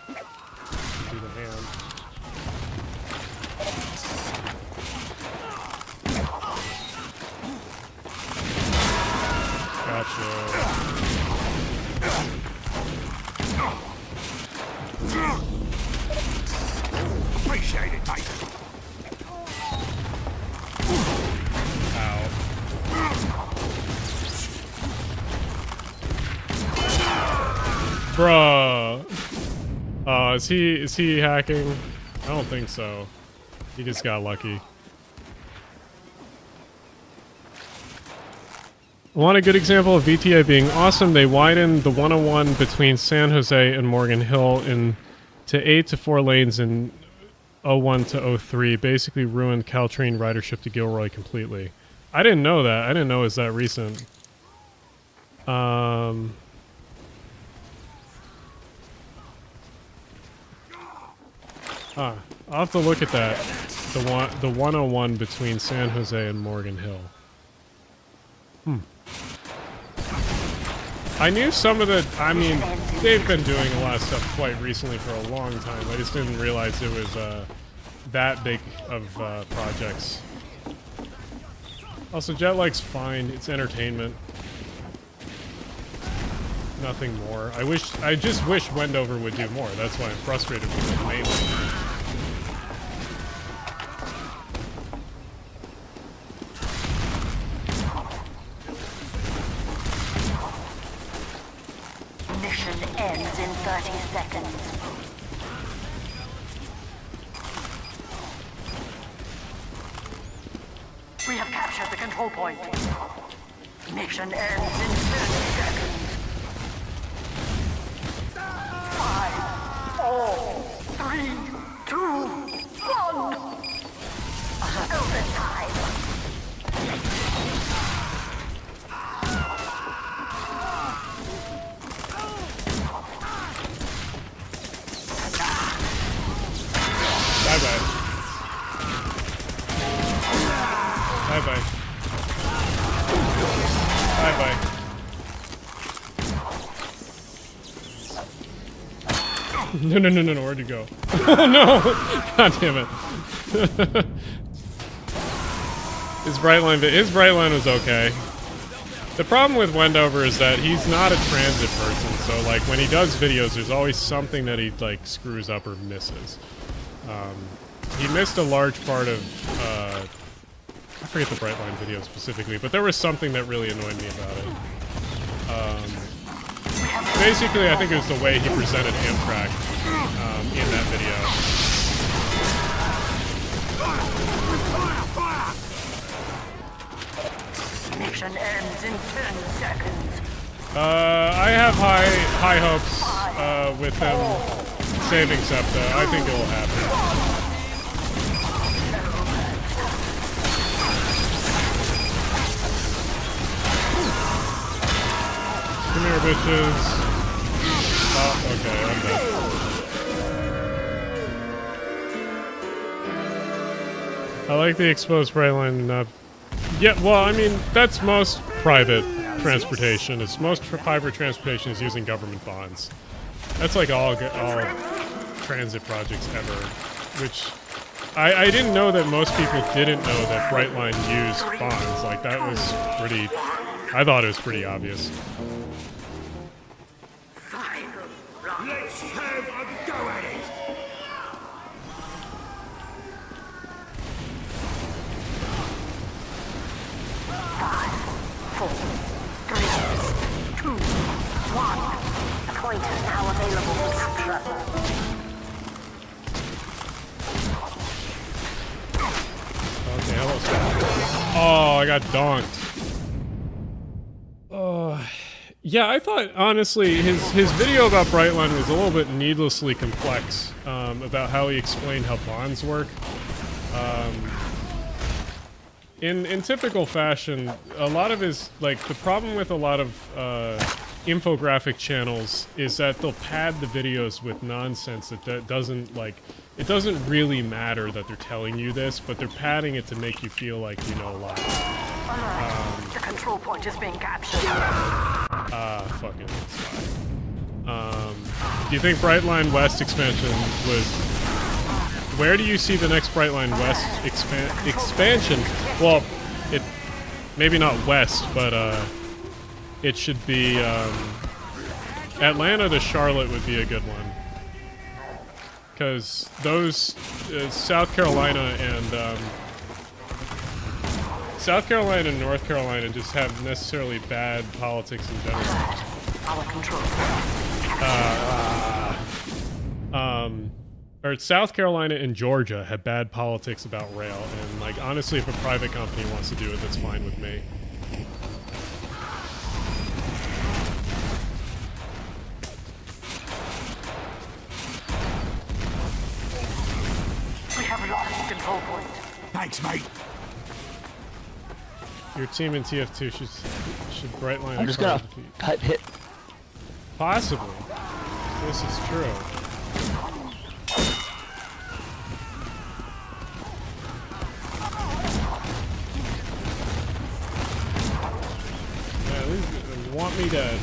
Do the hand. Gotcha. Appreciate it, mate. Ow. Bruh. Is he hacking? I don't think so. He just got lucky. Want a good example of VTA being awesome? They widened the 101 between San Jose and Morgan Hill to 8 to 4 lanes in 01 to 03. Basically ruined Caltrain ridership to Gilroy completely. I didn't know that. I didn't know it was that recent. I'll have to look at that. The 101 between San Jose and Morgan Hill. I knew some of the... I mean, they've been doing a lot of stuff quite recently for a long time. I just didn't realize it was that big of projects. Also, jet lag's fine. It's entertainment. Nothing more. I just wish Wendover would do more. That's why I'm frustrated with it mainly. Mission ends in 30 seconds. We have captured the control point. Mission ends in 30 seconds. 5, 4, 3, 2, 1. Overtime. Bye-bye. Bye-bye. Bye-bye. No, where'd you go? No! God damn it. His Brightline was okay. The problem with Wendover is that he's not a transit person, so like when he does videos, there's always something that he like screws up or misses. He missed a large part of, I forget the Brightline video specifically, but there was something that really annoyed me about it. Basically, I think it was the way he presented Amtrak in that video. Mission ends in 10 seconds. I have high hopes with them saving SEPTA. I think it will happen. Come here, bitches. Oh, okay, I'm dead. I like the exposed Brightline enough. Yeah, well, I mean, that's most private transportation. It's most private transportation is using government bonds. That's like all transit projects ever, which I didn't know that most people didn't know that Brightline used bonds. Like, that was pretty, I thought it was pretty obvious. Fine. Let's have a go at it. Five, four, three, two, one. The point is now available for capture. Okay, hello, Scott. Oh, I got donked. Yeah, I thought, honestly, his video about Brightline was a little bit needlessly complex, about how he explained how bonds work. In typical fashion, a lot of his, like, the problem with a lot of infographic channels is that they'll pad the videos with nonsense that doesn't, like, it doesn't really matter that they're telling you this, but they're padding it to make you feel like you know a lot. The control point is being captured. Fuck it, it's fine. Do you think Brightline West expansion was... Where do you see the next Brightline West expansion? Well, it... Maybe not west, but, it should be, Atlanta to Charlotte would be a good one. Because those... South Carolina and North Carolina just have necessarily bad politics in general. Our control. Or South Carolina and Georgia have bad politics about rail, and, like, honestly, if a private company wants to do it, that's fine with me. We have lost control point. Thanks, mate. Your team in TF2 should Brightline. I'm just gonna hit. Possibly. This is true. Yeah, at least they want me dead.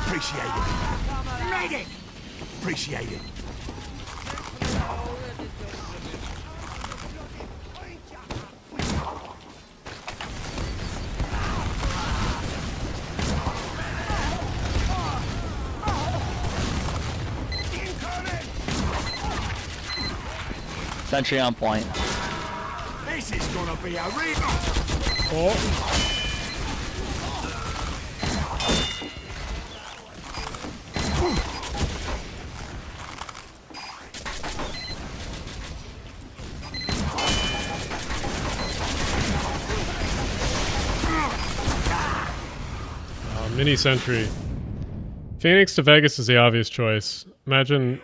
Appreciate it. Medic! Appreciate it. Sentry on point. This is gonna be a real. Oh. Mini sentry. Phoenix to Vegas is the obvious choice. Imagine,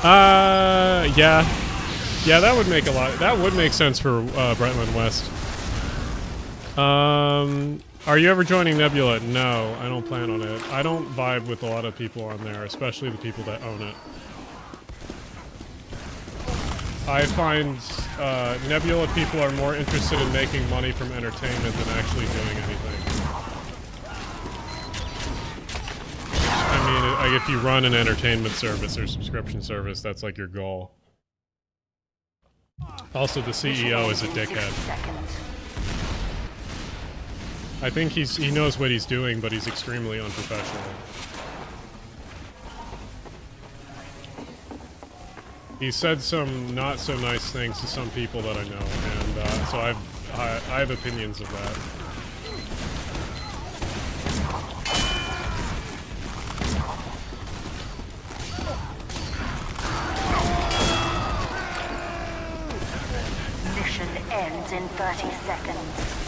yeah, that would make a lot. That would make sense for Brightline West. Are you ever joining Nebula? No, I don't plan on it. I don't vibe with a lot of people on there, especially the people that own it. I find Nebula people are more interested in making money from entertainment than actually doing anything. I mean, like, if you run an entertainment service or subscription service, that's like your goal. Also, the CEO is a dickhead. I think he knows what he's doing, but he's extremely unprofessional. He said some not so nice things to some people that I know, and so I have opinions of that. Mission ends in 30 seconds.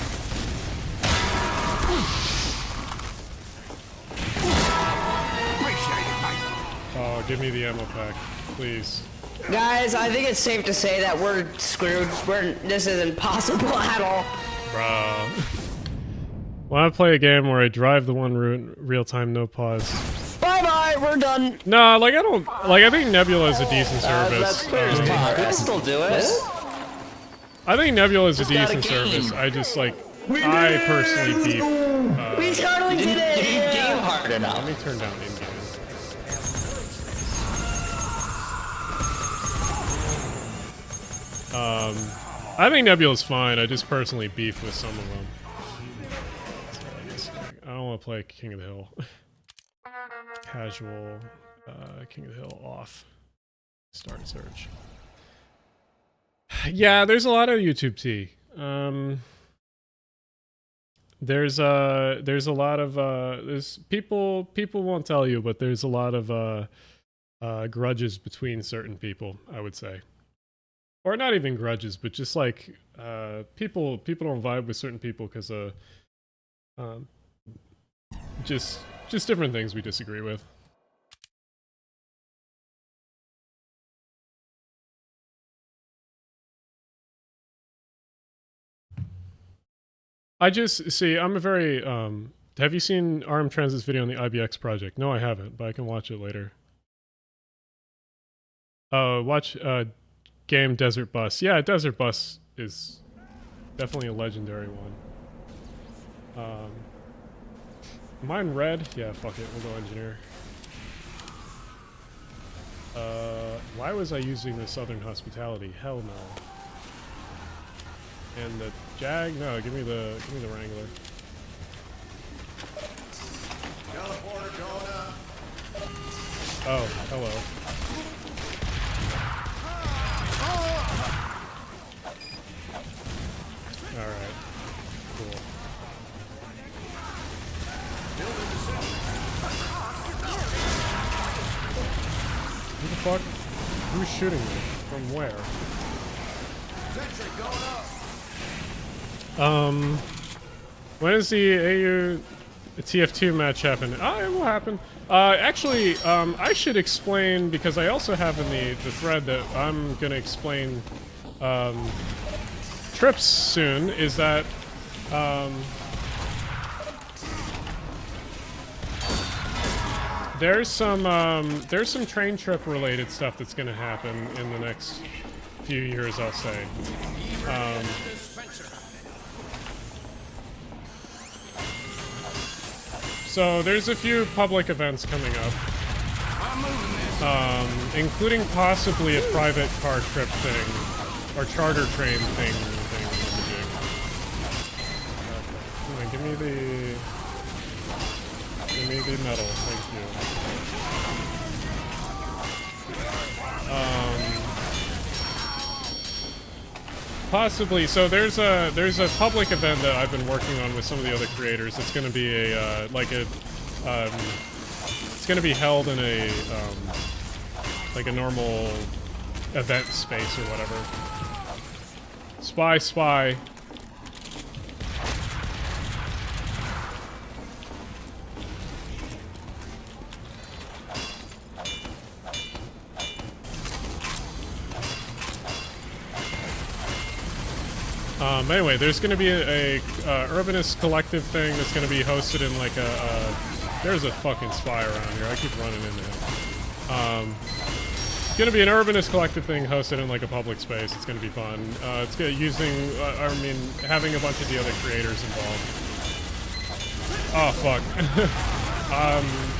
Appreciate it, mate. give me the ammo pack, please. Guys, I think it's safe to say that we're screwed. This isn't possible at all. Bruh. Want to play a game where I drive the one route, real time, no pause. Bye-bye, we're done. Nah, like I think Nebula is a decent service. That's clear as time. We can still do it. I think Nebula is a decent service. I just I personally beef. We totally did it! You didn't game hard enough. Let me turn down in-game. I think Nebula's fine. I just personally beef with some of them. I don't want to play King of the Hill. Casual. King of the Hill off. Start search. Yeah, there's a lot of YouTube tea. There's a lot of there's people won't tell you, but there's a lot of grudges between certain people, I would say. Or not even grudges, but just like people don't vibe with certain people because just different things we disagree with. I just see. I'm a very. Have you seen Arm Transit's video on the IBX project? No, I haven't, but I can watch it later. Watch game Desert Bus. Yeah, Desert Bus is definitely a legendary one. Am I in red? Yeah, fuck it. We'll go engineer. Why was I using the Southern Hospitality? Hell no. And the Jag? No, give me the Wrangler. Oh, hello. Alright. Cool. Who the fuck? Who's shooting me? From where? When is the AU TF2 match happen? It will happen. Actually, I should explain, because I also have in the thread that I'm gonna explain trips soon, is that there's some train trip related stuff that's gonna happen in the next few years, I'll say. So there's a few public events coming up, including possibly a private car trip thing, or charter train thing. Come on, give me the metal, thank you. Possibly. So there's a public event that I've been working on with some of the other creators. It's going to be it's going to be held in a like a normal event space or whatever. Spy. Anyway, there's going to be a urbanist collective thing that's going to be hosted in like there's a fucking spy around here. I keep running into him. It's going to be an urbanist collective thing hosted in like a public space. It's going to be fun. It's having a bunch of the other creators involved. Oh fuck.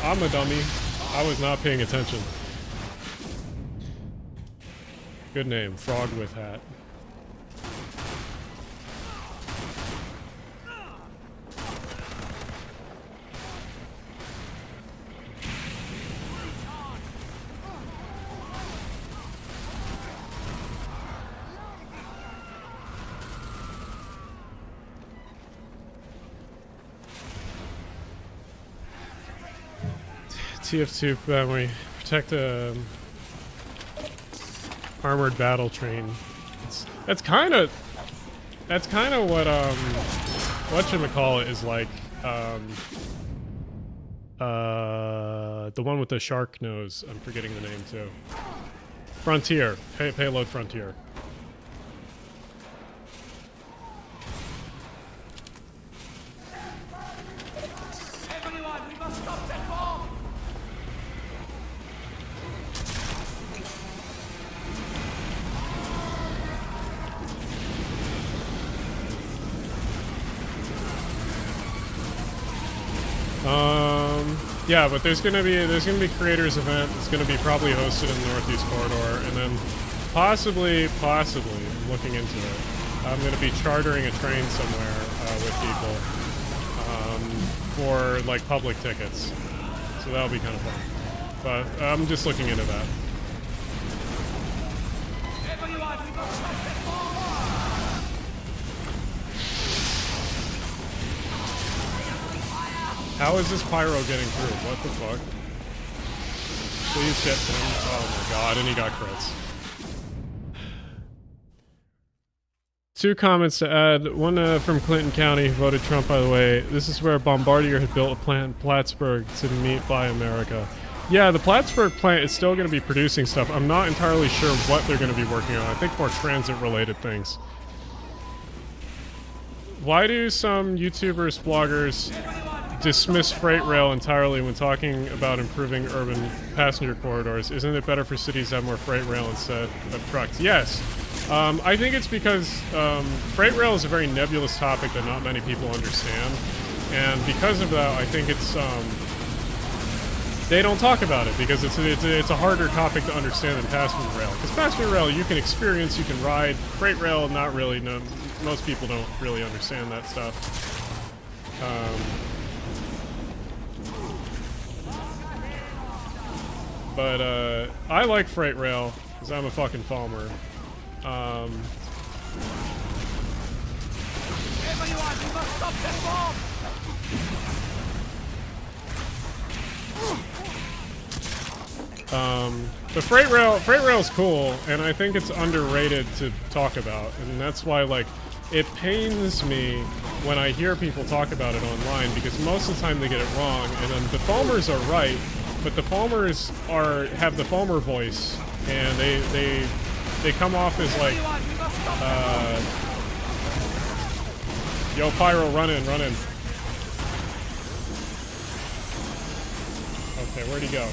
I'm a dummy. I was not paying attention. Good name, Frog with Hat. TF2 when we protect a armored battle train. That's kind of what whatchamacallit is like. The one with the shark nose. I'm forgetting the name too. Frontier. Payload Frontier. Everyone, we must stop that bomb! Yeah, but there's gonna be creators event. It's gonna be probably hosted in the Northeast Corridor, and then possibly, I'm looking into it. I'm gonna be chartering a train somewhere with people for like public tickets, so that'll be kind of fun. But I'm just looking into that. Everyone, we must stop that bomb! How is this pyro getting through? What the fuck? Please get him. Oh my god, and he got crits. 2 comments to add. One from Clinton County, who voted Trump, by the way. This is where Bombardier had built a plant in Plattsburgh to meet Buy America. Yeah, the Plattsburgh plant is still going to be producing stuff. I'm not entirely sure what they're going to be working on. I think more transit-related things. Why do some YouTubers, bloggers dismiss freight rail entirely when talking about improving urban passenger corridors? Isn't it better for cities to have more freight rail instead of trucks? Yes. I think it's because freight rail is a very nebulous topic that not many people understand. And because of that, I think it's they don't talk about it because it's a harder topic to understand than passenger rail. Because passenger rail you can experience, you can ride. Freight rail, not really. No, most people don't really understand that stuff. But I like freight rail because I'm a fucking farmer. Everyone, we must stop that bomb! The freight rail's cool, and I think it's underrated to talk about, and that's why, like, it pains me when I hear people talk about it online because most of the time they get it wrong, and then the foamers are right, but the foamers have the foamer voice, and they come off as like, yo, Pyro, run in. Okay, where'd he go?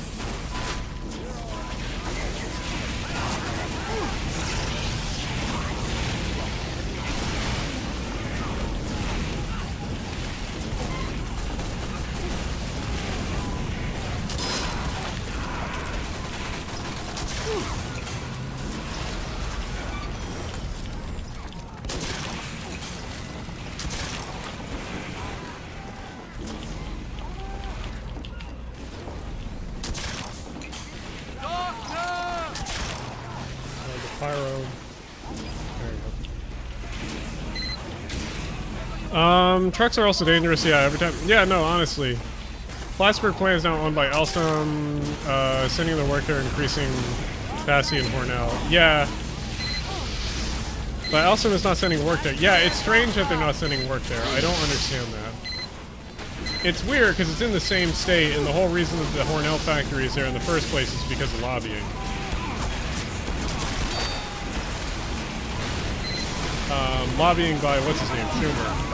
Trucks are also dangerous, yeah, every time. Yeah, no, honestly. Plattsburgh plant is now owned by Alstom, sending their work there, increasing capacity in Hornell. Yeah. But Alstom is not sending work there. Yeah, it's strange that they're not sending work there. I don't understand that. It's weird because it's in the same state, and the whole reason that the Hornell factory is there in the first place is because of lobbying. Lobbying by, what's his name, Schumer.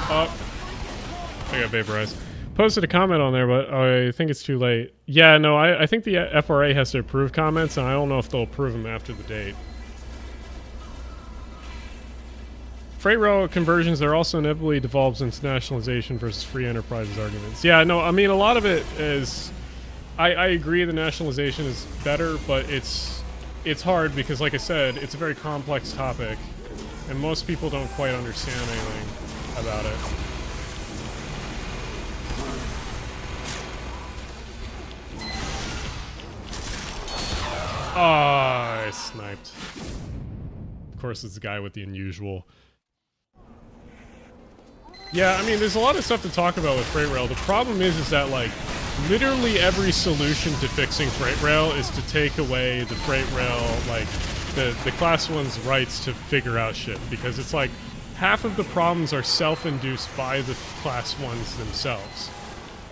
I got vaporized. Posted a comment on there, but I think it's too late. Yeah, no, I think the FRA has to approve comments, and I don't know if they'll approve them after the date. Freight rail conversions, there also inevitably devolves into nationalization versus free enterprises arguments. Yeah, no, I mean, a lot of it is... I agree the nationalization is better, but it's hard because, like I said, it's a very complex topic, and most people don't quite understand anything about it. Oh, I sniped. Of course, it's the guy with the unusual. Yeah, I mean, there's a lot of stuff to talk about with freight rail. The problem is that, like, literally every solution to fixing freight rail is to take away the freight rail, like, the class 1's rights to figure out shit, because it's like half of the problems are self-induced by the class 1's themselves.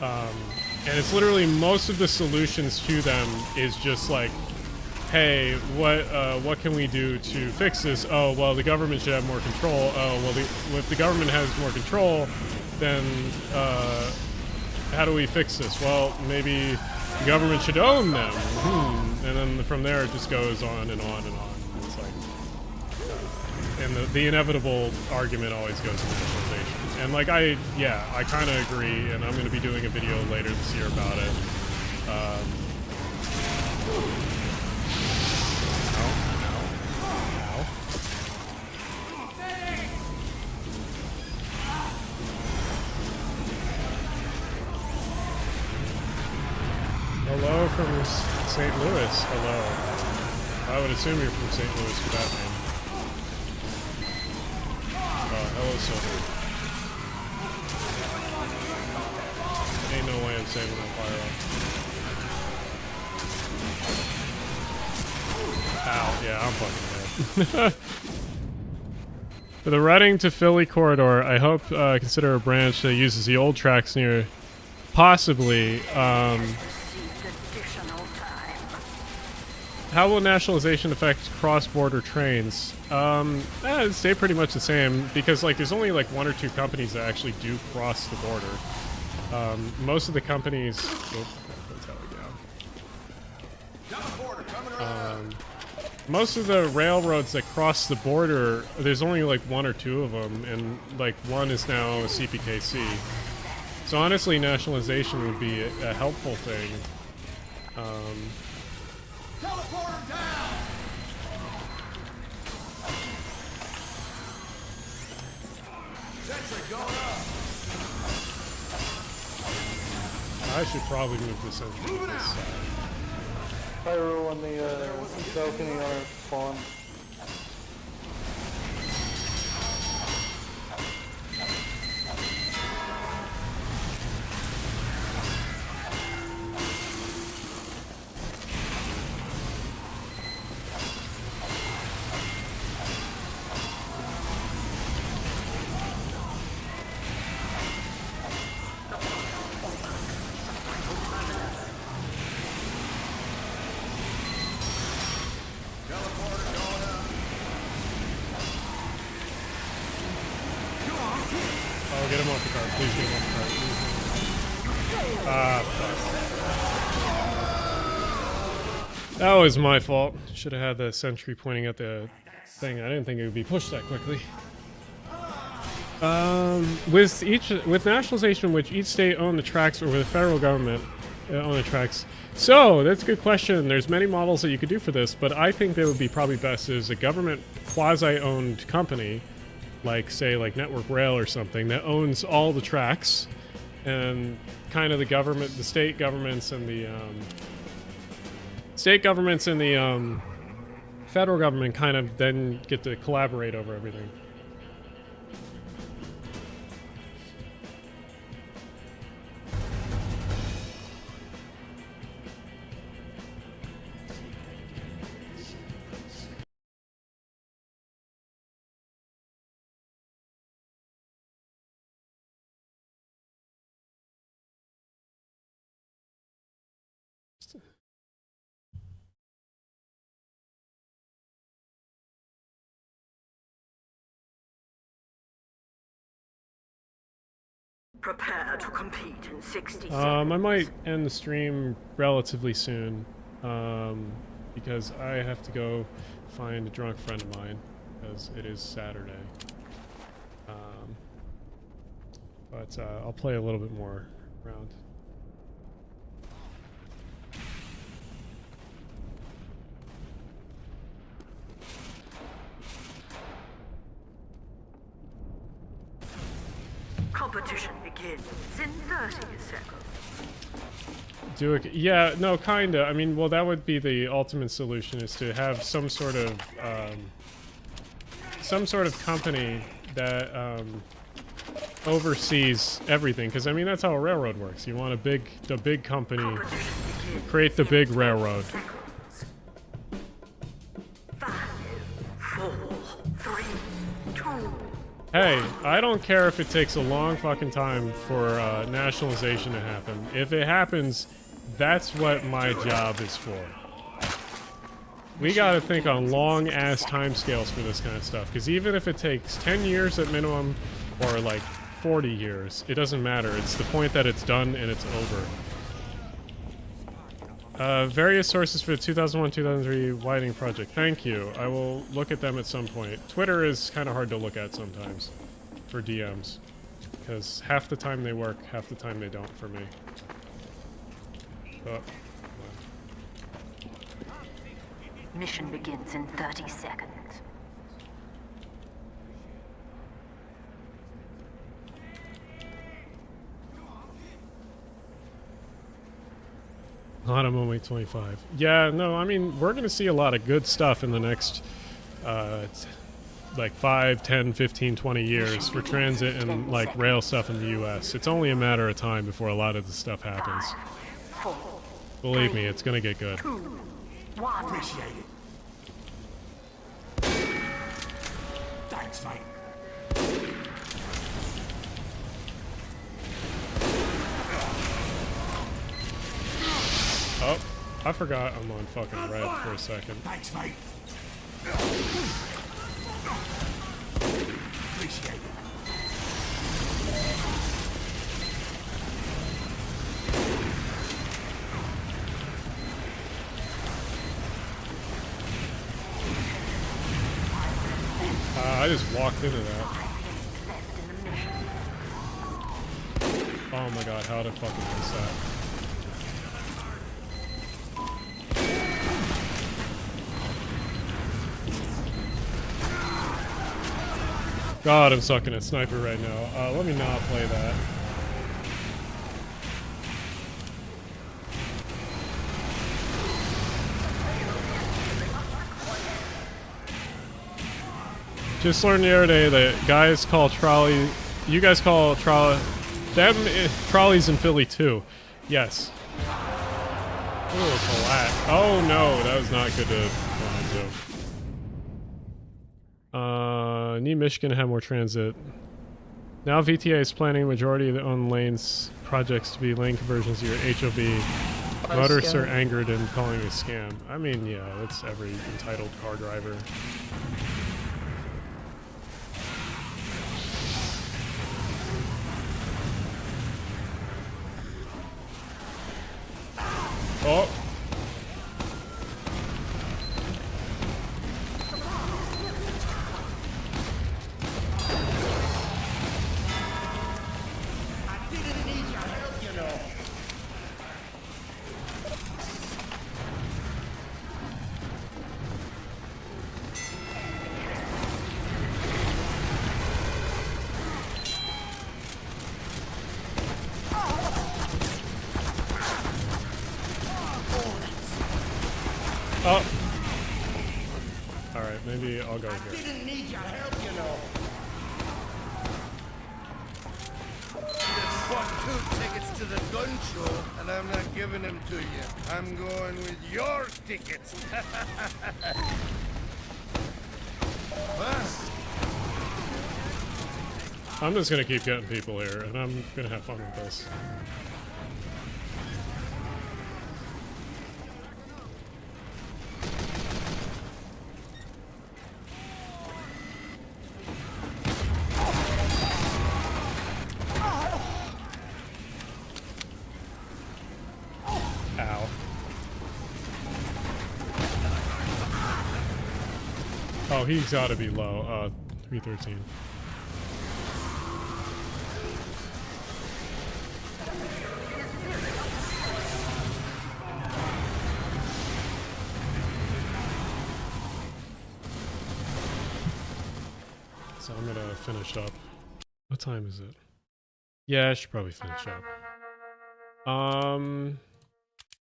And it's literally most of the solutions to them is just like, hey, what can we do to fix this? Oh, well, the government should have more control. Oh, well, if the government has more control, then how do we fix this? Well, maybe the government should own them. And then from there it just goes on and on and on. It's like, and the inevitable argument always goes to nationalization. And like I kind of agree, and I'm going to be doing a video later this year about it. Hello from St. Louis. Hello. I would assume you're from St. Louis for that name. Hello, Silver. Ain't no way I'm saving that fire off. Ow, yeah, I'm fucking dead. For the Reading to Philly corridor, I hope consider a branch that uses the old tracks near, possibly, how will nationalization affect cross-border trains? It'd stay pretty much the same, because like there's only like 1 or 2 companies that actually do cross the border. Most of the companies... most of the railroads that cross the border, there's only like 1 or 2 of them, and like one is now a CPKC. So honestly, nationalization would be a helpful thing. Teleport him down! Sentry going up! I should probably move the sentry to this side. Pyro on the balcony are spawn. Get him off the cart. Please get him off the cart. Ah, fuck. That was my fault. Should have had the sentry pointing at the thing. I didn't think it would be pushed that quickly. With nationalization, which each state own the tracks, or with the federal government own the tracks. So that's a good question. There's many models that you could do for this, but I think that would be probably best is a government quasi-owned company, like say like Network Rail or something, that owns all the tracks, and kind of the government, the state governments and the federal government kind of then get to collaborate over everything. Prepare to compete in 60 seconds. I might end the stream relatively soon, because I have to go find a drunk friend of mine, because it is Saturday. But I'll play a little bit more around. Competition begins in 30 seconds. Do it? Yeah, no, kinda. I mean, well, that would be the ultimate solution, is to have some sort of company that oversees everything. Because I mean, that's how a railroad works. You want a big company, create the big railroad. 5, Hey, I don't care if it takes a long fucking time for nationalization to happen. If it happens, that's what my job is for. We gotta think on long-ass timescales for this kind of stuff, because even if it takes 10 years at minimum, or like 40 years, it doesn't matter. It's the point that it's done and it's over. Various sources for the 2001-2003 widening project. Thank you. I will look at them at some point. Twitter is kind of hard to look at sometimes for DMs, because half the time they work, half the time they don't for me. Oh. Mission begins in 30 seconds. Not I'm only 25. Yeah, no, I mean, we're going to see a lot of good stuff in the next, like 5, 10, 15, 20 years for transit and, like, rail stuff in the U.S. It's only a matter of time before a lot of this stuff happens. Believe me, it's going to get good. Appreciate it. Thanks, mate. Oh, I forgot I'm on fucking red for a second. Thanks, mate. Appreciate it. I just walked into that. Oh my god, how did I fucking miss that? God, I'm sucking at sniper right now. Let me not play that. Just learned the other day that guys call trolley, you guys call trolley, them trolleys in Philly too. Yes. Oh no, that was not good to do. Need Michigan to have more transit. Now VTA is planning a majority of the own lanes projects to be lane conversions to your HOV. Motorists are angered and calling it a scam. I mean, yeah, that's every entitled car driver. Oh. I didn't need your help, you know. Oh. Alright, maybe I'll go here. I didn't need your help, you know. Just bought 2 tickets to the gun show, and I'm not giving them to you. I'm going with your tickets. I'm just gonna keep getting people here, and I'm gonna have fun with this. Ow. Oh, he's gotta be low. 313. So I'm gonna finish up. What time is it? Yeah, I should probably finish up.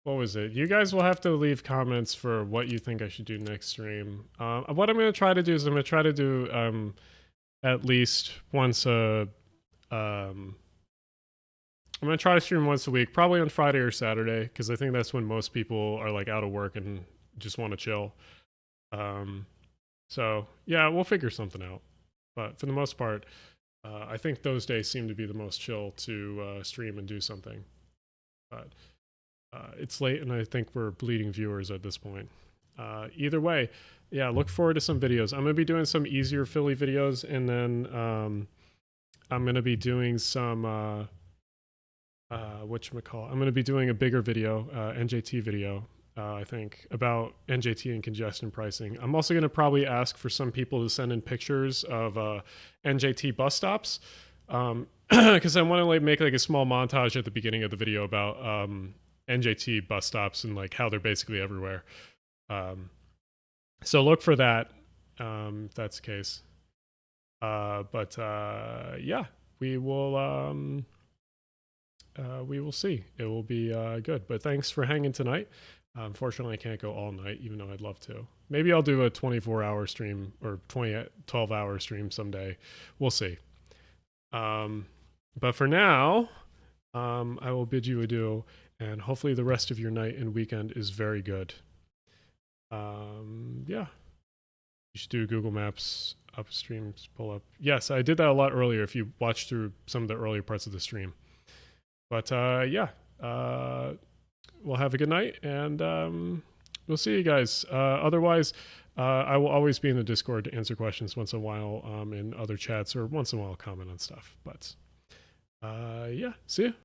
What was it? You guys will have to leave comments for what you think I should do next stream. What I'm gonna try to do is I'm gonna try to do at least once a I'm gonna try to stream once a week, probably on Friday or Saturday, because I think that's when most people are like out of work and just want to chill. So yeah, we'll figure something out. But for the most part, I think those days seem to be the most chill to stream and do something. But it's late, and I think we're bleeding viewers at this point. Either way, yeah, look forward to some videos. I'm going to be doing some easier Philly videos, and then I'm going to be doing some, whatchamacallit, I'm going to be doing a bigger video, NJT video, I think, about NJT and congestion pricing. I'm also going to probably ask for some people to send in pictures of NJT bus stops, because I want to like make like a small montage at the beginning of the video about NJT bus stops and like how they're basically everywhere. So look for that, if that's the case. But yeah, we will see. It will be good. But thanks for hanging tonight. Unfortunately, I can't go all night, even though I'd love to. Maybe I'll do a 24-hour stream or 12-hour stream someday. We'll see. But for now, I will bid you adieu, and hopefully the rest of your night and weekend is very good. Yeah. You should do Google Maps upstreams pull up. Yes, I did that a lot earlier if you watched through some of the earlier parts of the stream. But yeah, we'll have a good night, and we'll see you guys. Otherwise, I will always be in the Discord to answer questions once in a while in other chats, or once in a while comment on stuff. But yeah, see ya.